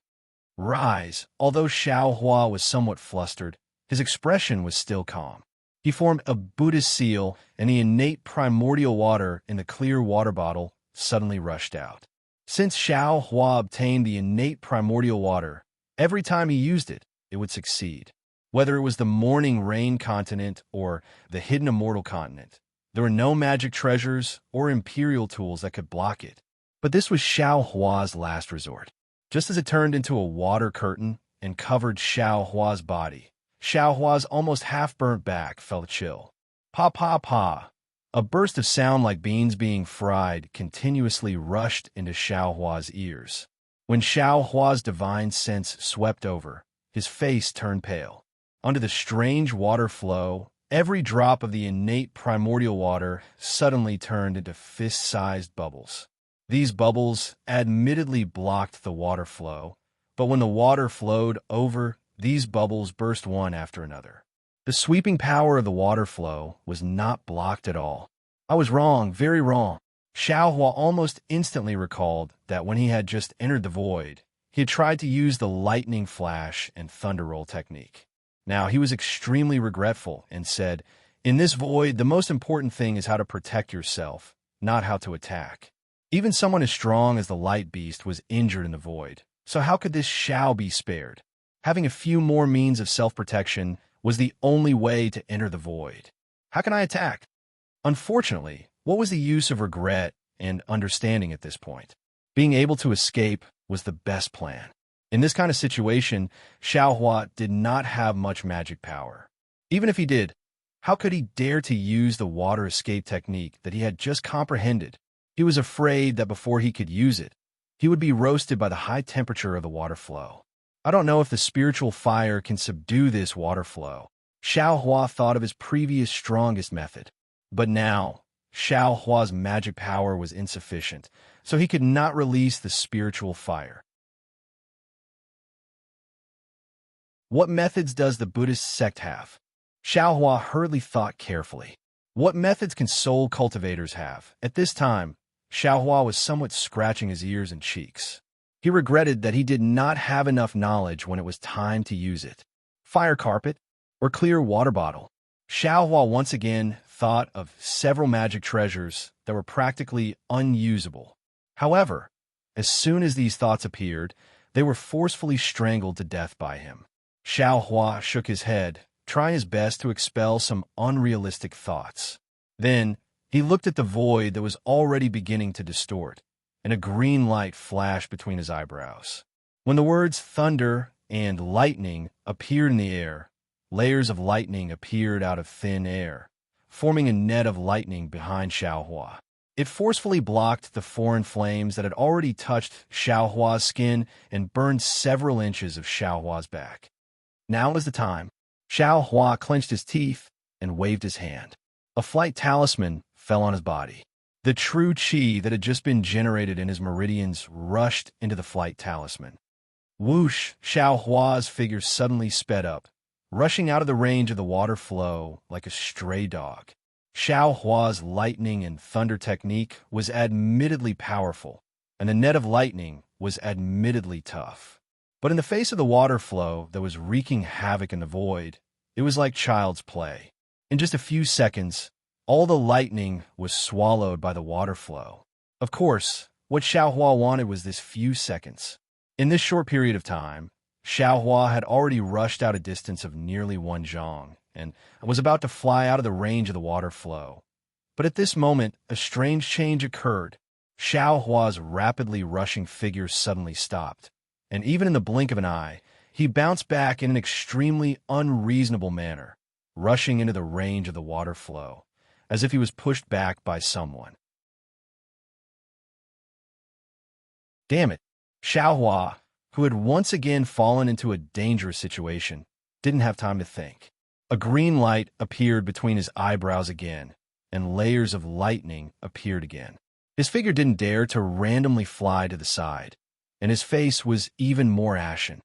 Rise! Although Xiao Hua was somewhat flustered, his expression was still calm. He formed a Buddhist seal, and the innate primordial water in the clear water bottle suddenly rushed out. Since Xiao Hua obtained the innate primordial water, every time he used it, it would succeed. Whether it was the morning rain continent or the hidden immortal continent, there were no magic treasures or imperial tools that could block it. But this was Xiao Hua's last resort. Just as it turned into a water curtain and covered Xiao Hua's body, Xiao Hua's almost half-burnt back felt a chill. Pa pa pa! A burst of sound like beans being fried continuously rushed into Xiao Hua's ears. When Xiao Hua's divine sense swept over, his face turned pale. Under the strange water flow, every drop of the innate primordial water suddenly turned into fist-sized bubbles. These bubbles admittedly blocked the water flow, but when the water flowed over, these bubbles burst one after another. The sweeping power of the water flow was not blocked at all. I was wrong, very wrong. Xiao Hua almost instantly recalled that when he had just entered the void, he had tried to use the lightning flash and thunder roll technique. Now, he was extremely regretful and said, "In this void, the most important thing is how to protect yourself, not how to attack." Even someone as strong as the light beast was injured in the void, so how could this Xiao be spared? Having a few more means of self-protection was the only way to enter the void. How can I attack? Unfortunately, what was the use of regret and understanding at this point? Being able to escape was the best plan. In this kind of situation, Xiao Hua did not have much magic power. Even if he did, how could he dare to use the water escape technique that he had just comprehended? He was afraid that before he could use it, he would be roasted by the high temperature of the water flow. I don't know if the spiritual fire can subdue this water flow. Xiao Hua thought of his previous strongest method. But now, Xiao Hua's magic power was insufficient, so he could not release the spiritual fire. What methods does the Buddhist sect have? Xiao Hua hurriedly thought carefully. What methods can soul cultivators have? At this time, Xiao Hua was somewhat scratching his ears and cheeks. He regretted that he did not have enough knowledge when it was time to use it. Fire carpet or clear water bottle. Xiao Hua once again thought of several magic treasures that were practically unusable. However, as soon as these thoughts appeared, they were forcefully strangled to death by him. Xiao Hua shook his head, trying his best to expel some unrealistic thoughts. Then, he looked at the void that was already beginning to distort, and a green light flashed between his eyebrows. When the words thunder and lightning appeared in the air, layers of lightning appeared out of thin air, forming a net of lightning behind Xiao Hua. It forcefully blocked the foreign flames that had already touched Xiao Hua's skin and burned several inches of Xiao Hua's back. Now was the time. Xiao Hua clenched his teeth and waved his hand. A flight talisman fell on his body. The true chi that had just been generated in his meridians rushed into the flight talisman. Whoosh! Xiao Hua's figure suddenly sped up, rushing out of the range of the water flow like a stray dog. Xiao Hua's lightning and thunder technique was admittedly powerful, and the net of lightning was admittedly tough. But in the face of the water flow that was wreaking havoc in the void, it was like child's play. In just a few seconds, all the lightning was swallowed by the water flow. Of course, what Xiao Hua wanted was this few seconds. In this short period of time, Xiao Hua had already rushed out a distance of nearly 1 zhang and was about to fly out of the range of the water flow. But at this moment, a strange change occurred. Xiao Hua's rapidly rushing figure suddenly stopped, and even in the blink of an eye, he bounced back in an extremely unreasonable manner, rushing into the range of the water flow, as if he was pushed back by someone. Damn it! Xiao Hua, who had once again fallen into a dangerous situation, didn't have time to think. A green light appeared between his eyebrows again, and layers of lightning appeared again. His figure didn't dare to randomly fly to the side, and his face was even more ashen.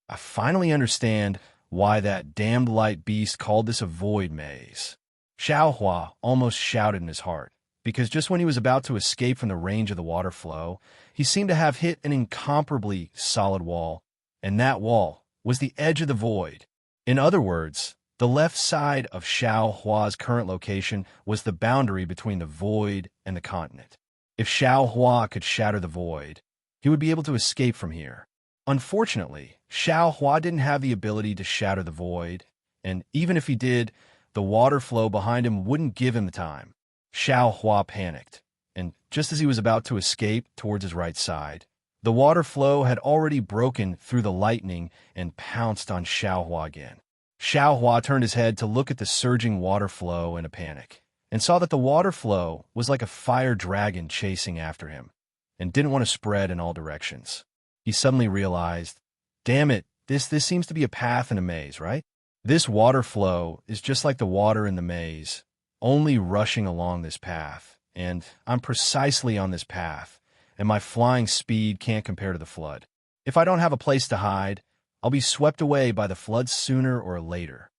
I finally understand why that damned light beast called this a void maze. Xiao Hua almost shouted in his heart, because just when he was about to escape from the range of the water flow, he seemed to have hit an incomparably solid wall, and that wall was the edge of the void. In other words, the left side of Xiao Hua's current location was the boundary between the void and the continent. If Xiao Hua could shatter the void, he would be able to escape from here. Unfortunately, Xiao Hua didn't have the ability to shatter the void, and even if he did, the water flow behind him wouldn't give him the time. Xiao Hua panicked, and just as he was about to escape towards his right side, the water flow had already broken through the lightning and pounced on Xiao Hua again. Xiao Hua turned his head to look at the surging water flow in a panic, and saw that the water flow was like a fire dragon chasing after him, and didn't want to spread in all directions. He suddenly realized, damn it, this seems to be a path in a maze, right? This water flow is just like the water in the maze, only rushing along this path, and I'm precisely on this path, and my flying speed can't compare to the flood. If I don't have a place to hide, I'll be swept away by the flood sooner or later.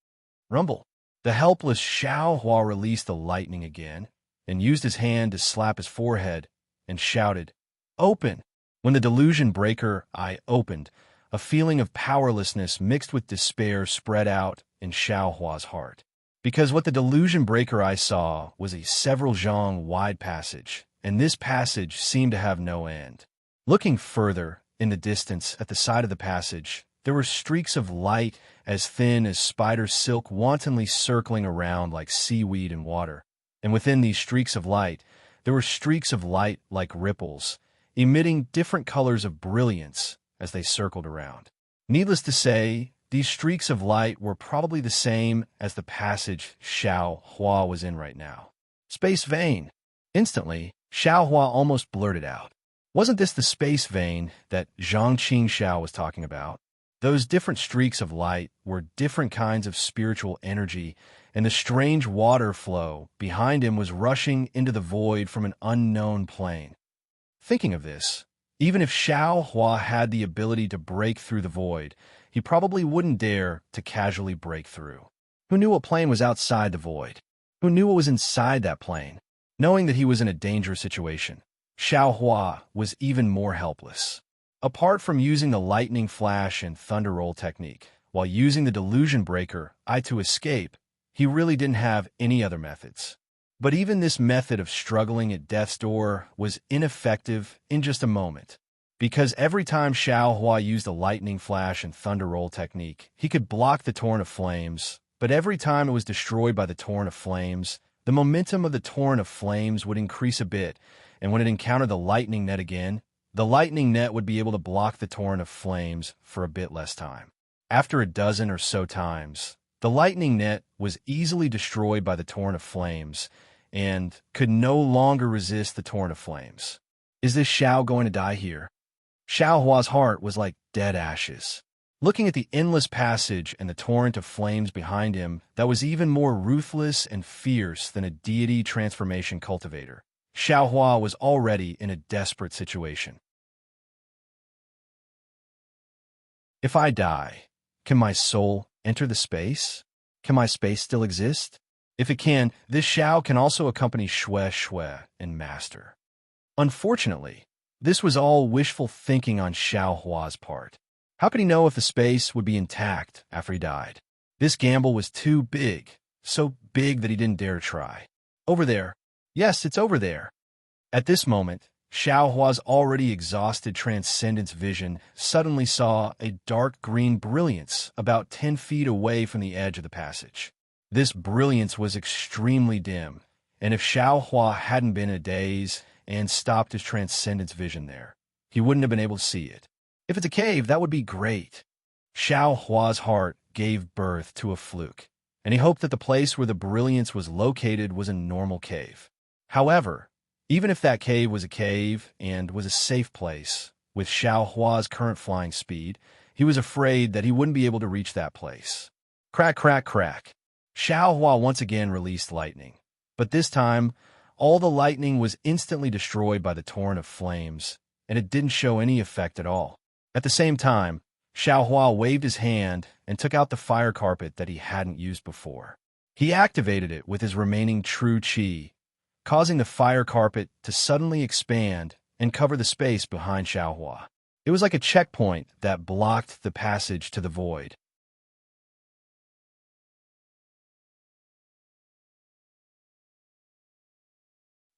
Rumble. The helpless Xiao Hua released the lightning again, and used his hand to slap his forehead, and shouted, "Open!" When the delusion breaker eye opened, a feeling of powerlessness mixed with despair spread out in Xiao Hua's heart. Because what the delusion breaker eye saw was a several zhang wide passage, and this passage seemed to have no end. Looking further, in the distance at the side of the passage, there were streaks of light as thin as spider silk wantonly circling around like seaweed in water. And within these streaks of light, there were streaks of light like ripples, emitting different colors of brilliance as they circled around. Needless to say, these streaks of light were probably the same as the passage Xiao Hua was in right now. Space vein. Instantly, Xiao Hua almost blurted out, "Wasn't this the space vein that Zhang Qingxiao was talking about?" Those different streaks of light were different kinds of spiritual energy, and the strange water flow behind him was rushing into the void from an unknown plane. Thinking of this, even if Xiao Hua had the ability to break through the void, he probably wouldn't dare to casually break through. Who knew what plane was outside the void? Who knew what was inside that plane? Knowing that he was in a dangerous situation, Xiao Hua was even more helpless. Apart from using the lightning flash and thunder roll technique, while using the delusion breaker eye to escape, he really didn't have any other methods. But even this method of struggling at death's door was ineffective in just a moment, because every time Xiao Hua used the lightning flash and thunder roll technique, he could block the torrent of flames, but every time it was destroyed by the torrent of flames, the momentum of the torrent of flames would increase a bit, and when it encountered the lightning net again, the lightning net would be able to block the torrent of flames for a bit less time. After a dozen or so times, the lightning net was easily destroyed by the torrent of flames and could no longer resist the torrent of flames. Is this Xiao going to die here? Xiao Hua's heart was like dead ashes. looking at the endless passage and the torrent of flames behind him that was even more ruthless and fierce than a deity transformation cultivator. Xiaohua was already in a desperate situation. If I die, can my soul enter the space? Can my space still exist? If it can, this Xiao can also accompany Shui and Master. Unfortunately, this was all wishful thinking on Xiaohua's part. How could he know if the space would be intact after he died? This gamble was too big, so big that he didn't dare try. Over there. Yes, it's over there. At this moment, Xiaohua's already exhausted transcendence vision suddenly saw a dark green brilliance about 10 feet away from the edge of the passage. This brilliance was extremely dim, and if Xiaohua hadn't been in a daze and stopped his transcendence vision there, he wouldn't have been able to see it. If it's a cave, that would be great. Xiaohua's heart gave birth to a fluke, and he hoped that the place where the brilliance was located was a normal cave. However, even if that cave was a cave and was a safe place, with Xiaohua's current flying speed, he was afraid that he wouldn't be able to reach that place. Crack, crack, crack. Xiaohua once again released lightning, but this time, all the lightning was instantly destroyed by the torrent of flames, and it didn't show any effect at all. At the same time, Xiaohua waved his hand and took out the fire carpet that he hadn't used before. He activated it with his remaining true qi, causing the fire carpet to suddenly expand and cover the space behind Xiaohua. It was like a checkpoint that blocked the passage to the void.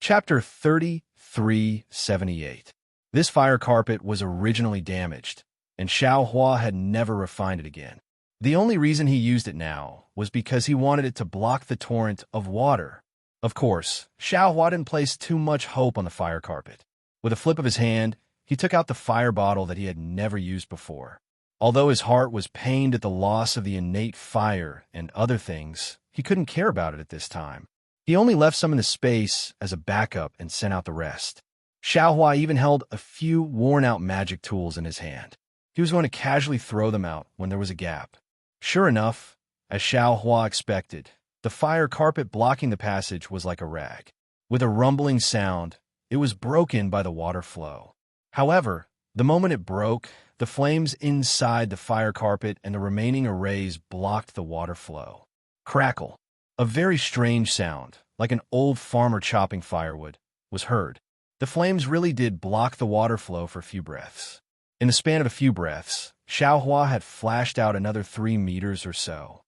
Chapter 3378. This fire carpet was originally damaged, and Xiaohua had never refined it again. The only reason he used it now was because he wanted it to block the torrent of water. Of course, Xiaohua didn't place too much hope on the fire carpet. With a flip of his hand, he took out the fire bottle that he had never used before. Although his heart was pained at the loss of the innate fire and other things, he couldn't care about it at this time. He only left some in the space as a backup and sent out the rest. Xiaohua even held a few worn-out magic tools in his hand. He was going to casually throw them out when there was a gap. Sure enough, as Xiaohua expected, the fire carpet blocking the passage was like a rag. With a rumbling sound, it was broken by the water flow. However, the moment it broke, the flames inside the fire carpet and the remaining arrays blocked the water flow. Crackle. A very strange sound, like an old farmer chopping firewood, was heard. The flames really did block the water flow for a few breaths. In the span of a few breaths, Xiaohua had flashed out another 3 meters or so.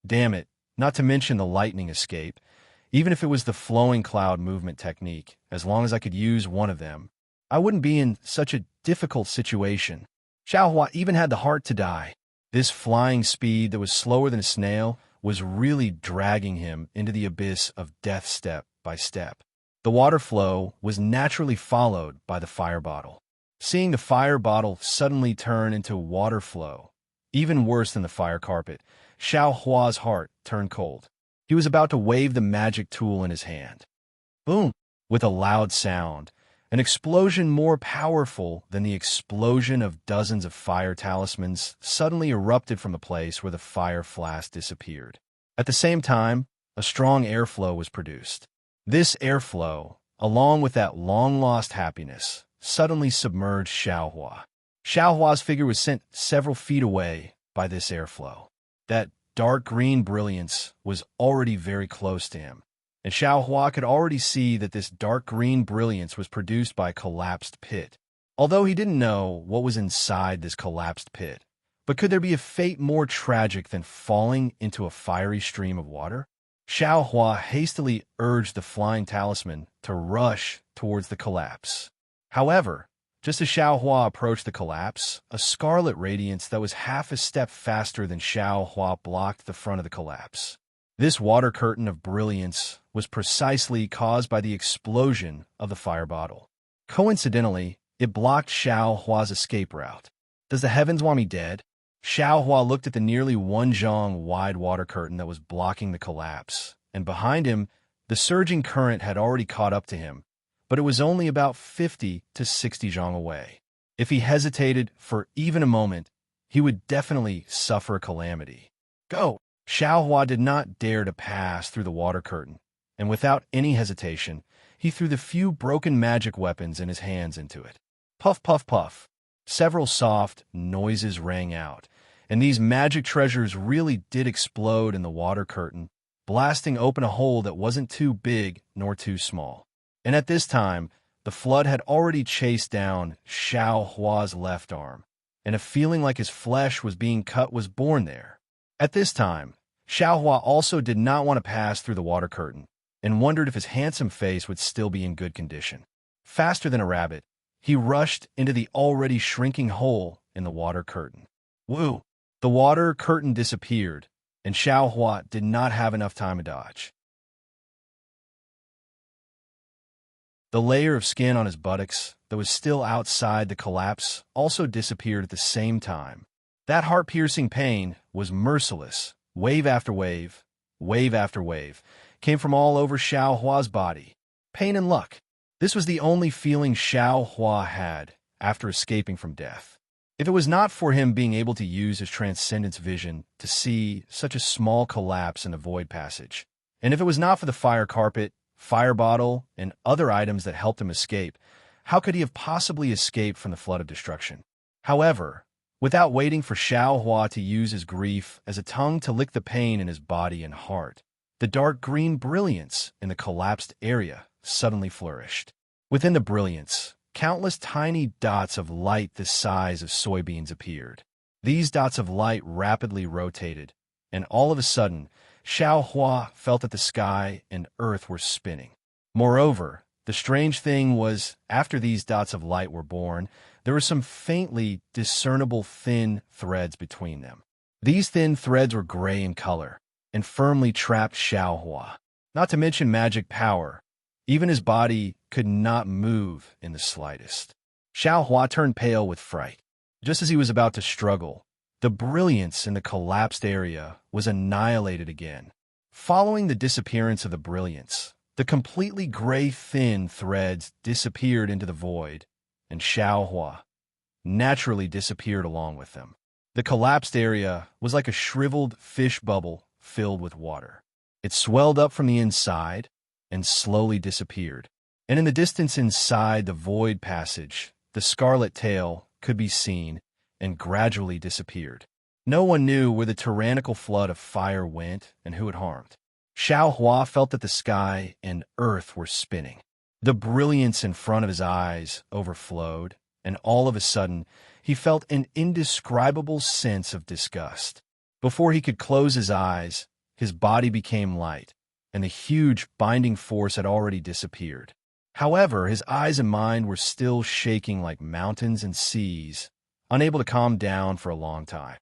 Damn it, not to mention the lightning escape. Even if it was the flowing cloud movement technique, as long as I could use one of them, I wouldn't be in such a difficult situation. Xiaohua even had the heart to die. This flying speed that was slower than a snail was really dragging him into the abyss of death step by step. The water flow was naturally followed by the fire bottle. Seeing the fire bottle suddenly turn into water flow, even worse than the fire carpet, Xiaohua's heart turned cold. He was about to wave the magic tool in his hand. Boom! With a loud sound, an explosion more powerful than the explosion of dozens of fire talismans suddenly erupted from the place where the fire flask disappeared. At the same time, a strong airflow was produced. This airflow, along with that long-lost happiness, suddenly submerged Xiaohua. Xiaohua's figure was sent several feet away by this airflow. That dark green brilliance was already very close to him, and Xiaohua could already see that this dark green brilliance was produced by a collapsed pit. Although he didn't know what was inside this collapsed pit, but could there be a fate more tragic than falling into a fiery stream of water? Xiaohua hastily urged the flying talisman to rush towards the collapse. However, just as Xiaohua approached the collapse, a scarlet radiance that was half a step faster than Xiaohua blocked the front of the collapse. This water curtain of brilliance was precisely caused by the explosion of the fire bottle. Coincidentally, it blocked Xiaohua's escape route. Does the heavens want me dead? Xiaohua looked at the nearly 1 zhang wide water curtain that was blocking the collapse, and behind him, the surging current had already caught up to him, but it was only about 50 to 60 zhang away. If he hesitated for even a moment, he would definitely suffer a calamity. Go! Xiaohua did not dare to pass through the water curtain, and without any hesitation, he threw the few broken magic weapons in his hands into it. Puff, puff, puff. Several soft noises rang out, and these magic treasures really did explode in the water curtain, blasting open a hole that wasn't too big nor too small. And at this time, the flood had already chased down Xiaohua's left arm, and a feeling like his flesh was being cut was born there. At this time, Xiaohua also did not want to pass through the water curtain, and wondered if his handsome face would still be in good condition. Faster than a rabbit, he rushed into the already shrinking hole in the water curtain. Woo! The water curtain disappeared, and Xiaohua did not have enough time to dodge. The layer of skin on his buttocks that was still outside the collapse also disappeared at the same time. That heart-piercing pain was merciless. Wave after wave, wave after wave, came from all over Xiaohua's body. Pain and luck. This was the only feeling Xiaohua had after escaping from death. If it was not for him being able to use his transcendence vision to see such a small collapse in the void passage, and if it was not for the fire carpet, fire bottle, and other items that helped him escape, how could he have possibly escaped from the flood of destruction? However, without waiting for Xiaohua to use his grief as a tongue to lick the pain in his body and heart, the dark green brilliance in the collapsed area suddenly flourished. Within the brilliance, countless tiny dots of light the size of soybeans appeared. These dots of light rapidly rotated, and all of a sudden, Xiaohua felt that the sky and earth were spinning. Moreover, the strange thing was, after these dots of light were born, there were some faintly discernible thin threads between them. These thin threads were gray in color and firmly trapped Xiaohua. Not to mention magic power, even his body could not move in the slightest. Xiaohua turned pale with fright. Just as he was about to struggle, the brilliance in the collapsed area was annihilated again. Following the disappearance of the brilliance, the completely gray thin threads disappeared into the void, and Xiaohua naturally disappeared along with them. The collapsed area was like a shriveled fish bubble filled with water. It swelled up from the inside and slowly disappeared. And in the distance inside the void passage, the scarlet tail could be seen and gradually disappeared. No one knew where the tyrannical flood of fire went and who it harmed. Xiaohua felt that the sky and earth were spinning. The brilliance in front of his eyes overflowed, and all of a sudden, he felt an indescribable sense of disgust. Before he could close his eyes, his body became light, and the huge binding force had already disappeared. However, his eyes and mind were still shaking like mountains and seas, unable to calm down for a long time.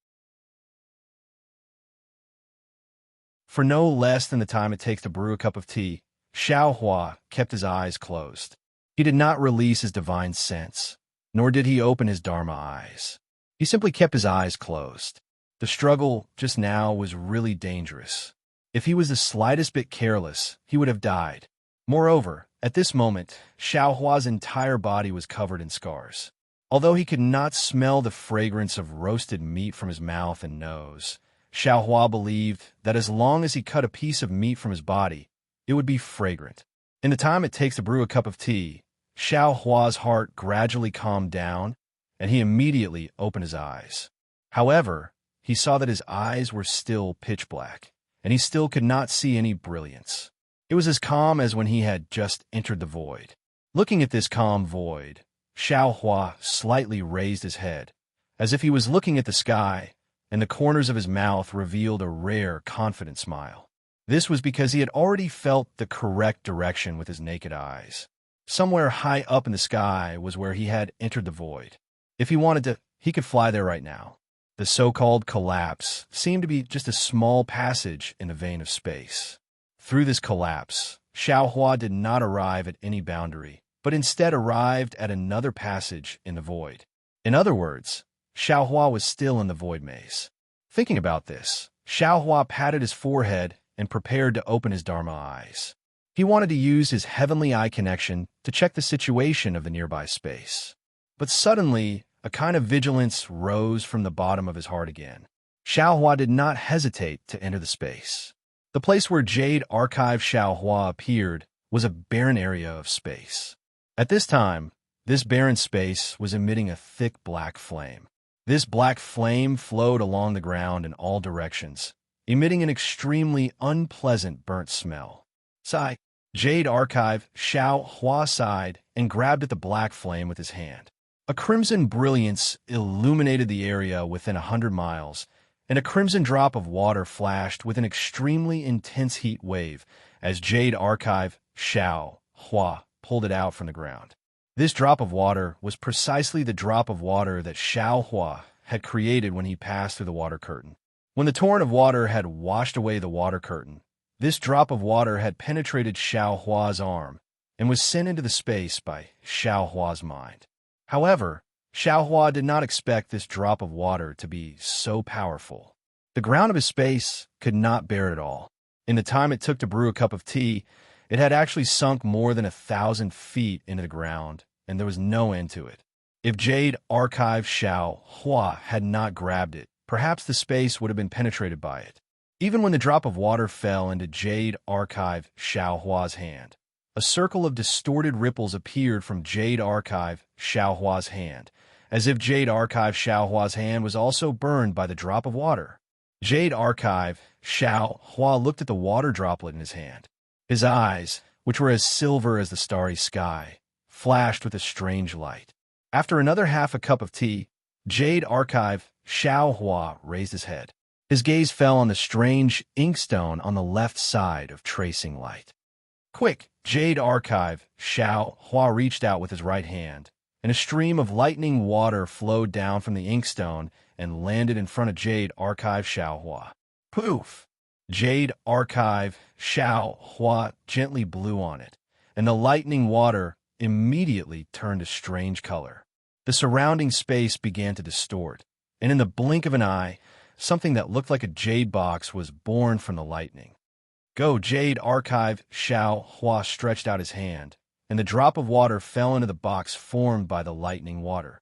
For no less than the time it takes to brew a cup of tea, Xiaohua kept his eyes closed. He did not release his divine sense, nor did he open his Dharma eyes. He simply kept his eyes closed. The struggle just now was really dangerous. If he was the slightest bit careless, he would have died. Moreover, at this moment, Xiaohua's entire body was covered in scars. Although he could not smell the fragrance of roasted meat from his mouth and nose, Xiaohua believed that as long as he cut a piece of meat from his body, it would be fragrant. In the time it takes to brew a cup of tea, Xiaohua's heart gradually calmed down, and he immediately opened his eyes. However, he saw that his eyes were still pitch black, and he still could not see any brilliance. It was as calm as when he had just entered the void. Looking at this calm void, Xiaohua slightly raised his head, as if he was looking at the sky, and the corners of his mouth revealed a rare, confident smile. This was because he had already felt the correct direction with his naked eyes. Somewhere high up in the sky was where he had entered the void. If he wanted to, he could fly there right now. The so-called collapse seemed to be just a small passage in a vein of space. Through this collapse, Xiaohua did not arrive at any boundary, but instead arrived at another passage in the void. In other words, Xiaohua was still in the void maze. Thinking about this, Xiaohua patted his forehead and prepared to open his Dharma eyes. He wanted to use his heavenly eye connection to check the situation of the nearby space. But suddenly, a kind of vigilance rose from the bottom of his heart again. Xiaohua did not hesitate to enter the space. The place where Jade Archive Xiaohua appeared was a barren area of space. At this time, this barren space was emitting a thick black flame. This black flame flowed along the ground in all directions, emitting an extremely unpleasant burnt smell. Sigh. Jade Archive Xiaohua sighed and grabbed at the black flame with his hand. A crimson brilliance illuminated the area within 100 miles, and a crimson drop of water flashed with an extremely intense heat wave as Jade Archive Xiaohua pulled it out from the ground. This drop of water was precisely the drop of water that Xiaohua had created when he passed through the water curtain. When the torrent of water had washed away the water curtain, this drop of water had penetrated Xiaohua's arm and was sent into the space by Xiaohua's mind. However, Xiaohua did not expect this drop of water to be so powerful. The ground of his space could not bear it all. In the time it took to brew a cup of tea, it had actually sunk more than 1,000 feet into the ground, and there was no end to it. If Jade Archive Xiaohua had not grabbed it, perhaps the space would have been penetrated by it. Even when the drop of water fell into Jade Archive Xiaohua's hand, a circle of distorted ripples appeared from Jade Archive Xiaohua's hand, as if Jade Archive Xiaohua's hand was also burned by the drop of water. Jade Archive Xiaohua looked at the water droplet in his hand. His eyes, which were as silver as the starry sky, flashed with a strange light. After another half a cup of tea, Jade Archive Xiaohua raised his head. His gaze fell on the strange inkstone on the left side of tracing light. Quick! Jade Archive Xiaohua reached out with his right hand, and a stream of lightning water flowed down from the inkstone and landed in front of Jade Archive Xiaohua. Poof! Jade Archive Xiaohua gently blew on it, and the lightning water immediately turned a strange color. The surrounding space began to distort, and in the blink of an eye, something that looked like a jade box was born from the lightning. Go! Jade Archive Xiaohua stretched out his hand, and the drop of water fell into the box formed by the lightning water.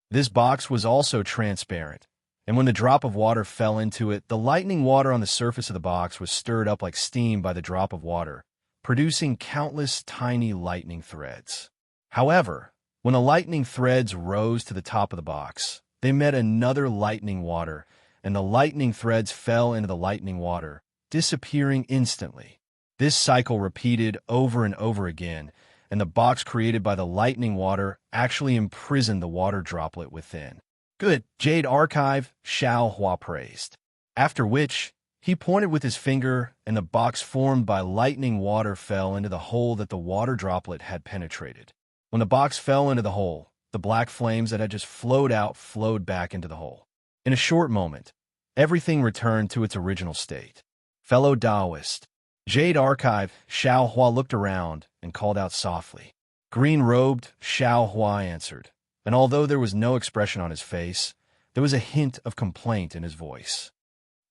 This box was also transparent, and when the drop of water fell into it, the lightning water on the surface of the box was stirred up like steam by the drop of water, producing countless tiny lightning threads. However, when the lightning threads rose to the top of the box, they met another lightning water, and the lightning threads fell into the lightning water, disappearing instantly. This cycle repeated over and over again, and the box created by the lightning water actually imprisoned the water droplet within. Good! Jade Archive Xiaohua praised. After which, he pointed with his finger, and the box formed by lightning water fell into the hole that the water droplet had penetrated. When the box fell into the hole, the black flames that had just flowed out flowed back into the hole. In a short moment, everything returned to its original state. Fellow Taoist, Jade Archive Xiaohua looked around and called out softly. Green-robed Xiaohua answered, and although there was no expression on his face, there was a hint of complaint in his voice.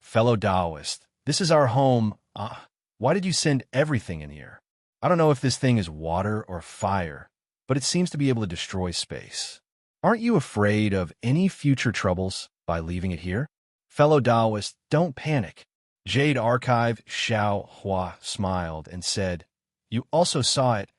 Fellow Taoist, this is our home. Why did you send everything in here? I don't know if this thing is water or fire, but it seems to be able to destroy space. Aren't you afraid of any future troubles by leaving it here? Fellow Taoist, don't panic. Jade Archive Xiaohua smiled and said, You also saw it.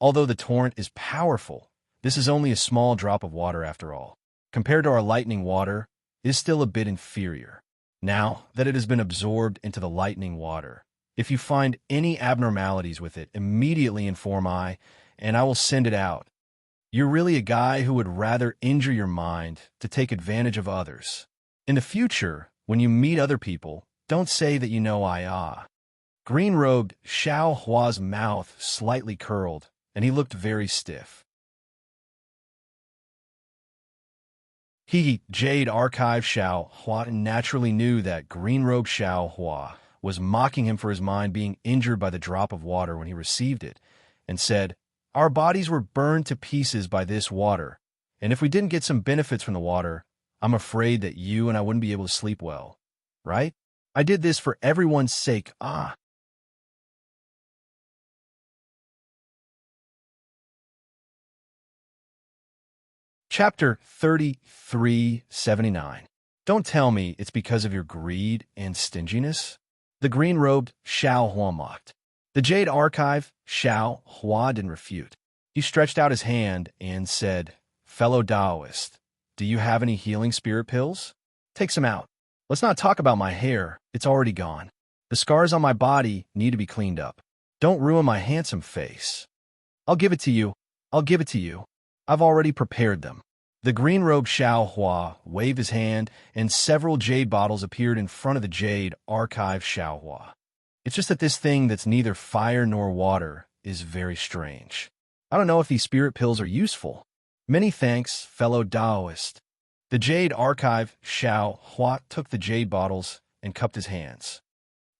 Although the torrent is powerful, this is only a small drop of water after all. Compared to our lightning water, it is still a bit inferior. Now that it has been absorbed into the lightning water, if you find any abnormalities with it, immediately inform I, and I will send it out. You're really a guy who would rather injure your mind to take advantage of others. In the future, when you meet other people, don't say that you know I. Green-robed Xiaohua's mouth slightly curled, and he looked very stiff. Jade Archive Xiaohua naturally knew that Green-robed Xiaohua was mocking him for his mind being injured by the drop of water when he received it, and said, Our bodies were burned to pieces by this water, and if we didn't get some benefits from the water, I'm afraid that you and I wouldn't be able to sleep well, right? I did this for everyone's sake. Chapter 3379. Don't tell me it's because of your greed and stinginess? The green-robed Xiao Hua mocked. The Jade Archive, Xiao Hua didn't refute. He stretched out his hand and said, "Fellow Taoist, do you have any healing spirit pills? Take some out. Let's not talk about my hair, it's already gone. The scars on my body need to be cleaned up. Don't ruin my handsome face. I'll give it to you. I'll give it to you. I've already prepared them." The green-robed Xiao Hua waved his hand, and several jade bottles appeared in front of the Jade Archive Xiao Hua. It's just that this thing that's neither fire nor water is very strange. I don't know if these spirit pills are useful. Many thanks, fellow Taoist. The Jade Archive Xiao Hua took the jade bottles and cupped his hands.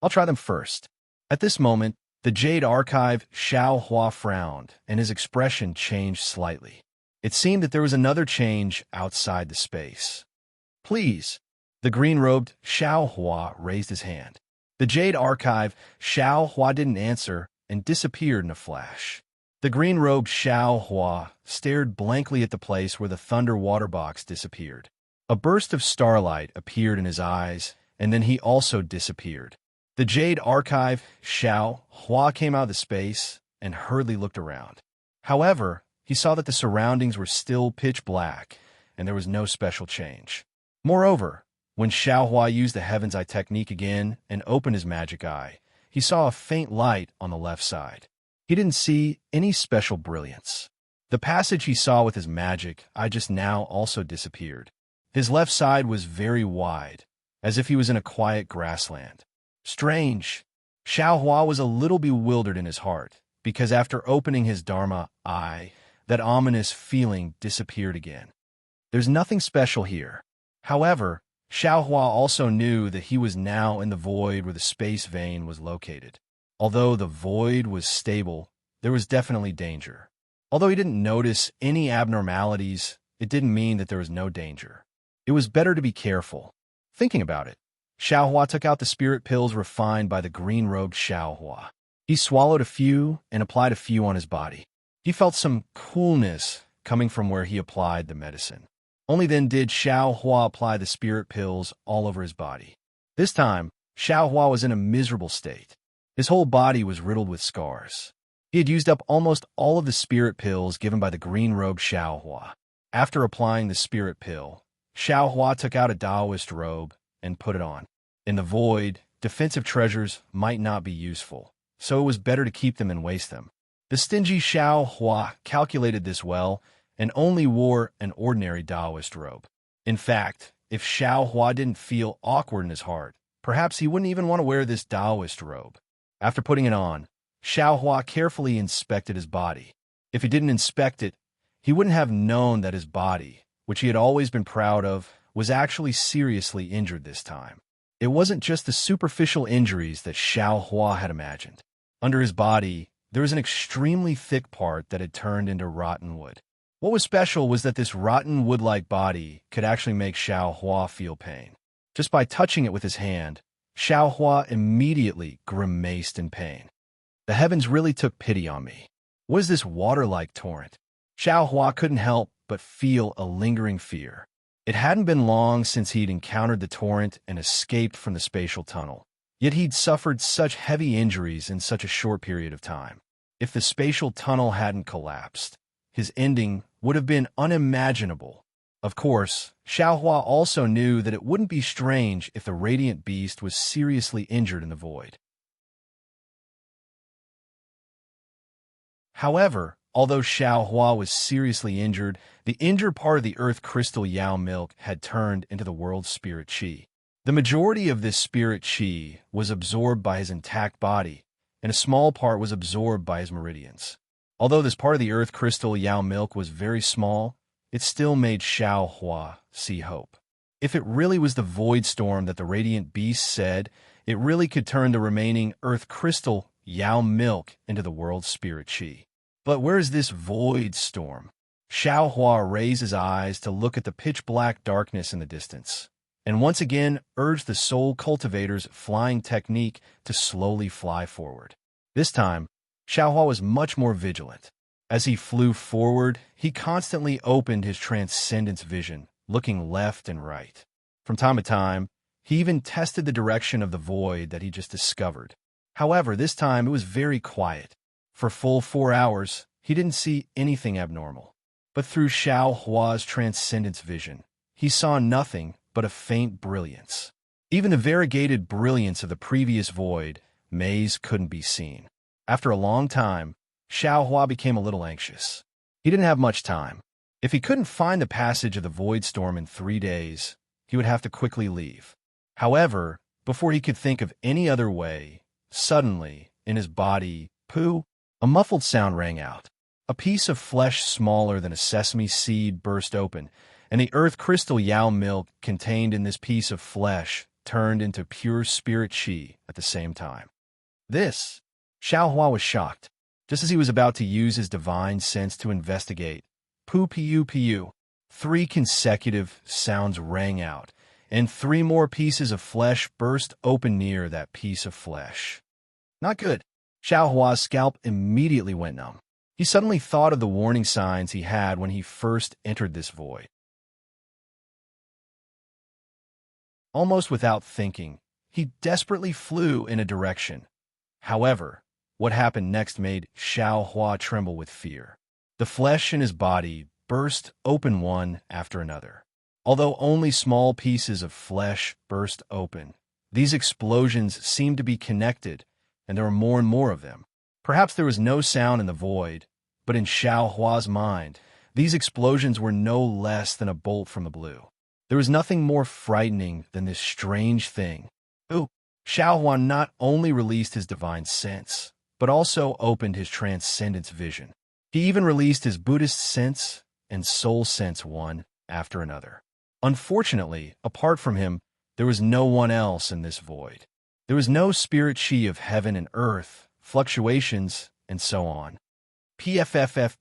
I'll try them first. At this moment, the Jade Archive Xiao Hua frowned, and his expression changed slightly. It seemed that there was another change outside the space. Please. The green-robed Xiao Hua raised his hand. The Jade Archive Xiao Hua didn't answer and disappeared in a flash. The green-robed Xiao Hua stared blankly at the place where the thunder water box disappeared. A burst of starlight appeared in his eyes, and then he also disappeared. The Jade Archive Xiao Hua came out of the space and hurriedly looked around. However, he saw that the surroundings were still pitch black, and there was no special change. Moreover, when Xiao Hua used the Heaven's Eye technique again and opened his magic eye, he saw a faint light on the left side. He didn't see any special brilliance. The passage he saw with his magic eye just now also disappeared. His left side was very wide, as if he was in a quiet grassland. Strange. Xiao Hua was a little bewildered in his heart, because after opening his Dharma eye, that ominous feeling disappeared again. There's nothing special here. However, Xiao Hua also knew that he was now in the void where the space vein was located. Although the void was stable, there was definitely danger. Although he didn't notice any abnormalities, it didn't mean that there was no danger. It was better to be careful. Thinking about it, Xiao Hua took out the spirit pills refined by the green-robed Xiao Hua. He swallowed a few and applied a few on his body. He felt some coolness coming from where he applied the medicine. Only then did Xiao Hua apply the spirit pills all over his body. This time, Xiao Hua was in a miserable state. His whole body was riddled with scars. He had used up almost all of the spirit pills given by the green-robed Xiao Hua. After applying the spirit pill, Xiao Hua took out a Taoist robe and put it on. In the void, defensive treasures might not be useful, so it was better to keep them and waste them. The stingy Xiao Hua calculated this well and only wore an ordinary Taoist robe. In fact, if Xiao Hua didn't feel awkward in his heart, perhaps he wouldn't even want to wear this Taoist robe. After putting it on, Xiao Hua carefully inspected his body. If he didn't inspect it, he wouldn't have known that his body, which he had always been proud of, was actually seriously injured this time. It wasn't just the superficial injuries that Xiao Hua had imagined. Under his body, there was an extremely thick part that had turned into rotten wood. What was special was that this rotten wood-like body could actually make Xiao Hua feel pain. Just by touching it with his hand, Xiao Hua immediately grimaced in pain. The heavens really took pity on me. What is this water-like torrent? Xiao Hua couldn't help but feel a lingering fear. It hadn't been long since he'd encountered the torrent and escaped from the spatial tunnel. Yet he'd suffered such heavy injuries in such a short period of time. If the spatial tunnel hadn't collapsed, his ending would have been unimaginable. Of course, Xiao Hua also knew that it wouldn't be strange if the radiant beast was seriously injured in the void. However, although Xiao Hua was seriously injured, the injured part of the earth crystal Yao milk had turned into the world's spirit qi. The majority of this spirit qi was absorbed by his intact body, and a small part was absorbed by his meridians. Although this part of the earth crystal Yao milk was very small, it still made Xiao Hua see hope. If it really was the void storm that the radiant beast said, it really could turn the remaining earth crystal Yao milk into the world's spirit qi. But where is this void storm? Xiao Hua raised his eyes to look at the pitch-black darkness in the distance, and once again urged the soul cultivator's flying technique to slowly fly forward. This time, Xiao Hua was much more vigilant. As he flew forward, he constantly opened his transcendence vision, looking left and right. From time to time, he even tested the direction of the void that he just discovered. However, this time it was very quiet. For full 4 hours, he didn't see anything abnormal. But through Xiao Hua's transcendence vision, he saw nothing but a faint brilliance. Even the variegated brilliance of the previous void maze couldn't be seen. After a long time, Xiao Hua became a little anxious. He didn't have much time. If he couldn't find the passage of the void storm in 3 days, he would have to quickly leave. However, before he could think of any other way, suddenly, in his body, a muffled sound rang out. A piece of flesh smaller than a sesame seed burst open, and the earth crystal Yao milk contained in this piece of flesh turned into pure spirit qi at the same time. Xiao Hua was shocked. Just as he was about to use his divine sense to investigate, pu. 3 consecutive sounds rang out, and 3 more pieces of flesh burst open near that piece of flesh. Not good. Xiao Hua's scalp immediately went numb. He suddenly thought of the warning signs he had when he first entered this void. Almost without thinking, he desperately flew in a direction. However, what happened next made Xiao Hua tremble with fear. The flesh in his body burst open one after another. Although only small pieces of flesh burst open, these explosions seemed to be connected, and there were more and more of them. Perhaps there was no sound in the void, but in Xiao Hua's mind, these explosions were no less than a bolt from the blue. There was nothing more frightening than this strange thing. Xiao Hua not only released his divine sense, but also opened his transcendence vision. He even released his Buddhist sense and soul sense one after another. Unfortunately, apart from him, there was no one else in this void. There was no spirit qi of heaven and earth, fluctuations, and so on. PFFF.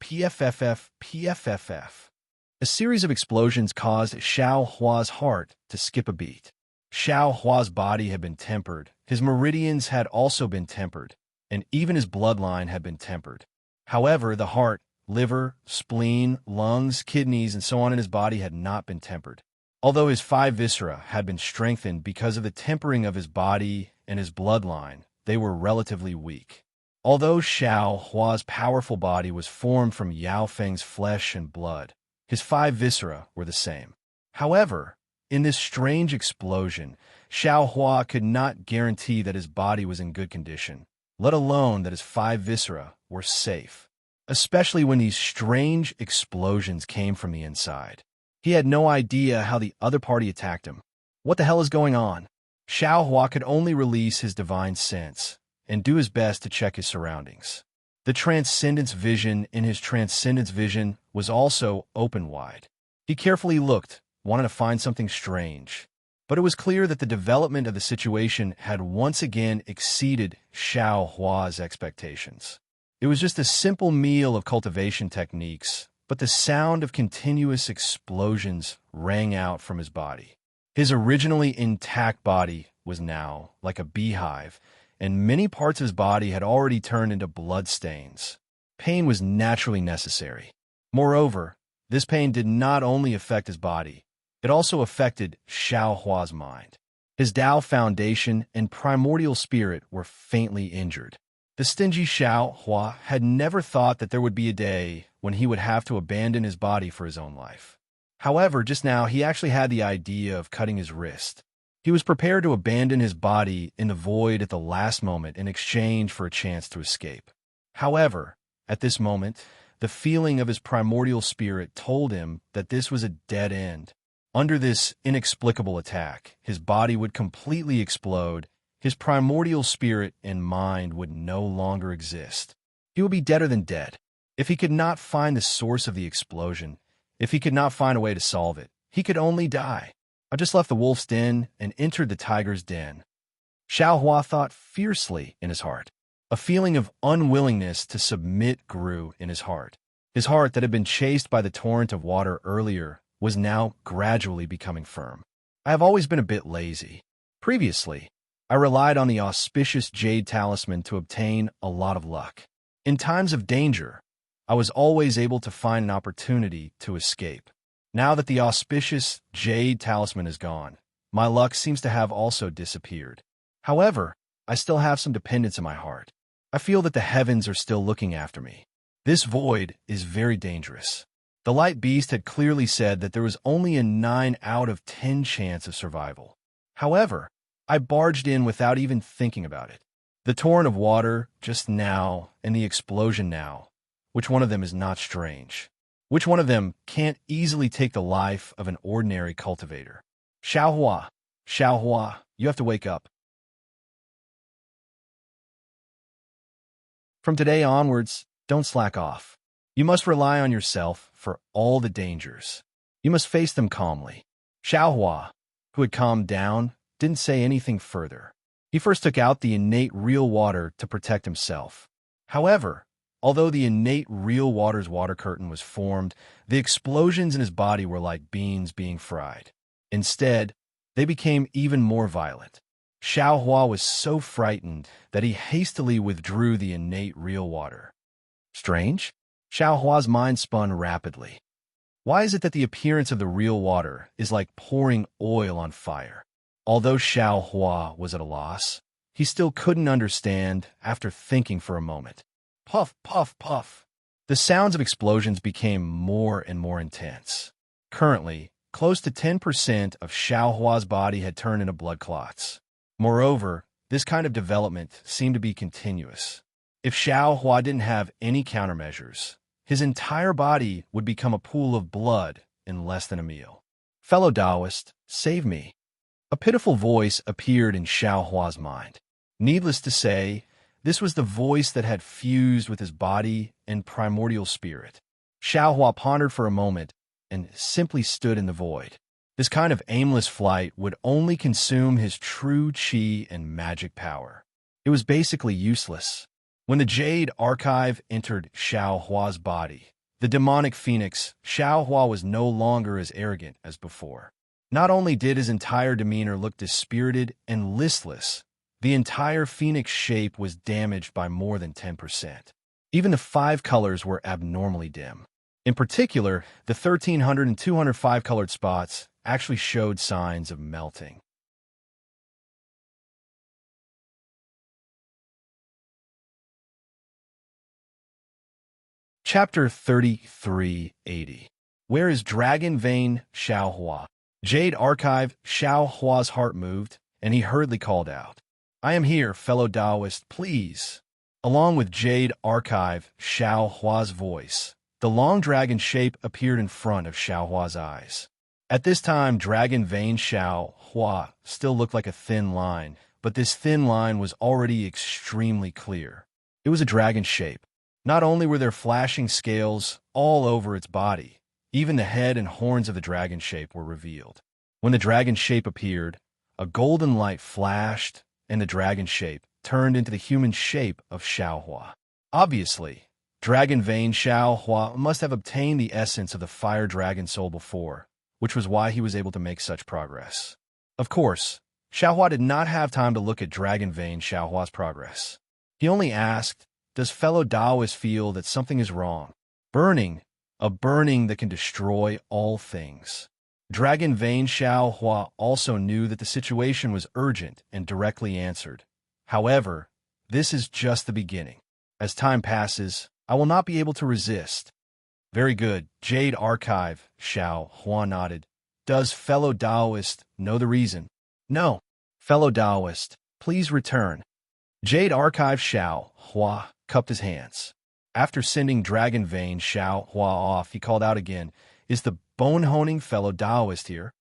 A series of explosions caused Xiao Hua's heart to skip a beat. Xiao Hua's body had been tempered, his meridians had also been tempered, and even his bloodline had been tempered. However, the heart, liver, spleen, lungs, kidneys, and so on in his body had not been tempered. Although his 5 viscera had been strengthened because of the tempering of his body and his bloodline, they were relatively weak. Although Xiao Hua's powerful body was formed from Yao Feng's flesh and blood, his 5 viscera were the same. However, in this strange explosion, Xiao Hua could not guarantee that his body was in good condition, let alone that his 5 viscera were safe, especially when these strange explosions came from the inside. He had no idea how the other party attacked him. What the hell is going on? Xiao Hua could only release his divine sense and do his best to check his surroundings. The transcendence vision in his transcendence vision was also open wide. He carefully looked, wanted to find something strange. But it was clear that the development of the situation had once again exceeded Xiao Hua's expectations. It was just a simple meal of cultivation techniques, but the sound of continuous explosions rang out from his body. His originally intact body was now like a beehive, and many parts of his body had already turned into bloodstains. Pain was naturally necessary. Moreover, this pain did not only affect his body, it also affected Xiao Hua's mind. His Tao foundation and primordial spirit were faintly injured. The stingy Xiao Hua had never thought that there would be a day when he would have to abandon his body for his own life. However, just now he actually had the idea of cutting his wrist. He was prepared to abandon his body in the void at the last moment in exchange for a chance to escape. However, at this moment, the feeling of his primordial spirit told him that this was a dead end. Under this inexplicable attack, his body would completely explode, his primordial spirit and mind would no longer exist. He would be deader than dead. If he could not find the source of the explosion, if he could not find a way to solve it, he could only die. I just left the wolf's den and entered the tiger's den. Xiao Hua thought fiercely in his heart. A feeling of unwillingness to submit grew in his heart. His heart that had been chased by the torrent of water earlier was now gradually becoming firm. I have always been a bit lazy. Previously, I relied on the auspicious jade talisman to obtain a lot of luck. In times of danger, I was always able to find an opportunity to escape. Now that the auspicious jade talisman is gone, my luck seems to have also disappeared. However, I still have some dependence in my heart. I feel that the heavens are still looking after me. This void is very dangerous. The light beast had clearly said that there was only a 9 out of 10 chance of survival. However, I barged in without even thinking about it. The torrent of water just now and the explosion now, which one of them is not strange? Which one of them can't easily take the life of an ordinary cultivator? Xiaohua, you have to wake up. From today onwards, don't slack off. You must rely on yourself for all the dangers. You must face them calmly. Xiaohua, who had calmed down, didn't say anything further. He first took out the innate real water to protect himself. However, although the innate real water's water curtain was formed, the explosions in his body were like beans being fried. Instead, they became even more violent. Xiaohua was so frightened that he hastily withdrew the innate real water. Strange? Xiaohua's mind spun rapidly. Why is it that the appearance of the real water is like pouring oil on fire? Although Xiaohua was at a loss, he still couldn't understand after thinking for a moment. Puff, puff, puff. The sounds of explosions became more and more intense. Currently, close to 10% of Xiaohua's body had turned into blood clots. Moreover, this kind of development seemed to be continuous. If Xiaohua didn't have any countermeasures, his entire body would become a pool of blood in less than a meal. Fellow Taoist, save me. A pitiful voice appeared in Xiaohua's mind. Needless to say, this was the voice that had fused with his body and primordial spirit. Xiaohua pondered for a moment and simply stood in the void. This kind of aimless flight would only consume his true qi and magic power. It was basically useless. When the Jade Archive entered Xiaohua's body, the demonic phoenix, Xiaohua was no longer as arrogant as before. Not only did his entire demeanor look dispirited and listless, the entire phoenix shape was damaged by more than 10%. Even the 5 colors were abnormally dim. In particular, the 1,300 and 205 colored spots actually showed signs of melting. Chapter 3380. Where is Dragon Vein Xiaohua? Jade Archive. Xiaohua's heart moved, and he hurriedly called out, I am here, fellow Taoist, please. Along with Jade Archive, Xiaohua's voice, the long dragon shape appeared in front of Xiaohua's eyes. At this time, Dragon Vein Xiaohua still looked like a thin line, but this thin line was already extremely clear. It was a dragon shape. Not only were there flashing scales all over its body, even the head and horns of the dragon shape were revealed. When the dragon shape appeared, a golden light flashed, and the dragon shape turned into the human shape of Xiaohua. Obviously, Dragon Vein Xiaohua must have obtained the essence of the fire dragon soul before, which was why he was able to make such progress. Of course, Xiaohua did not have time to look at Dragon Vein Xiaohua's progress. He only asked, does fellow Taoist feel that something is wrong? Burning, a burning that can destroy all things. Dragon Vein Xiaohua also knew that the situation was urgent and directly answered. However, this is just the beginning. As time passes, I will not be able to resist. Very good, Jade Archive, Xiaohua nodded. Does fellow Taoist know the reason? No. Fellow Taoist, please return. Jade Archive Xiaohua cupped his hands. After sending Dragon Vein Xiaohua off, he called out again, is the bone-honing fellow Taoist here?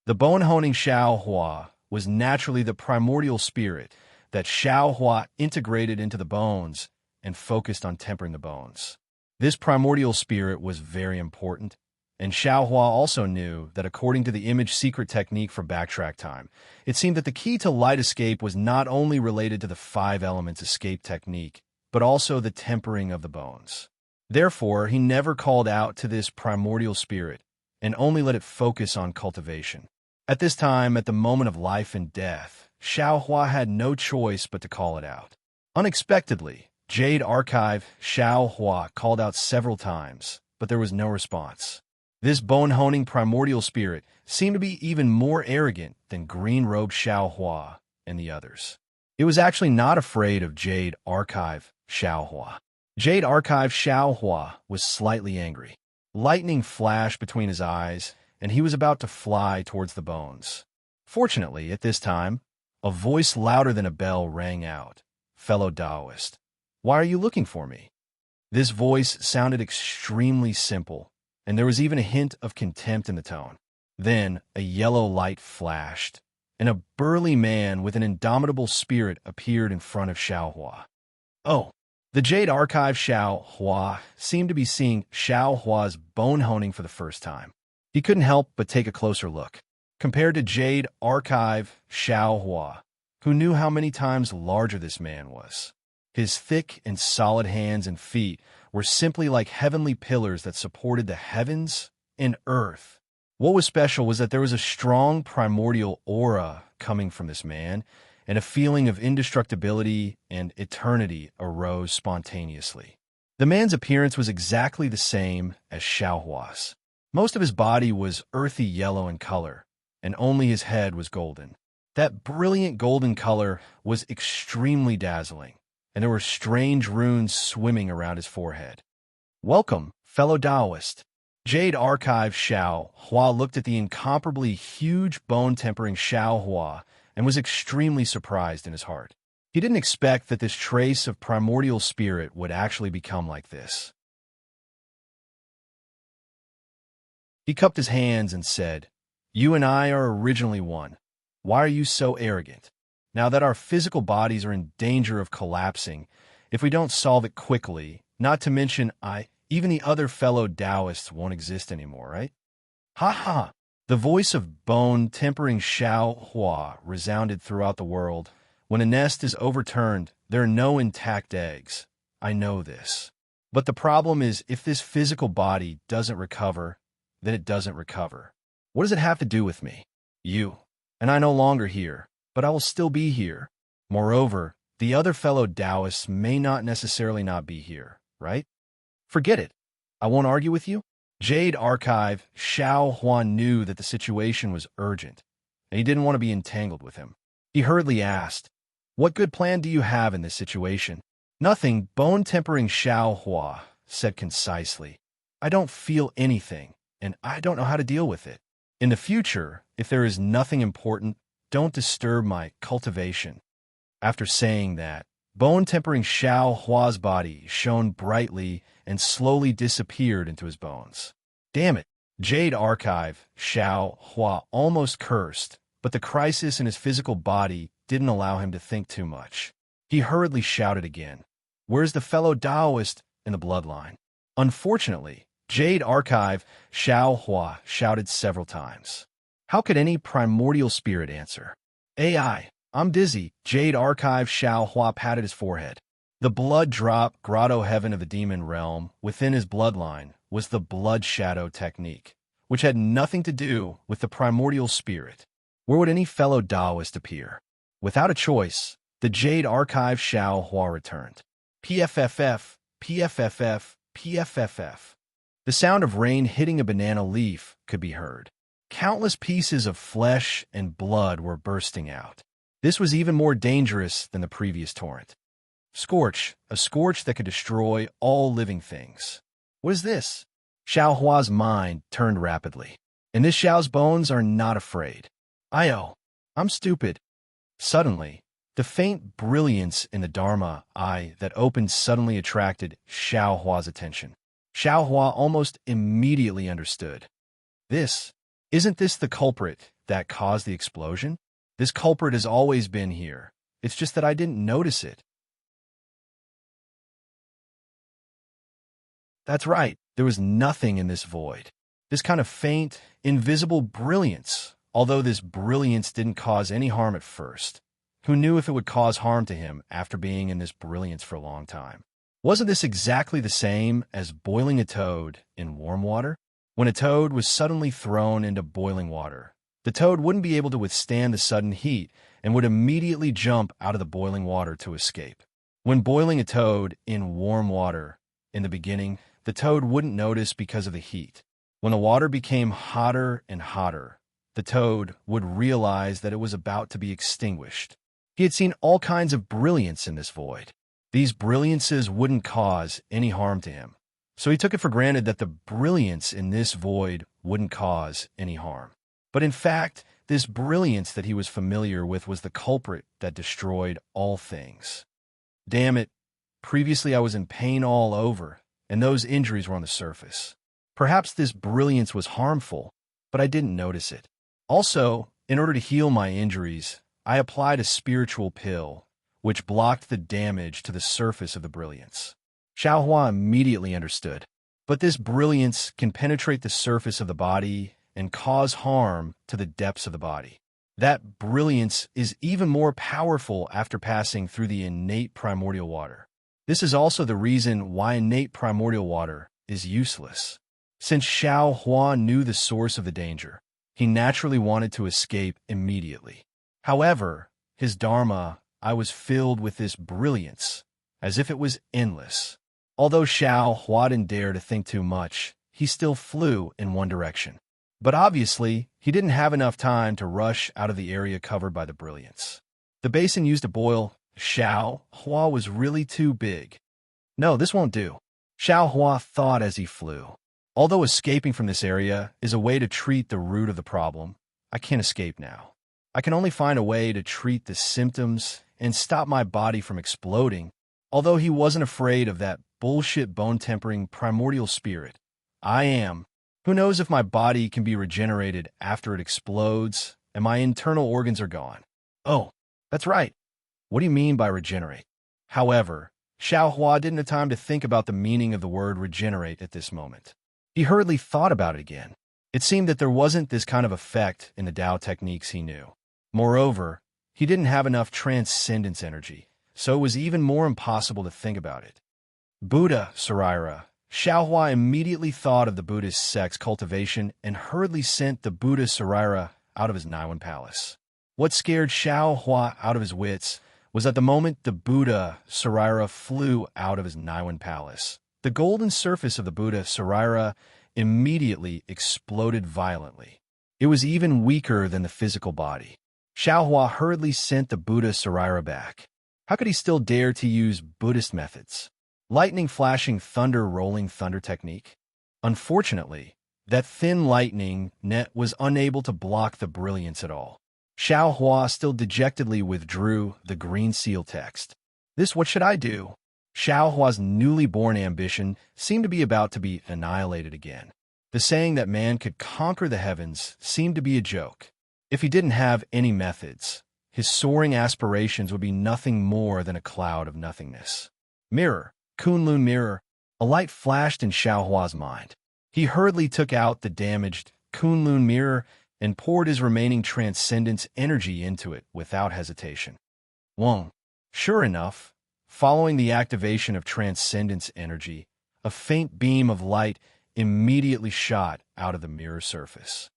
The bone-honing Xiaohua was naturally the primordial spirit that Xiaohua integrated into the bones and focused on tempering the bones. This primordial spirit was very important, and Xiaohua also knew that according to the image secret technique for backtrack time, it seemed that the key to light escape was not only related to the 5 elements escape technique, but also the tempering of the bones. Therefore, he never called out to this primordial spirit and only let it focus on cultivation. At this time, at the moment of life and death, Xiaohua had no choice but to call it out. Unexpectedly, Jade Archive Xiao Hua called out several times, but there was no response. This bone-honing primordial spirit seemed to be even more arrogant than green-robed Xiao Hua and the others. It was actually not afraid of Jade Archive Xiao Hua. Jade Archive Xiao Hua was slightly angry. Lightning flashed between his eyes, and he was about to fly towards the bones. Fortunately, at this time, a voice louder than a bell rang out. "Fellow Taoist, why are you looking for me?" This voice sounded extremely simple, and there was even a hint of contempt in the tone. Then a yellow light flashed, and a burly man with an indomitable spirit appeared in front of Xiao Hua. Oh, the Jade Archive Xiao Hua seemed to be seeing Xiao Hua's bone honing for the first time. He couldn't help but take a closer look. Compared to Jade Archive Xiao Hua, who knew how many times larger this man was. His thick and solid hands and feet were simply like heavenly pillars that supported the heavens and earth. What was special was that there was a strong primordial aura coming from this man, and a feeling of indestructibility and eternity arose spontaneously. The man's appearance was exactly the same as Xiao Hua's. Most of his body was earthy yellow in color, and only his head was golden. That brilliant golden color was extremely dazzling, and there were strange runes swimming around his forehead. "Welcome, fellow Taoist." Jade Archive Xiao Hua looked at the incomparably huge bone-tempering Xiao Hua and was extremely surprised in his heart. He didn't expect that this trace of primordial spirit would actually become like this. He cupped his hands and said, "You and I are originally one. Why are you so arrogant? Now that our physical bodies are in danger of collapsing, if we don't solve it quickly, not to mention even the other fellow Taoists won't exist anymore, right?" Ha ha! The voice of bone-tempering Xiao Hua resounded throughout the world. When a nest is overturned, there are no intact eggs. I know this. But the problem is, if this physical body doesn't recover, then it doesn't recover. What does it have to do with me? You. And I no longer here, but I will still be here. Moreover, the other fellow Taoists may not necessarily not be here, right? Forget it. I won't argue with you. Jade Archive Xiao Huan knew that the situation was urgent, and he didn't want to be entangled with him. He hurriedly asked, "What good plan do you have in this situation?" "Nothing," bone-tempering Xiao Hua said concisely. "I don't feel anything, and I don't know how to deal with it. In the future, if there is nothing important, don't disturb my cultivation." After saying that, bone-tempering Xiao Hua's body shone brightly and slowly disappeared into his bones. Damn it! Jade Archive Xiao Hua almost cursed, but the crisis in his physical body didn't allow him to think too much. He hurriedly shouted again, "Where's the fellow Taoist in the bloodline?" Unfortunately, Jade Archive Xiao Hua shouted several times. How could any primordial spirit answer? "AI, I'm dizzy." Jade Archive Xiao Hua patted his forehead. The blood drop grotto heaven of the demon realm within his bloodline was the blood shadow technique, which had nothing to do with the primordial spirit. Where would any fellow Taoist appear? Without a choice, the Jade Archive Xiao Hua returned. PFFF, PFFF, PFFF. The sound of rain hitting a banana leaf could be heard. Countless pieces of flesh and blood were bursting out. This was even more dangerous than the previous torrent. Scorch, a scorch that could destroy all living things. What is this? Xiao Hua's mind turned rapidly. And this Xiao's bones are not afraid. I'm stupid. Suddenly, the faint brilliance in the Dharma eye that opened suddenly attracted Xiao Hua's attention. Xiao Hua almost immediately understood. Isn't this the culprit that caused the explosion? This culprit has always been here. It's just that I didn't notice it. That's right, there was nothing in this void. This kind of faint, invisible brilliance, although this brilliance didn't cause any harm at first. Who knew if it would cause harm to him after being in this brilliance for a long time? Wasn't this exactly the same as boiling a toad in warm water? When a toad was suddenly thrown into boiling water, the toad wouldn't be able to withstand the sudden heat and would immediately jump out of the boiling water to escape. When boiling a toad in warm water, in the beginning, the toad wouldn't notice because of the heat. When the water became hotter and hotter, the toad would realize that it was about to be extinguished. He had seen all kinds of brilliance in this void. These brilliances wouldn't cause any harm to him, so he took it for granted that the brilliance in this void wouldn't cause any harm. But in fact, this brilliance that he was familiar with was the culprit that destroyed all things. Damn it, previously I was in pain all over, and those injuries were on the surface. Perhaps this brilliance was harmful, but I didn't notice it. Also, in order to heal my injuries, I applied a spiritual pill, which blocked the damage to the surface of the brilliance. Xiaohua immediately understood. But this brilliance can penetrate the surface of the body and cause harm to the depths of the body. That brilliance is even more powerful after passing through the innate primordial water. This is also the reason why innate primordial water is useless. Since Xiaohua knew the source of the danger, he naturally wanted to escape immediately. However, his dharma, I was filled with this brilliance, as if it was endless. Although Xiaohua didn't dare to think too much, he still flew in one direction. But obviously, he didn't have enough time to rush out of the area covered by the brilliance. The basin used to boil Xiaohua was really too big. No, this won't do, Xiaohua thought as he flew. Although escaping from this area is a way to treat the root of the problem, I can't escape now. I can only find a way to treat the symptoms and stop my body from exploding. Although he wasn't afraid of that bullshit bone-tempering primordial spirit, I am. Who knows if my body can be regenerated after it explodes and my internal organs are gone? Oh, that's right. What do you mean by regenerate? However, Xiaohua didn't have time to think about the meaning of the word regenerate at this moment. He hurriedly thought about it again. It seemed that there wasn't this kind of effect in the Tao techniques he knew. Moreover, he didn't have enough transcendence energy, so it was even more impossible to think about it. Buddha Sarira. Xiaohua immediately thought of the Buddhist sex cultivation and hurriedly sent the Buddha Sarira out of his Naiwan palace. What scared Xiaohua out of his wits was at the moment the Buddha Sarira flew out of his Naiwan palace, the golden surface of the Buddha Sarira immediately exploded violently. It was even weaker than the physical body. Xiaohua hurriedly sent the Buddha Sarira back. How could he still dare to use Buddhist methods? Lightning flashing thunder rolling thunder technique? Unfortunately, that thin lightning net was unable to block the brilliance at all. Xiaohua still dejectedly withdrew the green seal text. This what should I do? Xiaohua's newly born ambition seemed to be about to be annihilated again. The saying that man could conquer the heavens seemed to be a joke. If he didn't have any methods, his soaring aspirations would be nothing more than a cloud of nothingness. Mirror, Kunlun mirror, a light flashed in Xiaohua's mind. He hurriedly took out the damaged Kunlun mirror and poured his remaining transcendence energy into it without hesitation. Whoa. Sure enough, following the activation of transcendence energy, a faint beam of light immediately shot out of the mirror surface.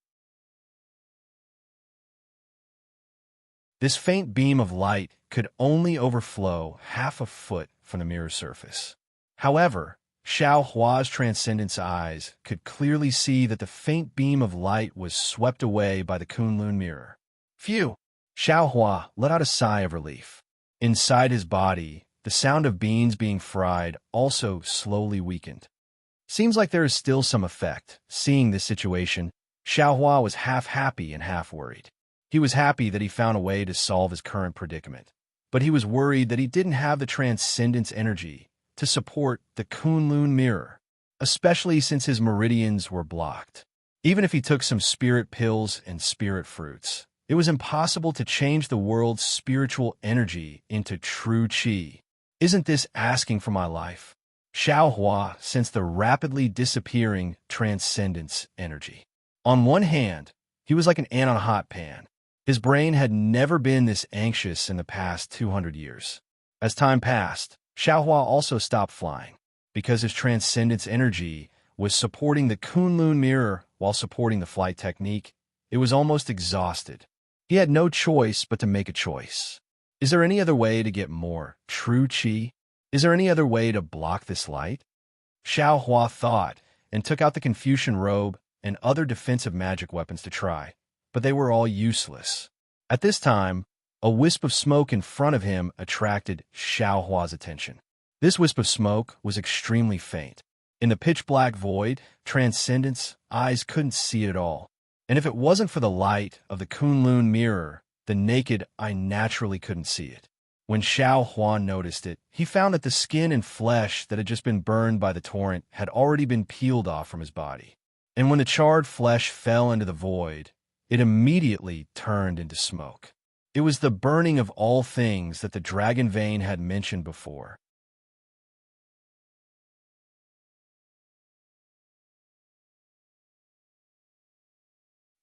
This faint beam of light could only overflow half a foot from the mirror surface. However, Xiaohua's transcendence eyes could clearly see that the faint beam of light was swept away by the Kunlun mirror. Phew! Xiaohua let out a sigh of relief. Inside his body, the sound of beans being fried also slowly weakened. Seems like there is still some effect. Seeing this situation, Xiaohua was half happy and half worried. He was happy that he found a way to solve his current predicament, but he was worried that he didn't have the transcendence energy to support the Kunlun mirror, especially since his meridians were blocked. Even if he took some spirit pills and spirit fruits, it was impossible to change the world's spiritual energy into true qi. Isn't this asking for my life? Xiaohua sensed the rapidly disappearing transcendence energy. On one hand, he was like an ant on a hot pan. His brain had never been this anxious in the past 200 years. As time passed, Xiaohua also stopped flying, because his transcendence energy was supporting the Kunlun mirror while supporting the flight technique. It was almost exhausted. He had no choice but to make a choice. Is there any other way to get more true qi? Is there any other way to block this light? Xiao Hua thought and took out the Confucian robe and other defensive magic weapons to try, but they were all useless. At this time, a wisp of smoke in front of him attracted Xiao Hua's attention. This wisp of smoke was extremely faint. In the pitch-black void, Transcendent's eyes couldn't see it at all. And if it wasn't for the light of the Kunlun mirror, the naked eye naturally couldn't see it. When Xiao Hua noticed it, he found that the skin and flesh that had just been burned by the torrent had already been peeled off from his body. And when the charred flesh fell into the void, it immediately turned into smoke. It was the burning of all things that the dragon vein had mentioned before.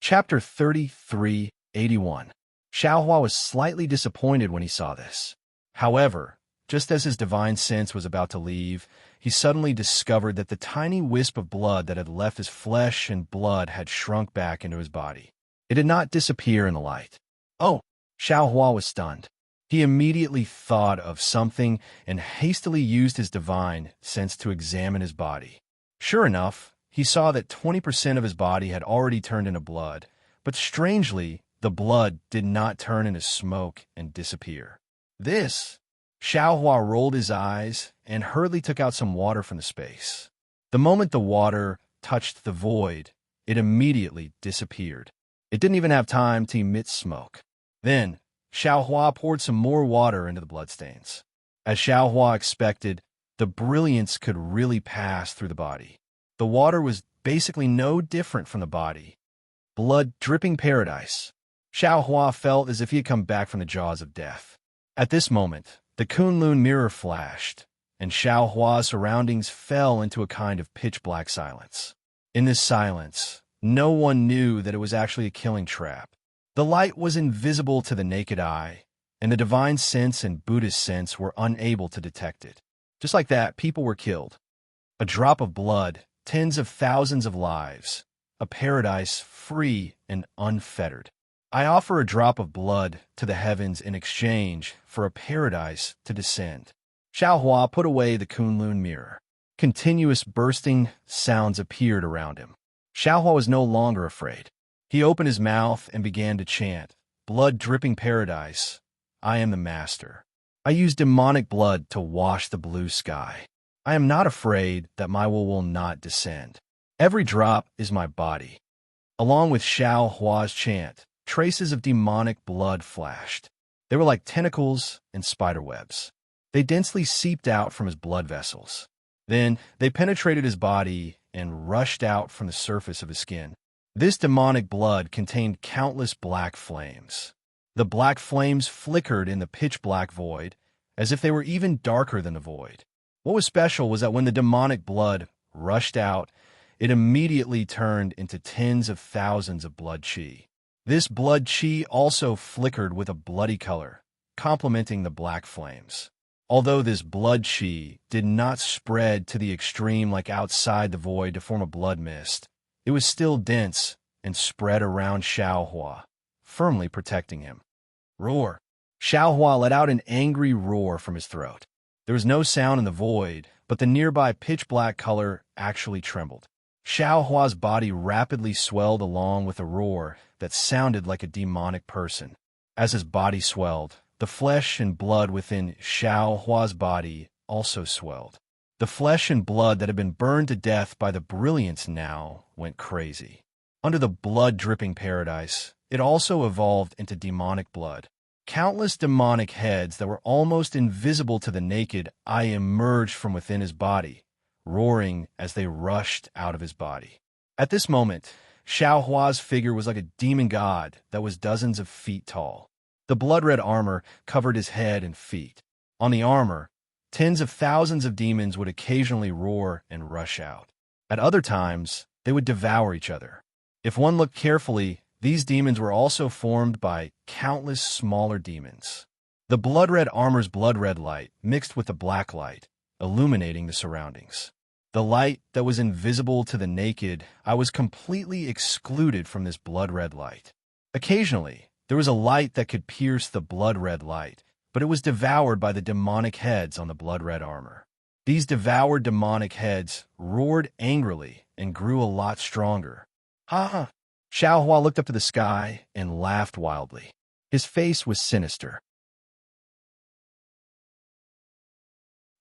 Chapter 33:81. Xiao Hua was slightly disappointed when he saw this. However, just as his divine sense was about to leave, he suddenly discovered that the tiny wisp of blood that had left his flesh and blood had shrunk back into his body. It did not disappear in the light. Oh! Xiao Hua was stunned. He immediately thought of something and hastily used his divine sense to examine his body. Sure enough, he saw that 20% of his body had already turned into blood, but strangely, the blood did not turn into smoke and disappear. This! Xiao Hua rolled his eyes and hurriedly took out some water from the space. The moment the water touched the void, it immediately disappeared. It didn't even have time to emit smoke. Then, Xiao Hua poured some more water into the bloodstains. As Xiao Hua expected, the brilliance could really pass through the body. The water was basically no different from the body. Blood-dripping paradise. Xiao Hua felt as if he had come back from the jaws of death. At this moment, the Kunlun mirror flashed, and Xiao Hua's surroundings fell into a kind of pitch-black silence. In this silence, no one knew that it was actually a killing trap. The light was invisible to the naked eye, and the divine sense and Buddhist sense were unable to detect it. Just like that, people were killed. A drop of blood, tens of thousands of lives, a paradise free and unfettered. I offer a drop of blood to the heavens in exchange for a paradise to descend. Xiao Hua put away the Kunlun mirror. Continuous bursting sounds appeared around him. Xiao Hua was no longer afraid. He opened his mouth and began to chant, "Blood-dripping paradise, I am the master. I use demonic blood to wash the blue sky. I am not afraid that my will not descend. Every drop is my body." Along with Xiao Hua's chant, traces of demonic blood flashed. They were like tentacles and spiderwebs. They densely seeped out from his blood vessels. Then they penetrated his body and rushed out from the surface of his skin. This demonic blood contained countless black flames. The black flames flickered in the pitch-black void, as if they were even darker than the void. What was special was that when the demonic blood rushed out, it immediately turned into tens of thousands of blood chi. This blood chi also flickered with a bloody color, complementing the black flames. Although this blood chi did not spread to the extreme like outside the void to form a blood mist, it was still dense and spread around Xiao Hua, firmly protecting him. Roar! Xiao Hua let out an angry roar from his throat. There was no sound in the void, but the nearby pitch-black color actually trembled. Xiao Hua's body rapidly swelled along with a roar that sounded like a demonic person. As his body swelled, the flesh and blood within Xiao Hua's body also swelled. The flesh and blood that had been burned to death by the brilliance now went crazy. Under the blood-dripping paradise, it also evolved into demonic blood. Countless demonic heads that were almost invisible to the naked eye emerged from within his body, roaring as they rushed out of his body. At this moment, Xiao Hua's figure was like a demon god that was dozens of feet tall. The blood-red armor covered his head and feet. On the armor, tens of thousands of demons would occasionally roar and rush out. At other times, they would devour each other. If one looked carefully, these demons were also formed by countless smaller demons. The blood-red armor's blood-red light mixed with the black light, illuminating the surroundings. The light that was invisible to the naked eye was completely excluded from this blood-red light. Occasionally, there was a light that could pierce the blood-red light, but it was devoured by the demonic heads on the blood-red armor. These devoured demonic heads roared angrily and grew a lot stronger. Ha ha! Xiao Hua looked up to the sky and laughed wildly. His face was sinister.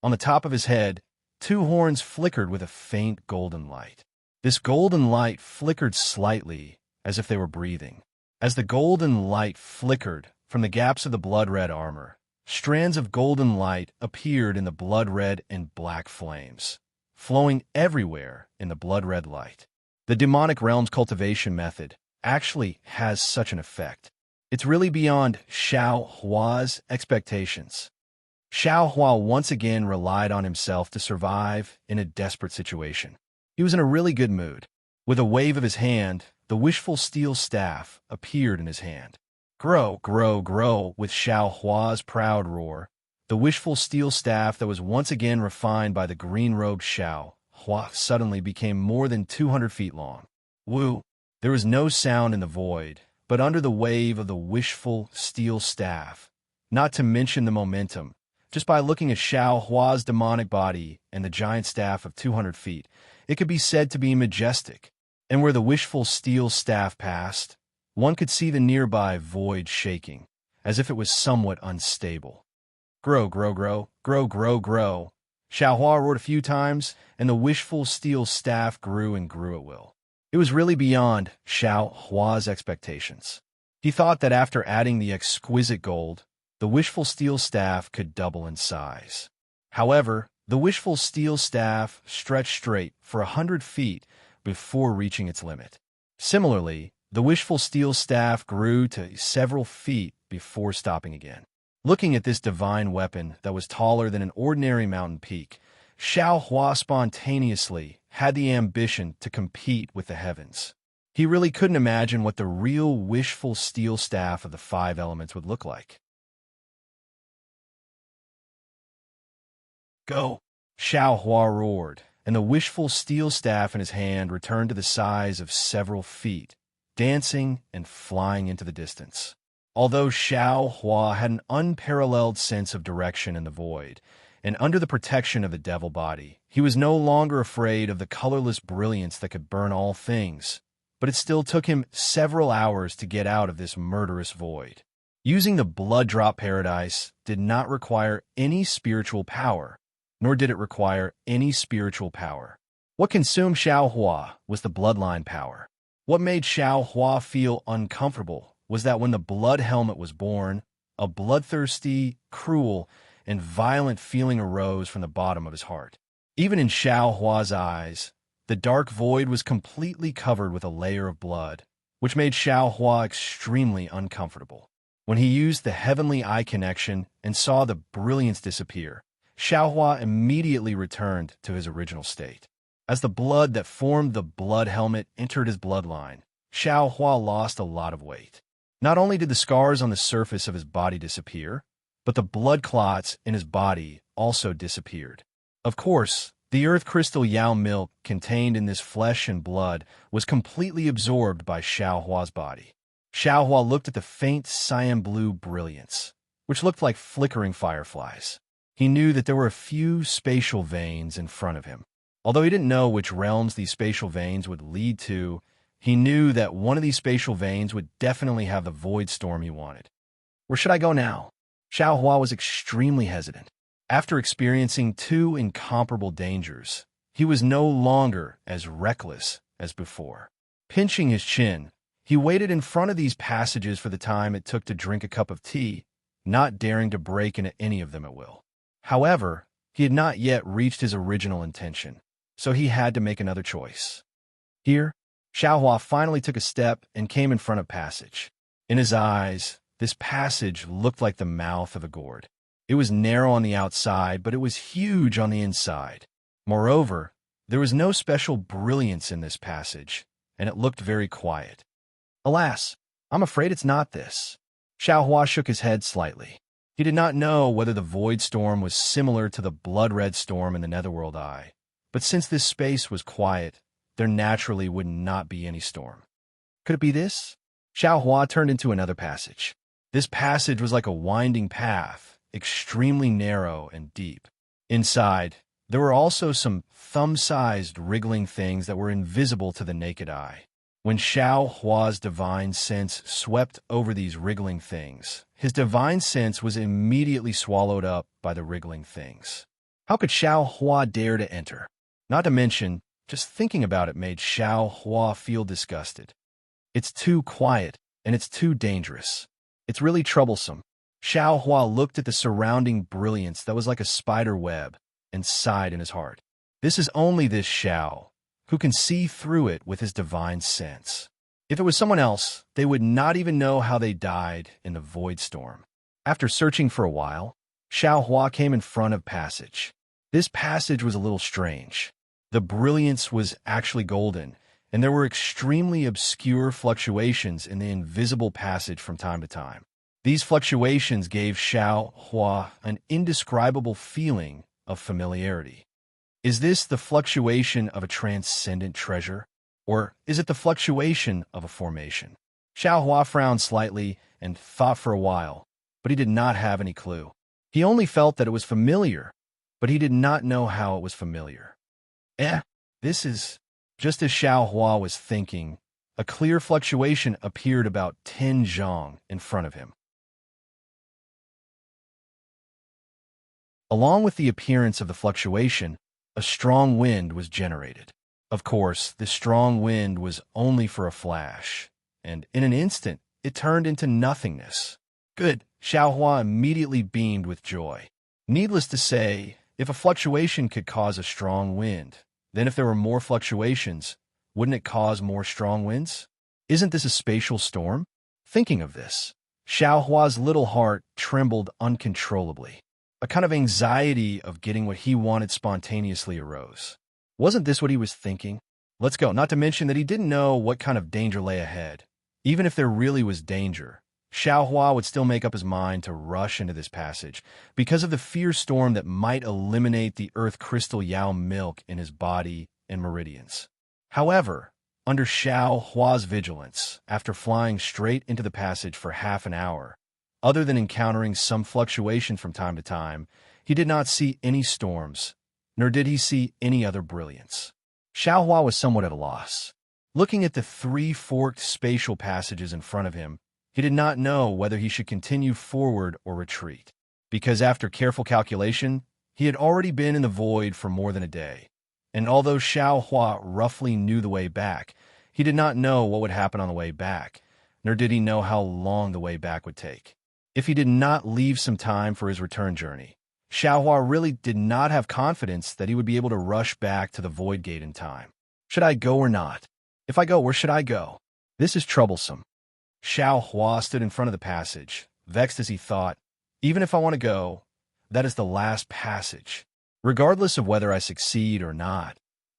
On the top of his head, two horns flickered with a faint golden light. This golden light flickered slightly, as if they were breathing. As the golden light flickered from the gaps of the blood-red armor, strands of golden light appeared in the blood-red and black flames, flowing everywhere in the blood-red light. The demonic realm's cultivation method actually has such an effect. It's really beyond Xiao Hua's expectations. Xiao Hua once again relied on himself to survive in a desperate situation. He was in a really good mood. With a wave of his hand, the wishful steel staff appeared in his hand. Grow, grow, grow, with Xiao Hua's proud roar. The wishful steel staff that was once again refined by the green-robed Xiao Hua suddenly became more than 200 feet long. Woo! There was no sound in the void, but under the wave of the wishful steel staff, not to mention the momentum, just by looking at Xiao Hua's demonic body and the giant staff of 200 feet, it could be said to be majestic. And where the wishful steel staff passed, one could see the nearby void shaking, as if it was somewhat unstable. Grow, grow, grow, grow, grow, grow. Xiao Hua roared a few times, and the wishful steel staff grew and grew at will. It was really beyond Xiao Hua's expectations. He thought that after adding the exquisite gold, the wishful steel staff could double in size. However, the wishful steel staff stretched straight for 100 feet before reaching its limit. Similarly, the wishful steel staff grew to several feet before stopping again. Looking at this divine weapon that was taller than an ordinary mountain peak, Xiao Hua spontaneously had the ambition to compete with the heavens. He really couldn't imagine what the real wishful steel staff of the five elements would look like. Go! Xiao Hua roared, and the wishful steel staff in his hand returned to the size of several feet, dancing and flying into the distance. Although Xiao Hua had an unparalleled sense of direction in the void, and under the protection of the devil body, he was no longer afraid of the colorless brilliance that could burn all things, but it still took him several hours to get out of this murderous void. Using the blood drop paradise did not require any spiritual power, nor did it require any spiritual power. What consumed Xiao Hua was the bloodline power. What made Xiao Hua feel uncomfortable was that when the blood helmet was born, a bloodthirsty, cruel, and violent feeling arose from the bottom of his heart. Even in Xiao Hua's eyes, the dark void was completely covered with a layer of blood, which made Xiao Hua extremely uncomfortable. When he used the heavenly eye connection and saw the brilliance disappear, Xiao Hua immediately returned to his original state. As the blood that formed the blood helmet entered his bloodline, Xiao Hua lost a lot of weight. Not only did the scars on the surface of his body disappear, but the blood clots in his body also disappeared. Of course, the earth crystal Yao milk contained in this flesh and blood was completely absorbed by Xiao Hua's body. Xiao Hua looked at the faint cyan blue brilliance, which looked like flickering fireflies. He knew that there were a few spatial veins in front of him. Although he didn't know which realms these spatial veins would lead to, he knew that one of these spatial veins would definitely have the void storm he wanted. Where should I go now? Xiao Hua was extremely hesitant. After experiencing two incomparable dangers, he was no longer as reckless as before. Pinching his chin, he waited in front of these passages for the time it took to drink a cup of tea, not daring to break into any of them at will. However, he had not yet reached his original intention, so he had to make another choice. Here, Xiao Hua finally took a step and came in front of passage. In his eyes, this passage looked like the mouth of a gourd. It was narrow on the outside, but it was huge on the inside. Moreover, there was no special brilliance in this passage, and it looked very quiet. Alas, I'm afraid it's not this. Xiao Hua shook his head slightly. He did not know whether the void storm was similar to the blood-red storm in the Netherworld Eye, but since this space was quiet, there naturally would not be any storm. Could it be this? Xiao Hua turned into another passage. This passage was like a winding path, extremely narrow and deep. Inside, there were also some thumb-sized wriggling things that were invisible to the naked eye. When Xiao Hua's divine sense swept over these wriggling things, his divine sense was immediately swallowed up by the wriggling things. How could Xiao Hua dare to enter? Not to mention, just thinking about it made Xiao Hua feel disgusted. It's too quiet, and it's too dangerous. It's really troublesome. Xiao Hua looked at the surrounding brilliance that was like a spider web and sighed in his heart. This is only this Xiao who can see through it with his divine sense. If it was someone else, they would not even know how they died in the void storm. After searching for a while, Xiao Hua came in front of passage. This passage was a little strange. The brilliance was actually golden, and there were extremely obscure fluctuations in the invisible passage from time to time. These fluctuations gave Xiao Hua an indescribable feeling of familiarity. Is this the fluctuation of a transcendent treasure, or is it the fluctuation of a formation? Xiao Hua frowned slightly and thought for a while, but he did not have any clue. He only felt that it was familiar, but he did not know how it was familiar. This is... Just as Xiao Hua was thinking, a clear fluctuation appeared about 10 zhang in front of him. Along with the appearance of the fluctuation, a strong wind was generated. Of course, this strong wind was only for a flash, and in an instant, it turned into nothingness. Good, Xiao Hua immediately beamed with joy. Needless to say, if a fluctuation could cause a strong wind, then if there were more fluctuations, wouldn't it cause more strong winds? Isn't this a spatial storm? Thinking of this, Xiao Hua's little heart trembled uncontrollably. A kind of anxiety of getting what he wanted spontaneously arose. Wasn't this what he was thinking? Let's go, not to mention that he didn't know what kind of danger lay ahead. Even if there really was danger, Xiao Hua would still make up his mind to rush into this passage because of the fierce storm that might eliminate the earth crystal Yao milk in his body and meridians. However, under Xiao Hua's vigilance, after flying straight into the passage for half an hour, other than encountering some fluctuation from time to time, he did not see any storms, nor did he see any other brilliance. Xiao Hua was somewhat at a loss. Looking at the 3 forked spatial passages in front of him, he did not know whether he should continue forward or retreat, because after careful calculation, he had already been in the void for more than a day. And although Xiao Hua roughly knew the way back, he did not know what would happen on the way back, nor did he know how long the way back would take. If he did not leave some time for his return journey, Xiao Hua really did not have confidence that he would be able to rush back to the Void Gate in time. Should I go or not? If I go, where should I go? This is troublesome. Xiao Hua stood in front of the passage, vexed as he thought, even if I want to go, that is the last passage. Regardless of whether I succeed or not,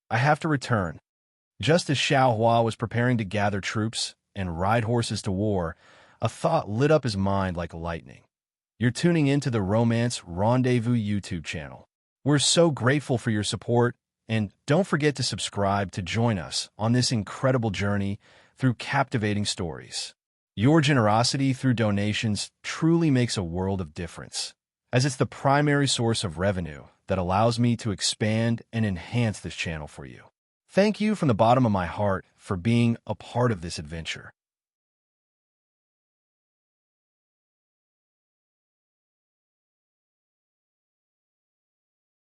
I have to return. Just as Xiao Hua was preparing to gather troops and ride horses to war, a thought lit up his mind like lightning. You're tuning into the Romance Rendezvous YouTube channel. We're so grateful for your support, and don't forget to subscribe to join us on this incredible journey through captivating stories. Your generosity through donations truly makes a world of difference, as it's the primary source of revenue that allows me to expand and enhance this channel for you. Thank you from the bottom of my heart for being a part of this adventure.